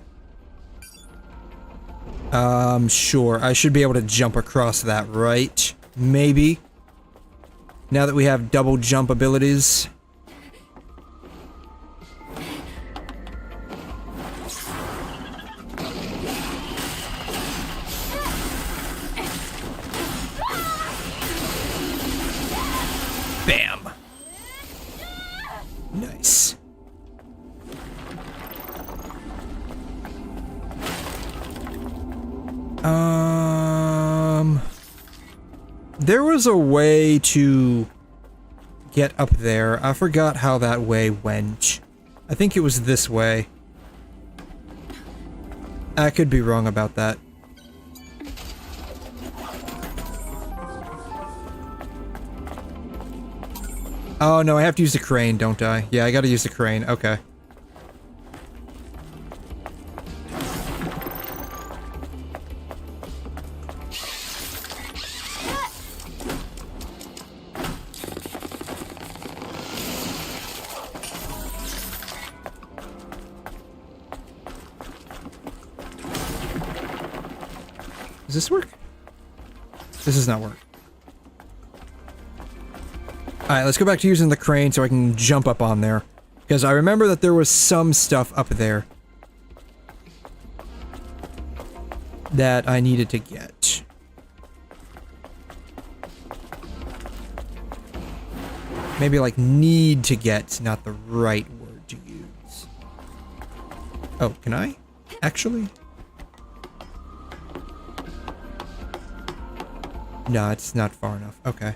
Sure. I should be able to jump across that, right? Maybe. Now that we have double jump abilities. Bam. Nice. There was a way to get up there. I forgot how that way went. I think it was this way. I could be wrong about that. Oh no, I have to use the crane, don't I? Yeah, I gotta use the crane. Okay. Does this work? This does not work. Alright, let's go back to using the crane so I can jump up on there. Because I remember that there was some stuff up there that I needed to get. Maybe like need to get, not the right word to use. Oh, can I? Actually? No, it's not far enough. Okay.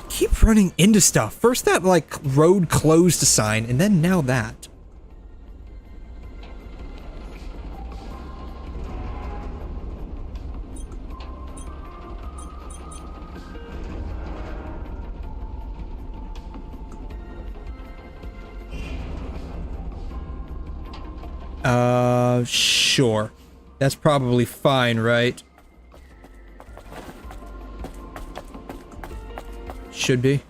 Keep running into stuff. First that, like, road closed sign, and then now that. Sure. That's probably fine, right? Should be.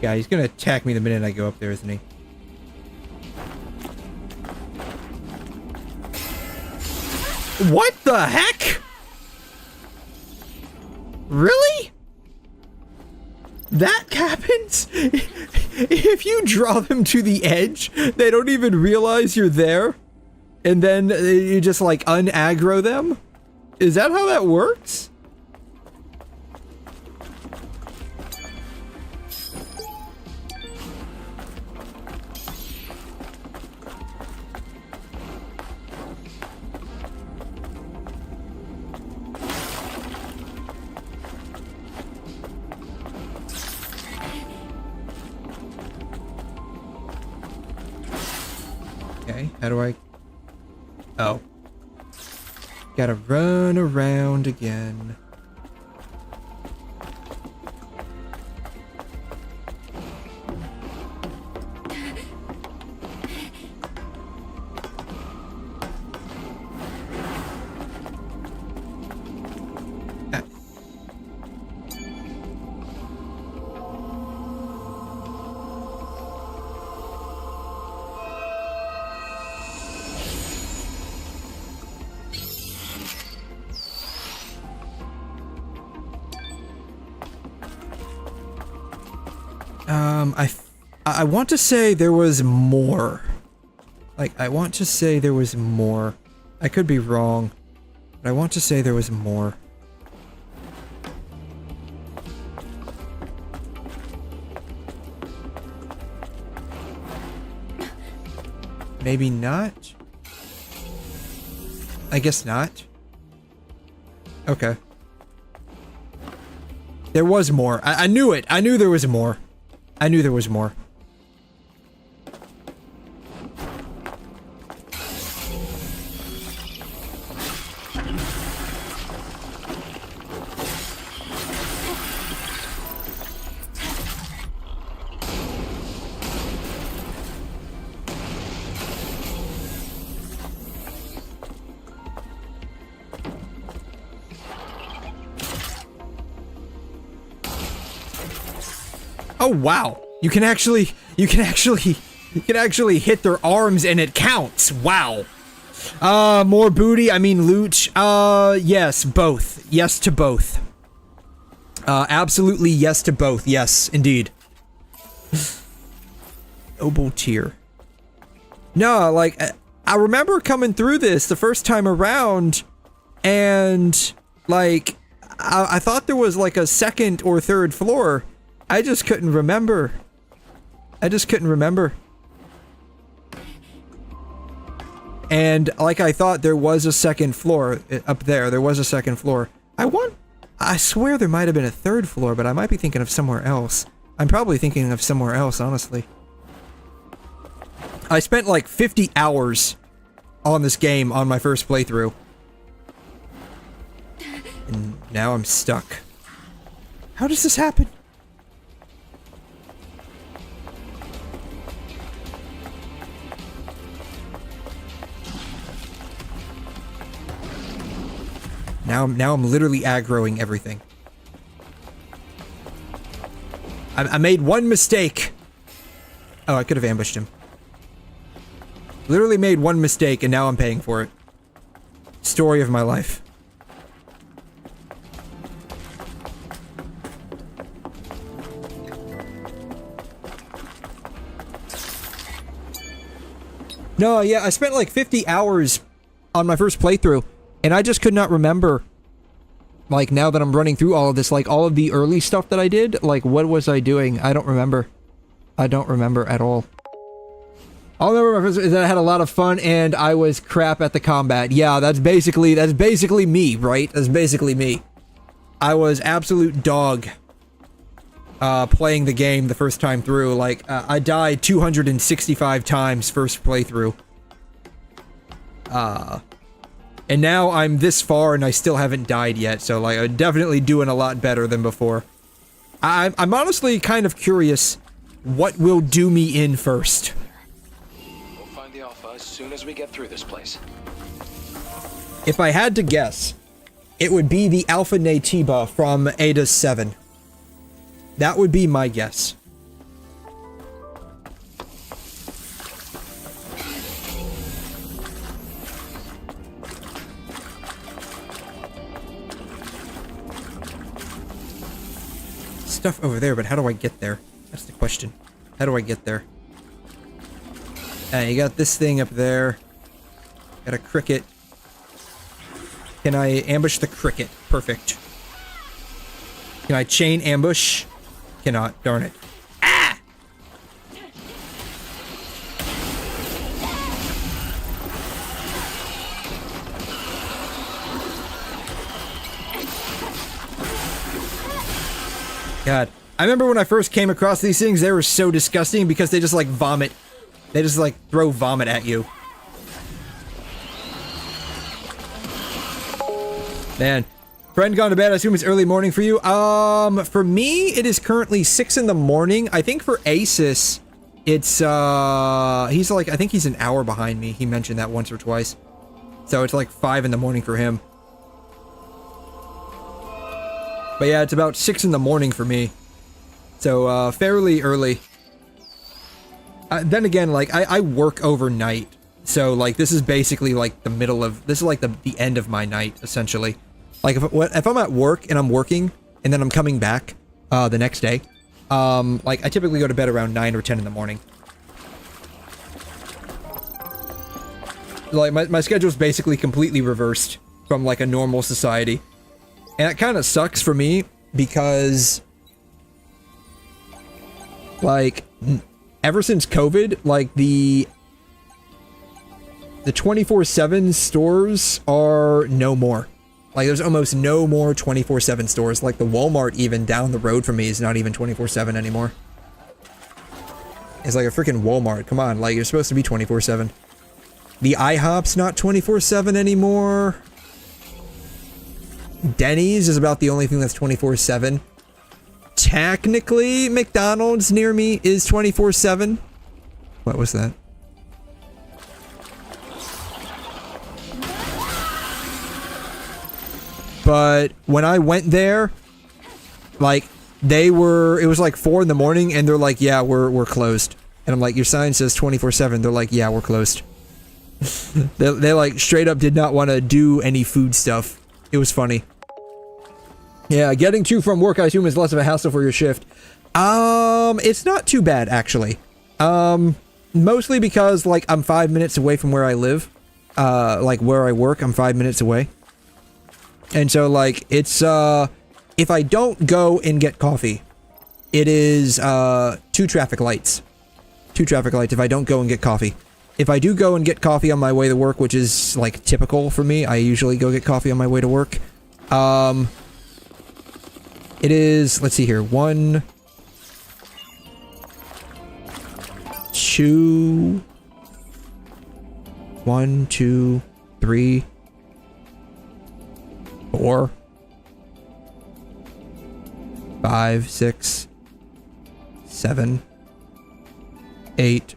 Yeah, he's gonna attack me the minute I go up there, isn't he? What the heck? Really? That happens? If you draw them to the edge, they don't even realize you're there? And then you just like un-aggro them? Is that how that works? How do I... Oh. Gotta run around again. I want to say there was more. Like, I want to say there was more. I could be wrong, but I want to say there was more. Maybe not? I guess not. Okay. There was more. I knew it. I knew there was more. I knew there was more. Oh wow. You can actually hit their arms and it counts. Wow. More booty, I mean loot. Yes, both. Yes to both. Absolutely yes to both. Yes, indeed. Noble tier. No, like, I remember coming through this the first time around, and, like, I thought there was, like, a second or third floor. I just couldn't remember. I just couldn't remember. And, like, I thought there was a second floor up there. There was a second floor. I swear there might have been a third floor, but I might be thinking of somewhere else. I'm probably thinking of somewhere else, honestly. I spent like 50 hours on this game on my first playthrough. And now I'm stuck. How does this happen? Now I'm literally aggroing everything. I made one mistake. Oh, I could have ambushed him. Literally made one mistake, and now I'm paying for it. Story of my life. No, yeah, I spent like 50 hours on my first playthrough, and I just could not remember, like, now that I'm running through all of this, like, all of the early stuff that I did, like, what was I doing? I don't remember. I don't remember at all. All I remember is that I had a lot of fun, and I was crap at the combat. Yeah, that's basically me, right? That's basically me. I was absolute dog, playing the game the first time through. Like, I died 265 times first playthrough. And now I'm this far and I still haven't died yet, so like I'm definitely doing a lot better than before. I'm honestly kind of curious what will do me in first. We'll find the Alpha as soon as we get through this place. If I had to guess, it would be the 𝘊𝘧𝘺𝘵𝘩𝘪𝘯 from 𝘬𝘕7. That would be my guess. Stuff over there, but how do I get there? That's the question. How do I get there? You got this thing up there. Got a cricket. Can I ambush the cricket? Perfect. Can I chain ambush? Cannot. Darn it. Ah! God. I remember when I first came across these things, they were so disgusting because they just like vomit. They just like throw vomit at you. Man. Friend gone to bed, I assume it's early morning for you. For me, it is currently 6 in the morning. I think for Asus, it's, he's like, I think he's an hour behind me. He mentioned that once or twice. So it's like 5 in the morning for him. But yeah, it's about 6 in the morning for me. So, fairly early. Then again, like, I work overnight. So, like, this is basically, like, the middle of... This is, like, the end of my night, essentially. Like, if I'm at work and I'm working, and then I'm coming back, the next day, like, I typically go to bed around 9 or 10 in the morning. Like, my schedule's basically completely reversed from, like, a normal society. And it kind of sucks for me, because... Like, ever since COVID, like, the 24/7 stores are no more. Like, there's almost no more 24/7 stores. Like, the Walmart even down the road from me is not even 24/7 anymore. It's like a freaking Walmart. Come on, like, you're supposed to be 24/7. The IHOP's not 24/7 anymore. Denny's is about the only thing that's 24/7. Technically, McDonald's near me is 24/7. What was that? But when I went there, like, it was like 4 in the morning, and they're like, yeah, we're closed. And I'm like, your sign says 24/7. They're like, yeah, we're closed. they like straight up did not want to do any food stuff. It was funny. Yeah, getting to from work, I assume, is less of a hassle for your shift. It's not too bad, actually. Mostly because, like, I'm 5 minutes away from where I live. Like, where I work, I'm 5 minutes away. And so, like, it's, if I don't go and get coffee, it is, 2 traffic lights. 2 traffic lights if I don't go and get coffee. If I do go and get coffee on my way to work, which is, like, typical for me, I usually go get coffee on my way to work. It is, let's see here, 1, 2, 1, 2, 3, 4, 5, 6, 7, 8,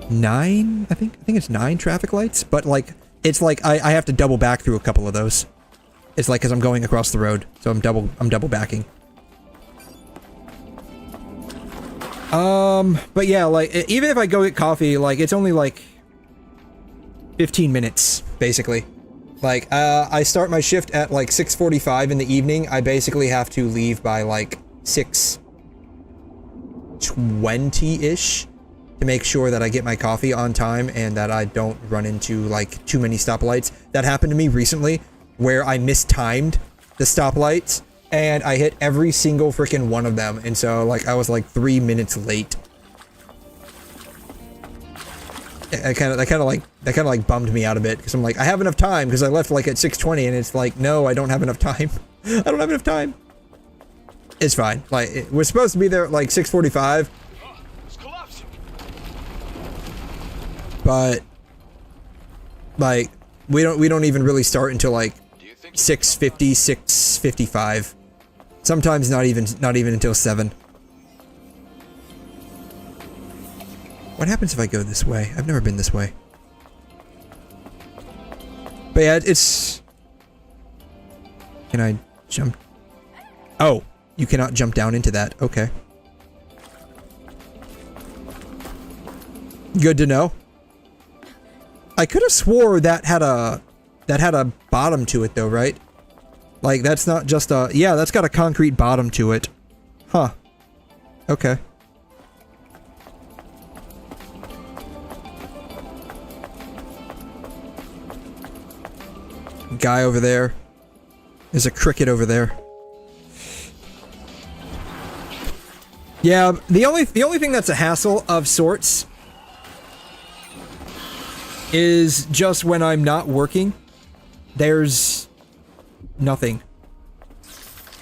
9, I think it's 9 traffic lights, but like it's like I have to double back through a couple of those. It's like because I'm going across the road, so I'm double backing. But yeah, like even if I go get coffee, like it's only like 15 minutes basically. Like I start my shift at like 6:45 in the evening. I basically have to leave by like 6:20-ish to make sure that I get my coffee on time and that I don't run into like too many stoplights. That happened to me recently where I mistimed the stoplights and I hit every single freaking one of them, and so like I was like 3 minutes late. That kind of like bummed me out a bit because I'm like, I have enough time because I left like at 6:20 and it's like, no, I don't have enough time. I don't have enough time. It's fine. Like we're supposed to be there at like 6:45. But like we don't even really start until like 6:50, 6:55. Sometimes not even until 7. What happens if I go this way? I've never been this way. But yeah, it's... Can I jump? Oh, you cannot jump down into that. Okay. Good to know. I could have swore that had a bottom to it though, right? Like that's not just a... Yeah, that's got a concrete bottom to it. Huh. Okay. Guy over there. There's a cricket over there. Yeah, the only thing that's a hassle of sorts is just when I'm not working, there's nothing.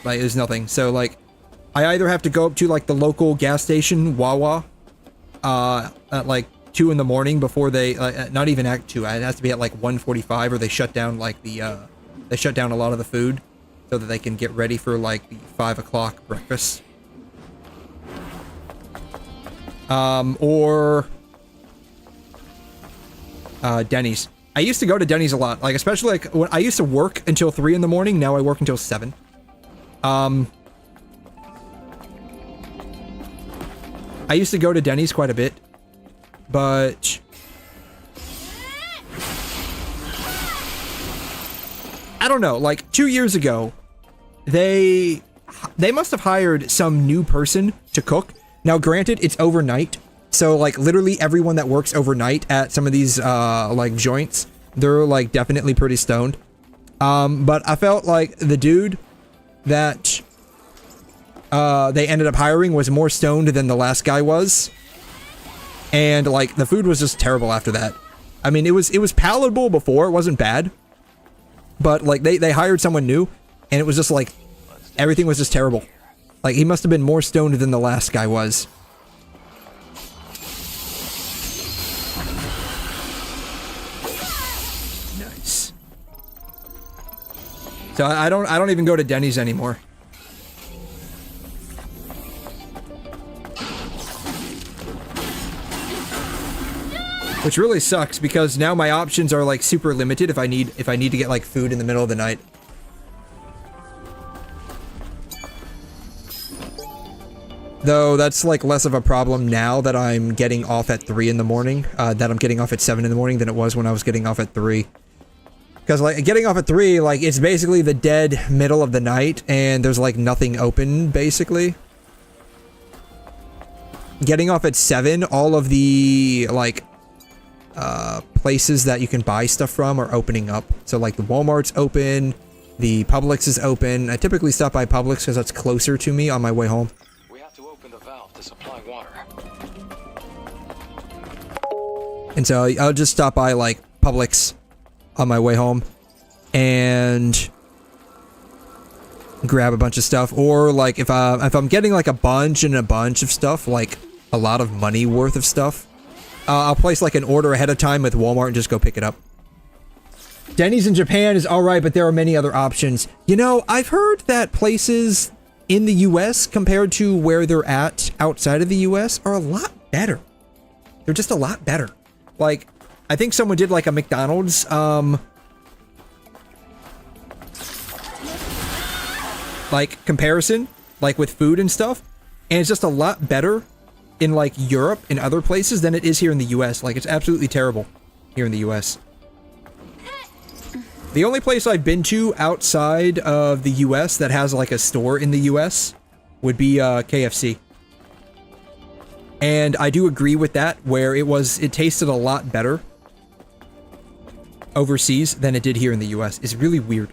Like, there's nothing. So, like, I either have to go up to, like, the local gas station, WuWa, at, like, 2 in the morning before they, not even at 2, it has to be at, like, 1:45, or they shut down, like, they shut down a lot of the food so that they can get ready for, like, the 5 o'clock breakfast. Or Denny's. I used to go to Denny's a lot, like especially like when I used to work until 3 in the morning. Now I work until 7. I used to go to Denny's quite a bit, but I don't know. Like 2 years ago, they must have hired some new person to cook. Now, granted, it's overnight. So, like, literally everyone that works overnight at some of these, like, joints, they're, like, definitely pretty stoned. But I felt like the dude that, they ended up hiring was more stoned than the last guy was. And, like, the food was just terrible after that. I mean, it was palatable before, it wasn't bad. But, like, they hired someone new, and it was just, like, everything was just terrible. Like, he must have been more stoned than the last guy was. Nice. So I don't even go to Denny's anymore. Which really sucks because now my options are like super limited if I need to get like food in the middle of the night. Though that's like less of a problem now that I'm getting off at 3 in the morning, that I'm getting off at 7 in the morning than it was when I was getting off at 3. Because like getting off at 3, like it's basically the dead middle of the night and there's like nothing open basically. Getting off at 7, all of the like places that you can buy stuff from are opening up. So like the Walmart's open, the Publix is open. I typically stop by Publix because that's closer to me on my way home. To supply water. And so I'll just stop by like Publix on my way home and grab a bunch of stuff, or like if I'm getting like a bunch of stuff, like a lot of money worth of stuff, I'll place like an order ahead of time with Walmart and just go pick it up. Denny's in Japan is alright, but there are many other options. You know, I've heard that places in the US compared to where they're at outside of the US are a lot better. They're just a lot better. Like, I think someone did like a McDonald's, like comparison, like with food and stuff, and it's just a lot better in like Europe and other places than it is here in the US. Like, it's absolutely terrible here in the US. The only place I've been to outside of the US that has like a store in the US would be KFC. And I do agree with that, where it tasted a lot better overseas than it did here in the US. It's really weird.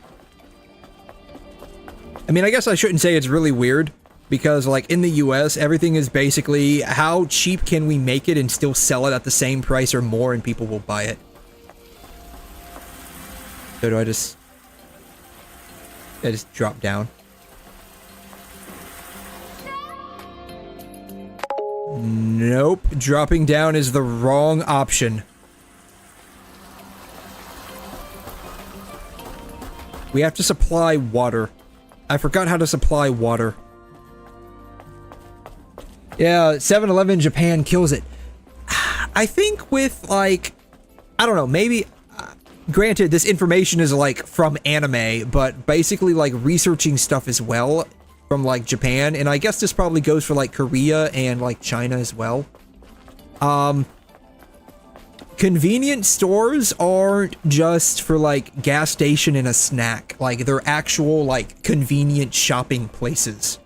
I mean, I guess I shouldn't say it's really weird, because like in the US, everything is basically how cheap can we make it and still sell it at the same price or more and people will buy it. So do I just drop down? Nope, dropping down is the wrong option. We have to supply water. I forgot how to supply water. Yeah, 7-Eleven Japan kills it. I think with like, I don't know, maybe, granted this information is like from anime, but basically like researching stuff as well from like Japan, and I guess this probably goes for like Korea and like China as well. Convenience stores aren't just for like gas station and a snack, like they're actual like convenient shopping places.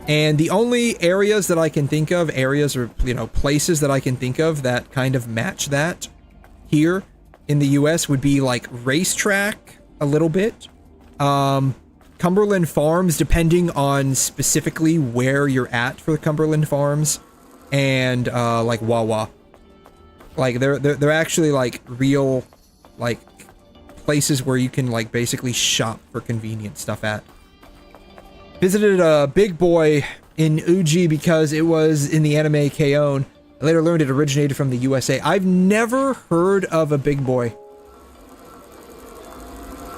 And the only areas that I can think of, or, you know, places that I can think of that kind of match that here in the US would be like Racetrack a little bit, Cumberland Farms, depending on specifically where you're at for the Cumberland Farms, and like WuWa. Like they're actually like real like places where you can like basically shop for convenient stuff at. Visited a Big Boy in 𝘬𝘲 because it was in the anime 𝘐𝘮. I later learned it originated from the USA. I've never heard of a Big Boy.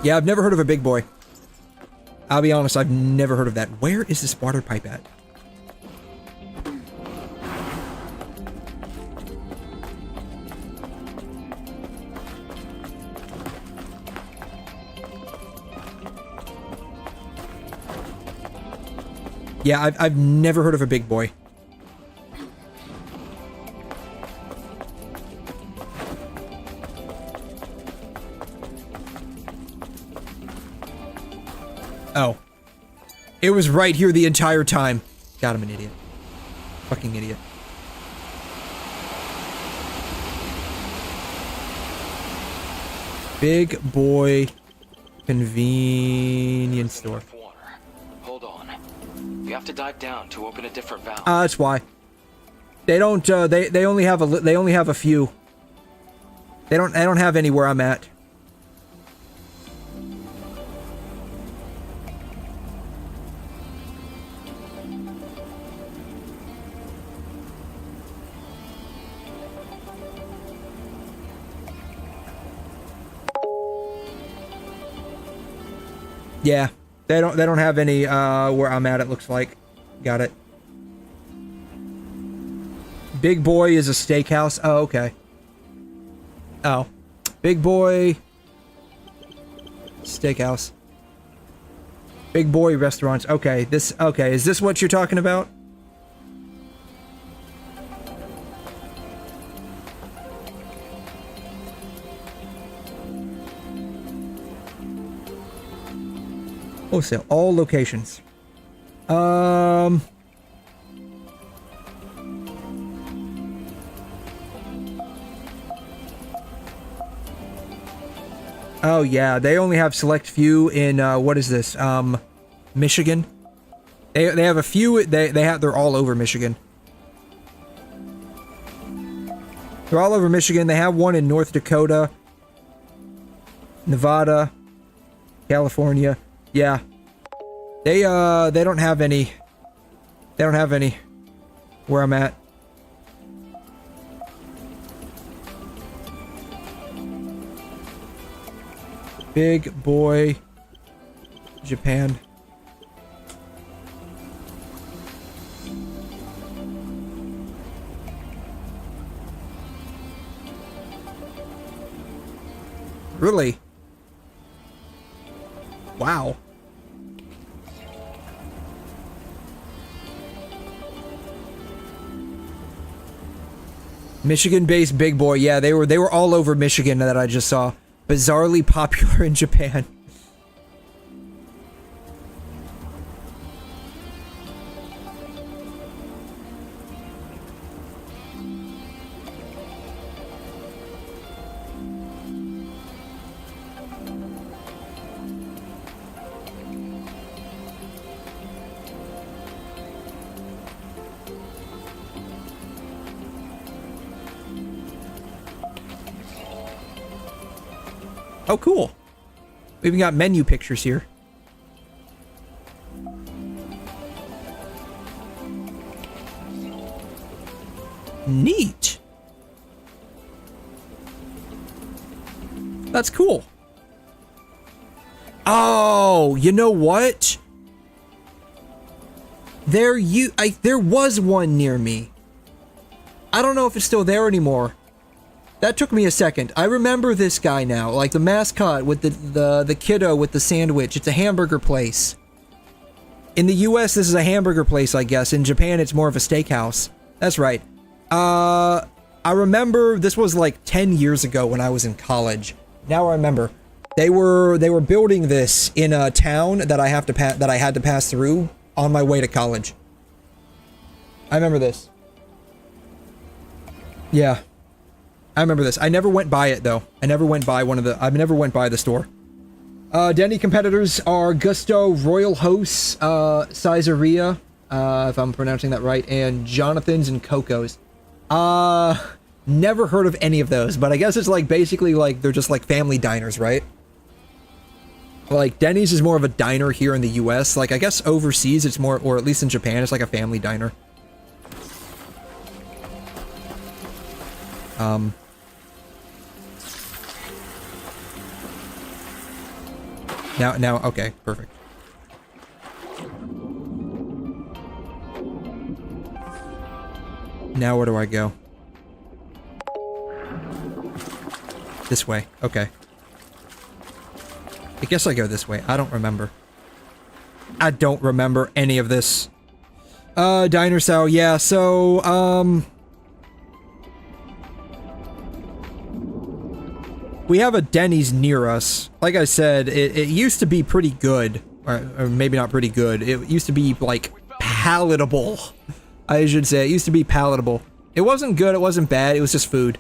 Yeah, I've never heard of a Big Boy. I'll be honest, I've never heard of that. Where is this water pipe at? Yeah, I've never heard of a Big Boy. Oh. It was right here the entire time. God, I'm an idiot. Fucking idiot. Big Boy convenience store. Hold on. You have to dive down to open a different valve. That's why. They don't they only have a few. They don't have any where I'm at. Yeah, they don't have any where I'm at, it looks like. Got it. Big Boy is a steakhouse. Oh, okay. Oh. Big Boy Steakhouse. Big Boy restaurants. Okay, okay, is this what you're talking about? Wholesale, all locations. Oh yeah, they only have select few in what is this? Michigan. They have a few. They're all over Michigan. They're all over Michigan. They have one in North Dakota, Nevada, California. Yeah. They don't have any. They don't have any where I'm at. Big Boy Japan. Really? Wow. Michigan-based Big Boy. Yeah, they were all over Michigan that I just saw. Bizarrely popular in Japan. Oh, cool. We even got menu pictures here. Neat. That's cool. Oh, you know what? There was one near me. I don't know if it's still there anymore. That took me a second. I remember this guy now, like the mascot with the kiddo with the sandwich. It's a hamburger place. In the US, this is a hamburger place, I guess. In Japan, it's more of a steakhouse. That's right. I remember this was like 10 years ago when I was in college. Now I remember. They were building this in a town that I had to pass through on my way to college. I remember this. Yeah. I remember this. I never went by it though. I never went by the store. Denny competitors are Gusto, Royal Hosts, 𝘧𝘬𝘬𝘕, if I'm pronouncing that right, and Jonathan's and Coco's. Never heard of any of those, but I guess it's like basically like they're just like family diners, right? Like Denny's is more of a diner here in the US. Like I guess overseas it's more, or at least in Japan, it's like a family diner. Now, okay, perfect. Now where do I go? This way, okay. I guess I go this way. I don't remember. I don't remember any of this. Diner style, yeah, so, we have a Denny's near us. Like I said, it used to be pretty good. Or maybe not pretty good. It used to be, like, palatable. I should say. It used to be palatable. It wasn't good, it wasn't bad, it was just food.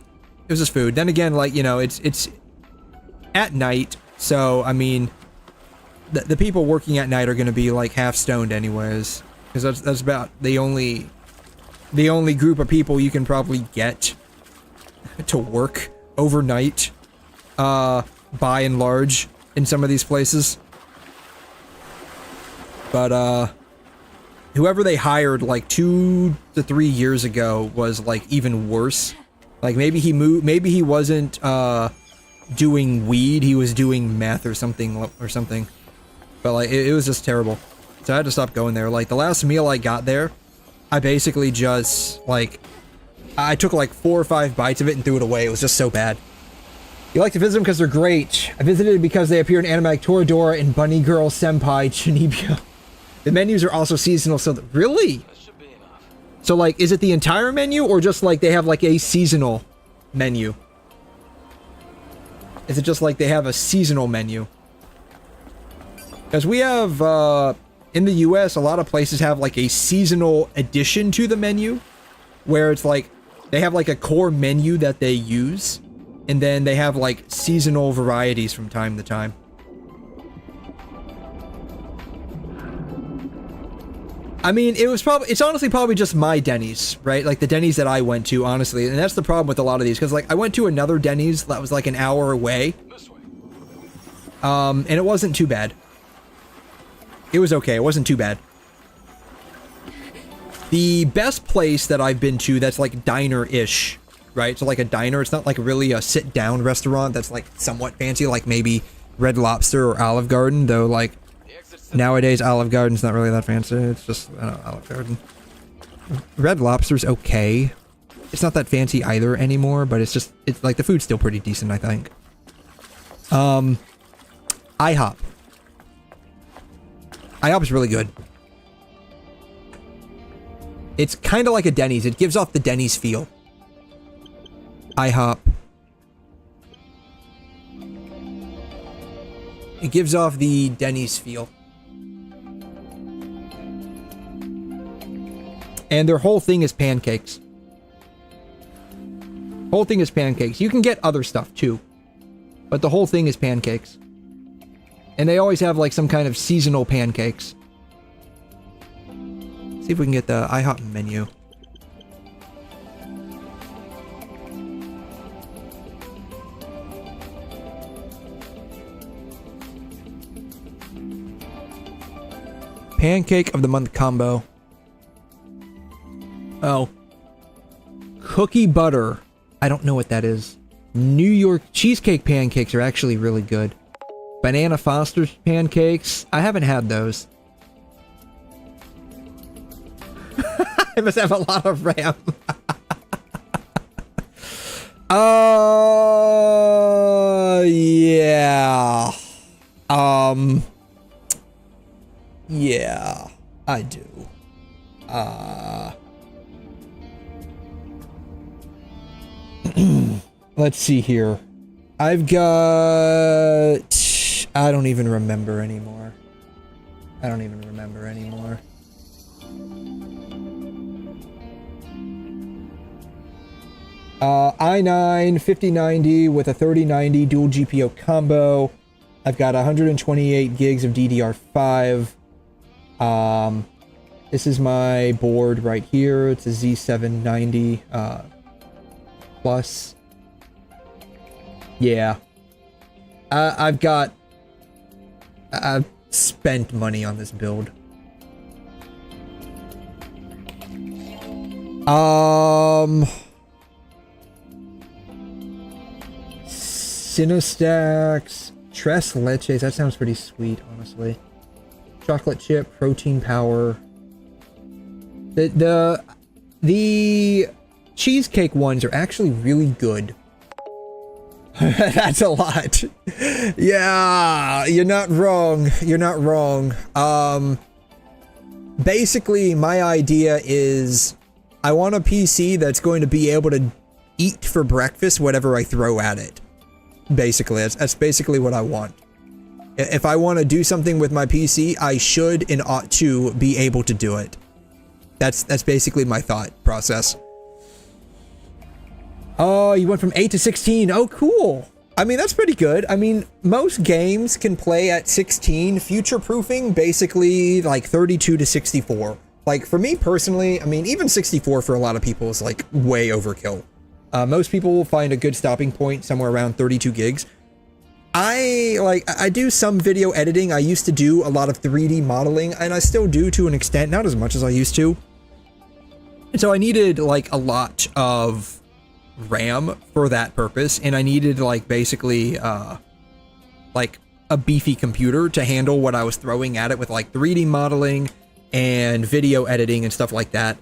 It was just food. Then again, like, you know, it's at night, so, I mean, the people working at night are gonna be, like, half stoned anyways. Because that's about the only group of people you can probably get to work overnight. By and large, in some of these places. But, whoever they hired, like, 2 to 3 years ago was, like, even worse. Like, maybe he wasn't, doing weed, he was doing meth or something, But, like, it was just terrible. So I had to stop going there. Like, the last meal I got there, I basically just, like, I took, like, 4 or 5 bites of it and threw it away. It was just so bad. You like to visit them because they're great. I visited because they appear in anime like Toradora and Bunny Girl Senpai Chunibyo. The menus are also seasonal, so... Really? So, like, is it the entire menu, or just, like, they have, like, a seasonal menu? Is it just, like, they have a seasonal menu? Because we have, in the US, a lot of places have, like, a seasonal addition to the menu, where it's, like, they have, like, a core menu that they use, and then they have, like, seasonal varieties from time to time. I mean, it's honestly probably just my Denny's, right? Like, the Denny's that I went to, honestly, and that's the problem with a lot of these, because, like, I went to another Denny's that was, like, an hour away, and it wasn't too bad. It was okay, it wasn't too bad. The best place that I've been to that's, like, diner-ish, right? So, like, a diner, it's not, like, really a sit-down restaurant that's, like, somewhat fancy, like, maybe Red Lobster or Olive Garden, though, like, nowadays Olive Garden's not really that fancy, it's just, I don't know, Olive Garden. Red Lobster's okay. It's not that fancy either anymore, but it's just, it's, like, the food's still pretty decent, I think. IHOP. IHOP is really good. It's kind of like a Denny's. It gives off the Denny's feel. IHOP. It gives off the Denny's feel. And their whole thing is pancakes. Whole thing is pancakes. You can get other stuff too, but the whole thing is pancakes. And they always have like some kind of seasonal pancakes. See if we can get the IHOP menu. Pancake of the month combo. Oh. Cookie butter. I don't know what that is. New York cheesecake pancakes are actually really good. Banana Foster's pancakes. I haven't had those. I must have a lot of RAM. Yeah. Yeah, I do. Let's see here. I've got... I don't even remember anymore. I don't even remember anymore. i9 5090 with a 3090 dual GPU combo. I've got 128 gigs of DDR5. This is my board right here. It's a Z790 plus. Yeah. I've spent money on this build. Cinestacks, Tres Leches, that sounds pretty sweet, honestly. Chocolate chip, protein power. The cheesecake ones are actually really good. That's a lot. Yeah, you're not wrong. You're not wrong. Basically, my idea is I want a PC that's going to be able to eat for breakfast whatever I throw at it. Basically, that's basically what I want. If I want to do something with my PC, I should and ought to be able to do it. That's basically my thought process. Oh, you went from 8 to 16. Oh, cool. I mean, that's pretty good. I mean, most games can play at 16. Future-proofing, basically, like 32 to 64. Like, for me personally, I mean, even 64 for a lot of people is, like, way overkill. Most people will find a good stopping point somewhere around 32 gigs. I do some video editing. I used to do a lot of 3D modeling, and I still do to an extent, not as much as I used to. And so I needed, like, a lot of RAM for that purpose, and I needed, like, basically, like, a beefy computer to handle what I was throwing at it with, like, 3D modeling and video editing and stuff like that.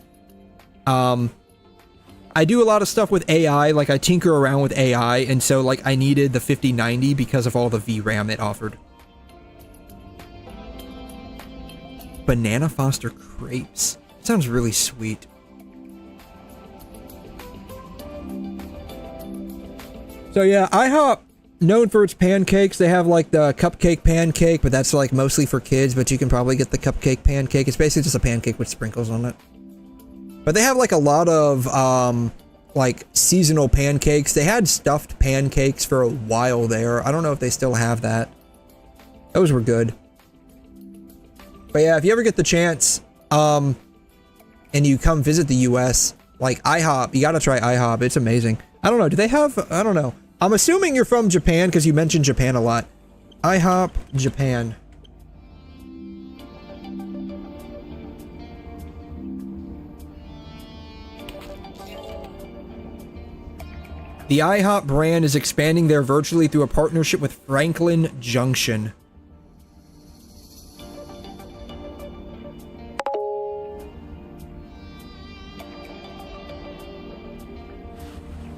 I do a lot of stuff with AI, like I tinker around with AI, and so like I needed the 5090 because of all the VRAM it offered. Banana Foster crepes. Sounds really sweet. So yeah, IHOP, known for its pancakes. They have like the cupcake pancake, but that's like mostly for kids, but you can probably get the cupcake pancake. It's basically just a pancake with sprinkles on it. But they have like a lot of like seasonal pancakes. They had stuffed pancakes for a while there. I don't know if they still have that. Those were good. But yeah, if you ever get the chance and you come visit the US, like IHOP, you gotta try IHOP. It's amazing. I don't know, do they have, I don't know. I'm assuming you're from Japan because you mentioned Japan a lot. IHOP, Japan. The IHOP brand is expanding there virtually through a partnership with Franklin Junction.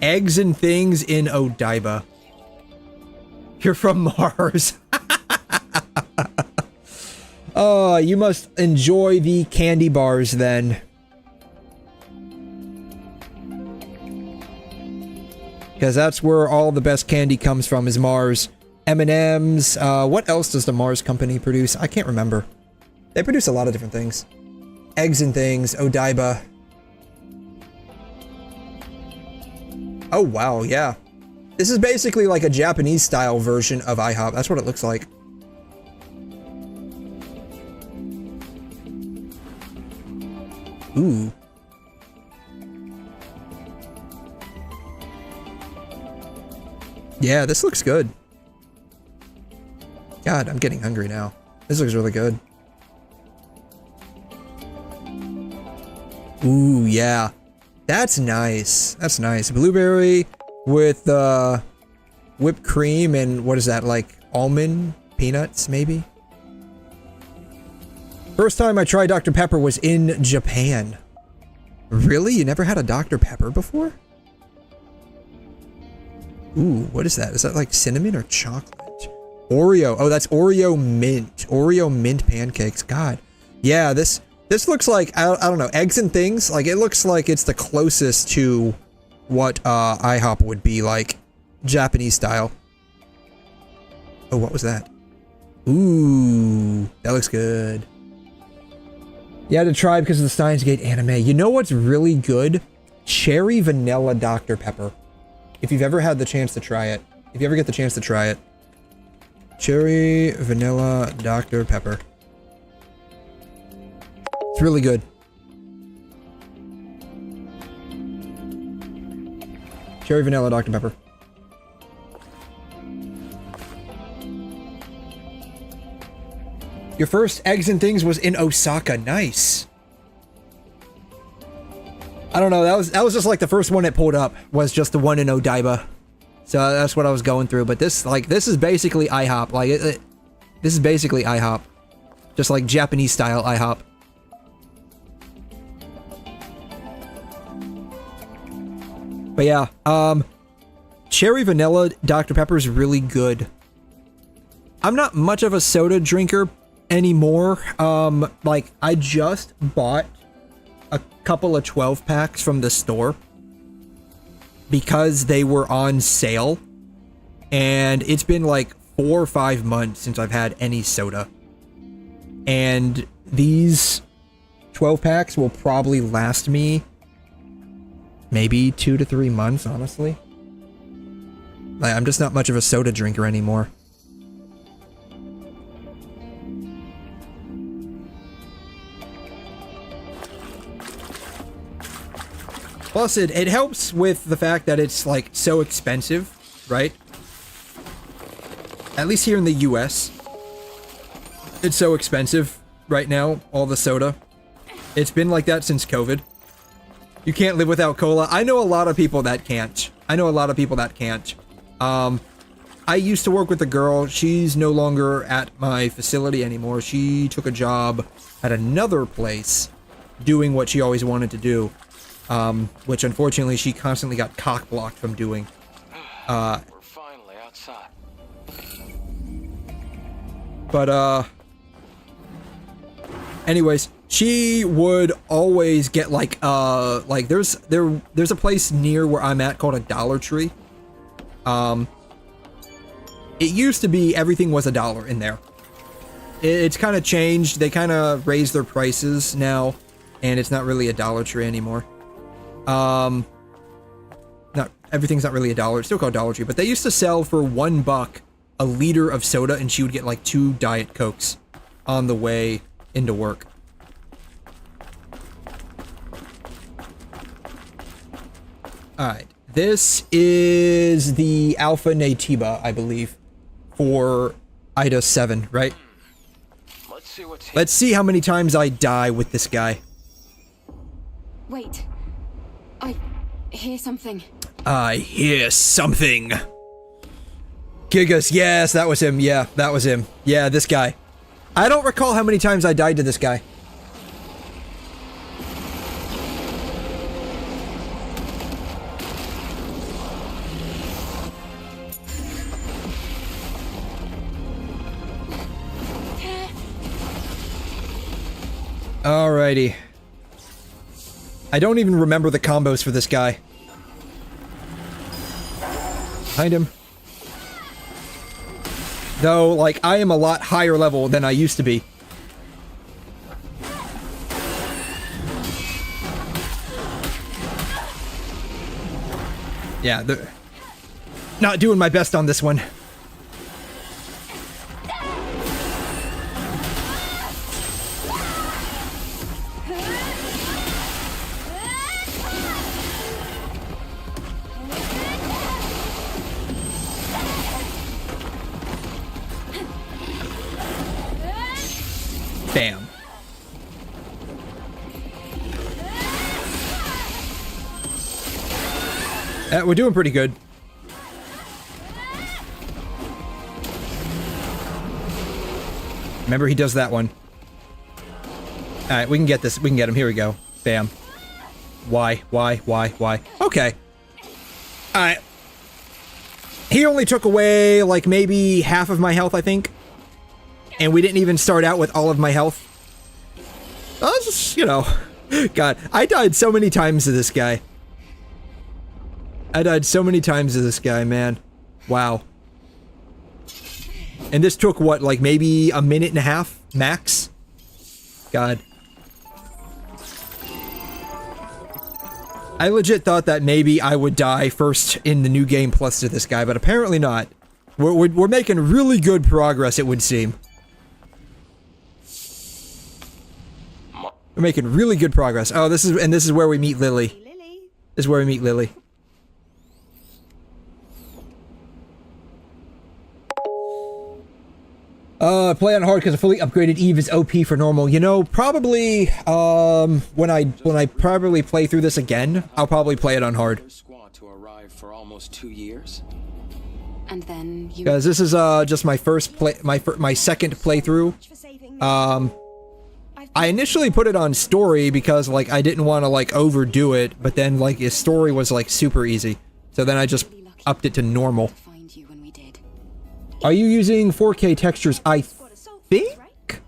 Eggs and things in 𝘬𝘮𝘦𝘥. You're from Mars. Oh, you must enjoy the candy bars then. Because that's where all the best candy comes from, is Mars. M&M's. What else does the Mars company produce? I can't remember. They produce a lot of different things. Eggs and things. 𝘬𝘩𝘦𝘵𝘩𝘦. Oh, wow, yeah. This is basically like a Japanese-style version of IHOP. That's what it looks like. Ooh. Yeah, this looks good. God, I'm getting hungry now. This looks really good. Ooh, yeah. That's nice. That's nice. Blueberry with whipped cream and what is that, like almond peanuts, maybe? First time I tried Dr. Pepper was in Japan. Really? You never had a Dr. Pepper before? Ooh, what is that? Is that like cinnamon or chocolate? Oreo. Oh, that's Oreo mint. Oreo mint pancakes. God. Yeah, this looks like, I don't know, eggs and things. Like, it looks like it's the closest to what IHOP would be like, Japanese style. Oh, what was that? Ooh, that looks good. You had to try because of the Steins Gate anime. You know what's really good? Cherry vanilla Dr. Pepper. If you've ever had the chance to try it. If you ever get the chance to try it. Cherry vanilla Dr. Pepper. It's really good. Cherry vanilla Dr. Pepper. Your first eggs and things was in Osaka. Nice. I don't know. That was just like the first one it pulled up was just the one in 𝘬𝘩𝘦𝘵. So that's what I was going through. But this is basically IHOP. Like this is basically IHOP, just like Japanese style IHOP. But yeah, cherry vanilla Dr. Pepper is really good. I'm not much of a soda drinker anymore. Like I just bought a couple of 12 packs from the store because they were on sale, and it's been like 4 or 5 months since I've had any soda, and these 12 packs will probably last me maybe 2 to 3 months, honestly. Like, I'm just not much of a soda drinker anymore. Plus, it helps with the fact that it's, like, so expensive, right? At least here in the US. It's so expensive right now, all the soda. It's been like that since COVID. You can't live without cola. I know a lot of people that can't. I used to work with a girl. She's no longer at my facility anymore. She took a job at another place doing what she always wanted to do. Which unfortunately she constantly got cock blocked from doing. We're finally outside. But anyways, she would always get like there's a place near where I'm at called a Dollar Tree. It used to be everything was $1 in there. It's kind of changed. They kind of raised their prices now, and it's not really a Dollar Tree anymore. Not everything's not really $1. It's still called Dollar Tree, but they used to sell for $1 a liter of soda, and she would get like 2 Diet Cokes on the way into work. Alright, this is the 𝘬𝘮𝘦𝘐𝑵, I believe, for Ida 7, right? Let's see how many times I die with this guy. Wait. I hear something. I hear something. Gigas, yes, that was him. Yeah, that was him. Yeah, this guy. I don't recall how many times I died to this guy. Alrighty. I don't even remember the combos for this guy. Behind him. Though, like, I am a lot higher level than I used to be. Yeah, not doing my best on this one. Bam. We're doing pretty good. Remember, he does that one. Alright, we can get this. We can get him. Here we go. Bam. Why? Okay. Alright. He only took away, like, maybe half of my health, I think. And we didn't even start out with all of my health. I was just, you know. God, I died so many times to this guy. I died so many times to this guy, man. Wow. And this took, what, like, maybe a minute and a half, max? God. I legit thought that maybe I would die first in the new game plus to this guy, but apparently not. We're making really good progress, it would seem. We're making really good progress. Oh, this is where we meet Lily. This is where we meet Lily. Play on hard because a fully upgraded Eve is OP for normal. You know, probably, when I probably play through this again, I'll probably play it on hard. To arrive for almost 2 years. And then you... Guys, this is, just my first my second playthrough. I initially put it on story because, like, I didn't want to, like, overdo it, but then, like, his story was, like, super easy. So then I just upped it to normal. Are you using 4K textures? I think?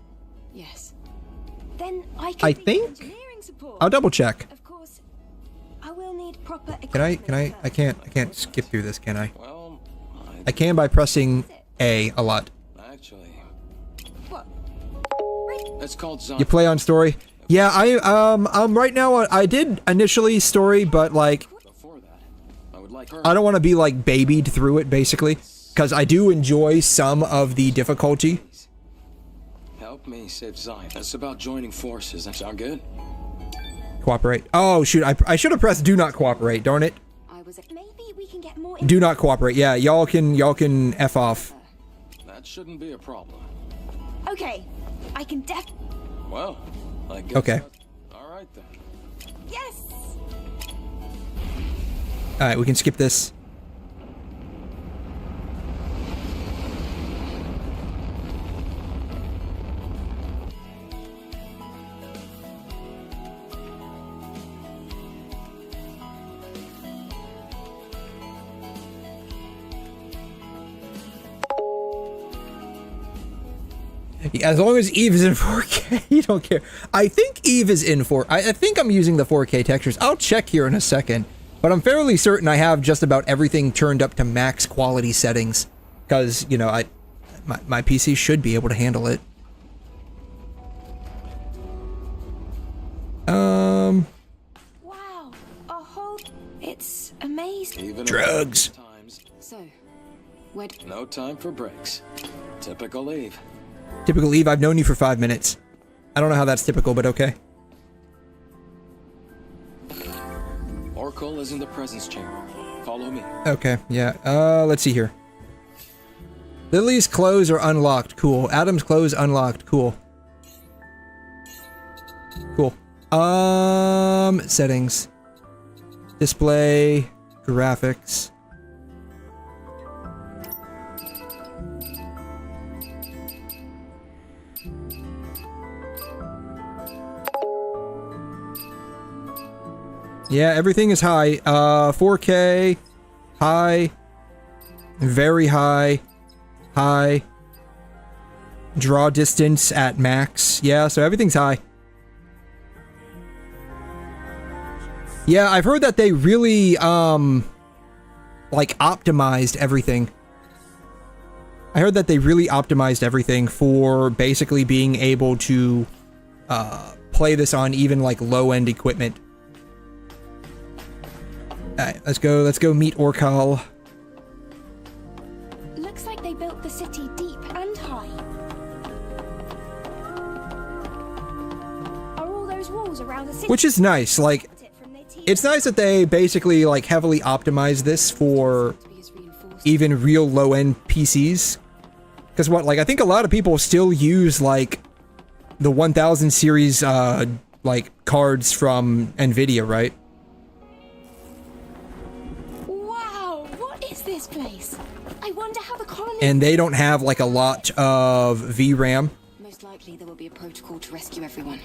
Yes. Then I think? I'll double check. Of course, I will need proper I can't skip through this, can I? I can by pressing A a lot. Actually, it's called You play on story? Yeah, right now, I did initially story, but, like, I don't want to be, like, babied through it, basically. Because I do enjoy some of the difficulty. Help me save Zion. That's about joining forces. That sound good? Cooperate. Oh, shoot, I should have pressed do not cooperate, darn it. Maybe we can get more Do not cooperate. Yeah, y'all can F off. That shouldn't be a problem. Okay, I can Well, I guess Okay. Alright then. Yes! Alright, we can skip this. As long as Eve is in 4K, you don't care. I think Eve is in 4K. I think I'm using the 4K textures. I'll check here in a second. But I'm fairly certain I have just about everything turned up to max quality settings. Because, you know, my PC should be able to handle it. Wow, a whole... It's amazing. Even Drugs. So, no time for breaks. Typical Eve. Typical Eve, I've known you for 5 minutes. I don't know how that's typical, but okay. Oracle is in the presence chamber. Follow me. Okay, yeah. Let's see here. Lily's clothes are unlocked. Cool. Adam's clothes unlocked. Cool. Cool. Settings. Display. Graphics. Yeah, everything is high. 4K, high, very high, draw distance at max. Yeah, so everything's high. Yeah, I've heard that they really, like, optimized everything. I heard that they really optimized everything for basically being able to, play this on even, like, low-end equipment. Alright, let's go meet 𝘬𝘰𝘮. Looks like they built the city deep and high. Are all those walls around the city? Which is nice, like, it's nice that they basically, like, heavily optimize this for even real low-end PCs. Because what, like, I think a lot of people still use, like, the 1000 series, like, cards from NVIDIA, right? Wow, what is this place? I wonder how the colony... And they don't have, like, a lot of VRAM. Most likely there will be a protocol to rescue everyone.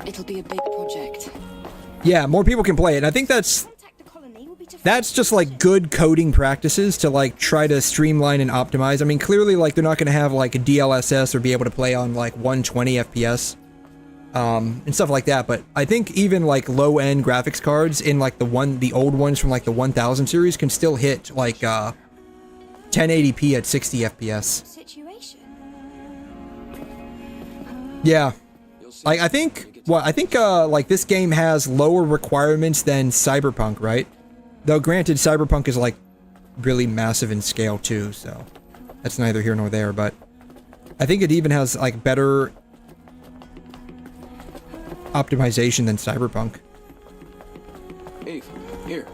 It'll be a big project. Yeah, more people can play it. And I think that's just like good coding practices to like try to streamline and optimize. I mean, clearly like they're not going to have like a DLSS or be able to play on like 120 FPS and stuff like that. But I think even like low-end graphics cards in like the old ones from like the 1000 series can still hit like 1080p at 60 FPS. Yeah. Like I think like this game has lower requirements than Cyberpunk, right? Though granted, Cyberpunk is like really massive in scale too, so that's neither here nor there, but I think it even has like better optimization than Cyberpunk. Eve, here.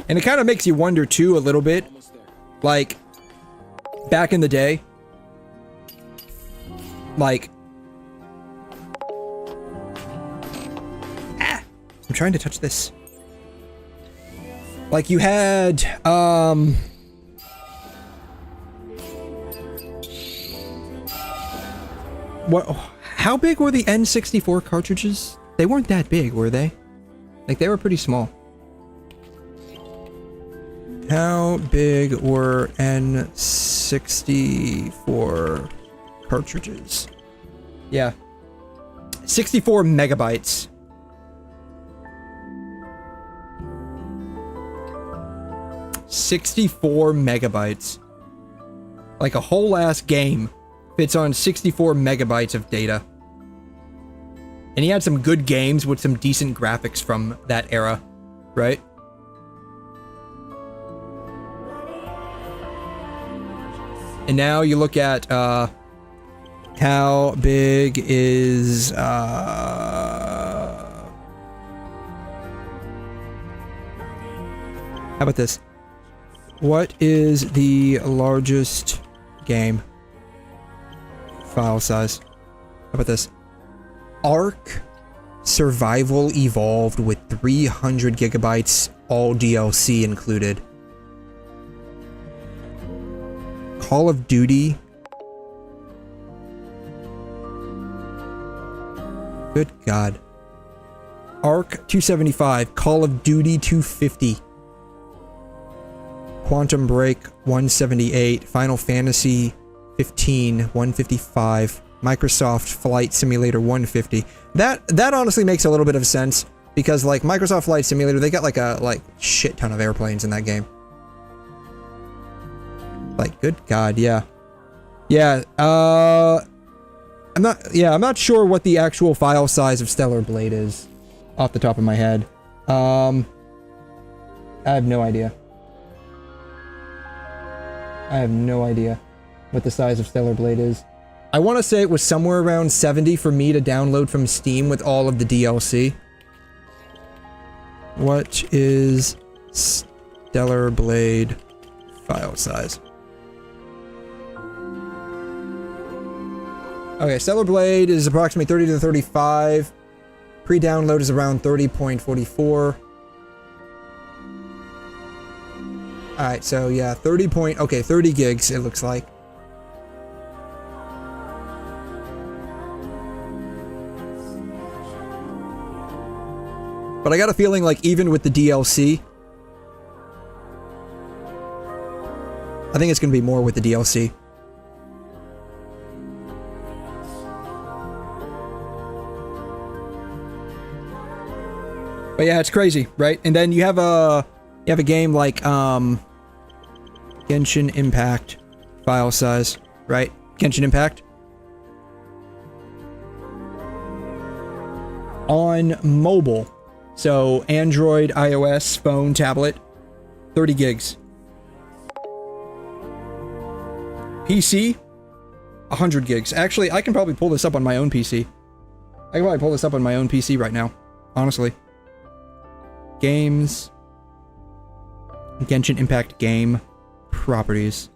And it kind of makes you wonder too a little bit, like back in the day, like I'm trying to touch this. Like you had how big were the N64 cartridges? They weren't that big, were they? Like they were pretty small. How big were N64 cartridges? Yeah. 64 megabytes. $64 MB. Like a whole ass game fits on 64 megabytes of data. And he had some good games with some decent graphics from that era, right? And now you look at, how big is, how about this? What is the largest game file size? How about this? Ark Survival Evolved with 300 gigabytes, all DLC included. Call of Duty. Good God. Ark 275, Call of Duty 250. Quantum Break 178, Final Fantasy 15 155, Microsoft Flight Simulator 150. That honestly makes a little bit of sense because like Microsoft Flight Simulator, they got like a shit ton of airplanes in that game. Like, good God, yeah. Yeah, I'm not sure what the actual file size of Stellar Blade is off the top of my head. I have no idea. I have no idea what the size of Stellar Blade is. I want to say it was somewhere around 70 for me to download from Steam with all of the DLC. What is Stellar Blade file size? Okay, Stellar Blade is approximately 30 to 35. Pre-download is around 30.44. Alright, so yeah, 30 gigs it looks like. But I got a feeling like even with the DLC, I think it's going to be more with the DLC. But yeah, it's crazy, right? And then you have a game like Genshin Impact file size, right? Genshin Impact on mobile. So Android, iOS, phone, tablet, 30 gigs. PC, 100 gigs. Actually, I can probably pull this up on my own PC. I can probably pull this up on my own PC right now, honestly. Games. Genshin Impact game properties.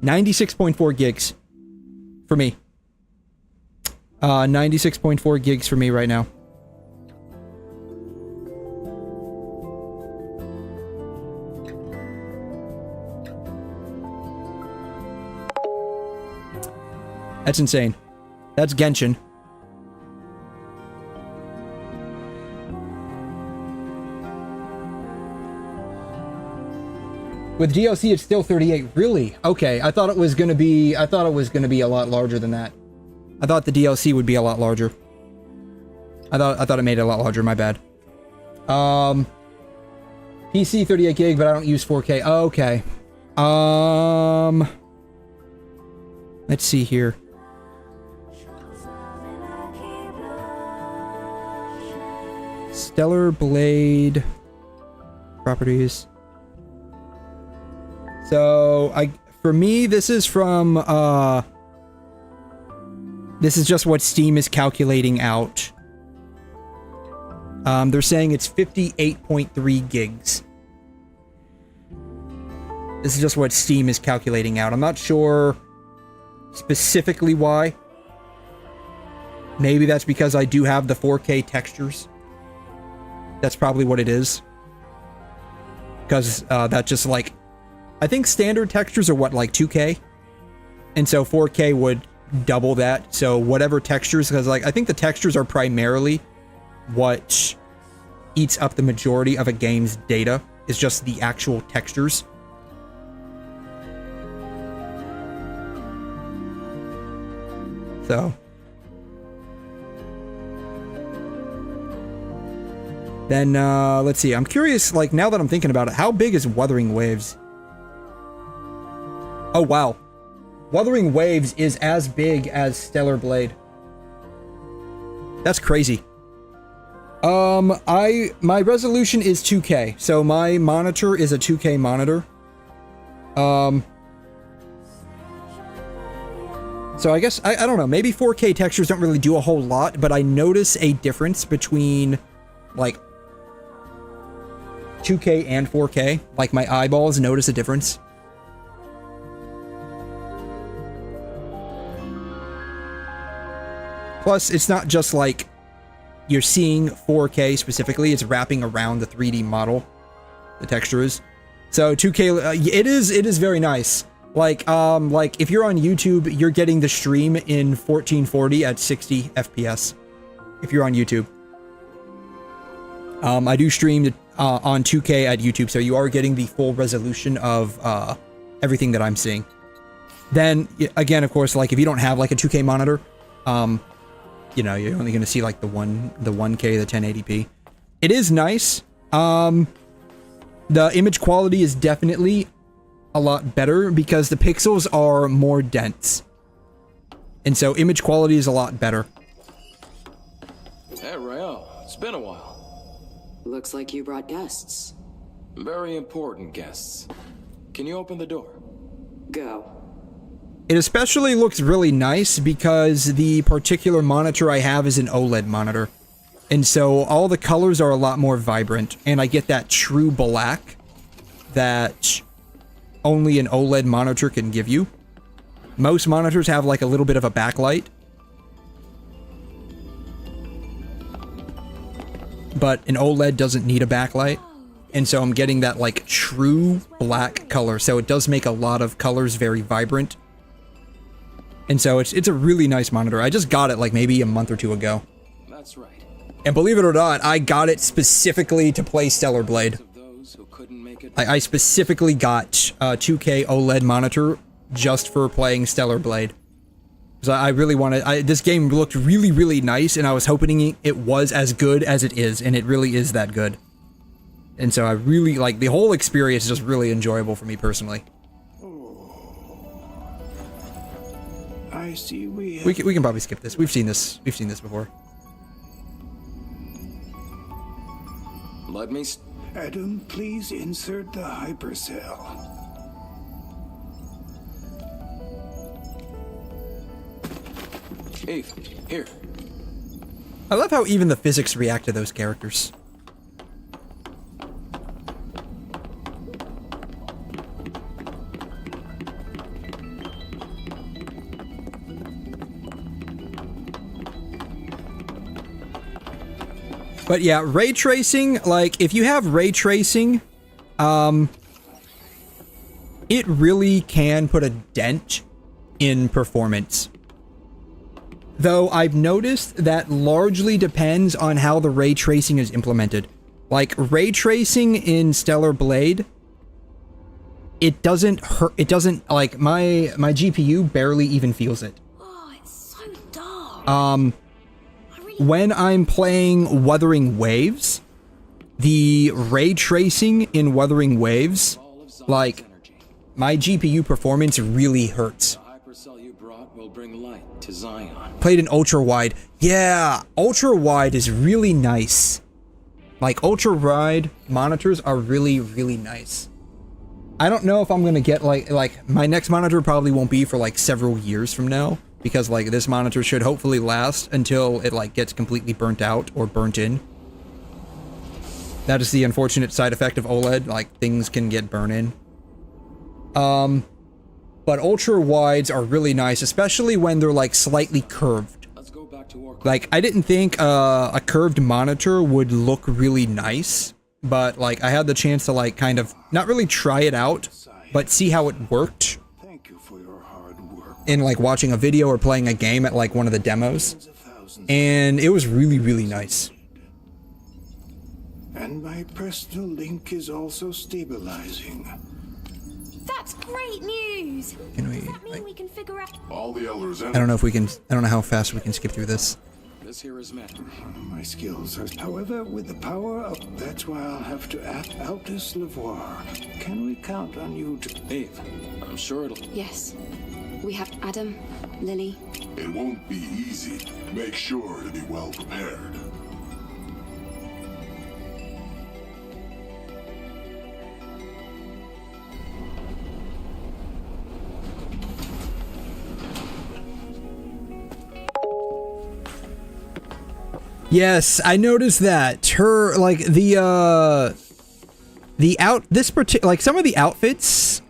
96.4 gigs for me. 96.4 gigs for me right now. That's insane. That's Genshin. With DLC, it's still 38. Really? Okay, I thought it was gonna be a lot larger than that. I thought the DLC would be a lot larger. I thought it made it a lot larger, my bad. PC 38 gig, but I don't use 4K. Okay. Let's see here. Stellar Blade properties. So for me, this is from this is just what Steam is calculating out. They're saying it's 58.3 gigs. This is just what Steam is calculating out. I'm not sure specifically why. Maybe that's because I do have the 4K textures. That's probably what it is. Because that just like... I think standard textures are what, like 2K? And so 4K would double that. So whatever textures, because like I think the textures are primarily what eats up the majority of a game's data. Is just the actual textures. So then let's see. I'm curious, like now that I'm thinking about it, how big is Wuthering Waves? Oh wow. Wuthering Waves is as big as Stellar Blade. That's crazy. My resolution is 2K, so my monitor is a 2K monitor. So I guess, I don't know, maybe 4K textures don't really do a whole lot, but I notice a difference between, like, 2K and 4K. Like, my eyeballs notice a difference. Plus, it's not just like you're seeing 4K specifically, it's wrapping around the 3D model, the texture is. So 2K, it is very nice. Like if you're on YouTube, you're getting the stream in 1440 at 60 FPS. If you're on YouTube. I do stream on 2K at YouTube, so you are getting the full resolution of everything that I'm seeing. Then, again, of course, like if you don't have like a 2K monitor, you know, you're only going to see like the 1K, the 1080p. It is nice. The image quality is definitely a lot better because the pixels are more dense. And so image quality is a lot better. Hey, Rael, it's been a while. Looks like you brought guests. Very important guests. Can you open the door? Go. It especially looks really nice because the particular monitor I have is an OLED monitor. And so all the colors are a lot more vibrant, and I get that true black that only an OLED monitor can give you. Most monitors have like a little bit of a backlight, but an OLED doesn't need a backlight. And so I'm getting that like true black color. So it does make a lot of colors very vibrant. And so it's a really nice monitor. I just got it like maybe a month or two ago. That's right. And believe it or not, I got it specifically to play Stellar Blade. I specifically got a 2K OLED monitor just for playing Stellar Blade. Because I really wanted, this game looked really, really nice, and I was hoping it was as good as it is, and it really is that good. And so I really, like, the whole experience is just really enjoyable for me personally. I see we can probably skip this. We've seen this before. Let me... Adam, please insert the hypercell. Eve, here. I love how even the physics react to those characters. But yeah, ray tracing, like, if you have ray tracing, it really can put a dent in performance. Though I've noticed that largely depends on how the ray tracing is implemented. Like, ray tracing in Stellar Blade, it doesn't hurt, it doesn't, like, my GPU barely even feels it. Oh, it's so dark. When I'm playing Wuthering Waves, the ray tracing in Wuthering Waves, like, my GPU performance really hurts. The hypercell you brought will bring light to Zion. Played in ultra wide. Yeah, ultra wide is really nice. Like, ultra wide monitors are really, really nice. I don't know if I'm gonna get like my next monitor probably won't be for like several years from now, because like this monitor should hopefully last until it like gets completely burnt out or burnt in. That is the unfortunate side effect of OLED, like things can get burnt in. But ultra wides are really nice, especially when they're like slightly curved. Let's go back to work. Like, I didn't think a curved monitor would look really nice, but like I had the chance to like kind of not really try it out, but see how it worked. Thank you for your hard work. In like watching a video or playing a game at like one of the demos, and it was really, really nice. And my personal link is also stabilizing. That's great news. Can we, Does that mean we can figure out All the elders. I don't know if we can, I don't know how fast we can skip through this. This here is meant. My skills are, however, with the power of, that's why I'll have to act 𝘠𝘠𝘠𝘠. Can we count on you to... Eve, I'm sure it'll... Yes. We have Adam, Lily. It won't be easy. Make sure to be well prepared. Yes, I noticed that. Her, like, like, some of the outfits,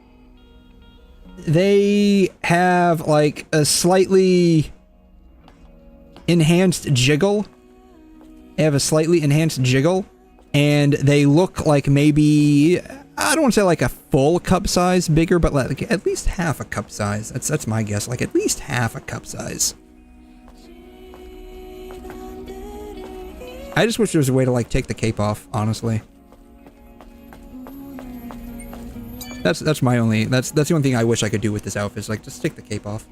they have, like, a slightly enhanced jiggle. They have a slightly enhanced jiggle, and they look like maybe, I don't want to say like a full cup size bigger, but like at least half a cup size. That's my guess, like at least half a cup size. I just wish there was a way to like take the cape off, honestly. That's my only, that's the only thing I wish I could do with this outfit, is like just take the cape off.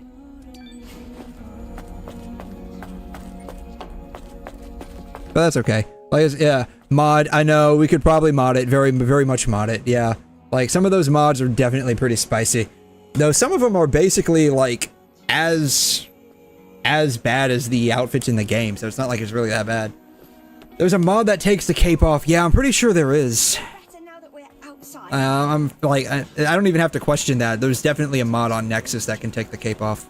But that's okay. Like, yeah, mod, I know, we could probably mod it, very much mod it, yeah. Like, some of those mods are definitely pretty spicy. Though some of them are basically, like, as bad as the outfits in the game, so it's not like it's really that bad. There's a mod that takes the cape off. Yeah, I'm pretty sure there is. I'm like, I don't even have to question that. There's definitely a mod on Nexus that can take the cape off.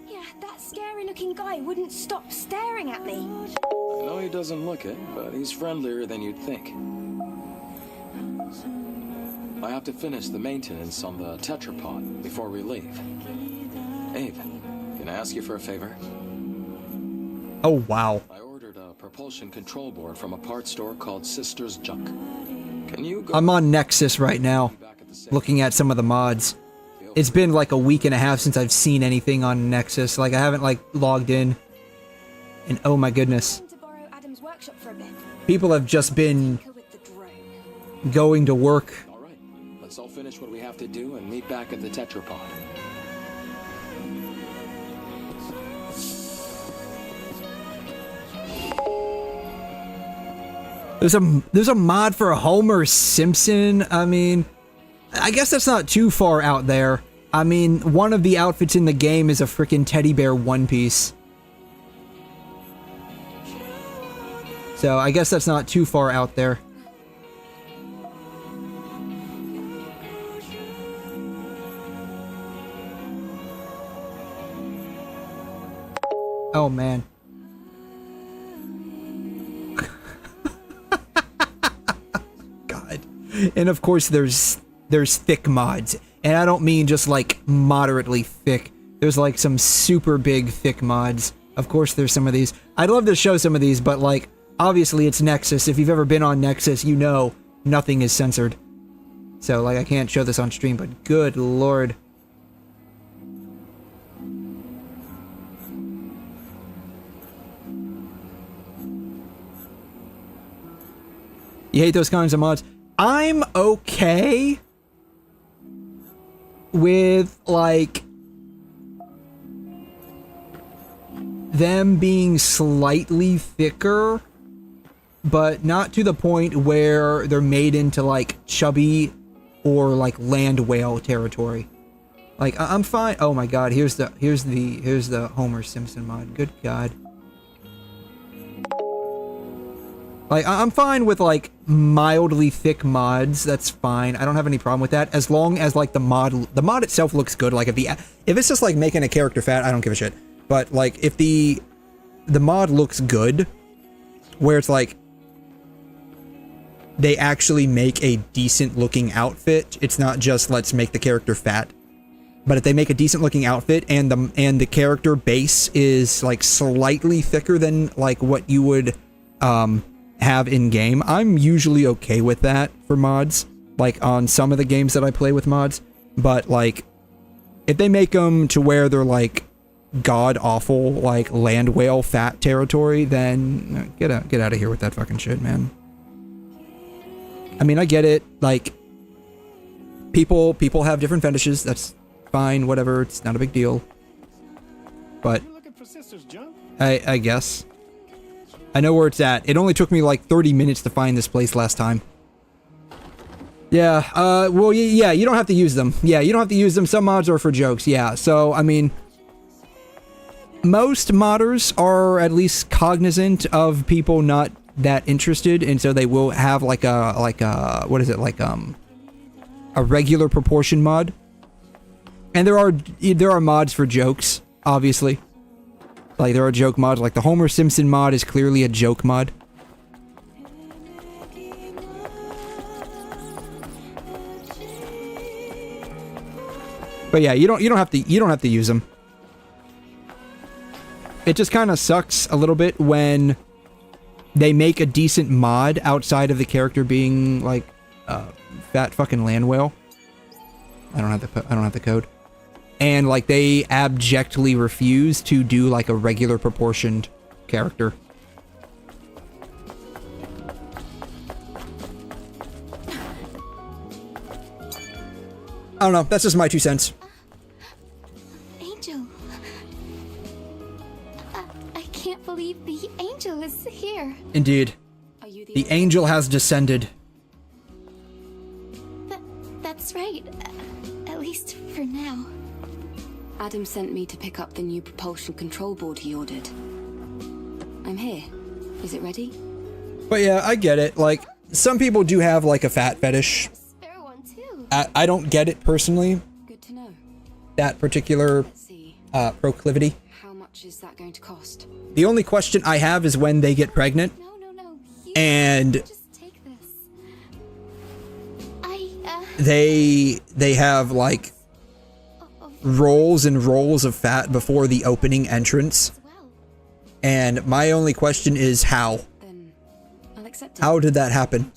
Yeah, that scary-looking guy wouldn't stop staring at me. I know he doesn't look it, but he's friendlier than you'd think. I have to finish the maintenance on the tetrapod before we leave. Abe, can I ask you for a favor? Oh, wow. I ordered a propulsion control board from a parts store called Sister's Junk. Can you go... I'm on Nexus right now, looking at some of the mods. it's been like a week and a half since I've seen anything on Nexus. Like, I haven't, like, logged in. And oh my goodness. People have just been going to work. Alright, let's all finish what we have to do and meet back at the tetrapod. There's a mod for Homer Simpson. I mean, I guess that's not too far out there. I mean, one of the outfits in the game is a freaking teddy bear one piece. So I guess that's not too far out there. Oh man. God. And of course there's thick mods. And I don't mean just like moderately thick. There's like some super big thick mods. Of course there's some of these. I'd love to show some of these, but like obviously it's Nexus. If you've ever been on Nexus, you know nothing is censored. So like I can't show this on stream, but good lord. You hate those kinds of mods? I'm okay with, like, them being slightly thicker, but not to the point where they're made into, like, chubby or, like, land whale territory. Like, I'm fine. Oh my god, here's the Homer Simpson mod. Good god. Like, I'm fine with, like, mildly thick mods. That's fine. I don't have any problem with that. As long as, like, the mod itself looks good. Like, if it's just, like, making a character fat, I don't give a shit. But, like, if the mod looks good, where it's, like, they actually make a decent-looking outfit. It's not just, let's make the character fat. But if they make a decent-looking outfit, and the character base is, like, slightly thicker than, like, what you would, have in-game, I'm usually okay with that for mods, like on some of the games that I play with mods, but like if they make them to where they're like god-awful, like land whale fat territory, then get out of here with that fucking shit, man. I mean, I get it, like people have different fetishes, that's fine, whatever, it's not a big deal, but I guess I know where it's at. It only took me like 30 minutes to find this place last time. Yeah, well, yeah, you don't have to use them. Yeah, you don't have to use them. Some mods are for jokes, yeah. So, I mean, most modders are at least cognizant of people not that interested, and so they will have like a what is it, like, a regular proportion mod. And there are mods for jokes, obviously. Like, there are joke mods, like the Homer Simpson mod is clearly a joke mod. But yeah, you don't have to use them. It just kind of sucks a little bit when they make a decent mod outside of the character being like fat fucking land whale. I don't have the code. And, like, they abjectly refuse to do, like, a regular proportioned character. I don't know, that's just my 2 cents. Angel. I can't believe the angel is here. Indeed. The angel has descended. That's right. At least for now. Adam sent me to pick up the new propulsion control board he ordered. I'm here. Is it ready? But yeah, I get it. Like, some people do have, like, a fat fetish. I don't get it personally. Good to know. That particular proclivity. How much is that going to cost? The only question I have is when they get pregnant. No. And just take this. they have, like, rolls and rolls of fat before the opening entrance. And my only question is how? I'll accept it. How did that happen?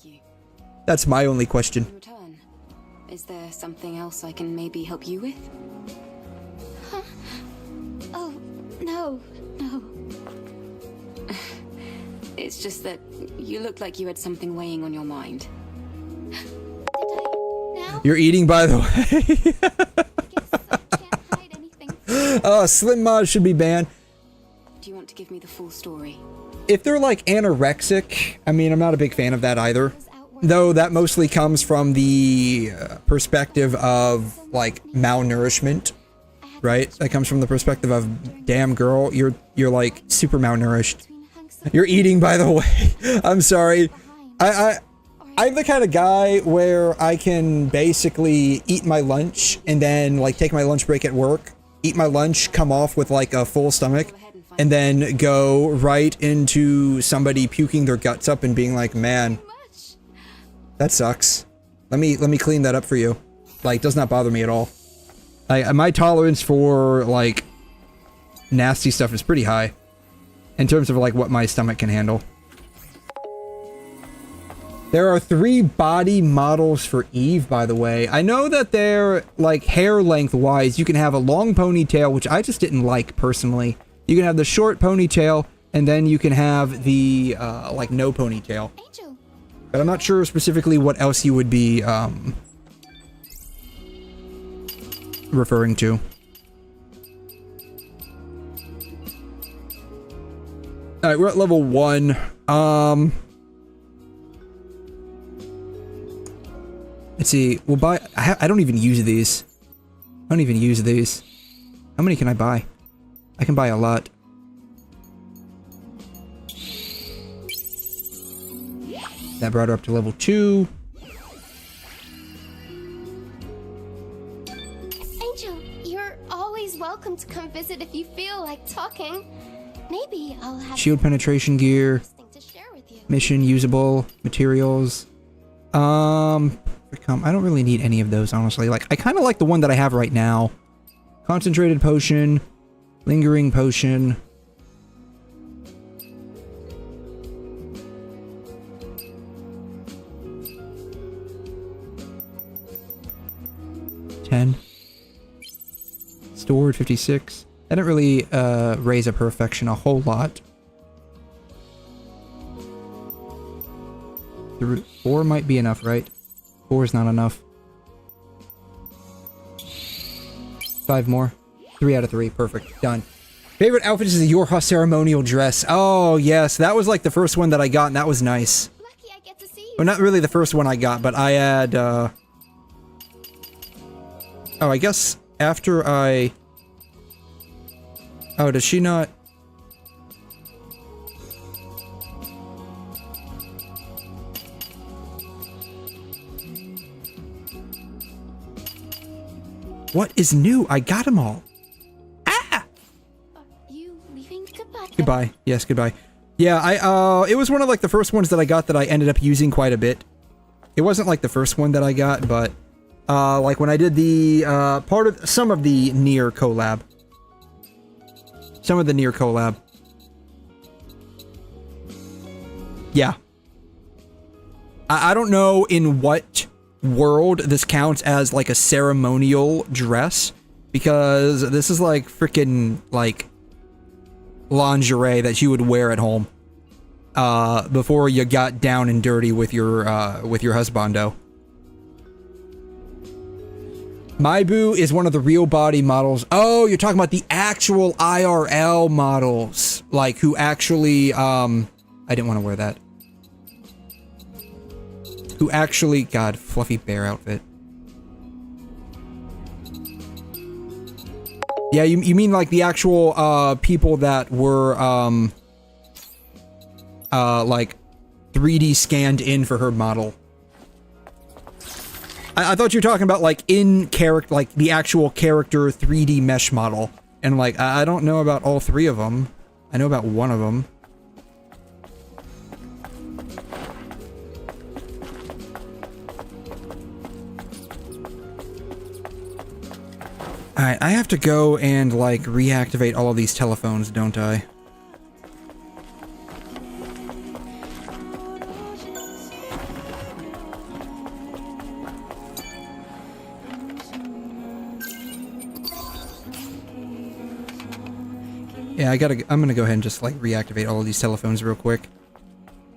That's my only question. Is there something else I can maybe help you with? Huh? Oh, no. It's just that you looked like you had something weighing on your mind. You're eating, by the way. Oh, Slim Mod should be banned. Do you want to give me the full story? If they're like anorexic, I mean, I'm not a big fan of that either. Though that mostly comes from the perspective of like malnourishment, right? That comes from the perspective of, damn girl, you're like super malnourished. You're eating, by the way. I'm sorry. I'm the kind of guy where I can basically eat my lunch and then like take my lunch break at work, eat my lunch, come off with like a full stomach, and then go right into somebody puking their guts up and being like, man, that sucks. Let me clean that up for you. Like, does not bother me at all. My tolerance for like nasty stuff is pretty high in terms of like what my stomach can handle. There are 3 body models for Eve, by the way. I know that they're like hair length wise. You can have a long ponytail, which I just didn't like personally. You can have the short ponytail, and then you can have the like no ponytail. But I'm not sure specifically what else you would be referring to. Alright, we're at level 1. Let's see, we'll buy... I don't even use these. I don't even use these. How many can I buy? I can buy a lot. That brought her up to level 2. Angel, you're always welcome to come visit if you feel like talking. Maybe I'll have Shield penetration gear. Mission usable materials. I don't really need any of those, honestly. Like, I kind of like the one that I have right now. Concentrated potion. Lingering potion. Stored 56. That didn't really raise up her affection a whole lot. 4 might be enough, right? 4 is not enough. 5 more. 3 out of 3. Perfect. Done. Favorite outfit is your ceremonial dress. Oh, yes. That was like the first one that I got, and that was nice. Well, not really the first one I got, but I had, Oh, I guess after I... Oh, does she not... What is new? I got them all. Ah! you leaving? Goodbye. Goodbye. Yes, goodbye. Yeah, it was one of like the first ones that I got that I ended up using quite a bit. It wasn't like the first one that I got, but like when I did the some of the Nier collab. Some of the Nier collab. Yeah. I don't know in what world this counts as like a ceremonial dress, because this is like freaking like lingerie that you would wear at home before you got down and dirty with your husbando. My boo is one of the real body models. Oh, you're talking about the actual IRL models, like who actually I didn't want to wear that. Who actually, God, fluffy bear outfit. Yeah, you mean like the actual people that were like 3D scanned in for her model. I thought you were talking about like in character, like the actual character 3D mesh model. And like, I don't know about all 3 of them. I know about one of them. Alright, I have to go and, like, reactivate all of these telephones, don't I? Yeah, I'm gonna go ahead and just, like, reactivate all of these telephones real quick.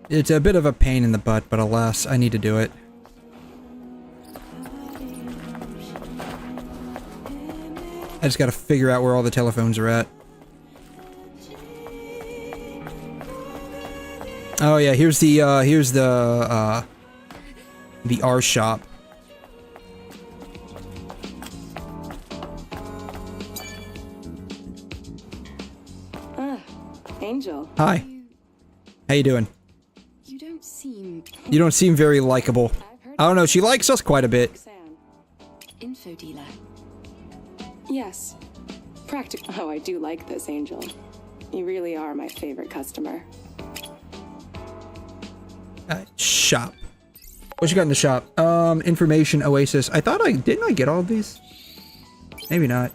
It's a bit of a pain in the butt, but alas, I need to do it. I just gotta figure out where all the telephones are at. Oh yeah, here's the R shop. Angel. Hi. How you doing? You don't seem... You don't seem very likable. I don't know, she likes us quite a bit. Info dealer. Yes. Oh, I do like this, Angel. You really are my favorite customer. Shop. What you got in the shop? Information Oasis. Didn't I get all of these? Maybe not.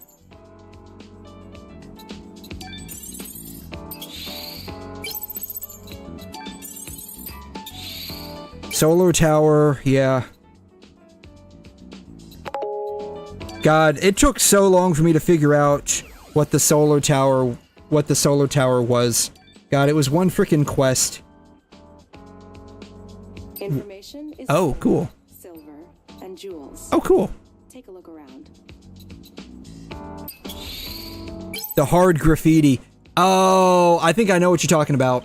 Solar tower, yeah. God, it took so long for me to figure out what the solar tower was. God, it was one freaking quest. Information is oh, cool. Silver and jewels. Oh, cool. Take a look around. The hard graffiti. Oh, I think I know what you're talking about.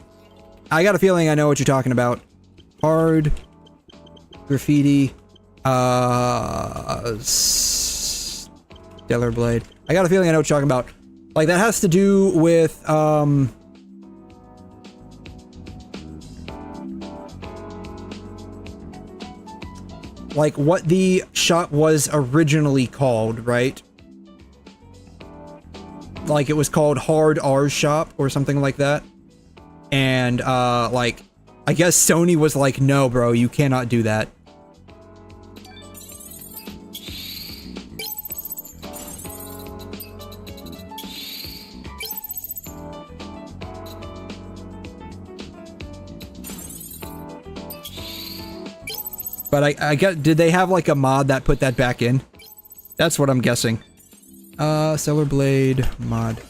I got a feeling I know what you're talking about. Hard graffiti. Stellar Blade. I got a feeling I know what you're talking about. Like, that has to do with, like, what the shop was originally called, right? Like, it was called Hard R's Shop or something like that. And, like, I guess Sony was like, no, bro, you cannot do that. But I get, did they have like a mod that put that back in? That's what I'm guessing. Stellar Blade mod.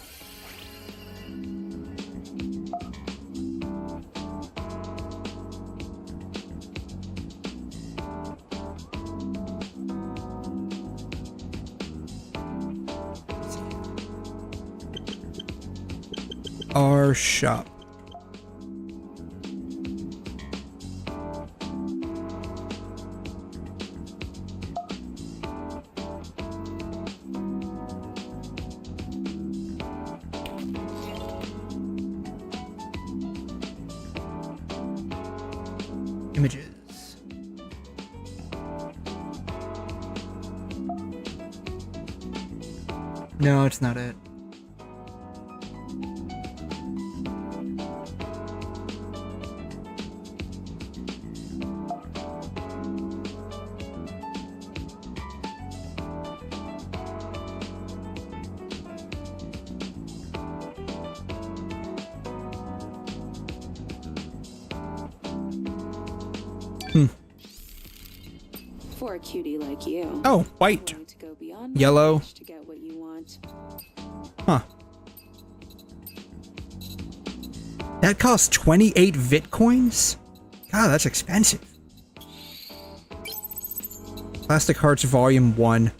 Our shop. Images. No, it's not it. For a cutie like you. Oh, white. To go beyond Yellow. to get what you want. Huh. That costs 28 Bitcoins? God, that's expensive. Plastic Hearts Volume 1.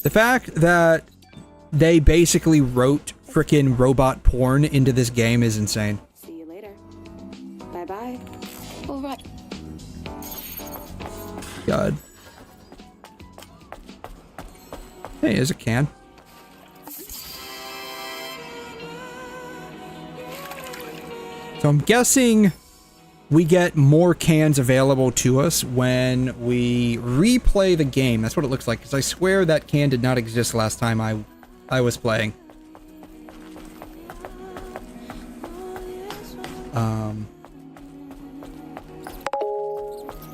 The fact that they basically wrote frickin' robot porn into this game is insane. See you later. Bye-bye. All right. God. Hey, there's a can. So I'm guessing we get more cans available to us when we replay the game. That's what it looks like, because I swear that can did not exist last time I was playing.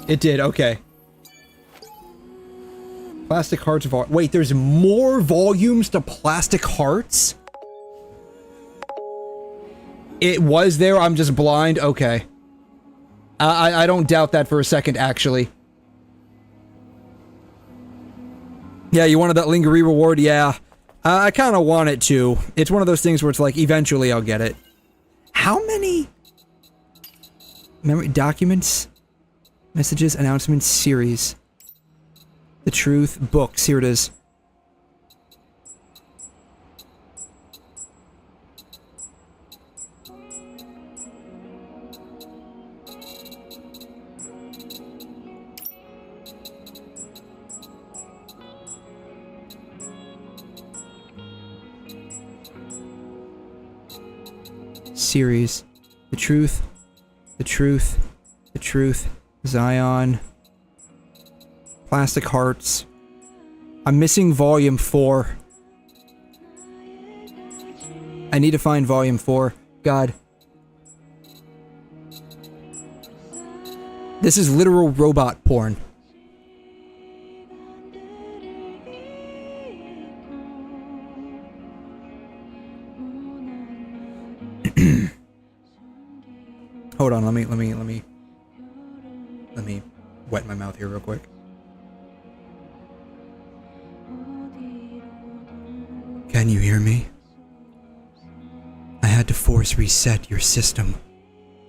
It did, okay. Plastic Hearts wait, there's more volumes to Plastic Hearts? It was there, I'm just blind? Okay. I don't doubt that for a second, actually. Yeah, you wanted that Lingerie reward? Yeah. I kind of want it to. It's one of those things where it's like, eventually I'll get it. How many memory documents, messages, announcements, series, the truth, books, here it is. Series, the truth, the truth, the truth, Zion, Plastic Hearts. I'm missing volume 4. I need to find volume 4. God. This is literal robot porn. Hold on, let me wet my mouth here real quick. Can you hear me? I had to force reset your system.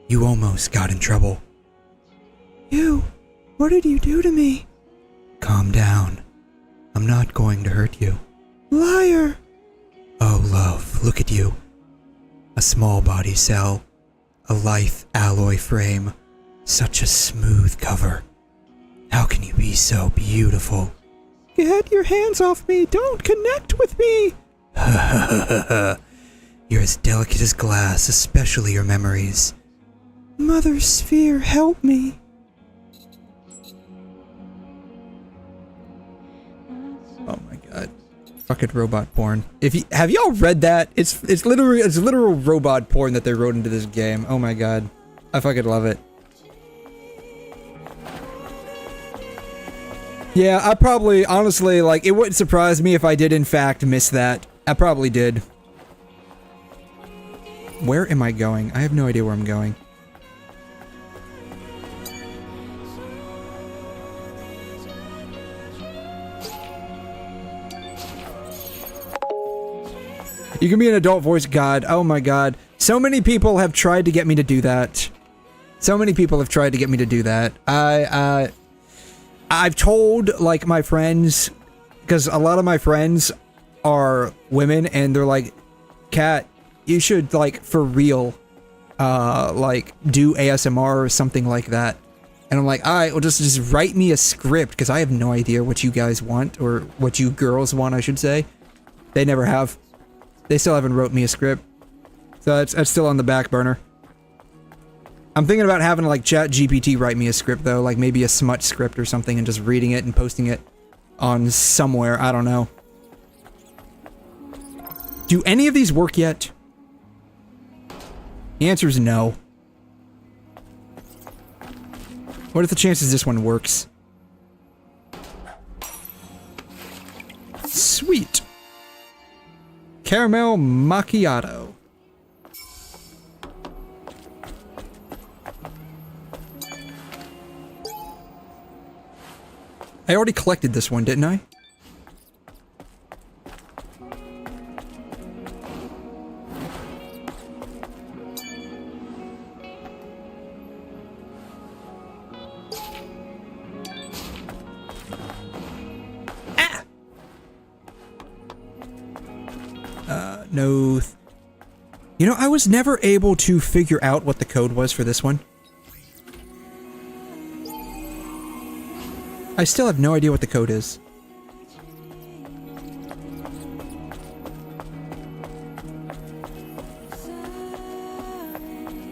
You almost got in trouble. You? What did you do to me? Calm down. I'm not going to hurt you. Liar! Oh, love, look at you. A small body cell. A lithe alloy frame. Such a smooth cover. How can you be so beautiful? Get your hands off me! Don't connect with me! You're as delicate as glass, especially your memories. Mother Sphere, help me! Oh my god. Fucking robot porn. Have y'all read that? It's literal robot porn that they wrote into this game. Oh my god. I fucking love it. Yeah, I probably, honestly, like, it wouldn't surprise me if I did in fact miss that. I probably did. Where am I going? I have no idea where I'm going. You can be an adult voice, God. Oh my god. So many people have tried to get me to do that. So many people have tried to get me to do that. I've told, like, my friends, because a lot of my friends are women, and they're like, Kat, you should, like, for real, like, do ASMR or something like that. And I'm like, alright, well, just write me a script, because I have no idea what you guys want, or what you girls want, I should say. They never have. They still haven't wrote me a script. So that's still on the back burner. I'm thinking about having, like, ChatGPT write me a script, though. Like, maybe a smut script or something, and just reading it and posting it on somewhere. I don't know. Do any of these work yet? The answer is no. What are the chances this one works? Sweet. Caramel macchiato. I already collected this one, didn't I? No. You know, I was never able to figure out what the code was for this one. I still have no idea what the code is.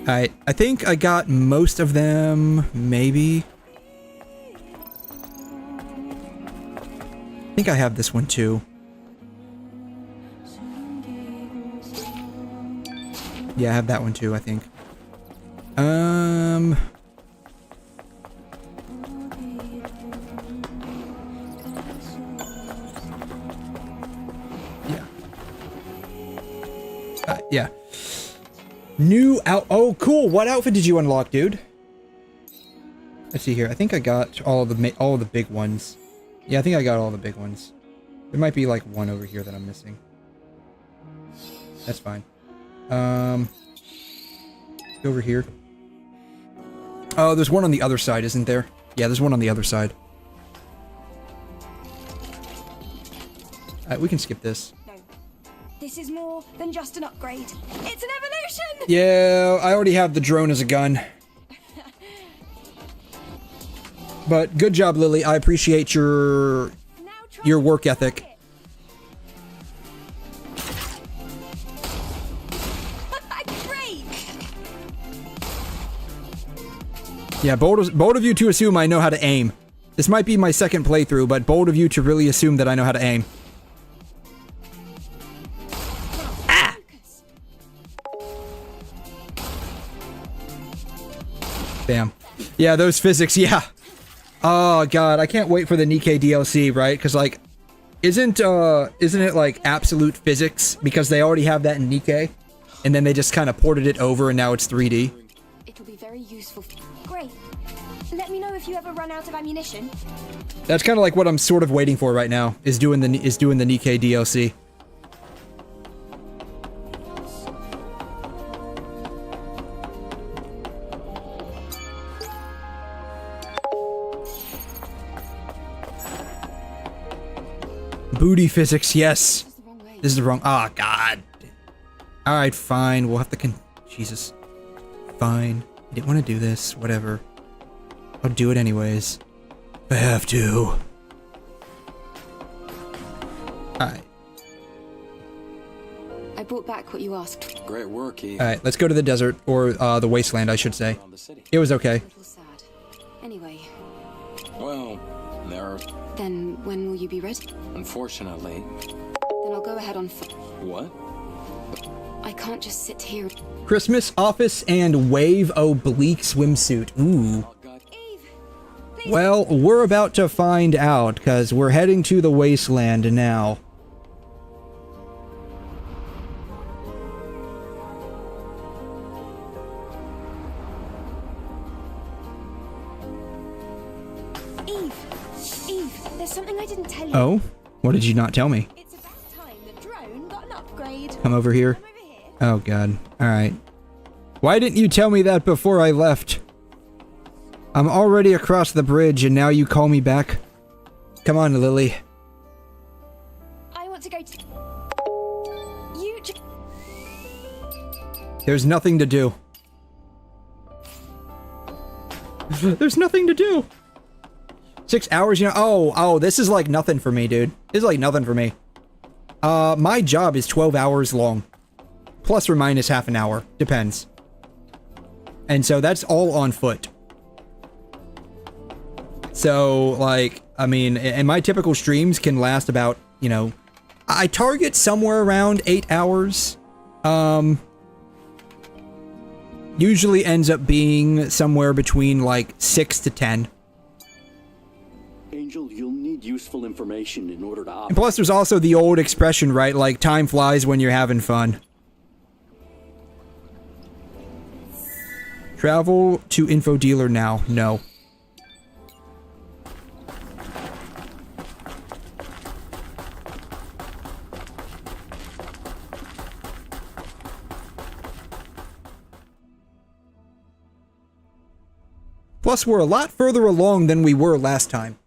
I think I got most of them, maybe. I think I have this one too. Yeah, I have that one too, I think. Yeah. New out. Oh, cool. What outfit did you unlock, dude? Let's see here. I think I got all of the big ones. Yeah, I think I got all the big ones. There might be like one over here that I'm missing. That's fine. Go over here. Oh, there's one on the other side, isn't there? Yeah, there's one on the other side. Alright, we can skip this. No. This is more than just an upgrade. It's an evolution! Yeah, I already have the drone as a gun. But good job, Lily. I appreciate your work ethic. Great! Yeah, bold of you to assume I know how to aim. This might be my second playthrough, but bold of you to really assume that I know how to aim. Ah! Bam. Yeah, those physics, yeah. Oh god, I can't wait for the 𝘵𝘮 DLC, right? Because like, isn't it like absolute physics? Because they already have that in 𝘵𝘮, and then they just kind of ported it over, and now it's 3D. It'll be very useful. Great. Let me know if you ever run out of ammunition. That's kind of like what I'm sort of waiting for right now. Is doing the 𝘵𝘮 DLC. Booty physics, yes. This is the wrong. Ah, god. All right, fine. We'll have to Jesus. Fine. I didn't want to do this. Whatever. I'll do it anyways. I have to. Alright. I brought back what you asked. Great work, Eve. Alright, let's go to the desert, or the wasteland, I should say. It was okay. Anyway. Well, there. Then when will you be ready? Unfortunately. Then I'll go ahead on What? I can't just sit here. Christmas office and 𝘬𝘩𝘦𝘵𝘩𝘦 swimsuit. Ooh. Well, we're about to find out, because we're heading to the wasteland now. Eve, there's something I didn't tell you. Oh? What did you not tell me? It's about time the drone got an upgrade. Come over here. Oh god. Alright. Why didn't you tell me that before I left? I'm already across the bridge and now you call me back? Come on, Lily. I want to go to... You... There's nothing to do. There's nothing to do. 6 hours, you know? Oh, this is like nothing for me, dude. This is like nothing for me. My job is 12 hours long. Plus or minus half an hour. Depends. And so that's all on foot. So, like, I mean, and my typical streams can last about, you know, I target somewhere around 8 hours. Usually ends up being somewhere between, like, 6 to 10. Angel, you'll need useful information in order to operate. And plus, there's also the old expression, right? Like, time flies when you're having fun. Travel to info dealer now. No. Plus, we're a lot further along than we were last time.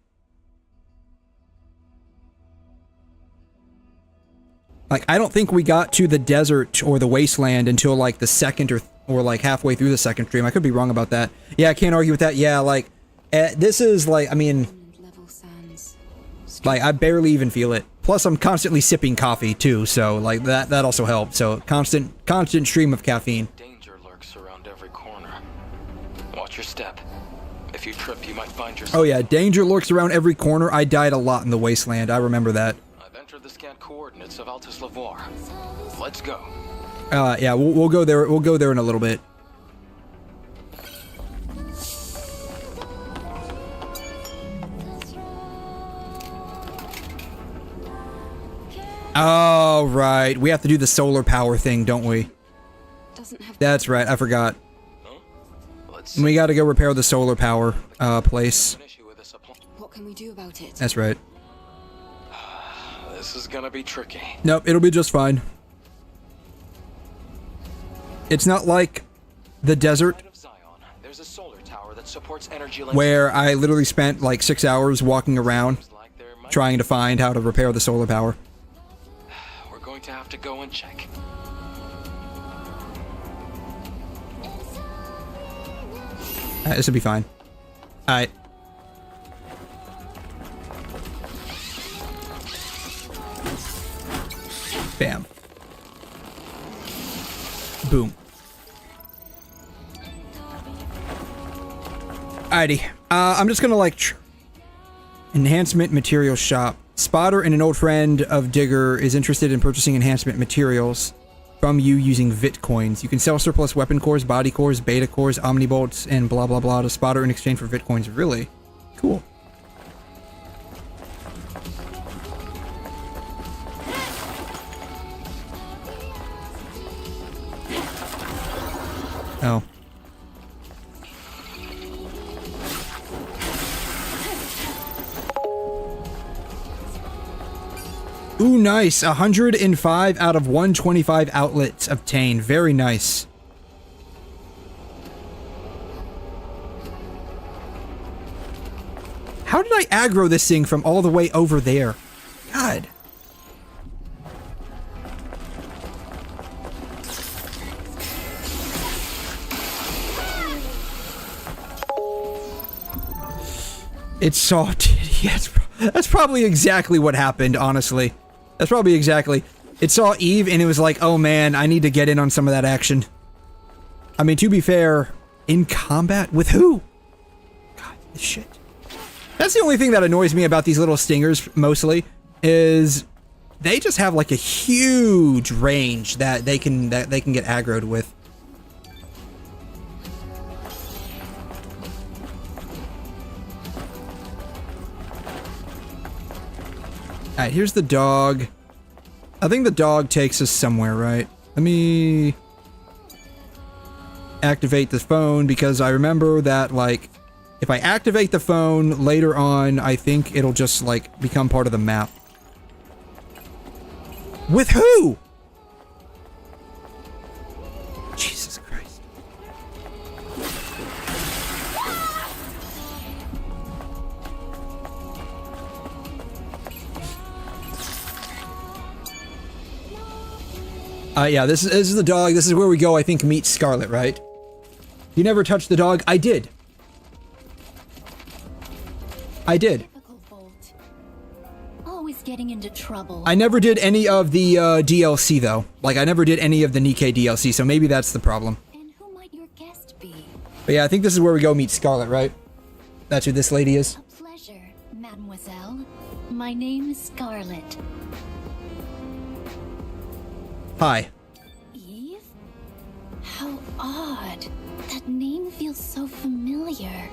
Like, I don't think we got to the desert or the wasteland until, like, the second or like, halfway through the second stream. I could be wrong about that. Yeah, I can't argue with that. Yeah, like, this is, like, I mean... Like, I barely even feel it. Plus, I'm constantly sipping coffee, too, so, like, that also helped. So, constant stream of caffeine. Danger lurks around every corner. Watch your step. If you trip, you might find yourself... Oh yeah, danger lurks around every corner. I died a lot in the wasteland. I remember that. I've entered the scanned coordinates of Altus Lavoir. Let's go. Yeah, we'll go there. We'll go there in a little bit. Oh, right. We have to do the solar power thing, don't we? That's right. I forgot. We gotta go repair the solar power place. What can we do about it? That's right. This is gonna be tricky. Nope, it'll be just fine. It's not like the desert There's a solar tower that supports energy where I literally spent like 6 hours walking around trying to find how to repair the solar power. We're going to have to go and check. This will be fine. Alright. Bam. Boom. Alrighty. I'm just gonna like... Enhancement material shop. Spotter and an old friend of Digger is interested in purchasing enhancement materials from you using Vitcoins. You can sell surplus weapon cores, body cores, beta cores, omnibolts, and blah blah blah to Spotter in exchange for Vitcoins. Really? Cool. Oh. Ooh, nice. 105 out of 125 outlets obtained. Very nice. How did I aggro this thing from all the way over there? God. It saw Titty. That's probably exactly what happened, honestly. That's probably exactly. It saw Eve and it was like, oh man, I need to get in on some of that action. I mean, to be fair, in combat with who? God, this shit. That's the only thing that annoys me about these little stingers, mostly, is they just have like a huge range that they can get aggroed with. Alright, here's the dog. I think the dog takes us somewhere, right? Let me activate the phone because I remember that, like, if I activate the phone later on, I think it'll just, like, become part of the map. With who? Jesus Christ. Yeah, this is the dog. This is where we go, I think, meet Scarlet, right? You never touched the dog? I did. I did. Always getting into trouble. I never did any of the DLC, though. Like, I never did any of the NEWGAME DLC, so maybe that's the problem. And who might your guest be? But yeah, I think this is where we go meet Scarlet, right? That's who this lady is. A pleasure, mademoiselle. My name is Scarlet. Hi. Eve? How odd. That name feels so familiar.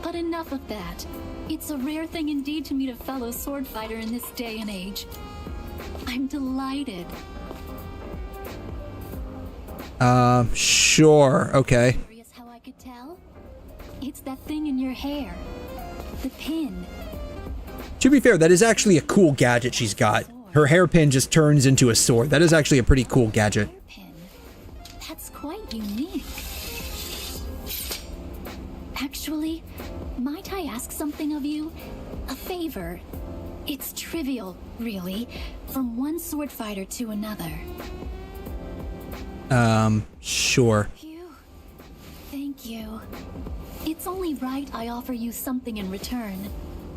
But enough of that. It's a rare thing indeed to meet a fellow sword fighter in this day and age. I'm delighted. Sure, okay. Curious how I could tell? It's that thing in your hair. The pin. To be fair, that is actually a cool gadget she's got. Her hairpin just turns into a sword. That is actually a pretty cool gadget. That's quite unique. Actually, might I ask something of you? A favor. It's trivial, really, from one sword fighter to another. Sure. Thank you. It's only right I offer you something in return.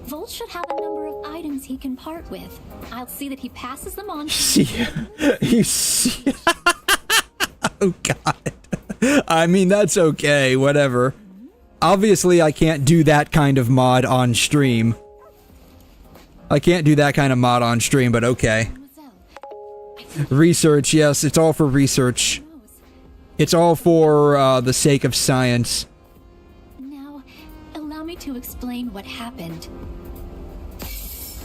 Volt should have a number of items he can part with. I'll see that he passes them on to You see? Oh god. I mean, that's okay, whatever. Obviously, I can't do that kind of mod on stream. I can't do that kind of mod on stream, but okay. Research, yes, it's all for research. It's all for the sake of science. Now, allow me to explain what happened.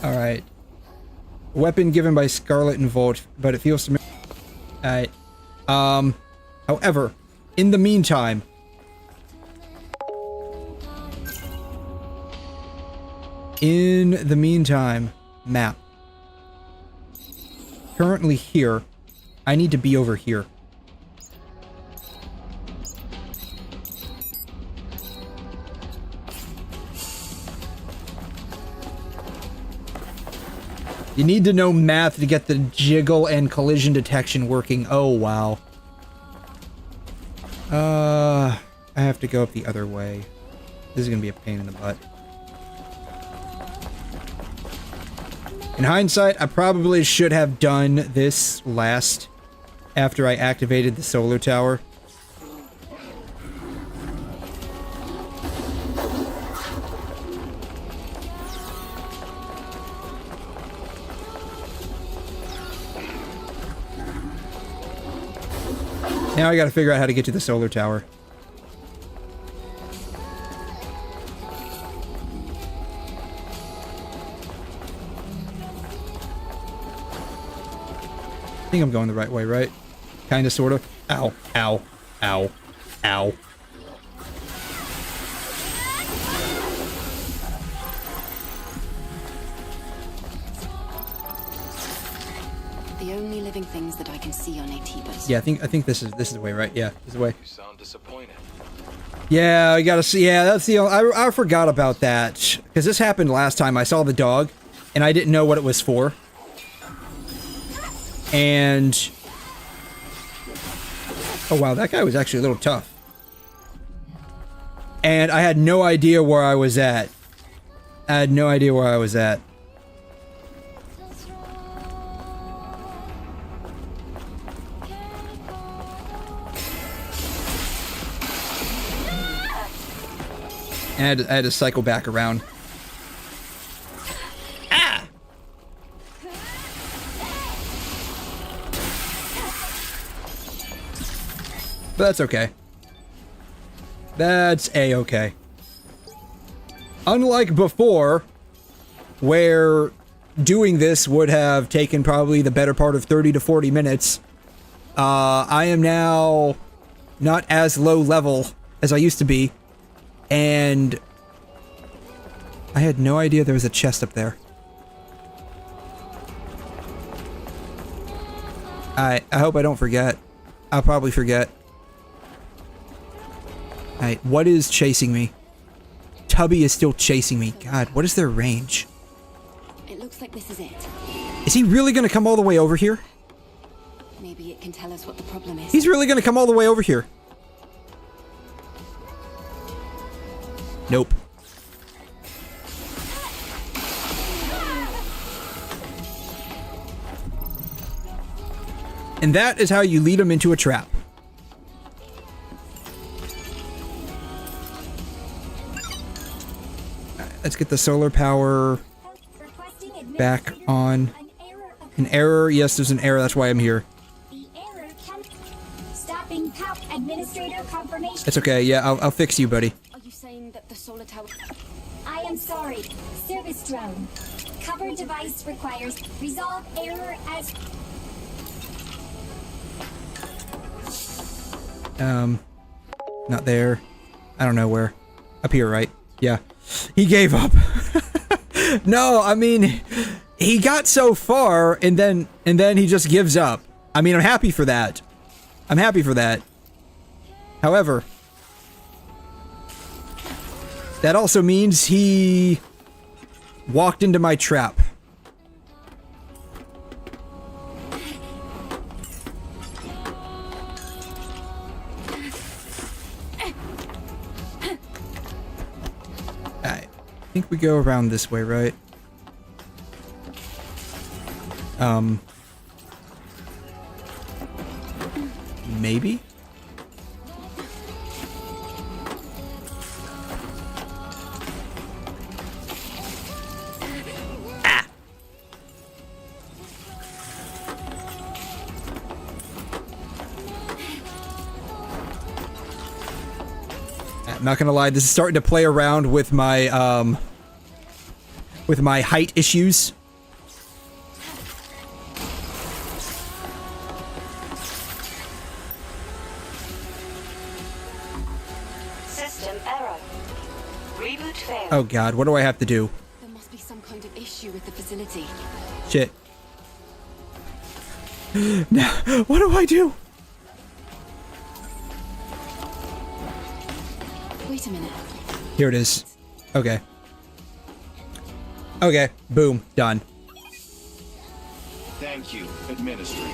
Alright. Weapon given by Scarlet and Volt, but it feels familiar. Alright. However, in the meantime... map. Currently here. I need to be over here. You need to know math to get the jiggle and collision detection working. Oh, wow. I have to go up the other way. This is gonna be a pain in the butt. In hindsight, I probably should have done this last after I activated the solar tower. Now I gotta figure out how to get to the solar tower. I think I'm going the right way, right? Kinda, sorta. Ow, ow, ow, ow. The only living things that I can see are Naytibas. Yeah, I think this is the way, right? Yeah, this is the way. You sound disappointed. Yeah, I gotta see. Yeah, that's the. I forgot about that because this happened last time. I saw the dog, and I didn't know what it was for. And oh wow, that guy was actually a little tough. And I had no idea where I was at. I had no idea where I was at. And I had to cycle back around. Ah! But that's okay. That's a-okay. Unlike before, where doing this would have taken probably the better part of 30 to 40 minutes, I am now not as low level as I used to be. And I had no idea there was a chest up there. I hope I don't forget. I'll probably forget. Alright, what is chasing me? Tubby is still chasing me. God, what is their range? It looks like this is it. Is he really gonna come all the way over here? Maybe it can tell us what the problem is. He's really gonna come all the way over here. Nope. And that is how you lead them into a trap. Right, let's get the solar power back on. An error? Yes, there's an error. That's why I'm here. Stopping power administrator confirmation. That's okay. Yeah, I'll fix you, buddy. That the solar tower. I am sorry. Service drone. Cover device requires resolve error as. Not there. I don't know where. Up here, right? Yeah. He gave up. No, I mean, he got so far and then he just gives up. I mean, I'm happy for that. I'm happy for that. However, that also means he walked into my trap. I think we go around this way, right? Maybe? I'm not gonna lie, this is starting to play around with my height issues. System error. Reboot failed. Oh god, what do I have to do? There must be some kind of issue with the facility. Shit. Now, what do I do? Wait a minute. Here it is. Okay. Okay, boom, done. Thank you, Administrator.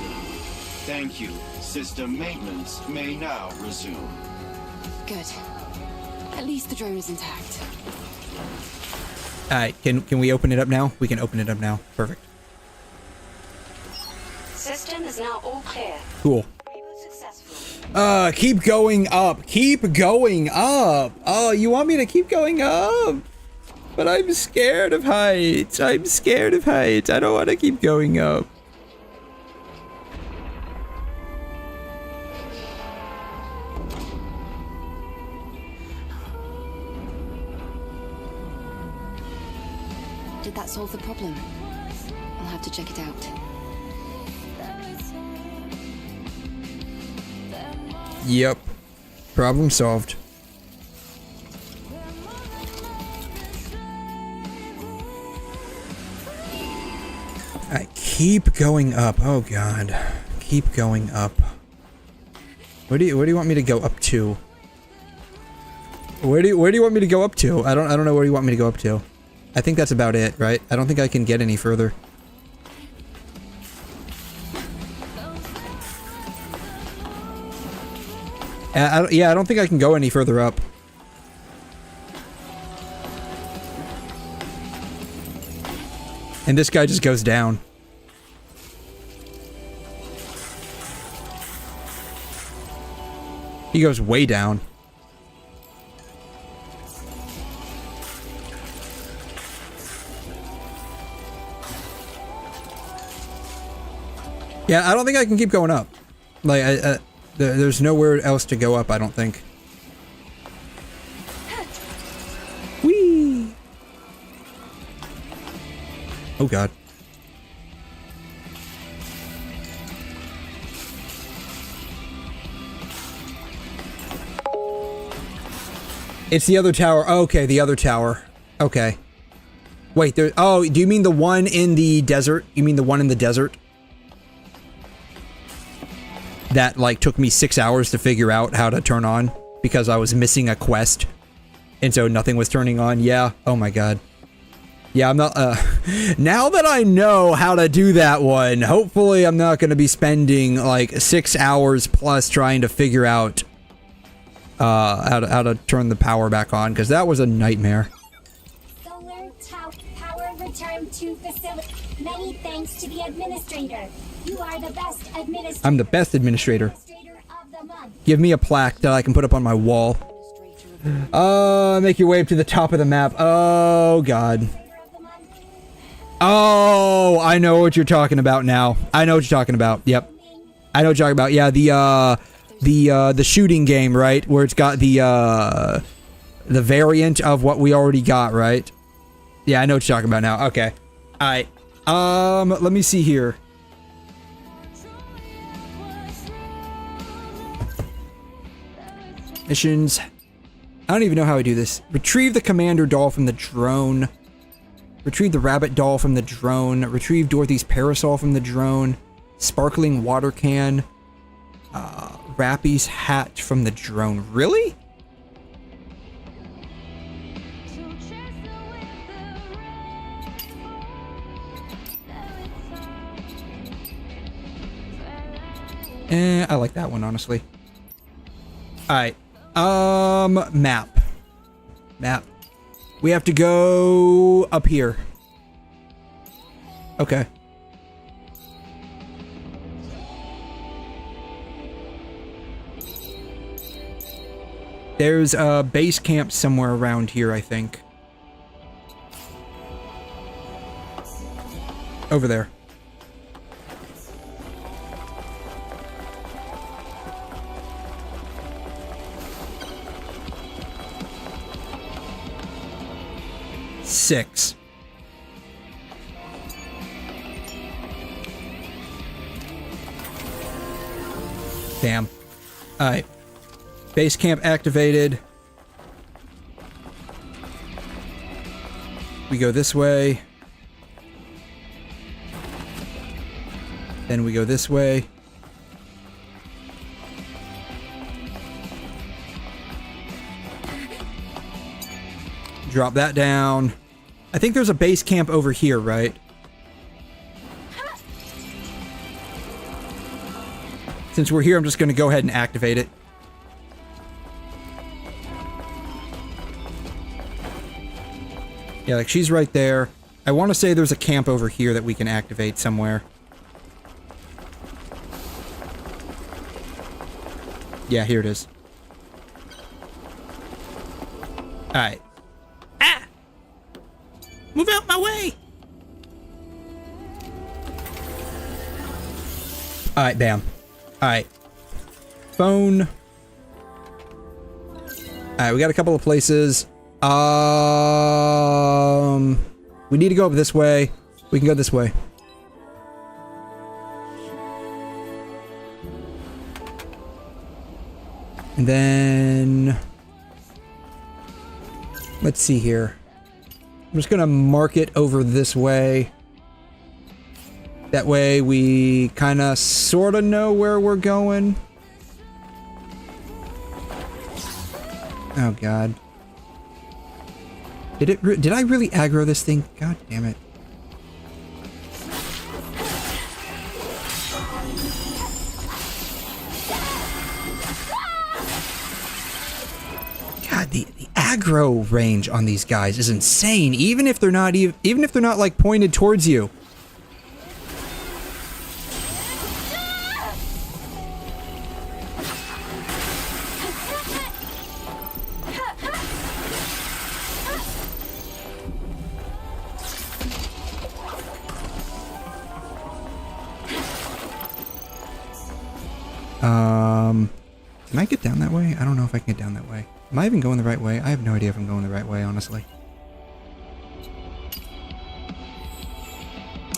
Thank you. System maintenance may now resume. Good. At least the drone is intact. Alright, can we open it up now? We can open it up now. Perfect. System is now all clear. Cool. Reboot successful. Keep going up. Keep going up. Oh, you want me to keep going up? But I'm scared of heights. I'm scared of heights. I don't want to keep going up. Did that solve the problem? I'll have to check it out. Yep. Problem solved. I keep going up. Oh god. Keep going up. Where do you want me to go up to? Where do you want me to go up to? I don't know where you want me to go up to. I think that's about it, right? I don't think I can get any further. Yeah, I don't think I can go any further up. And this guy just goes down. He goes way down. Yeah, I don't think I can keep going up. Like, there's nowhere else to go up, I don't think. Whee! Oh god. It's the other tower. Oh, okay, the other tower. Okay. Wait, there. Oh, do you mean the one in the desert? You mean the one in the desert? That, like, took me 6 hours to figure out how to turn on because I was missing a quest. And so nothing was turning on. Yeah. Oh my god. Yeah, I'm not, now that I know how to do that one, hopefully I'm not going to be spending, like, 6 hours plus trying to figure out, how to turn the power back on, because that was a nightmare. Solar power return to facility. Many thanks to the administrator. You are the best administrator. I'm the best administrator. Of the month. Give me a plaque that I can put up on my wall. Make your way up to the top of the map. Oh, God. Oh, I know what you're talking about now. I know what you're talking about. Yep. I know what you're talking about. Yeah, the shooting game, right? Where it's got the variant of what we already got, right? Yeah, I know what you're talking about now. Okay. Alright. Let me see here. Missions. I don't even know how I do this. Retrieve the commander doll from the drone. Retrieve the rabbit doll from the drone. Retrieve Dorothy's parasol from the drone. Sparkling water can. Rappy's hat from the drone. Really? I like that one, honestly. Alright. Map. Map. We have to go up here. Okay. There's a base camp somewhere around here, I think. Over there. Six. Damn. Alright. Base camp activated. We go this way. Then we go this way. Drop that down. I think there's a base camp over here, right? Since we're here, I'm just going to go ahead and activate it. Yeah, like she's right there. I want to say there's a camp over here that we can activate somewhere. Yeah, here it is. Alright. Ah! Move out my way! Alright, bam. Alright. Phone. Alright, we got a couple of places. We need to go up this way. We can go this way. And then... let's see here. I'm just gonna mark it over this way. That way we kinda sorta know where we're going. Oh god. Did I really aggro this thing? God damn it. God, the aggro range on these guys is insane, even if they're not like pointed towards you. Can I get down that way? I don't know if I can get down that way. Am I even going the right way? I have no idea if I'm going the right way, honestly.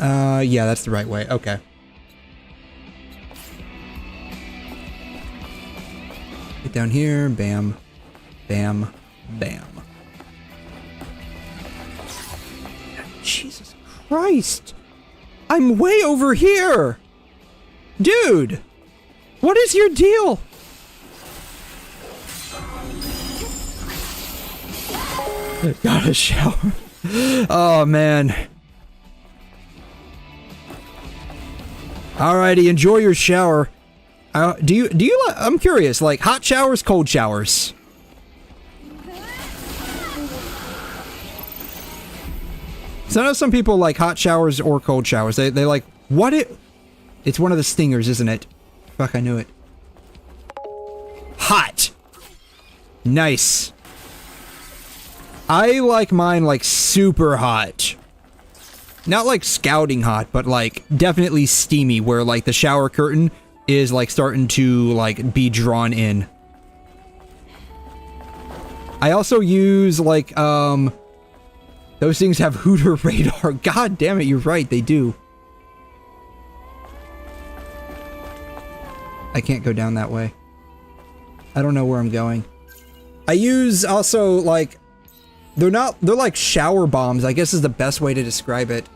Yeah, that's the right way. Okay. Get down here. Bam. Bam. Bam. Jesus Christ! I'm way over here! Dude! What is your deal? Got a shower. Oh man. Alrighty, enjoy your shower. Do you I'm curious, like hot showers, cold showers? So I know some people like hot showers or cold showers. They like it's one of the stingers, isn't it? Fuck, I knew it. Hot. Nice. I like mine like super hot. Not like scouting hot, but like definitely steamy, where like the shower curtain is like starting to like be drawn in. I also use like those things have Hooter radar. God damn it, you're right, they do. I can't go down that way. I don't know where I'm going. I use also like they're like shower bombs, I guess is the best way to describe it.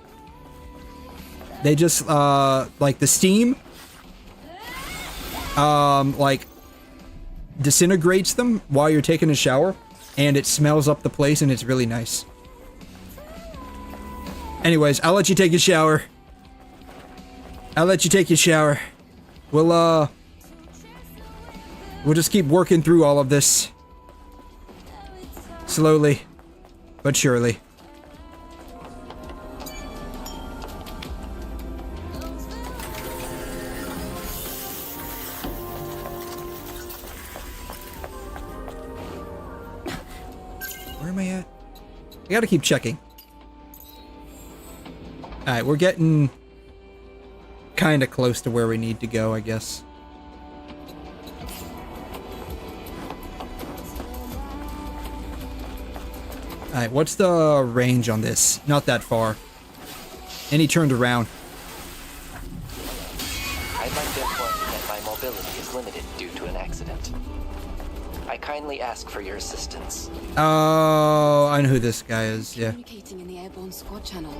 They just like the steam like disintegrates them while you're taking a shower, and it smells up the place and it's really nice. Anyways, I'll let you take a shower. I'll let you take your shower. We'll just keep working through all of this. Slowly, but surely. Where am I at? I gotta keep checking. Alright, we're getting kinda close to where we need to go, I guess. Alright, what's the range on this? Not that far. And he turned around. I'd like to inform you that my mobility is limited due to an accident. I kindly ask for your assistance. Oh, I know who this guy is, yeah. Communicating in the airborne squad channel.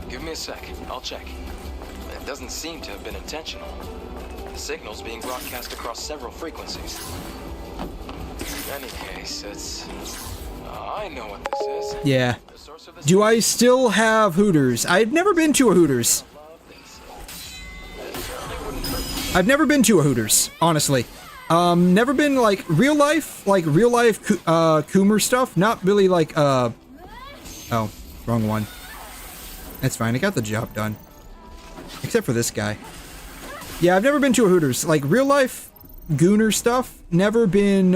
Give me a sec, I'll check. It doesn't seem to have been intentional. The signal's being broadcast across several frequencies. In any case, it's... I know what this is. Yeah. Do I still have Hooters? I've never been to a Hooters. I've never been to a Hooters, honestly. Never been, like, real life Coomer stuff. Not really, like, oh, wrong one. That's fine, I got the job done. Except for this guy. Yeah, I've never been to a Hooters. Like, real life Gooner stuff, never been,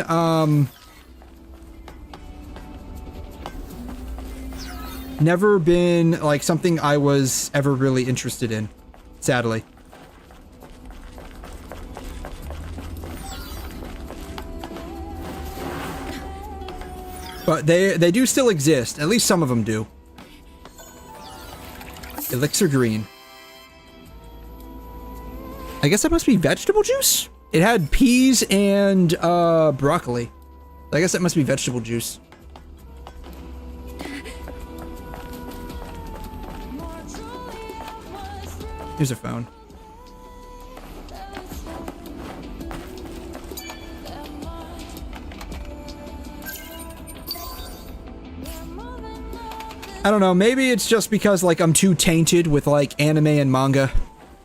never been, like, something I was ever really interested in, sadly. But they do still exist. At least some of them do. Elixir green. I guess that must be vegetable juice? It had peas and broccoli. I guess that must be vegetable juice. Here's a phone. I don't know, maybe it's just because, like, I'm too tainted with, like, anime and manga.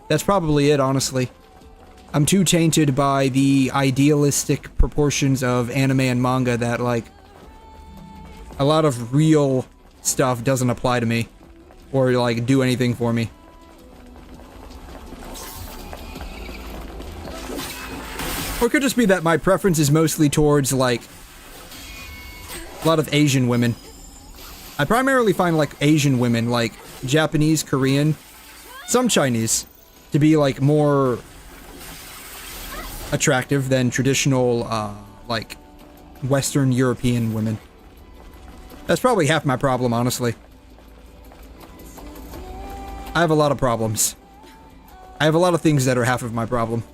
That's probably it, honestly. I'm too tainted by the idealistic proportions of anime and manga that, like, a lot of real stuff doesn't apply to me. Or, like, do anything for me. Or it could just be that my preference is mostly towards, like, a lot of Asian women. I primarily find, like, Asian women, like, Japanese, Korean, some Chinese, to be, like, more attractive than traditional, like, Western European women. That's probably half my problem, honestly. I have a lot of problems. I have a lot of things that are half of my problem.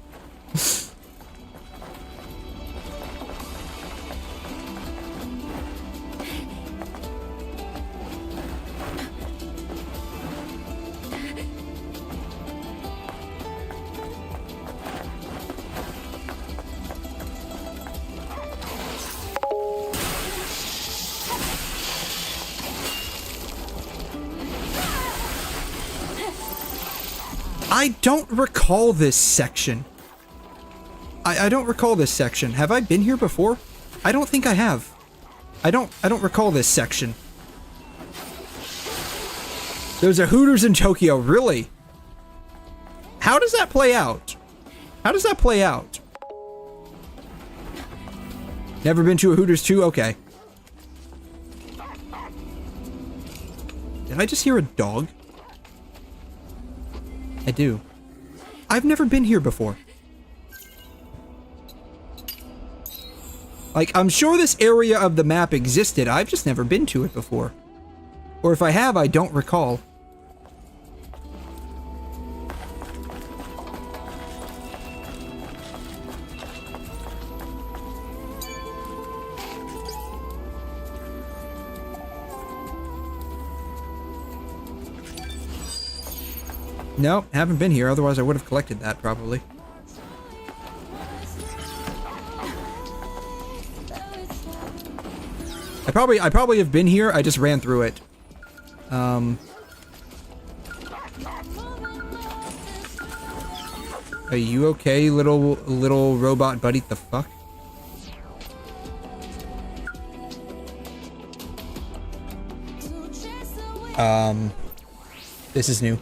I don't recall this section. I don't recall this section. Have I been here before? I don't think I have. I don't recall this section. There's a Hooters in Tokyo, really? How does that play out? How does that play out? Never been to a Hooters too? Okay. Did I just hear a dog? I do. I've never been here before. Like, I'm sure this area of the map existed, I've just never been to it before. Or if I have, I don't recall. No, haven't been here, otherwise I would have collected that, probably. I probably have been here, I just ran through it. Are you okay, little robot buddy? The fuck? This is new.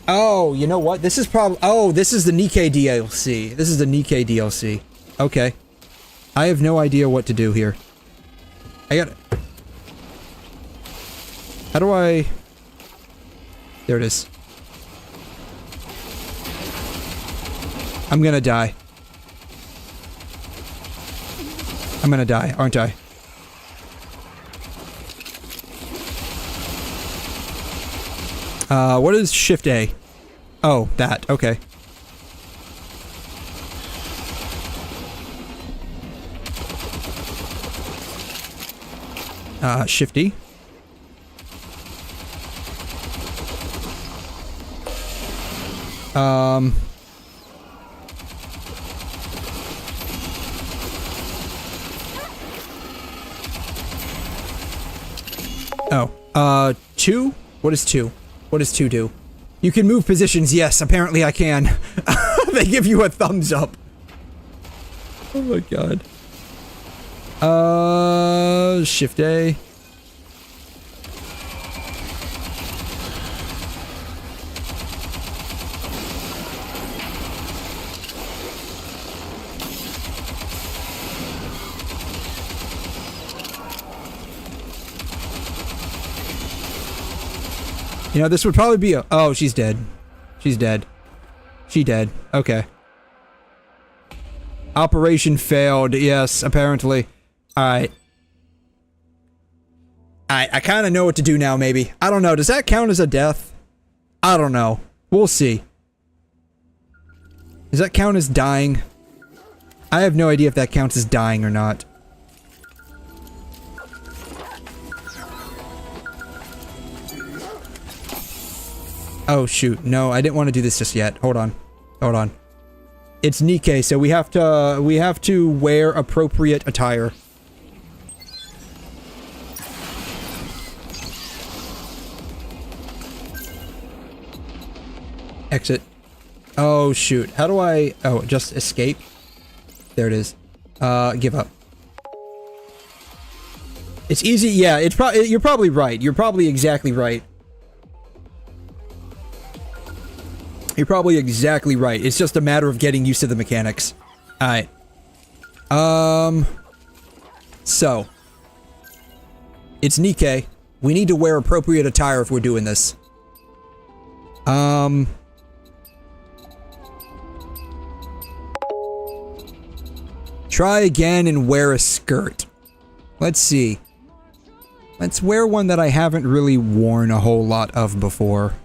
Oh, you know what? This is probably... Oh, this is the Nikkei DLC. This is the Nikkei DLC. Okay. I have no idea what to do here. I got... How do I... There it is. I'm gonna die. I'm gonna die, aren't I? What is Shift A? Oh, that. Okay. Shift E. Oh. 2? What is 2? What does 2 do? You can move positions. Yes, apparently I can. They give you a thumbs up. Oh my god. Shift A. You know, this would probably be a... Oh, she's dead. She's dead. She dead. Okay. Operation failed. Yes, apparently. Alright. I kind of know what to do now, maybe. I don't know. Does that count as a death? I don't know. We'll see. Does that count as dying? I have no idea if that counts as dying or not. Oh shoot, no, I didn't want to do this just yet. Hold on. Hold on. It's Nikke, so we have to wear appropriate attire. Exit. Oh shoot. How do I... Oh, just escape? There it is. Give up. It's easy, yeah, it's you're probably right. You're probably exactly right. You're probably exactly right. It's just a matter of getting used to the mechanics. Alright. So. It's Nikke. We need to wear appropriate attire if we're doing this. Try again and wear a skirt. Let's see. Let's wear one that I haven't really worn a whole lot of before.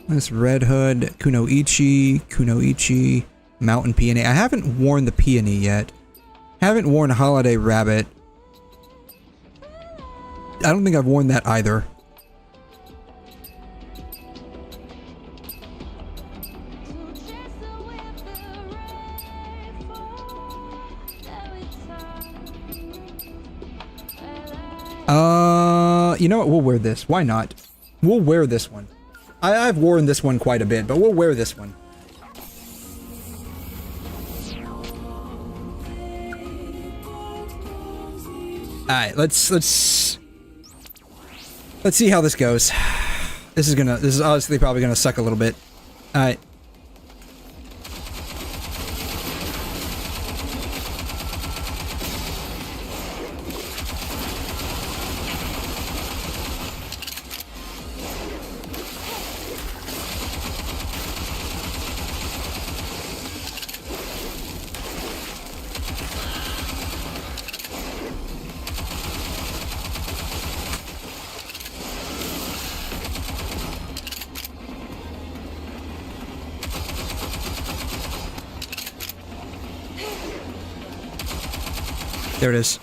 This Red Hood, 𝘬𝘲𝘬𝘬𝘬, Mountain Peony. I haven't worn the peony yet. Haven't worn Holiday Rabbit. I don't think I've worn that either. You know what? We'll wear this. Why not? We'll wear this one. I've worn this one quite a bit, but we'll wear this one. Alright, let's see how this goes. This is honestly probably gonna suck a little bit. Alright. There it is.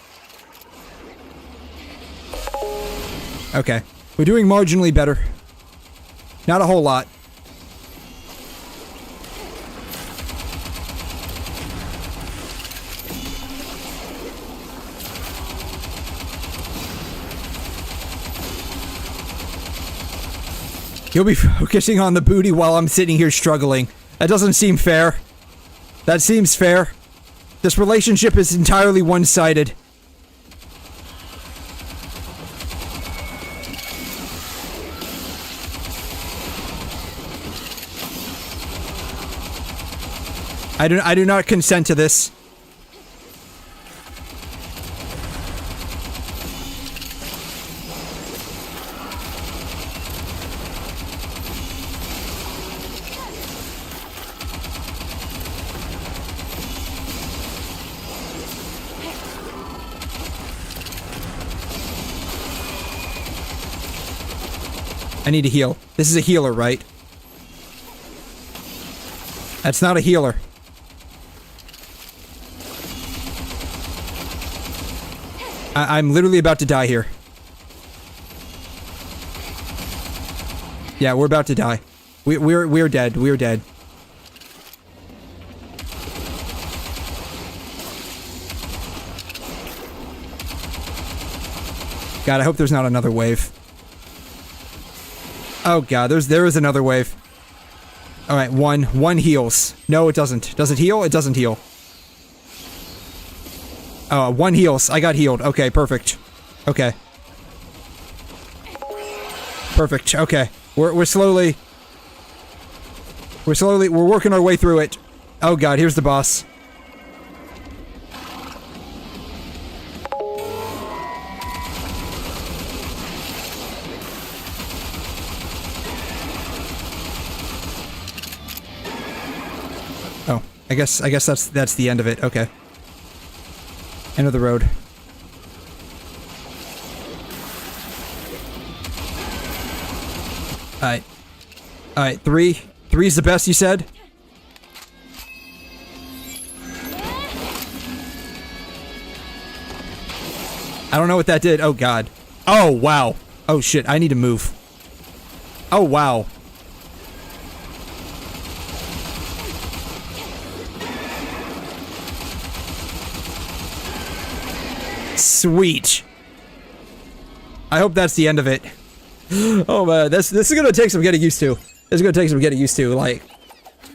Okay. We're doing marginally better. Not a whole lot. You'll be focusing on the booty while I'm sitting here struggling. That doesn't seem fair. That seems fair. This relationship is entirely one-sided. I do not consent to this. I need to heal. This is a healer, right? That's not a healer. I'm literally about to die here. Yeah, we're about to die. We're dead. We're dead. God, I hope there's not another wave. Oh god, there is another wave. Alright, one heals. No, it doesn't. Does it heal? It doesn't heal. Oh, one heals. I got healed. Okay, perfect. Okay. Perfect. Okay. We're working our way through it. Oh god, here's the boss. Oh, I guess that's the end of it. Okay. End of the road. Alright. Alright, 3. 3's the best, you said? I don't know what that did. Oh, God. Oh, wow. Oh, shit. I need to move. Oh, wow. Sweet. I hope that's the end of it. Oh, man. This is gonna take some getting used to. This is gonna take some getting used to, like,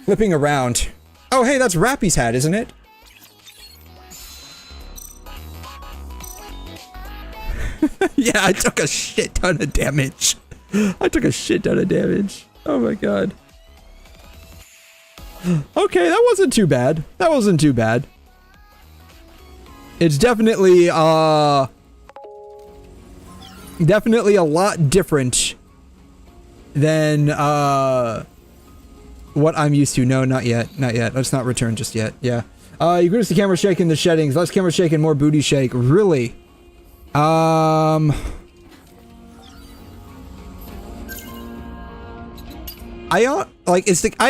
flipping around. Oh, hey, that's Rappy's hat, isn't it? Yeah, I took a shit ton of damage. I took a shit ton of damage. Oh my god. Okay, that wasn't too bad. That wasn't too bad. It's definitely, definitely a lot different than, what I'm used to. No, not yet. Not yet. Let's not return just yet. Yeah. You notice the camera shaking, the sheddings. Less camera shaking, more booty shake. Really? I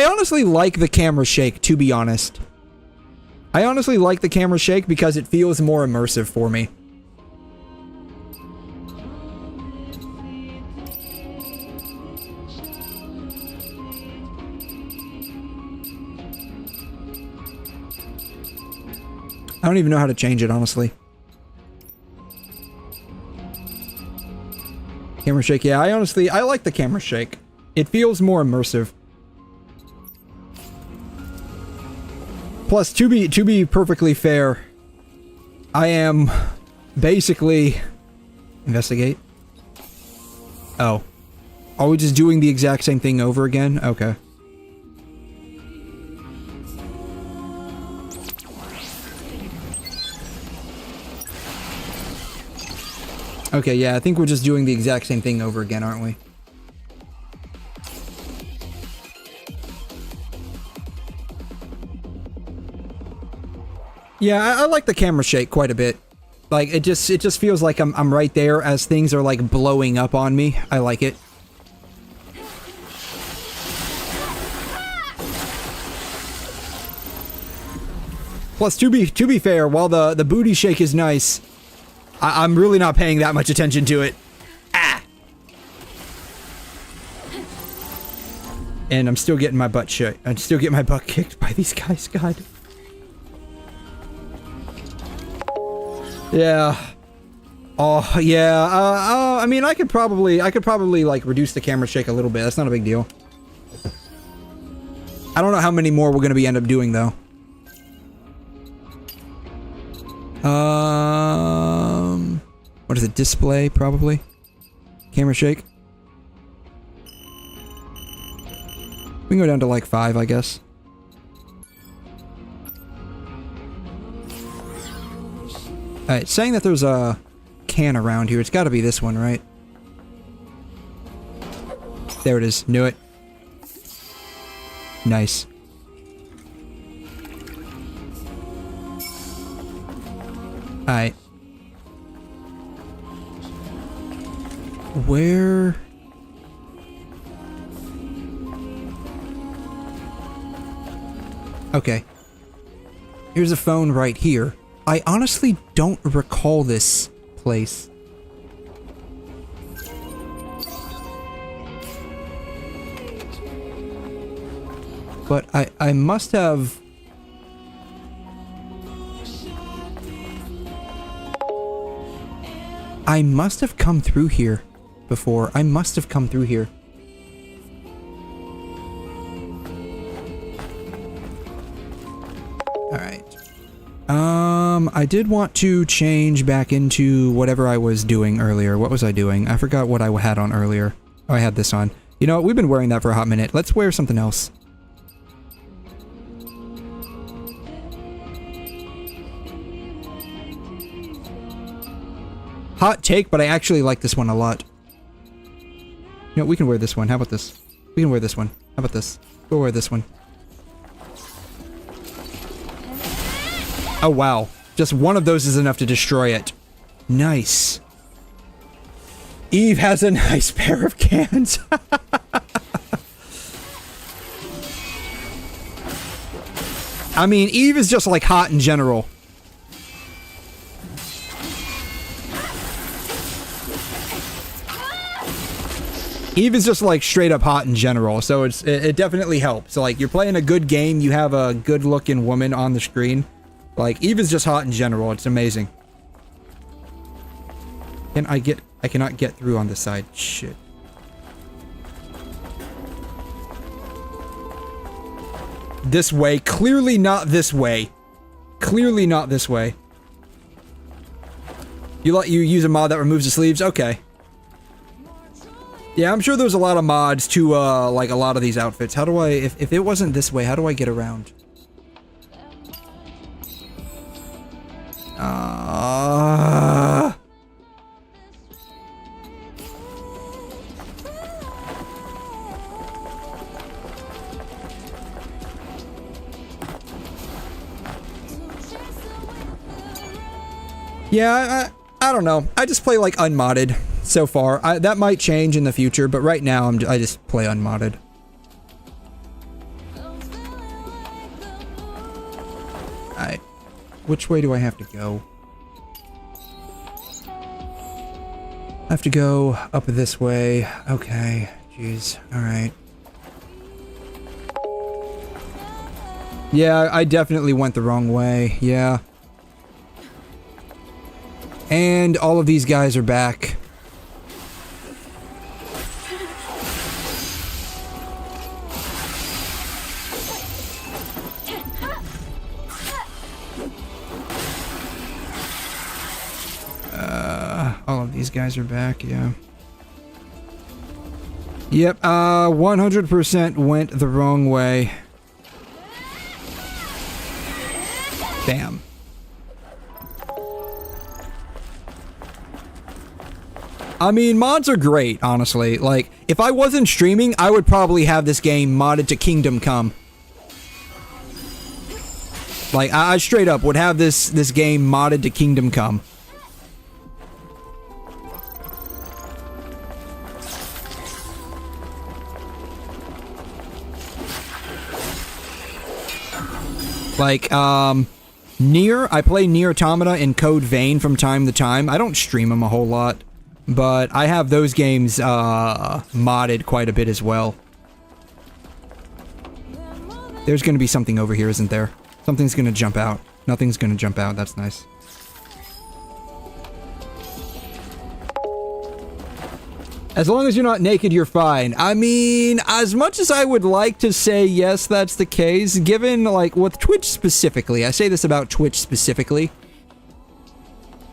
honestly like the camera shake, to be honest. I honestly like the camera shake because it feels more immersive for me. I don't even know how to change it, honestly. Camera shake, yeah, I like the camera shake. It feels more immersive. Plus, to be perfectly fair, I am basically... Investigate? Oh. Are we just doing the exact same thing over again? Okay. Okay, yeah, I think we're just doing the exact same thing over again, aren't we? Yeah, I like the camera shake quite a bit. Like, it just feels like I'm right there as things are, like, blowing up on me. I like it. Plus, to be fair, while the booty shake is nice, I'm really not paying that much attention to it. Ah! And I'm still getting my butt shit. I'm still getting my butt kicked by these guys, God. Yeah. Oh, yeah. I mean, I could probably, like, reduce the camera shake a little bit. That's not a big deal. I don't know how many more we're gonna end up doing, though. What is it? Display, probably? Camera shake? We can go down to, like, 5, I guess. Alright, saying that there's a can around here. It's gotta be this one, right? There it is. Knew it. Nice. Alright. Where... Okay. Here's a phone right here. I honestly don't recall this place. But I must have... I must have come through here before. I must have come through here. I did want to change back into whatever I was doing earlier. What was I doing? I forgot what I had on earlier. Oh, I had this on. You know what? We've been wearing that for a hot minute. Let's wear something else. Hot take, but I actually like this one a lot. You know, we can wear this one. How about this? We can wear this one. How about this? We'll wear this one. Oh, wow. Just one of those is enough to destroy it. Nice. Eve has a nice pair of cans. I mean, Eve is just like hot in general. Eve is just like straight up hot in general, so it definitely helps. So like you're playing a good game, you have a good looking woman on the screen. Like Eve is just hot in general. It's amazing. I cannot get through on this side. Shit. This way. Clearly not this way. Clearly not this way. You use a mod that removes the sleeves? Okay. Yeah, I'm sure there's a lot of mods to, like, a lot of these outfits. How do I... If it wasn't this way, how do I get around? Yeah, I don't know. I just play, like, unmodded. So far. That might change in the future, but right now I just play unmodded. Alright. Which way do I have to go? I have to go up this way. Okay. Jeez. Alright. Yeah, I definitely went the wrong way. Yeah. And all of these guys are back. All of these guys are back, yeah. Yep, 100% went the wrong way. Bam. I mean, mods are great, honestly. Like, if I wasn't streaming, I would probably have this game modded to Kingdom Come. Like, I straight up would have this game modded to Kingdom Come. Like, Nier, I play Nier Automata in Code Vein from time to time. I don't stream them a whole lot, but I have those games, modded quite a bit as well. There's gonna be something over here, isn't there? Something's gonna jump out. Nothing's gonna jump out, that's nice. As long as you're not naked, you're fine. I mean, as much as I would like to say yes, that's the case, given, like, with Twitch specifically, I say this about Twitch specifically,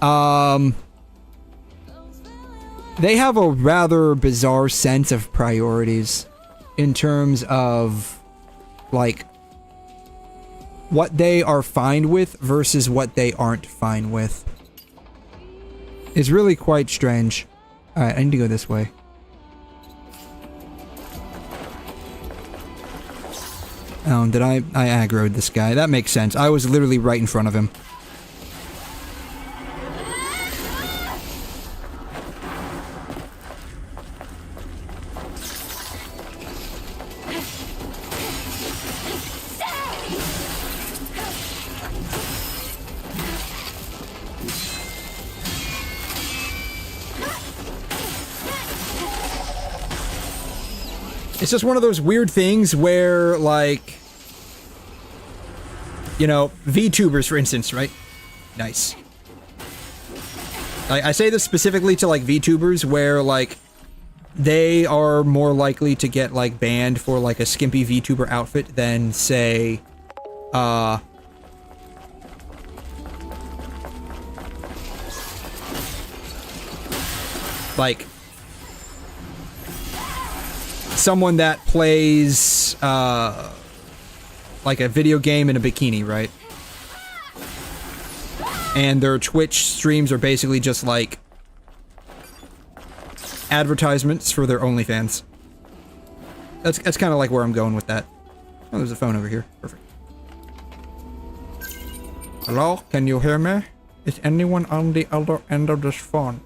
they have a rather bizarre sense of priorities in terms of, like, what they are fine with versus what they aren't fine with. It's really quite strange. Alright, I need to go this way. Oh, did I aggroed this guy. That makes sense. I was literally right in front of him. It's just one of those weird things where, like, you know, VTubers, for instance, right? Nice. I say this specifically to, like, VTubers where, like, they are more likely to get, like, banned for, like, a skimpy VTuber outfit than, say, like someone that plays like a video game in a bikini, right? And their Twitch streams are basically just like advertisements for their OnlyFans. That's kind of like where I'm going with that. Oh, there's a phone over here. Perfect. Hello? Can you hear me? Is anyone on the other end of this phone?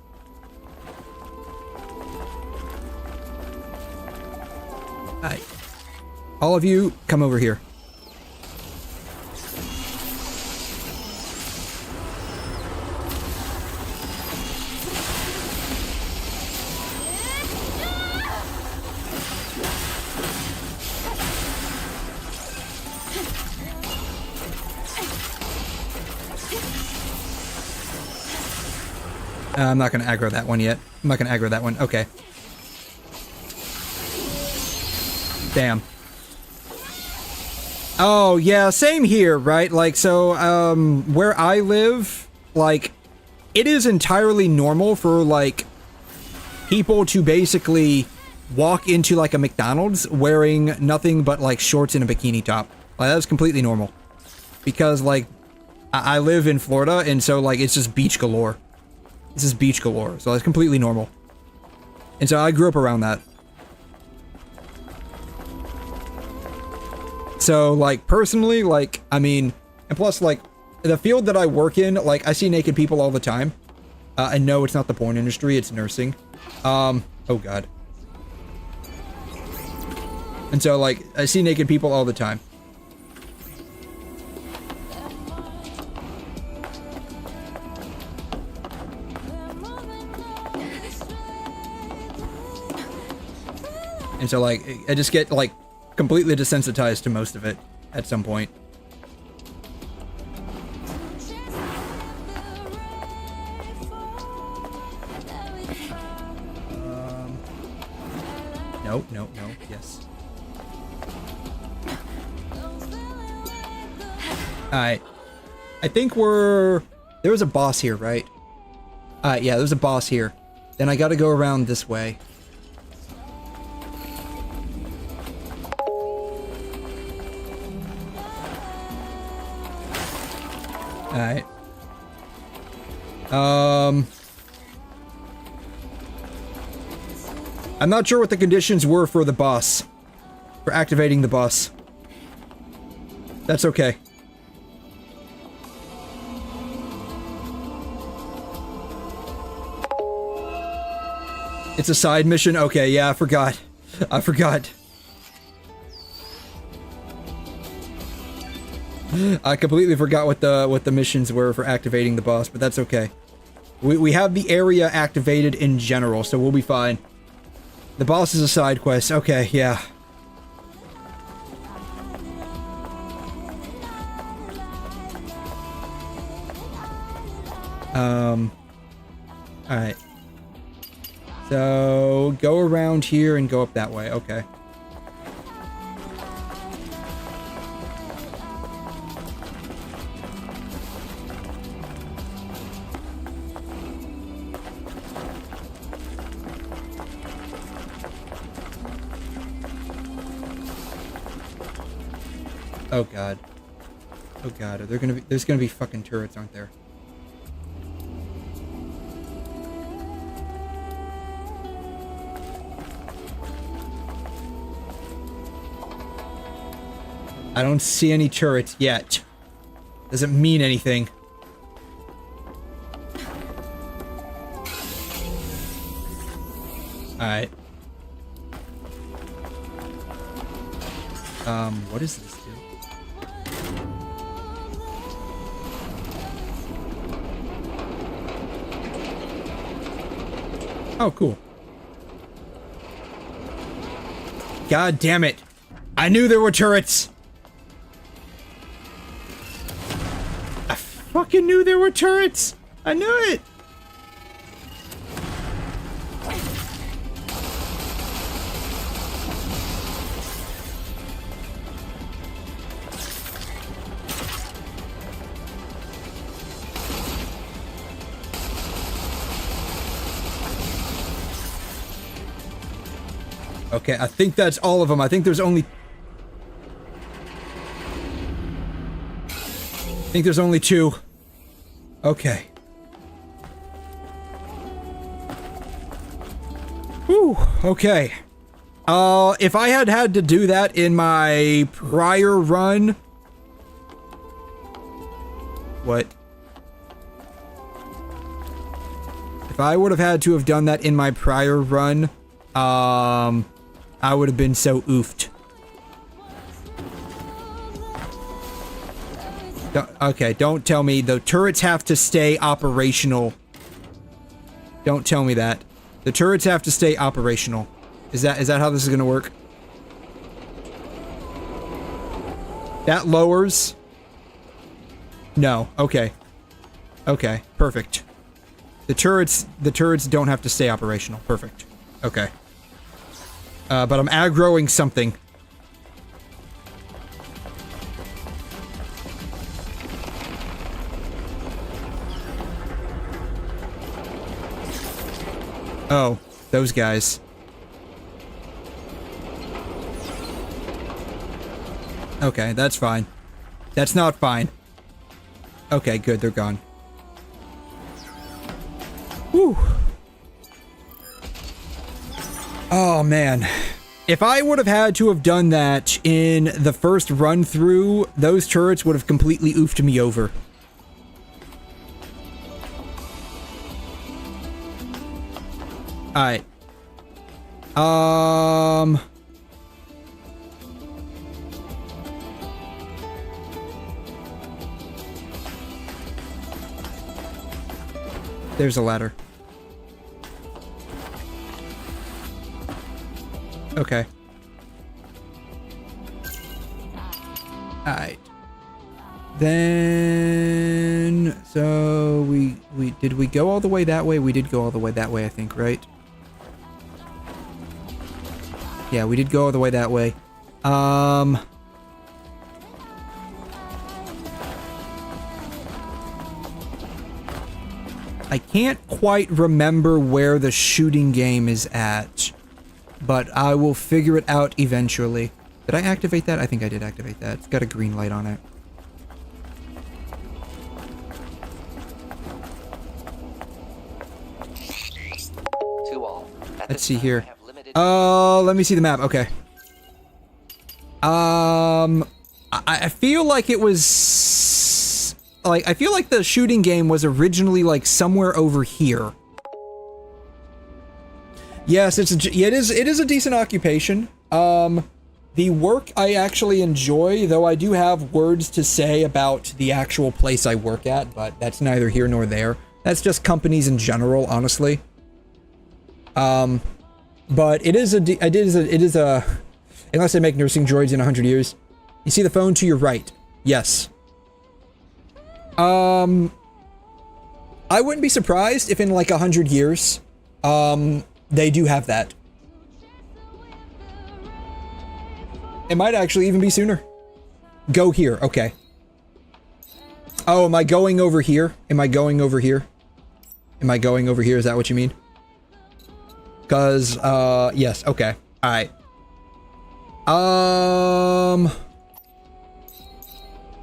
Hi. All of you, come over here. I'm not gonna aggro that one yet. I'm not gonna aggro that one. Okay. Damn. Oh, yeah, same here, right? Like, so, where I live, like, it is entirely normal for, like, people to basically walk into, like, a McDonald's wearing nothing but, like, shorts and a bikini top. Like, that's completely normal. Because, like, I live in Florida, and so, like, it's just beach galore. This is beach galore, so it's completely normal. And so I grew up around that. So, like, personally, like, I mean, and plus, like, the field that I work in, like, I see naked people all the time. And no, it's not the porn industry, it's nursing. Oh god. And so, like, I see naked people all the time. And so, like, I just get, like, completely desensitized to most of it at some point. No, no, no, yes. Alright. I think we're... There was a boss here, right? Yeah, there's a boss here. Then I gotta go around this way. Alright. I'm not sure what the conditions were for the boss. For activating the boss. That's okay. It's a side mission? Okay, yeah, I forgot. I forgot. I completely forgot what the missions were for activating the boss, but that's okay. We have the area activated in general, so we'll be fine. The boss is a side quest. Okay, yeah. Alright. So, go around here and go up that way. Okay. Oh god. Oh god, are there gonna be- there's gonna be fucking turrets, aren't there? I don't see any turrets yet. Doesn't mean anything. Alright. What does this do? Oh, cool. God damn it. I knew there were turrets. I fucking knew there were turrets. I knew it. Okay, I think that's all of them. I think there's only... two. Okay. Whew, okay. If I had to do that in my prior run... What? If I would have had to have done that in my prior run, I would have been so oofed. Okay, don't tell me the turrets have to stay operational. Don't tell me that. The turrets have to stay operational. Is that how this is gonna work? That lowers? No. Okay. Okay, perfect. The turrets don't have to stay operational. Perfect. Okay. But I'm aggroing something. Oh, those guys. Okay, that's fine. That's not fine. Okay, good, they're gone. Whew. Oh, man. If I would have had to have done that in the first run through, those turrets would have completely oofed me over. Alright. There's a ladder. Okay. Alright. Then... So, did we go all the way that way? We did go all the way that way, I think, right? Yeah, we did go all the way that way. I can't quite remember where the shooting game is at, but I will figure it out eventually. Did I activate that? I think I did activate that. It's got a green light on it. To all. Let's see here. Let me see the map. Okay. I feel like it was... Like, I feel like the shooting game was originally, like, somewhere over here. Yes, it is a decent occupation. The work I actually enjoy, though I do have words to say about the actual place I work at, but that's neither here nor there. That's just companies in general, honestly. But it is a, unless they make nursing droids in 100 years. You see the phone to your right? Yes. I wouldn't be surprised if in like 100 years, they do have that. It might actually even be sooner. Go here, okay. Oh, am I going over here? Am I going over here? Am I going over here? Is that what you mean? Cause, yes, okay. Alright.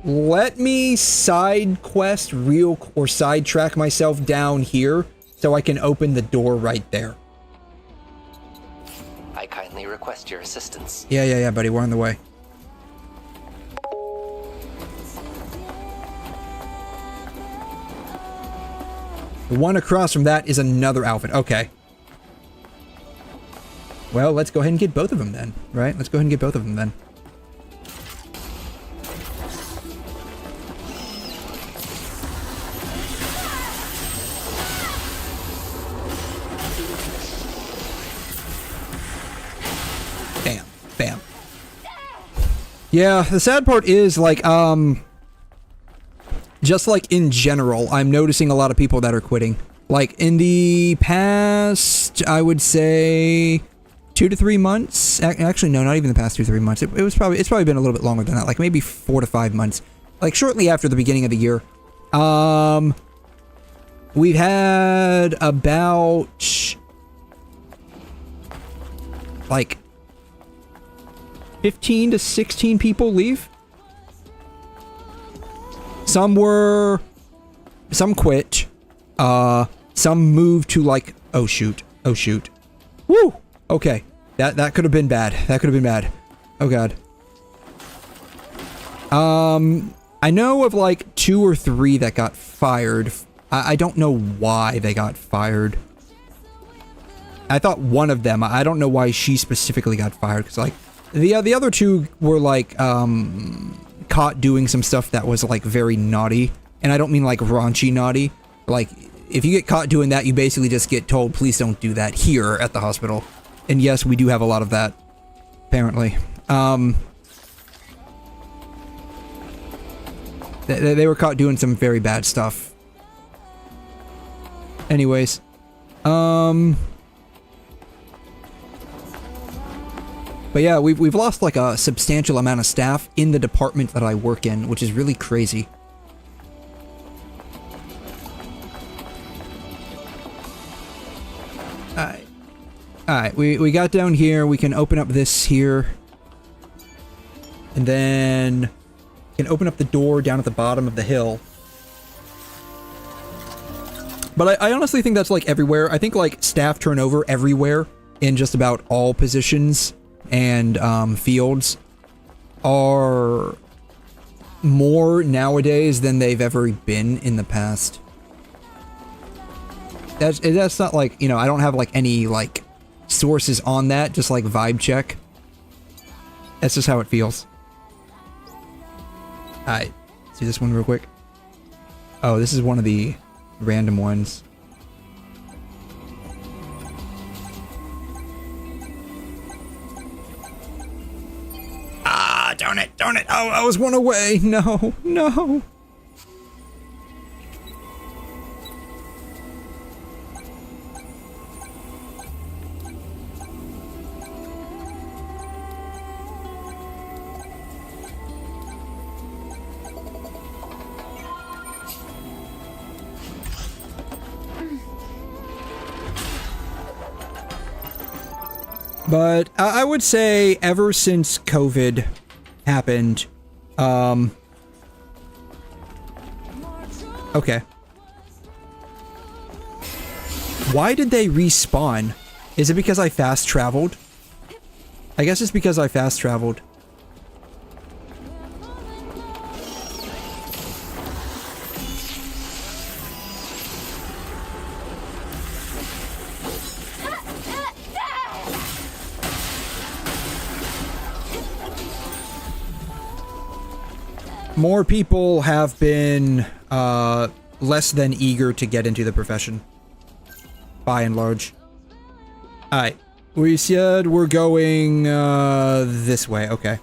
Let me side quest or sidetrack myself down here so I can open the door right there. I kindly request your assistance. Yeah, buddy, we're on the way. The one across from that is another outfit. Okay. Well, let's go ahead and get both of them then, right? Let's go ahead and get both of them then. Bam. Yeah, the sad part is, like, just like in general, I'm noticing a lot of people that are quitting. Like, in the past, I would say 2 to 3 months. Actually, no, not even the past 2 to 3 months. It's probably been a little bit longer than that, like maybe 4 to 5 months. Like, shortly after the beginning of the year. We've had about, like, 15 to 16 people leave. Some quit. Some moved to like, oh shoot. Woo! Okay. That could have been bad. Oh god. I know of like 2 or 3 that got fired. I don't know why they got fired. I thought one of them, I don't know why she specifically got fired, because like, the other 2 were like, caught doing some stuff that was like very naughty. And I don't mean like raunchy naughty. Like, if you get caught doing that, you basically just get told, please don't do that here at the hospital. And yes, we do have a lot of that, apparently. They were caught doing some very bad stuff. Anyways, but yeah, we've lost like a substantial amount of staff in the department that I work in, which is really crazy. Alright, we got down here, we can open up this here. And then we can open up the door down at the bottom of the hill. But I honestly think that's like everywhere. I think like staff turnover everywhere in just about all positions and fields are more nowadays than they've ever been in the past. That's not like, you know, I don't have like any like sources on that, just like vibe check. That's just how it feels. Alright, see this one real quick. Oh, this is one of the random ones. Ah, darn it. Oh, I was one away. No. But I would say ever since COVID happened, okay. Why did they respawn? Is it because I fast traveled? I guess it's because I fast traveled. More people have been less than eager to get into the profession, by and large. Alright, we said we're going this way, okay.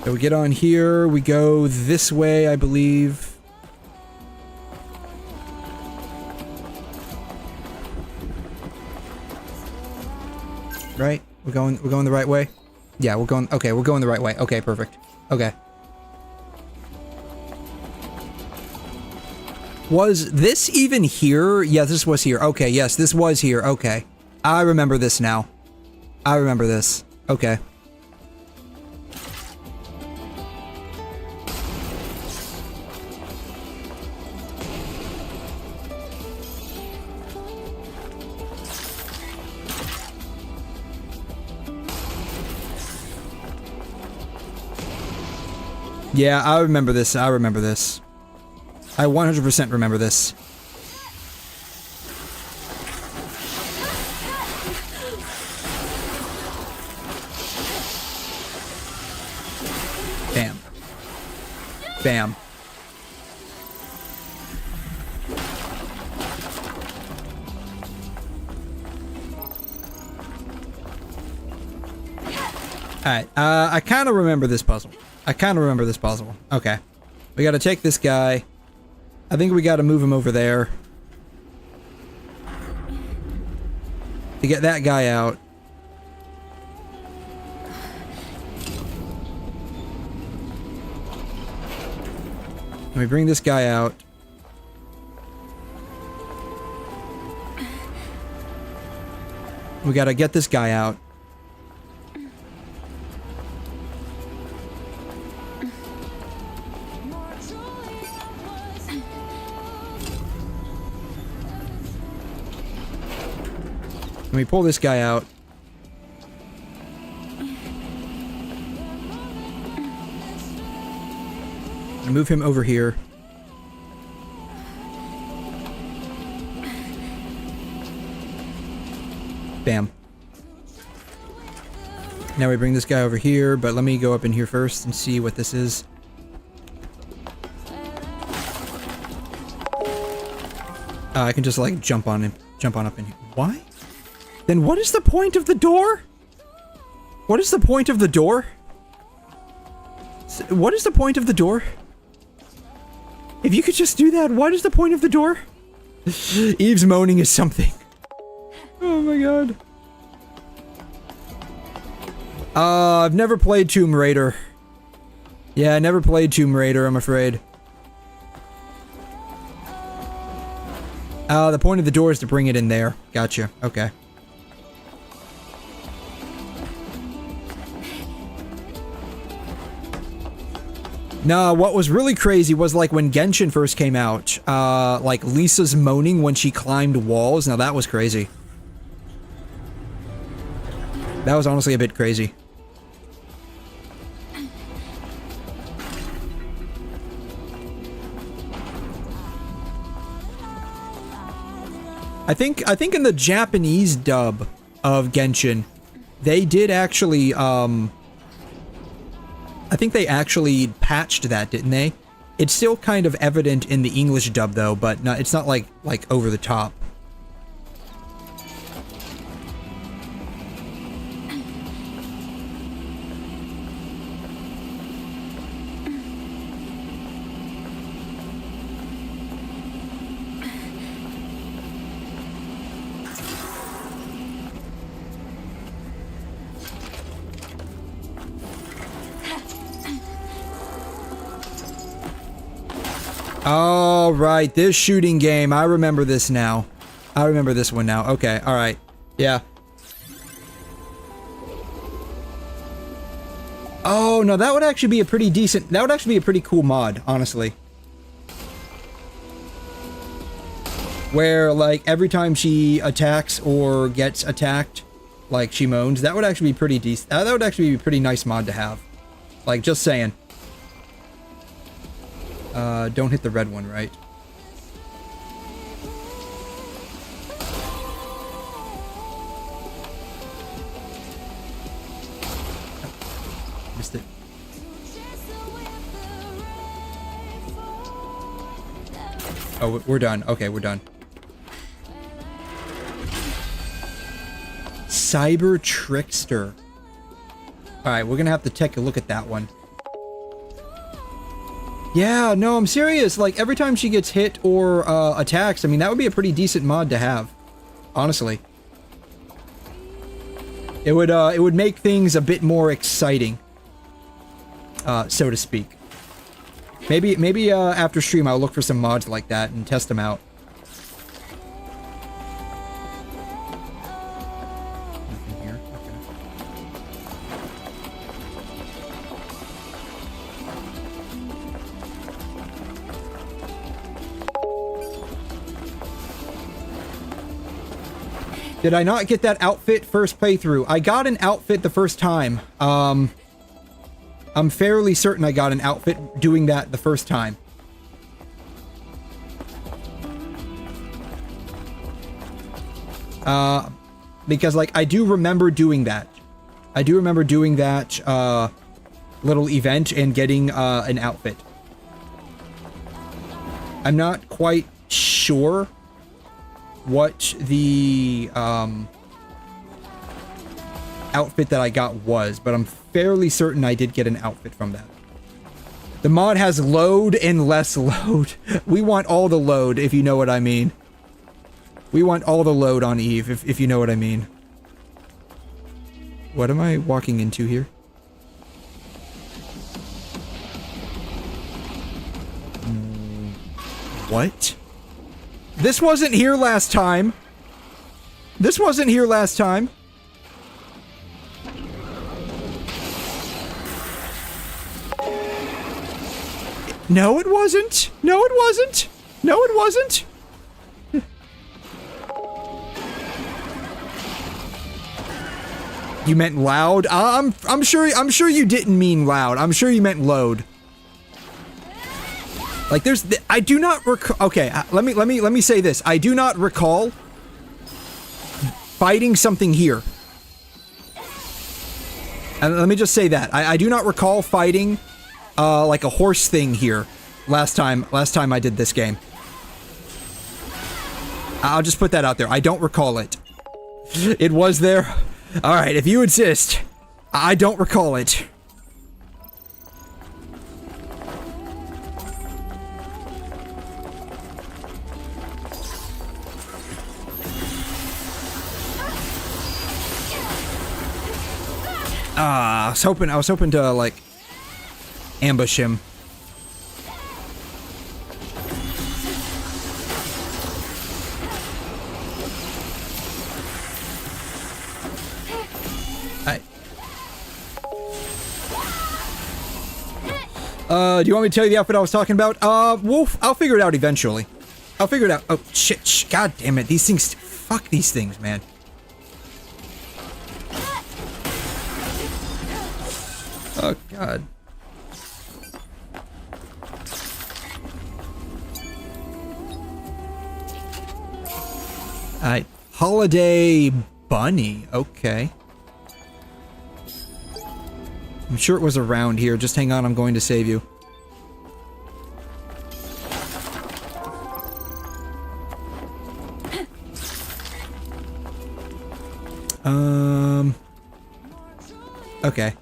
So we get on here, we go this way, I believe. Right? We're going the right way? Yeah, we're going the right way. Okay, perfect. Okay. Was this even here? Yeah, this was here. Okay, yes, this was here. Okay. I remember this now. I remember this. Okay. Yeah, I remember this. I remember this. I 100% remember this. Bam. Bam. Alright, I kind of remember this puzzle. Okay. We gotta take this guy. I think we gotta move him over there. To get that guy out. Let me bring this guy out. We gotta get this guy out. Let me pull this guy out. And move him over here. Bam. Now we bring this guy over here, but let me go up in here first and see what this is. I can just like jump on him, jump on up in here. Why? Then what is the point of the door? What is the point of the door? What is the point of the door? If you could just do that, what is the point of the door? Eve's moaning is something. Oh my god. I've never played Tomb Raider. Yeah, I never played Tomb Raider, I'm afraid. The point of the door is to bring it in there. Gotcha. Okay. No, what was really crazy was like when Genshin first came out, like Lisa's moaning when she climbed walls. Now that was crazy. That was honestly a bit crazy. I think in the Japanese dub of Genshin, they did actually, I think they actually patched that, didn't they? It's still kind of evident in the English dub though, but no, it's not like over the top. Oh, right, this shooting game. I remember this now. I remember this one now. Okay, alright. Yeah. Oh, no, that would actually be a pretty decent... That would actually be a pretty cool mod, honestly. Where, like, every time she attacks or gets attacked, like, she moans. That would actually be pretty decent. That would actually be a pretty nice mod to have. Like, just saying. Don't hit the red one, right? Oh, missed it. Oh, we're done. Okay, we're done. Cyber Trickster. Alright, we're gonna have to take a look at that one. Yeah, no, I'm serious. Like, every time she gets hit or attacks, I mean, that would be a pretty decent mod to have. Honestly. It would make things a bit more exciting. So to speak. Maybe after stream I'll look for some mods like that and test them out. Nothing here. Okay. Did I not get that outfit first playthrough? I got an outfit the first time. I'm fairly certain I got an outfit doing that the first time. Because, like, I do remember doing that. I do remember doing that, little event and getting, an outfit. I'm not quite sure what the outfit that I got was, but I'm fairly certain I did get an outfit from that. The mod has load and less load. We want all the load, if you know what I mean. We want all the load on Eve, if you know what I mean. What am I walking into here? What? This wasn't here last time. This wasn't here last time. No, it wasn't. No, it wasn't. No, it wasn't. You meant loud? I'm sure you didn't mean loud. I'm sure you meant load. Like I do not recall. Okay, let me say this. I do not recall fighting something here. And let me just say that. I do not recall fighting like a horse thing here last time I did this game. I'll just put that out there. I don't recall it. It was there. All right, if you insist. I don't recall it. I was hoping to like ambush him. Do you want me to tell you the outfit I was talking about? Wolf, I'll figure it out eventually. I'll figure it out. Oh, shit, god damn it. These things, fuck these things, man. Oh, god. Holiday bunny. Okay. I'm sure it was around here. Just hang on, I'm going to save you. Okay.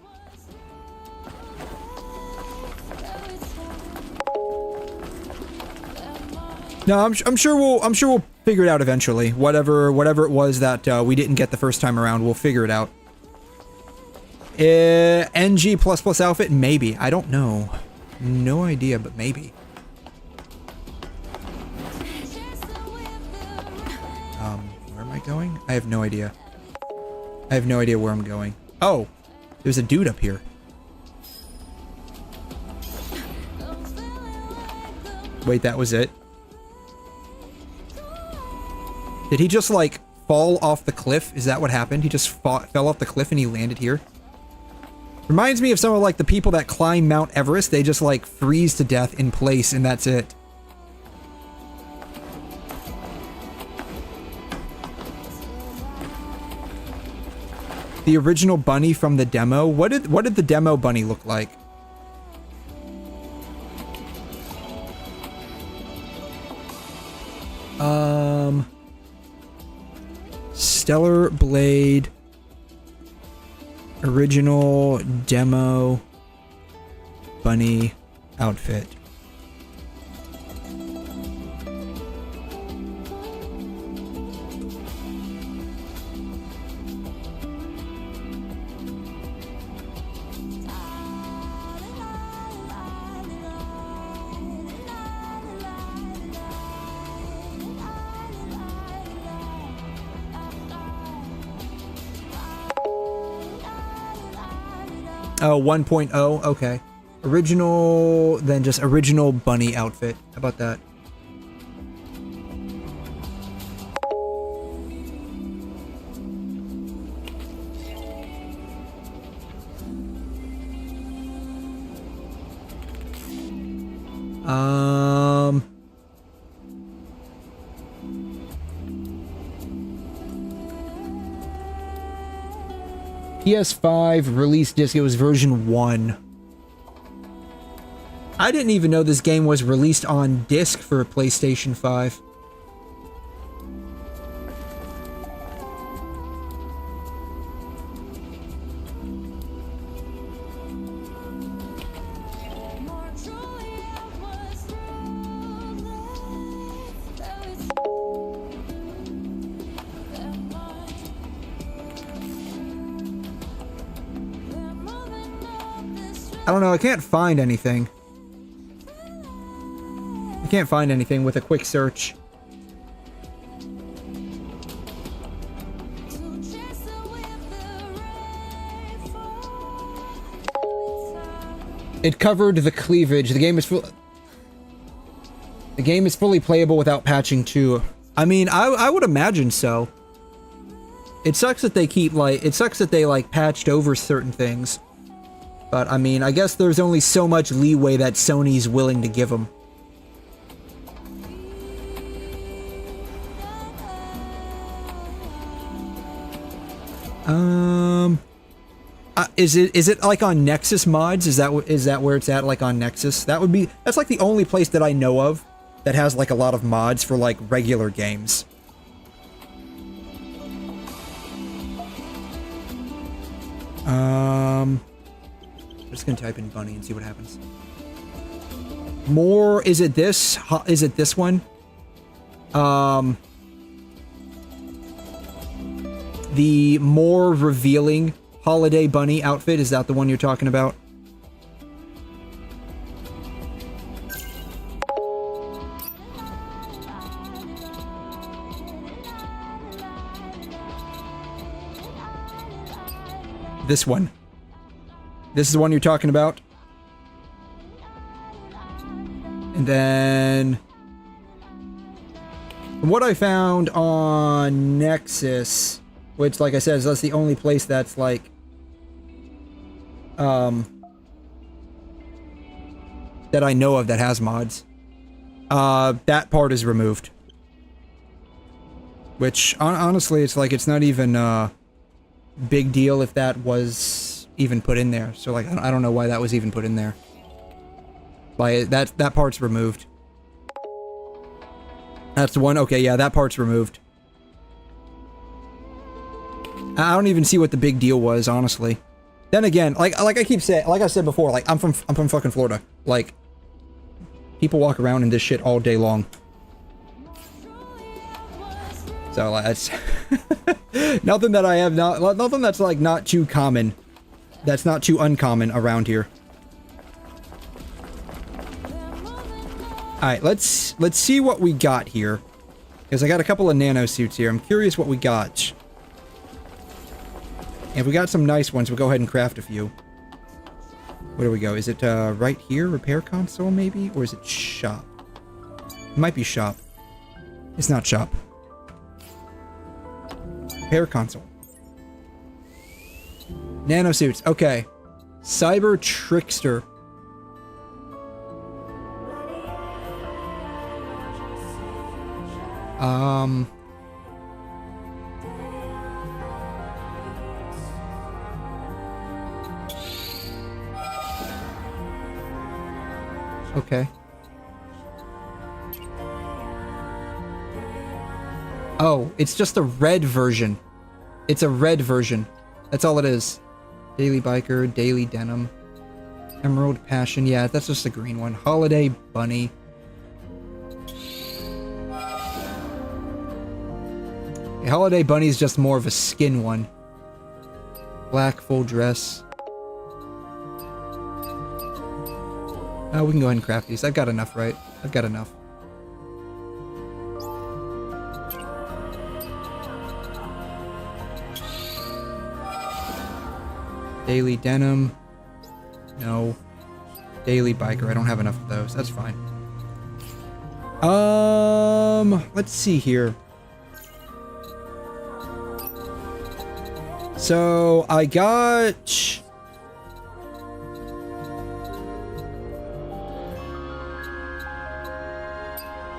No, I'm sure we'll figure it out eventually. Whatever it was that we didn't get the first time around, we'll figure it out. NG++ outfit? Maybe. I don't know. No idea, but maybe. Where am I going? I have no idea. I have no idea where I'm going. Oh! There's a dude up here. Wait, that was it? Did he just, like, fall off the cliff? Is that what happened? He just fell off the cliff and he landed here? Reminds me of some of, like, the people that climb Mount Everest. They just, like, freeze to death in place and that's it. The original bunny from the demo? What did the demo bunny look like? Stellar Blade original demo bunny outfit. Oh, 1.0, okay. Original, then just original bunny outfit. How about that? PS5 release disc, it was version 1. I didn't even know this game was released on disc for PlayStation 5. I don't know, I can't find anything. I can't find anything with a quick search. It covered the cleavage. The game is fully playable without patching too. I mean, I would imagine so. It sucks that they keep, like, it sucks that they, like, patched over certain things. But, I mean, I guess there's only so much leeway that Sony's willing to give them. Is it like on Nexus mods? Is that where it's at, like on Nexus? That's like the only place that I know of that has like a lot of mods for like regular games. I'm just gonna type in bunny and see what happens. More, is it this one? The more revealing holiday bunny outfit, is that the one you're talking about? This one. This is the one you're talking about? And then what I found on Nexus, which, like I said, that's the only place that's like that I know of that has mods. That part is removed. Which, honestly, it's like, it's not even a big deal if that was even put in there. So, like, I don't know why that was even put in there. Like, that part's removed. That's the one? Okay, yeah, that part's removed. I don't even see what the big deal was, honestly. Then again, like I keep saying, like I said before, like, I'm from fucking Florida. Like, people walk around in this shit all day long. So, like, that's nothing that I have nothing that's, like, not too common. That's not too uncommon around here. Alright, let's see what we got here. Because I got a couple of nano suits here. I'm curious what we got. If we got some nice ones, we'll go ahead and craft a few. Where do we go? Is it right here? Repair console, maybe? Or is it shop? It might be shop. It's not shop. Repair console. Nano suits. Okay. Cyber Trickster. Okay. Oh, it's just a red version. It's a red version. That's all it is. Daily Biker, Daily Denim, Emerald Passion. Yeah, that's just a green one. Holiday Bunny. The Holiday Bunny is just more of a skin one. Black full dress. Oh, we can go ahead and craft these. I've got enough, right? I've got enough. Daily Denim. No. Daily Biker. I don't have enough of those. That's fine. Let's see here. So, I got...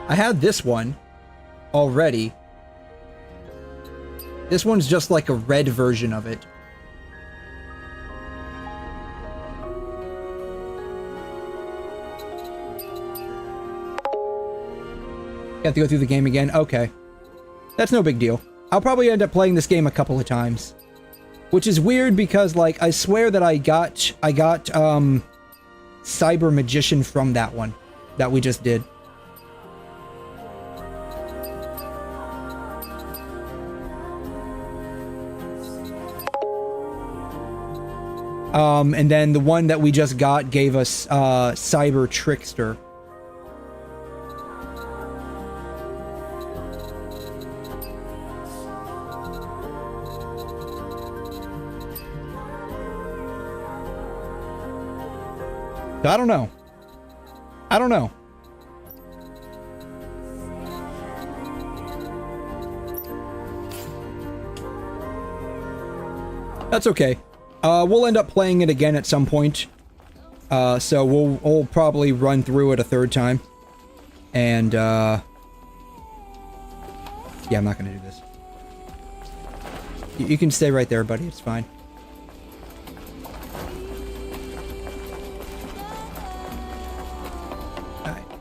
I had this one already. This one's just like a red version of it. You have to go through the game again? Okay. That's no big deal. I'll probably end up playing this game a couple of times. Which is weird because, like, I swear that I got Cyber Magician from that one that we just did. And then the one that we just got gave us, Cyber Trickster. So I don't know. I don't know. That's okay. We'll end up playing it again at some point. So we'll probably run through it a third time. And, yeah, I'm not gonna do this. You can stay right there, buddy. It's fine.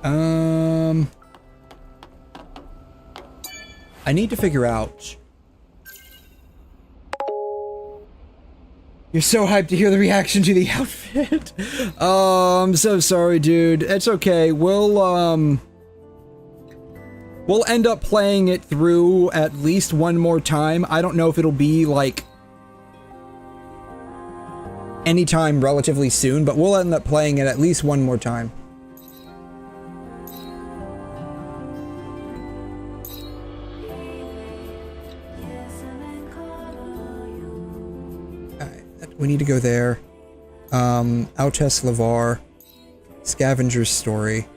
Alright, I need to figure out... You're so hyped to hear the reaction to the outfit. Oh, I'm so sorry, dude. It's okay. We'll end up playing it through at least one more time. I don't know if it'll be, like, anytime relatively soon, but we'll end up playing it at least one more time. We need to go there. 𝘬𝘻 𝘪𝘯𝘵, Scavenger's Story.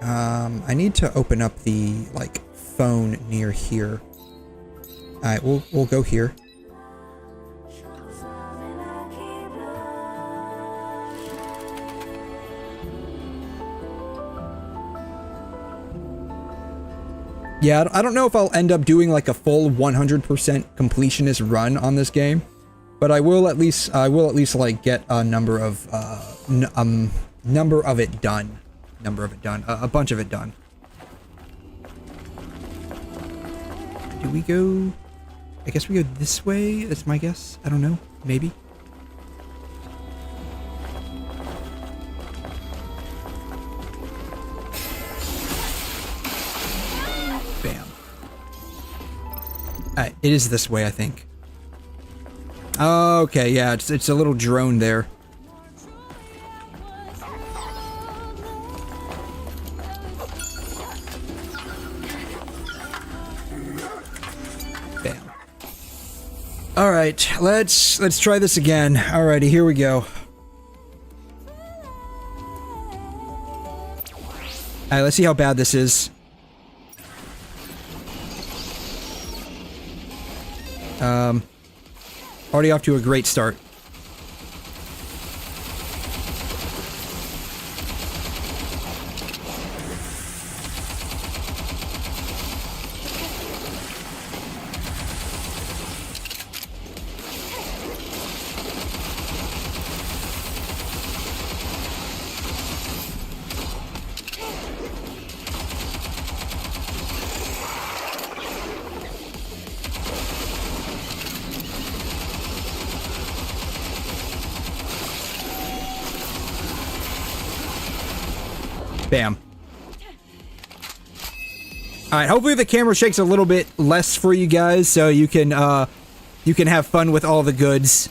I need to open up the, like, phone near here. Alright, we'll go here. Yeah, I don't know if I'll end up doing, like, a full 100% completionist run on this game. But I will at least like get a number of it done. A bunch of it done. Do we go? I guess we go this way. That's my guess. I don't know. Maybe. Bam. It is this way, I think. Okay, yeah, it's a little drone there. Bam. All right, let's try this again. Alrighty, here we go. Alright, let's see how bad this is. Already off to a great start. Bam. Alright, hopefully the camera shakes a little bit less for you guys, so you can have fun with all the goods.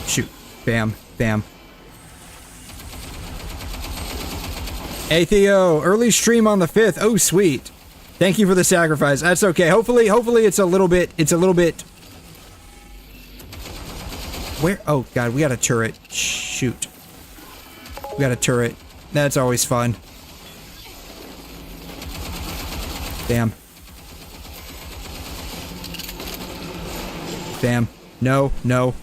Shoot. Bam. Bam. Hey Theo, early stream on the 5th. Oh sweet. Thank you for the sacrifice. That's okay. Hopefully it's a little bit Where? Oh god, we got a turret. Shoot. We got a turret. That's always fun. Bam. Bam. No, no.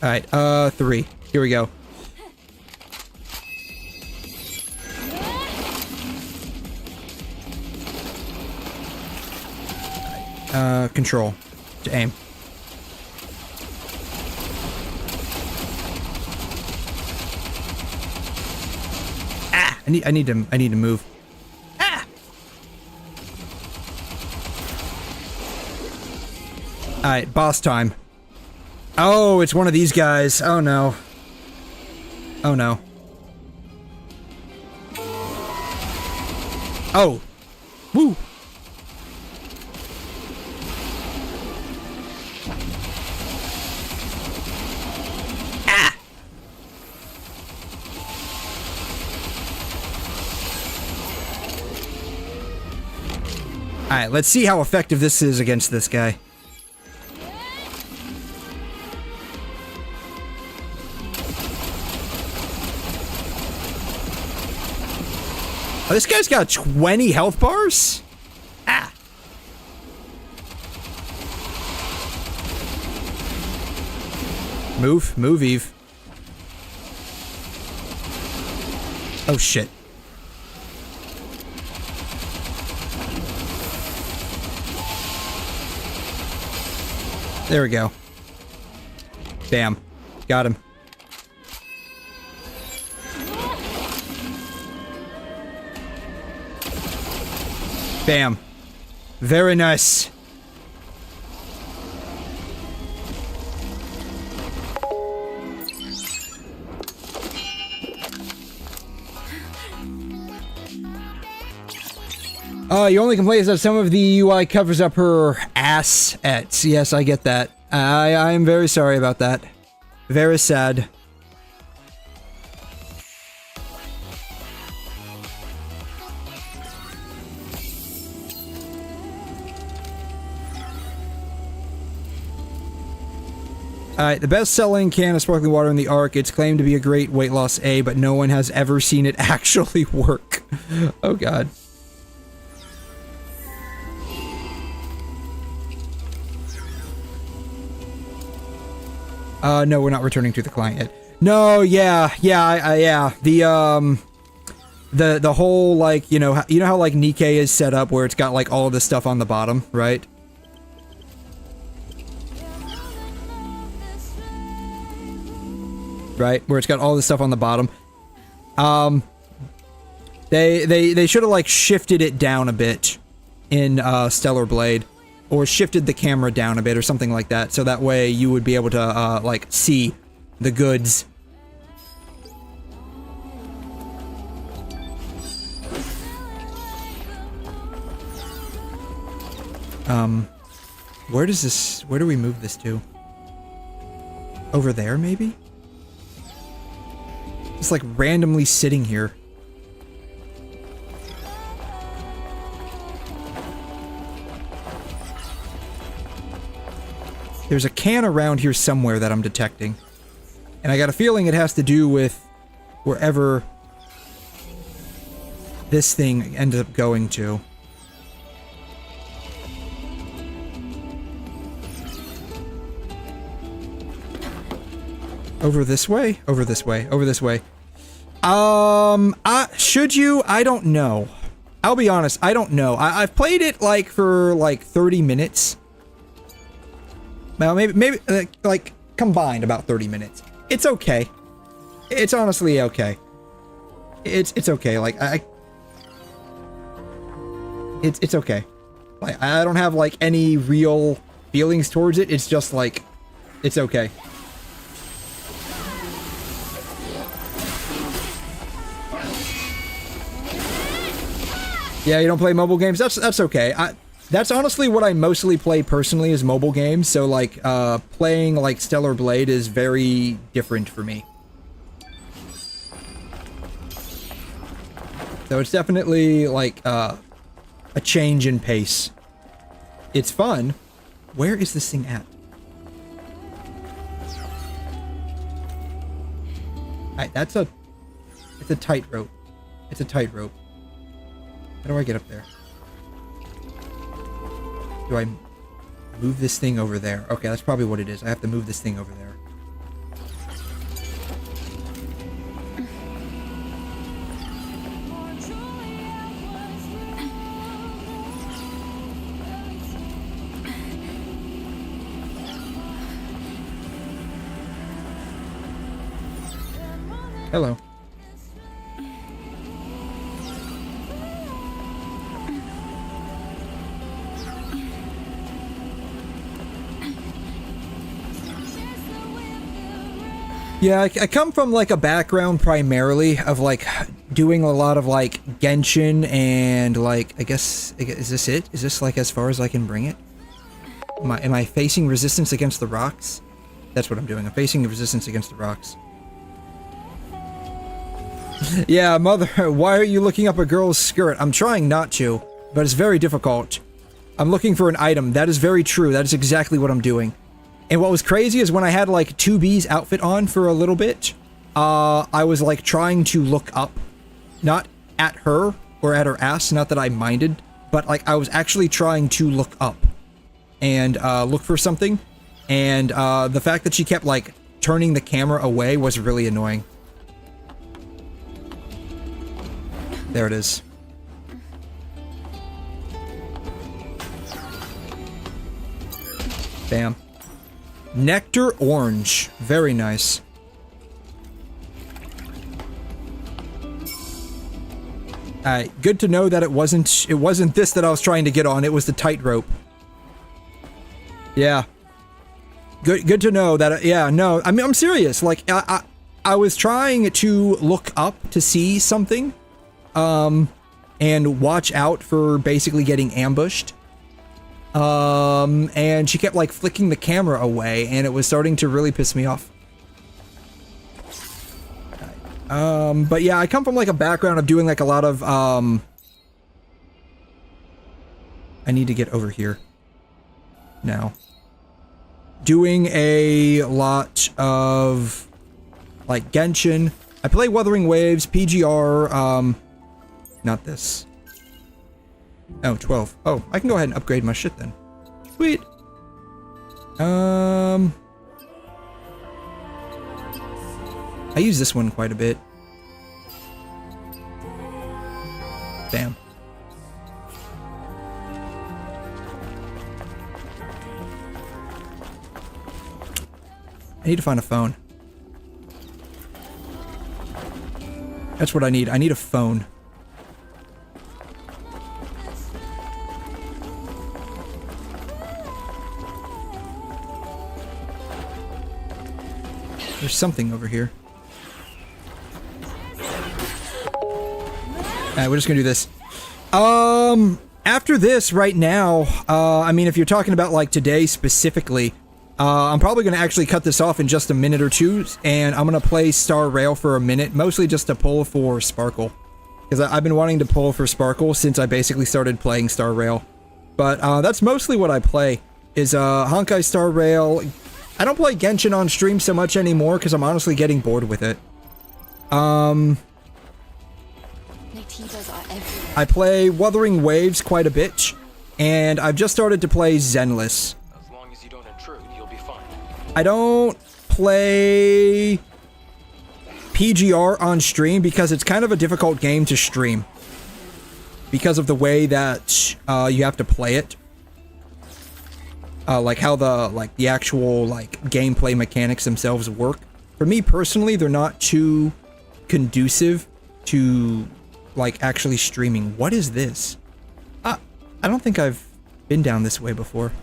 Alright, 3. Here we go. Control. To aim. Ah! I need to move. Ah! Alright, boss time. Oh, it's one of these guys. Oh no. Oh no. Oh. Woo. Alright, let's see how effective this is against this guy. Oh, this guy's got 20 health bars? Ah. Move, Eve. Oh, shit. There we go. Bam. Got him. Bam. Very nice. You only complain that some of the UI covers up her ass-ets. Yes, I get that. I am very sorry about that. Very sad. Alright, the best-selling can of sparkling water in the Ark. It's claimed to be a great weight loss A, but no one has ever seen it actually work. Oh god. No, we're not returning to the client yet. No, yeah. The whole, like, you know how, like, 𝘵𝘮 is set up where it's got, like, all of this stuff on the bottom, right? Right? Where it's got all this stuff on the bottom. They should have, like, shifted it down a bit in, Stellar Blade. Or shifted the camera down a bit or something like that, so that way you would be able to, like, see the goods. Where do we move this to? Over there, maybe? It's like randomly sitting here. There's a can around here somewhere that I'm detecting. And I got a feeling it has to do with wherever this thing ended up going to. Over this way? Over this way. Over this way. Should you? I don't know. I'll be honest, I don't know. I've played it, like, for, like, 30 minutes. Well, maybe, like, combined about 30 minutes. It's okay. It's honestly okay. It's okay, like, It's okay. Like, I don't have, like, any real feelings towards it. It's just, like, it's okay. Yeah, you don't play mobile games? That's okay. That's honestly what I mostly play personally is mobile games, so like, playing like Stellar Blade is very different for me. So it's definitely like, a change in pace. It's fun. Where is this thing at? Alright, it's a tightrope. It's a tightrope. How do I get up there? Do I move this thing over there? Okay, that's probably what it is. I have to move this thing over there. Hello. Yeah, I come from, like, a background primarily of, like, doing a lot of, like, Genshin and, like, I guess, is this it? Is this, like, as far as I can bring it? Am I facing resistance against the rocks? That's what I'm doing. I'm facing resistance against the rocks. Yeah, mother, why are you looking up a girl's skirt? I'm trying not to, but it's very difficult. I'm looking for an item. That is very true. That is exactly what I'm doing. And what was crazy is when I had like 2B's outfit on for a little bit, I was like trying to look up, not at her or at her ass, not that I minded, but like I was actually trying to look up and look for something. And the fact that she kept like turning the camera away was really annoying. There it is. Bam. Nectar orange. Very nice. Good to know that it wasn't this that I was trying to get on, it was the tightrope. Yeah. Good to know that, yeah, no, I mean, I'm serious. Like, I was trying to look up to see something, and watch out for basically getting ambushed. And she kept like flicking the camera away, and it was starting to really piss me off. But yeah, I come from like a background of doing like a lot of, I need to get over here now. Doing a lot of like Genshin. I play Wuthering Waves, PGR, not this. Oh, 12. Oh, I can go ahead and upgrade my shit then. Sweet. I use this one quite a bit. Damn. I need to find a phone. That's what I need. I need a phone. There's something over here. Alright, we're just gonna do this. After this, right now, I mean, if you're talking about, like, today specifically, I'm probably gonna actually cut this off in just a minute or two, and I'm gonna play Star Rail for a minute, mostly just to pull for Sparkle. Because I've been wanting to pull for Sparkle since I basically started playing Star Rail. But, that's mostly what I play, is, Honkai Star Rail. I don't play Genshin on stream so much anymore because I'm honestly getting bored with it. I play Wuthering Waves quite a bit, and I've just started to play Zenless. As long as you don't intrude, you'll be fine. I don't play PGR on stream because it's kind of a difficult game to stream. Because of the way that you have to play it. Like how the actual gameplay mechanics themselves work. For me personally, they're not too conducive to actually streaming. What is this? I don't think I've been down this way before.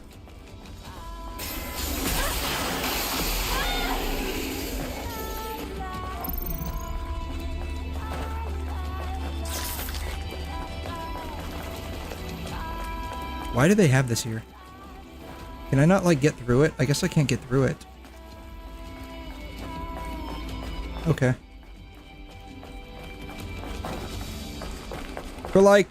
Why do they have this here? Can I not, get through it? I guess I can't get through it. Okay. For,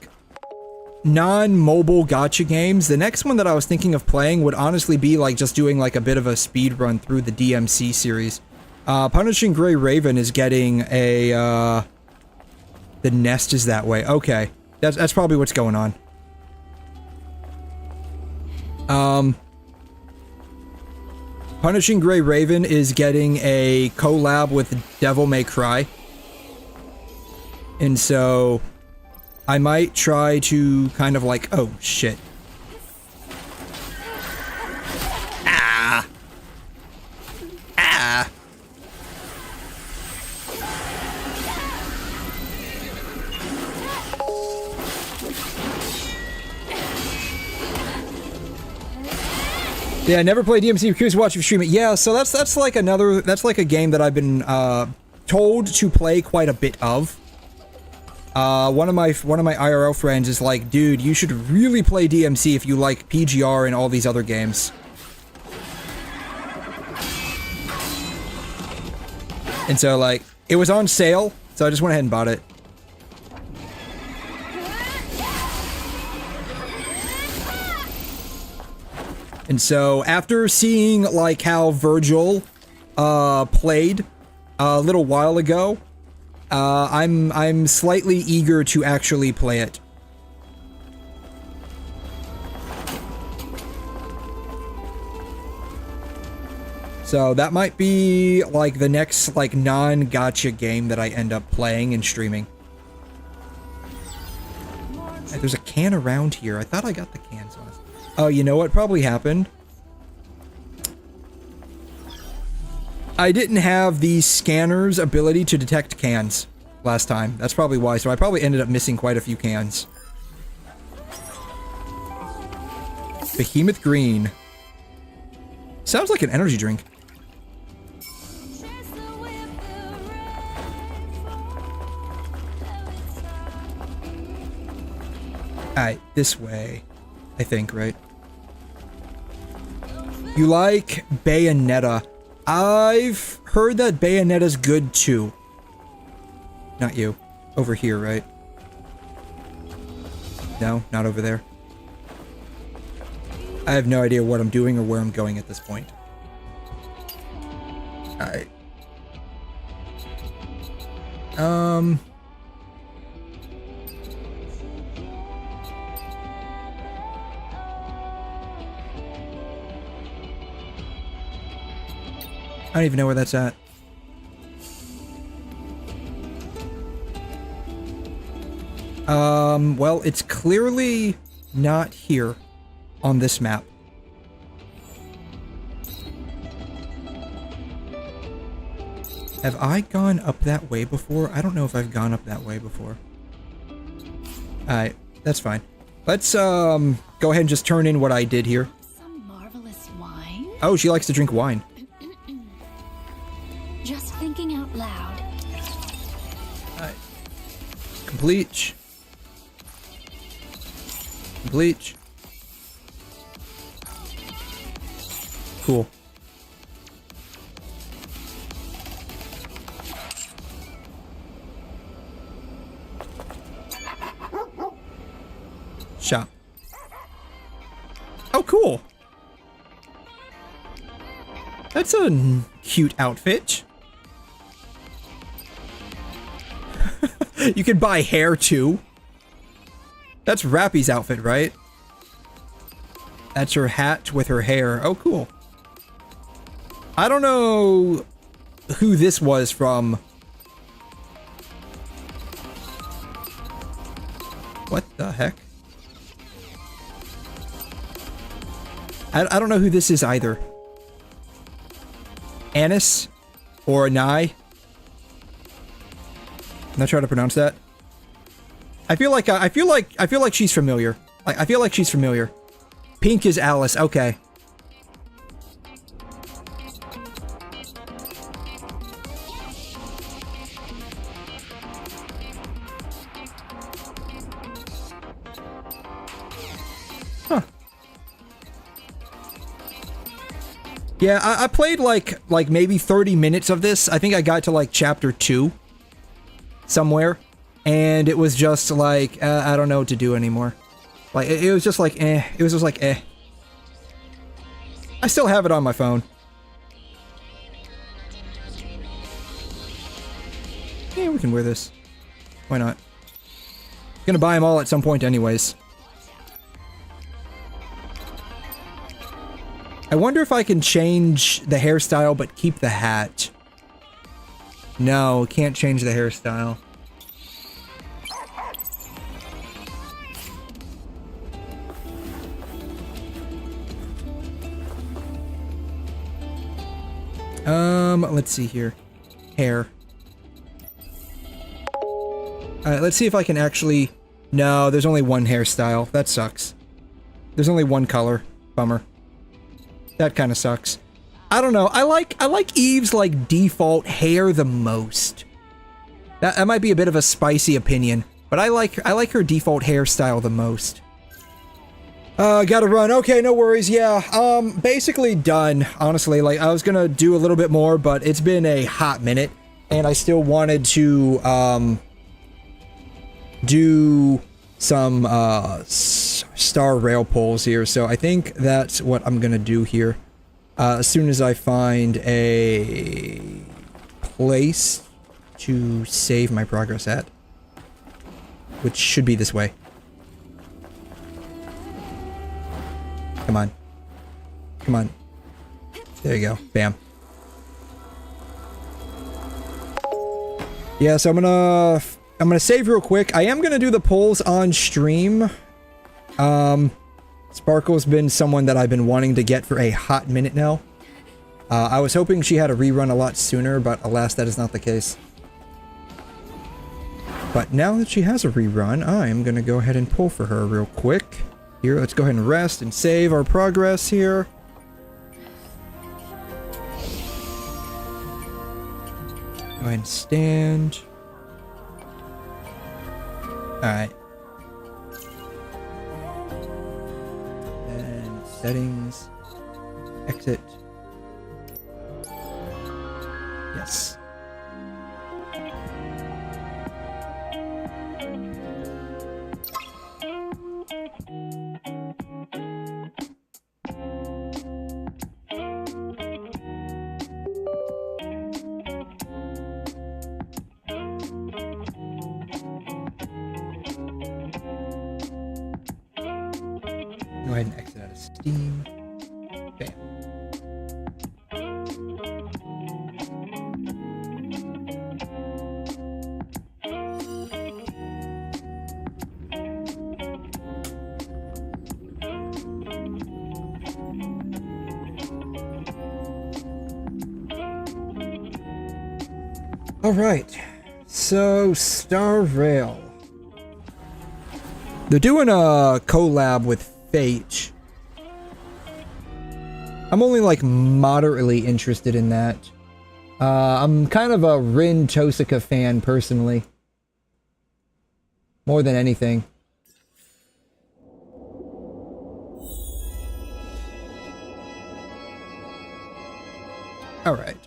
non-mobile gacha games, the next one that I was thinking of playing would honestly be, just doing, a bit of a speed run through the DMC series. Punishing Gray Raven is getting a, the nest is that way. Okay. That's probably what's going on. Punishing Gray Raven is getting a collab with Devil May Cry. And so I might try to kind of oh shit. Ah. Ah. Yeah, I never played DMC. Curious to watch you stream it. Yeah, so that's another, that's a game that I've been told to play quite a bit of. One of my IRL friends is like, dude, you should really play DMC if you like PGR and all these other games. And so it was on sale, so I just went ahead and bought it. And so after seeing like how Virgil played a little while ago, I'm slightly eager to actually play it. So that might be like the next like non-gacha game that I end up playing and streaming. Hey, there's a can around here. I thought I got the cans last. Oh, you know what probably happened? I didn't have the scanner's ability to detect cans last time. That's probably why. So I probably ended up missing quite a few cans. Behemoth Green. Sounds like an energy drink. Alright, this way. I think, right? You like Bayonetta. I've heard that Bayonetta's good too. Not you. Over here, right? No, not over there. I have no idea what I'm doing or where I'm going at this point. Alright. I don't even know where that's at. Well, it's clearly not here on this map. Have I gone up that way before? I don't know if I've gone up that way before. Alright, that's fine. Let's, go ahead and just turn in what I did here. Some marvelous wine? Oh, she likes to drink wine. Just thinking out loud. Alright. Complete. Complete. Cool. Shop. Oh, cool. That's a cute outfit. You could buy hair too. That's Rappy's outfit, right? That's her hat with her hair. Oh, cool. I don't know who this was from. What the heck? I don't know who this is either. Anis or Anai. I'm not trying to pronounce that. I feel like she's familiar. I feel like she's familiar. Pink is Alice. Okay. Huh. Yeah, I played like maybe 30 minutes of this. I think I got to like chapter 2 somewhere. And it was just like, I don't know what to do anymore. Like, it was just like, eh. It was just like, eh. I still have it on my phone. Yeah, we can wear this. Why not? Gonna buy them all at some point anyways. I wonder if I can change the hairstyle but keep the hat. No, can't change the hairstyle. Let's see here. Hair. Alright, let's see if I can actually... No, there's only one hairstyle. That sucks. There's only one color. Bummer. That kind of sucks. I don't know. I like Eve's, like, default hair the most. That might be a bit of a spicy opinion, but I like her default hairstyle the most. Gotta run. Okay, no worries. Yeah, basically done, honestly. Like, I was gonna do a little bit more, but it's been a hot minute, and I still wanted to, do some star rail pulls here, so I think that's what I'm gonna do here. As soon as I find a place to save my progress at, which should be this way. Come on. Come on. There you go. Bam. Yeah, so I'm gonna save real quick. I am gonna do the polls on stream. Sparkle's been someone that I've been wanting to get for a hot minute now. I was hoping she had a rerun a lot sooner, but alas, that is not the case. But now that she has a rerun, I am gonna go ahead and pull for her real quick. Here, let's go ahead and rest and save our progress here. Go ahead and stand. Alright. And settings. Exit. Yes. Go ahead and exit out of Steam. Bam. All right. So, Star Rail. They're doing a collab with 𝘕𝘗. I'm only like moderately interested in that. I'm kind of a 𝘮𝘳𝘳𝘳 fan personally. More than anything. Alright.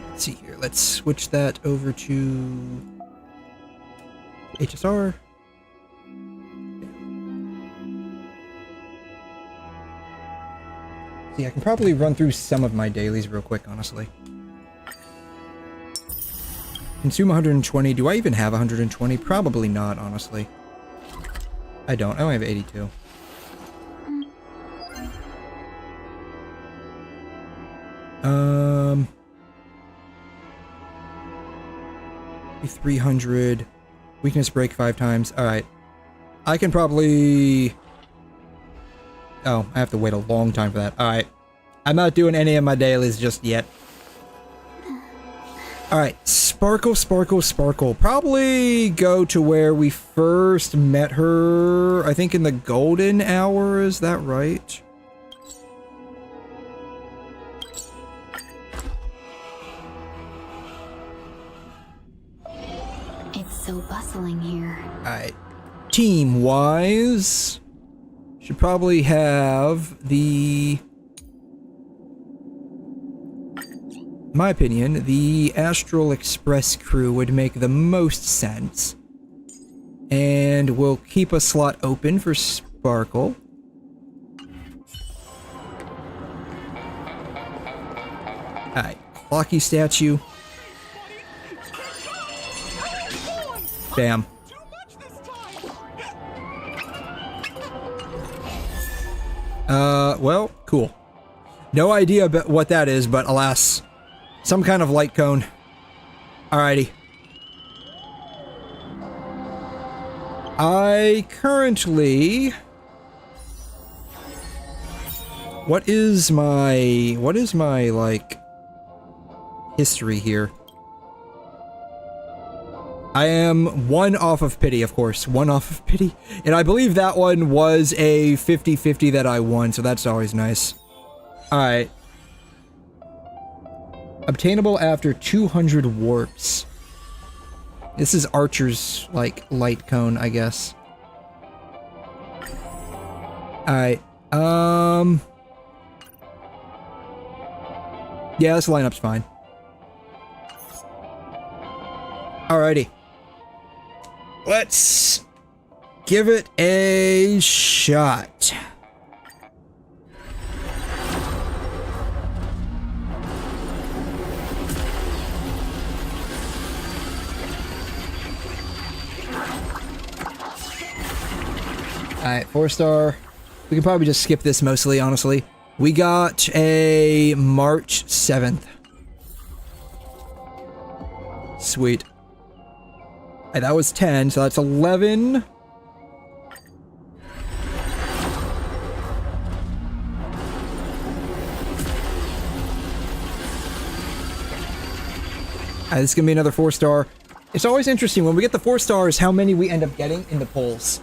Let's see here. Let's switch that over to HSR. See, I can probably run through some of my dailies real quick, honestly. Consume 120. Do I even have 120? Probably not, honestly. I don't. I only have 82. Um... 300. Weakness break 5 times. Alright. I can probably... Oh, I have to wait a long time for that. Alright. I'm not doing any of my dailies just yet. Alright. Sparkle, Sparkle, Sparkle. Probably go to where we first met her. I think in the golden hour. Is that right? It's so bustling here. Alright. Team-wise... should probably have the... in my opinion, the Astral Express crew would make the most sense. And we'll keep a slot open for Sparkle. Alright, Clocky statue. Bam. Well, cool. No idea about what that is, but alas. Some kind of light cone. Alrighty. I currently... What is my, like, history here? I am 1 off of pity, of course. 1 off of pity. And I believe that one was a 50-50 that I won, so that's always nice. Alright. Obtainable after 200 warps. This is Archer's, like, light cone, I guess. Alright. Yeah, this lineup's fine. Let's give it a shot. Alright, 4-star. We can probably just skip this mostly, honestly. We got a March 7th. Sweet. Alright, that was 10, so that's 11. Alright, this is gonna be another 4-star. It's always interesting when we get the 4 stars how many we end up getting in the polls.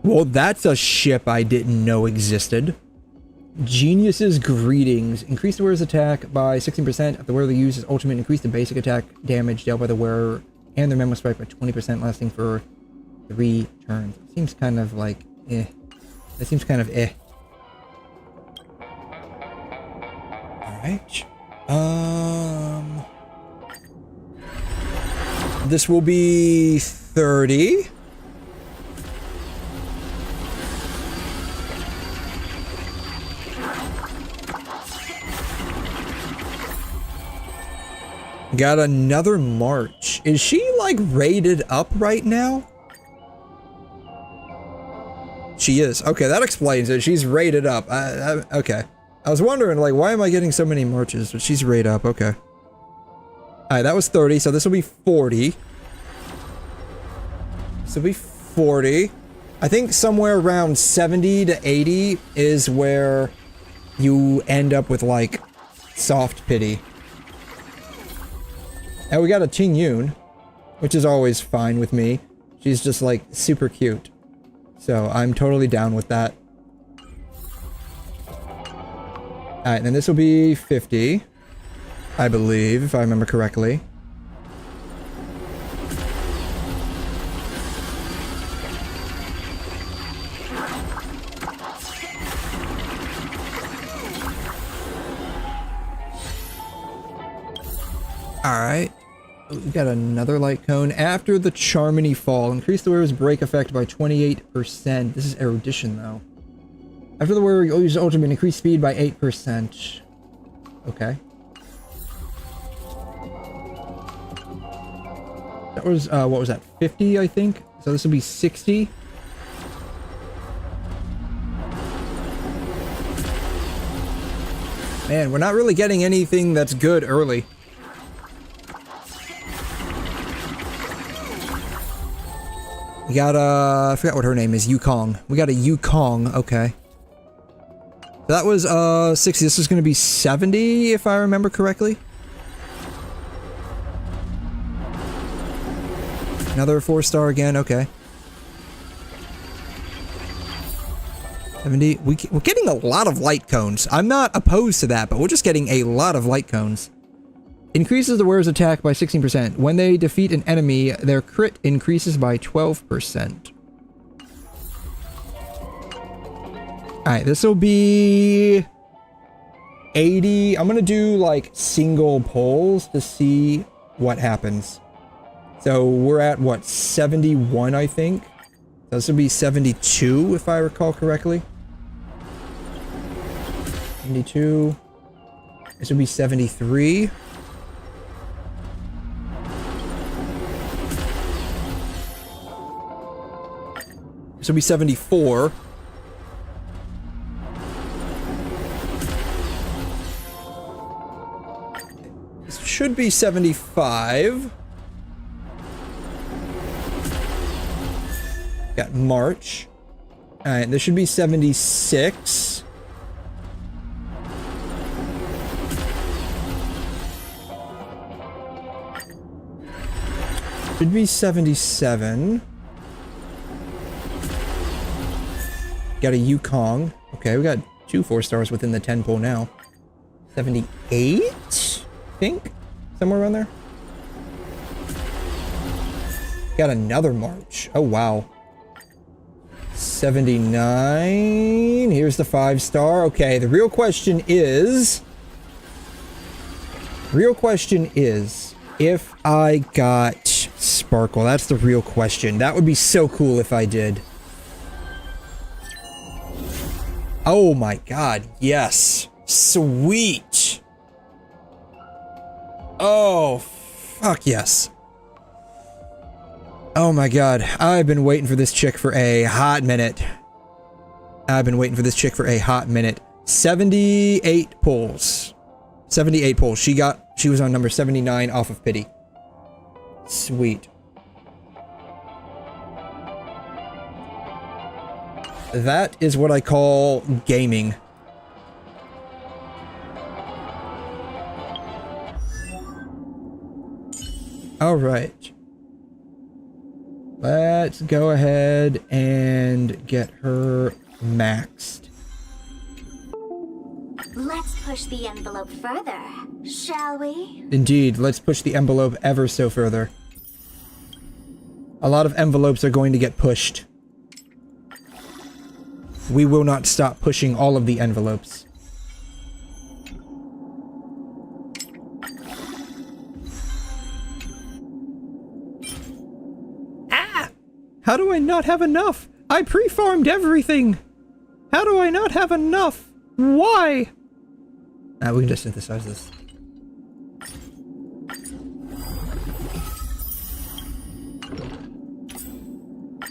Well, that's a ship I didn't know existed. Genius's Greetings. Increase the wearer's attack by 16% if the wearer uses ultimate. Increase the basic attack damage dealt by the wearer and their memo strike by 20%, lasting for 3 turns. It seems kind of like eh. That seems kind of eh. Alright. This will be 30. Got another March. Is she like rated up right now? She is. Okay, that explains it. She's rated up. Okay. I was wondering, like, why am I getting so many Marches? But she's rated up. Okay. Alright, that was 30, so this will be 40. This will be 40. I think somewhere around 70 to 80 is where you end up with, like, soft pity. And we got a Qingyun, which is always fine with me. She's just, like, super cute. So, I'm totally down with that. Alright, then this will be 50. I believe, if I remember correctly. Alright. We got another light cone. After the Charmony Fall, increase the wearer's break effect by 28%. This is erudition, though. After the wearer uses ultimate, increase speed by 8%. Okay. That was, what was that? 50, I think? So this will be 60. Man, we're not really getting anything that's good early. We got I forgot what her name is, Yukong. We got a Yukong, okay. So that was 60. This is gonna be 70 if I remember correctly. Another 4-star again, okay. 70. We're getting a lot of light cones. I'm not opposed to that, but we're just getting a lot of light cones. Increases the wearer's attack by 16%. When they defeat an enemy, their crit increases by 12%. Alright, this will be 80. I'm gonna do like single polls to see what happens. So we're at what, 71, I think? So this will be 72 if I recall correctly. 72. This will be 73. This will be 74. This should be 75. Got March. Alright, this should be 76. Should be 77. Got a Yukong. Okay, we got 2 4-stars within the 10 pool now. 78? I think? Somewhere around there? Got another March. Oh, wow. 79. Here's the 5-star. Okay, the real question is, Real question is, if I got Sparkle, that's the real question. That would be so cool if I did. Oh my god, yes. Sweet. Oh, fuck yes. Oh my god, I've been waiting for this chick for a hot minute. 78 pulls. 78 pulls. She was on number 79 off of pity. Sweet. That is what I call gaming. Alright. Let's go ahead and get her maxed. Let's push the envelope further, shall we? Indeed, let's push the envelope ever so further. A lot of envelopes are going to get pushed. We will not stop pushing all of the envelopes. Ah! How do I not have enough? I pre-farmed everything! How do I not have enough? Why? We can just synthesize this.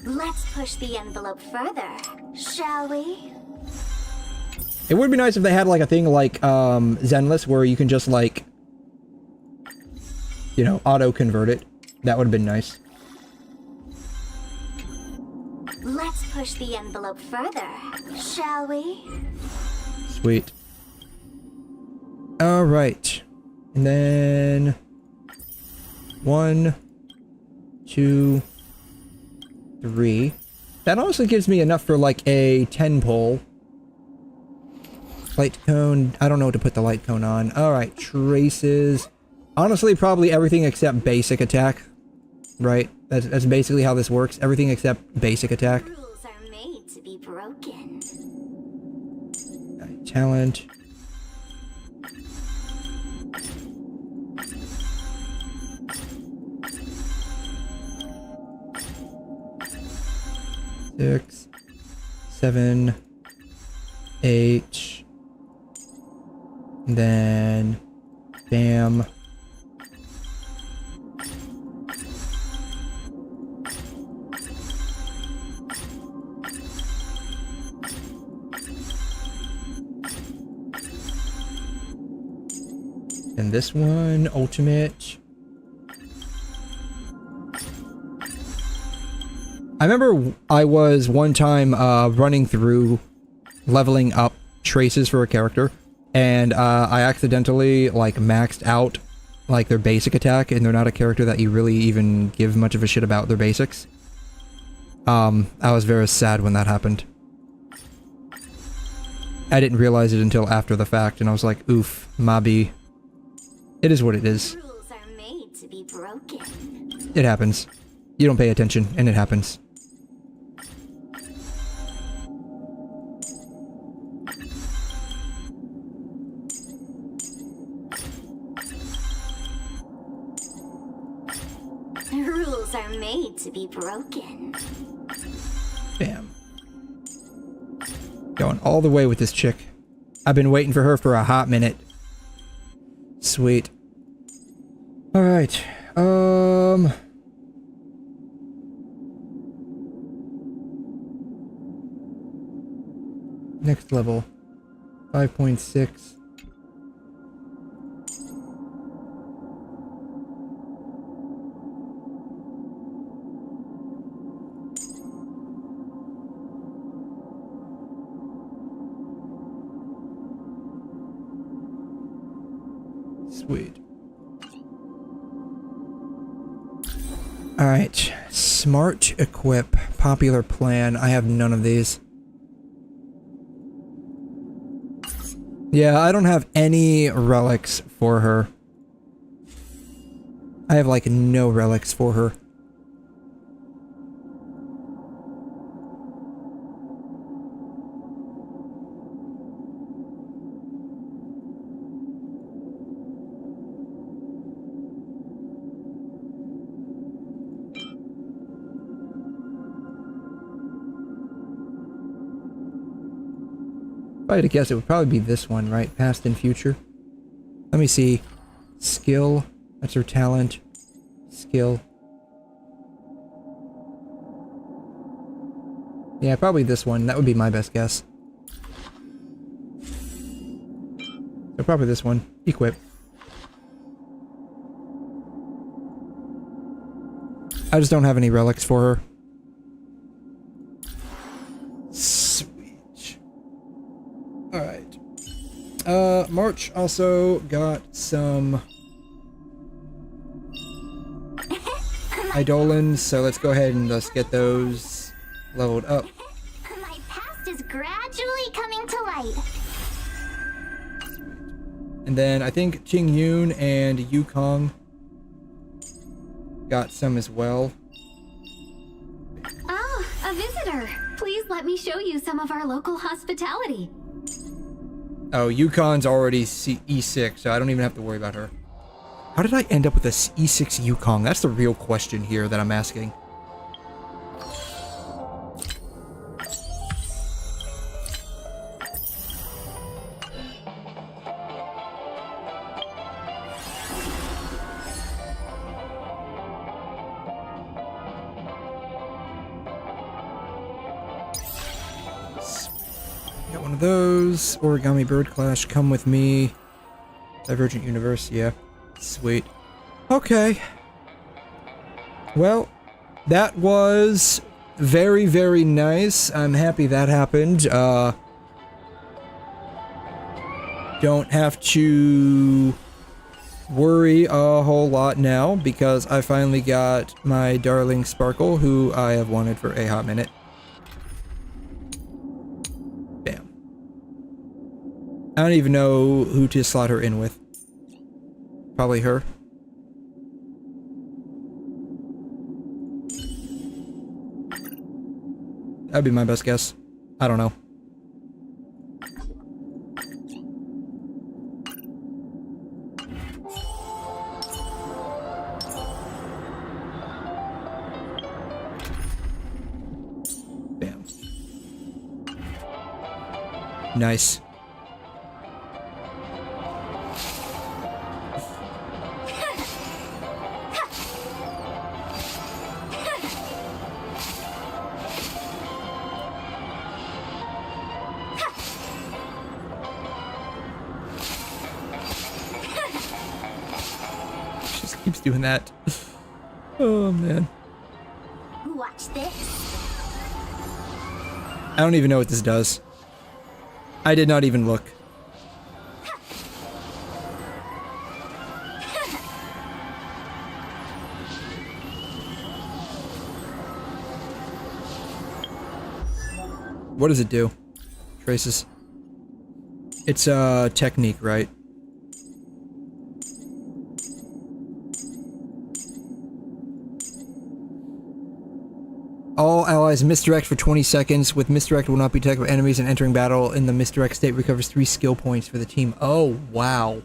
Let's push the envelope further, shall we? It would be nice if they had like a thing like Zenless where you can just like, you know, auto-convert it. That would have been nice. Let's push the envelope further, shall we? Sweet. Alright. And then 1, 2, 3. That honestly gives me enough for like a 10 pull. Light cone. I don't know what to put the light cone on. Alright, traces. Honestly, probably everything except basic attack. Right? That's basically how this works. Everything except basic attack. Rules are made to be broken. Right, talent. Six, 7, 8, and then bam. And this one, ultimate. I remember I was one time running through leveling up traces for a character, and I accidentally like maxed out like their basic attack, and they're not a character that you really even give much of a shit about their basics. I was very sad when that happened. I didn't realize it until after the fact, and I was like, oof, Mabi. It is what it is. Rules are made to be broken. It happens. You don't pay attention, and it happens. Rules are made to be broken. Bam. Going all the way with this chick. I've been waiting for her for a hot minute. Sweet. Alright. Next level. 5.6. Sweet. Alright. Smart equip. Popular plan. I have none of these. Yeah, I don't have any relics for her. I have like no relics for her. If I had to guess, it would probably be this one, right? Past and future. Let me see. Skill. That's her talent. Skill. Yeah, probably this one. That would be my best guess. So probably this one. Equip. I just don't have any relics for her. Sweet. Alright. March also got some Eidolons, so let's go ahead and just get those leveled up. My past is gradually coming to light. And then I think Qingyun and Yukong got some as well. Oh, a visitor. Please let me show you some of our local hospitality. Oh, Yukon's already E6, so I don't even have to worry about her. How did I end up with a E6 Yukong? That's the real question here that I'm asking. Got one of those. Origami Bird Clash, come with me. Divergent Universe, yeah. Sweet. Okay. Well, that was very, very nice. I'm happy that happened. Don't have to worry a whole lot now because I finally got my darling Sparkle, who I have wanted for a hot minute. Bam. I don't even know who to slot her in with. Probably her. That'd be my best guess. I don't know. Bam. Nice. Keeps doing that. Oh man. Watch this. I don't even know what this does. I did not even look. What does it do? Traces. It's a technique, right? All allies misdirect for 20 seconds. With misdirect will not be detected by enemies, and entering battle in the misdirect state recovers 3 skill points for the team. Oh, wow.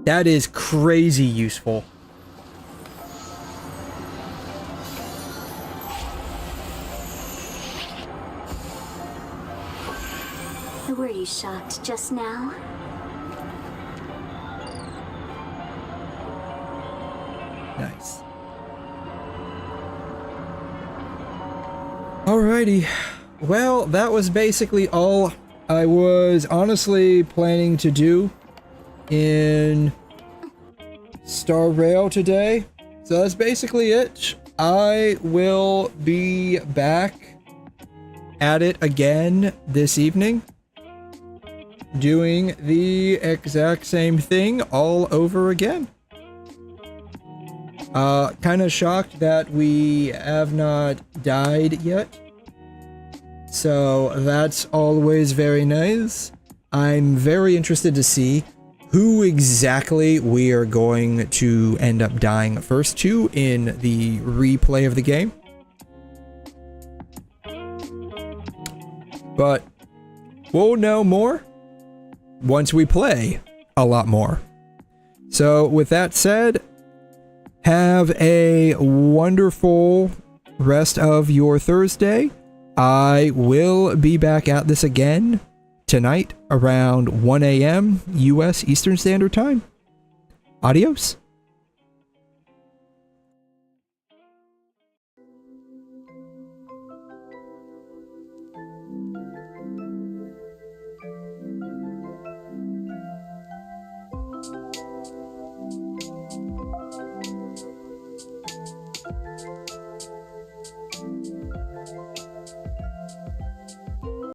That is crazy useful. Were you shocked just now? Nice. Alrighty. Well, that was basically all I was honestly planning to do in Star Rail today. So that's basically it. I will be back at it again this evening, doing the exact same thing all over again. Kind of shocked that we have not died yet. So that's always very nice. I'm very interested to see who exactly we are going to end up dying first to in the replay of the game. But we'll know more once we play a lot more. So with that said, have a wonderful rest of your Thursday. I will be back at this again tonight around 1 a.m. U.S. Eastern Standard Time. Adios.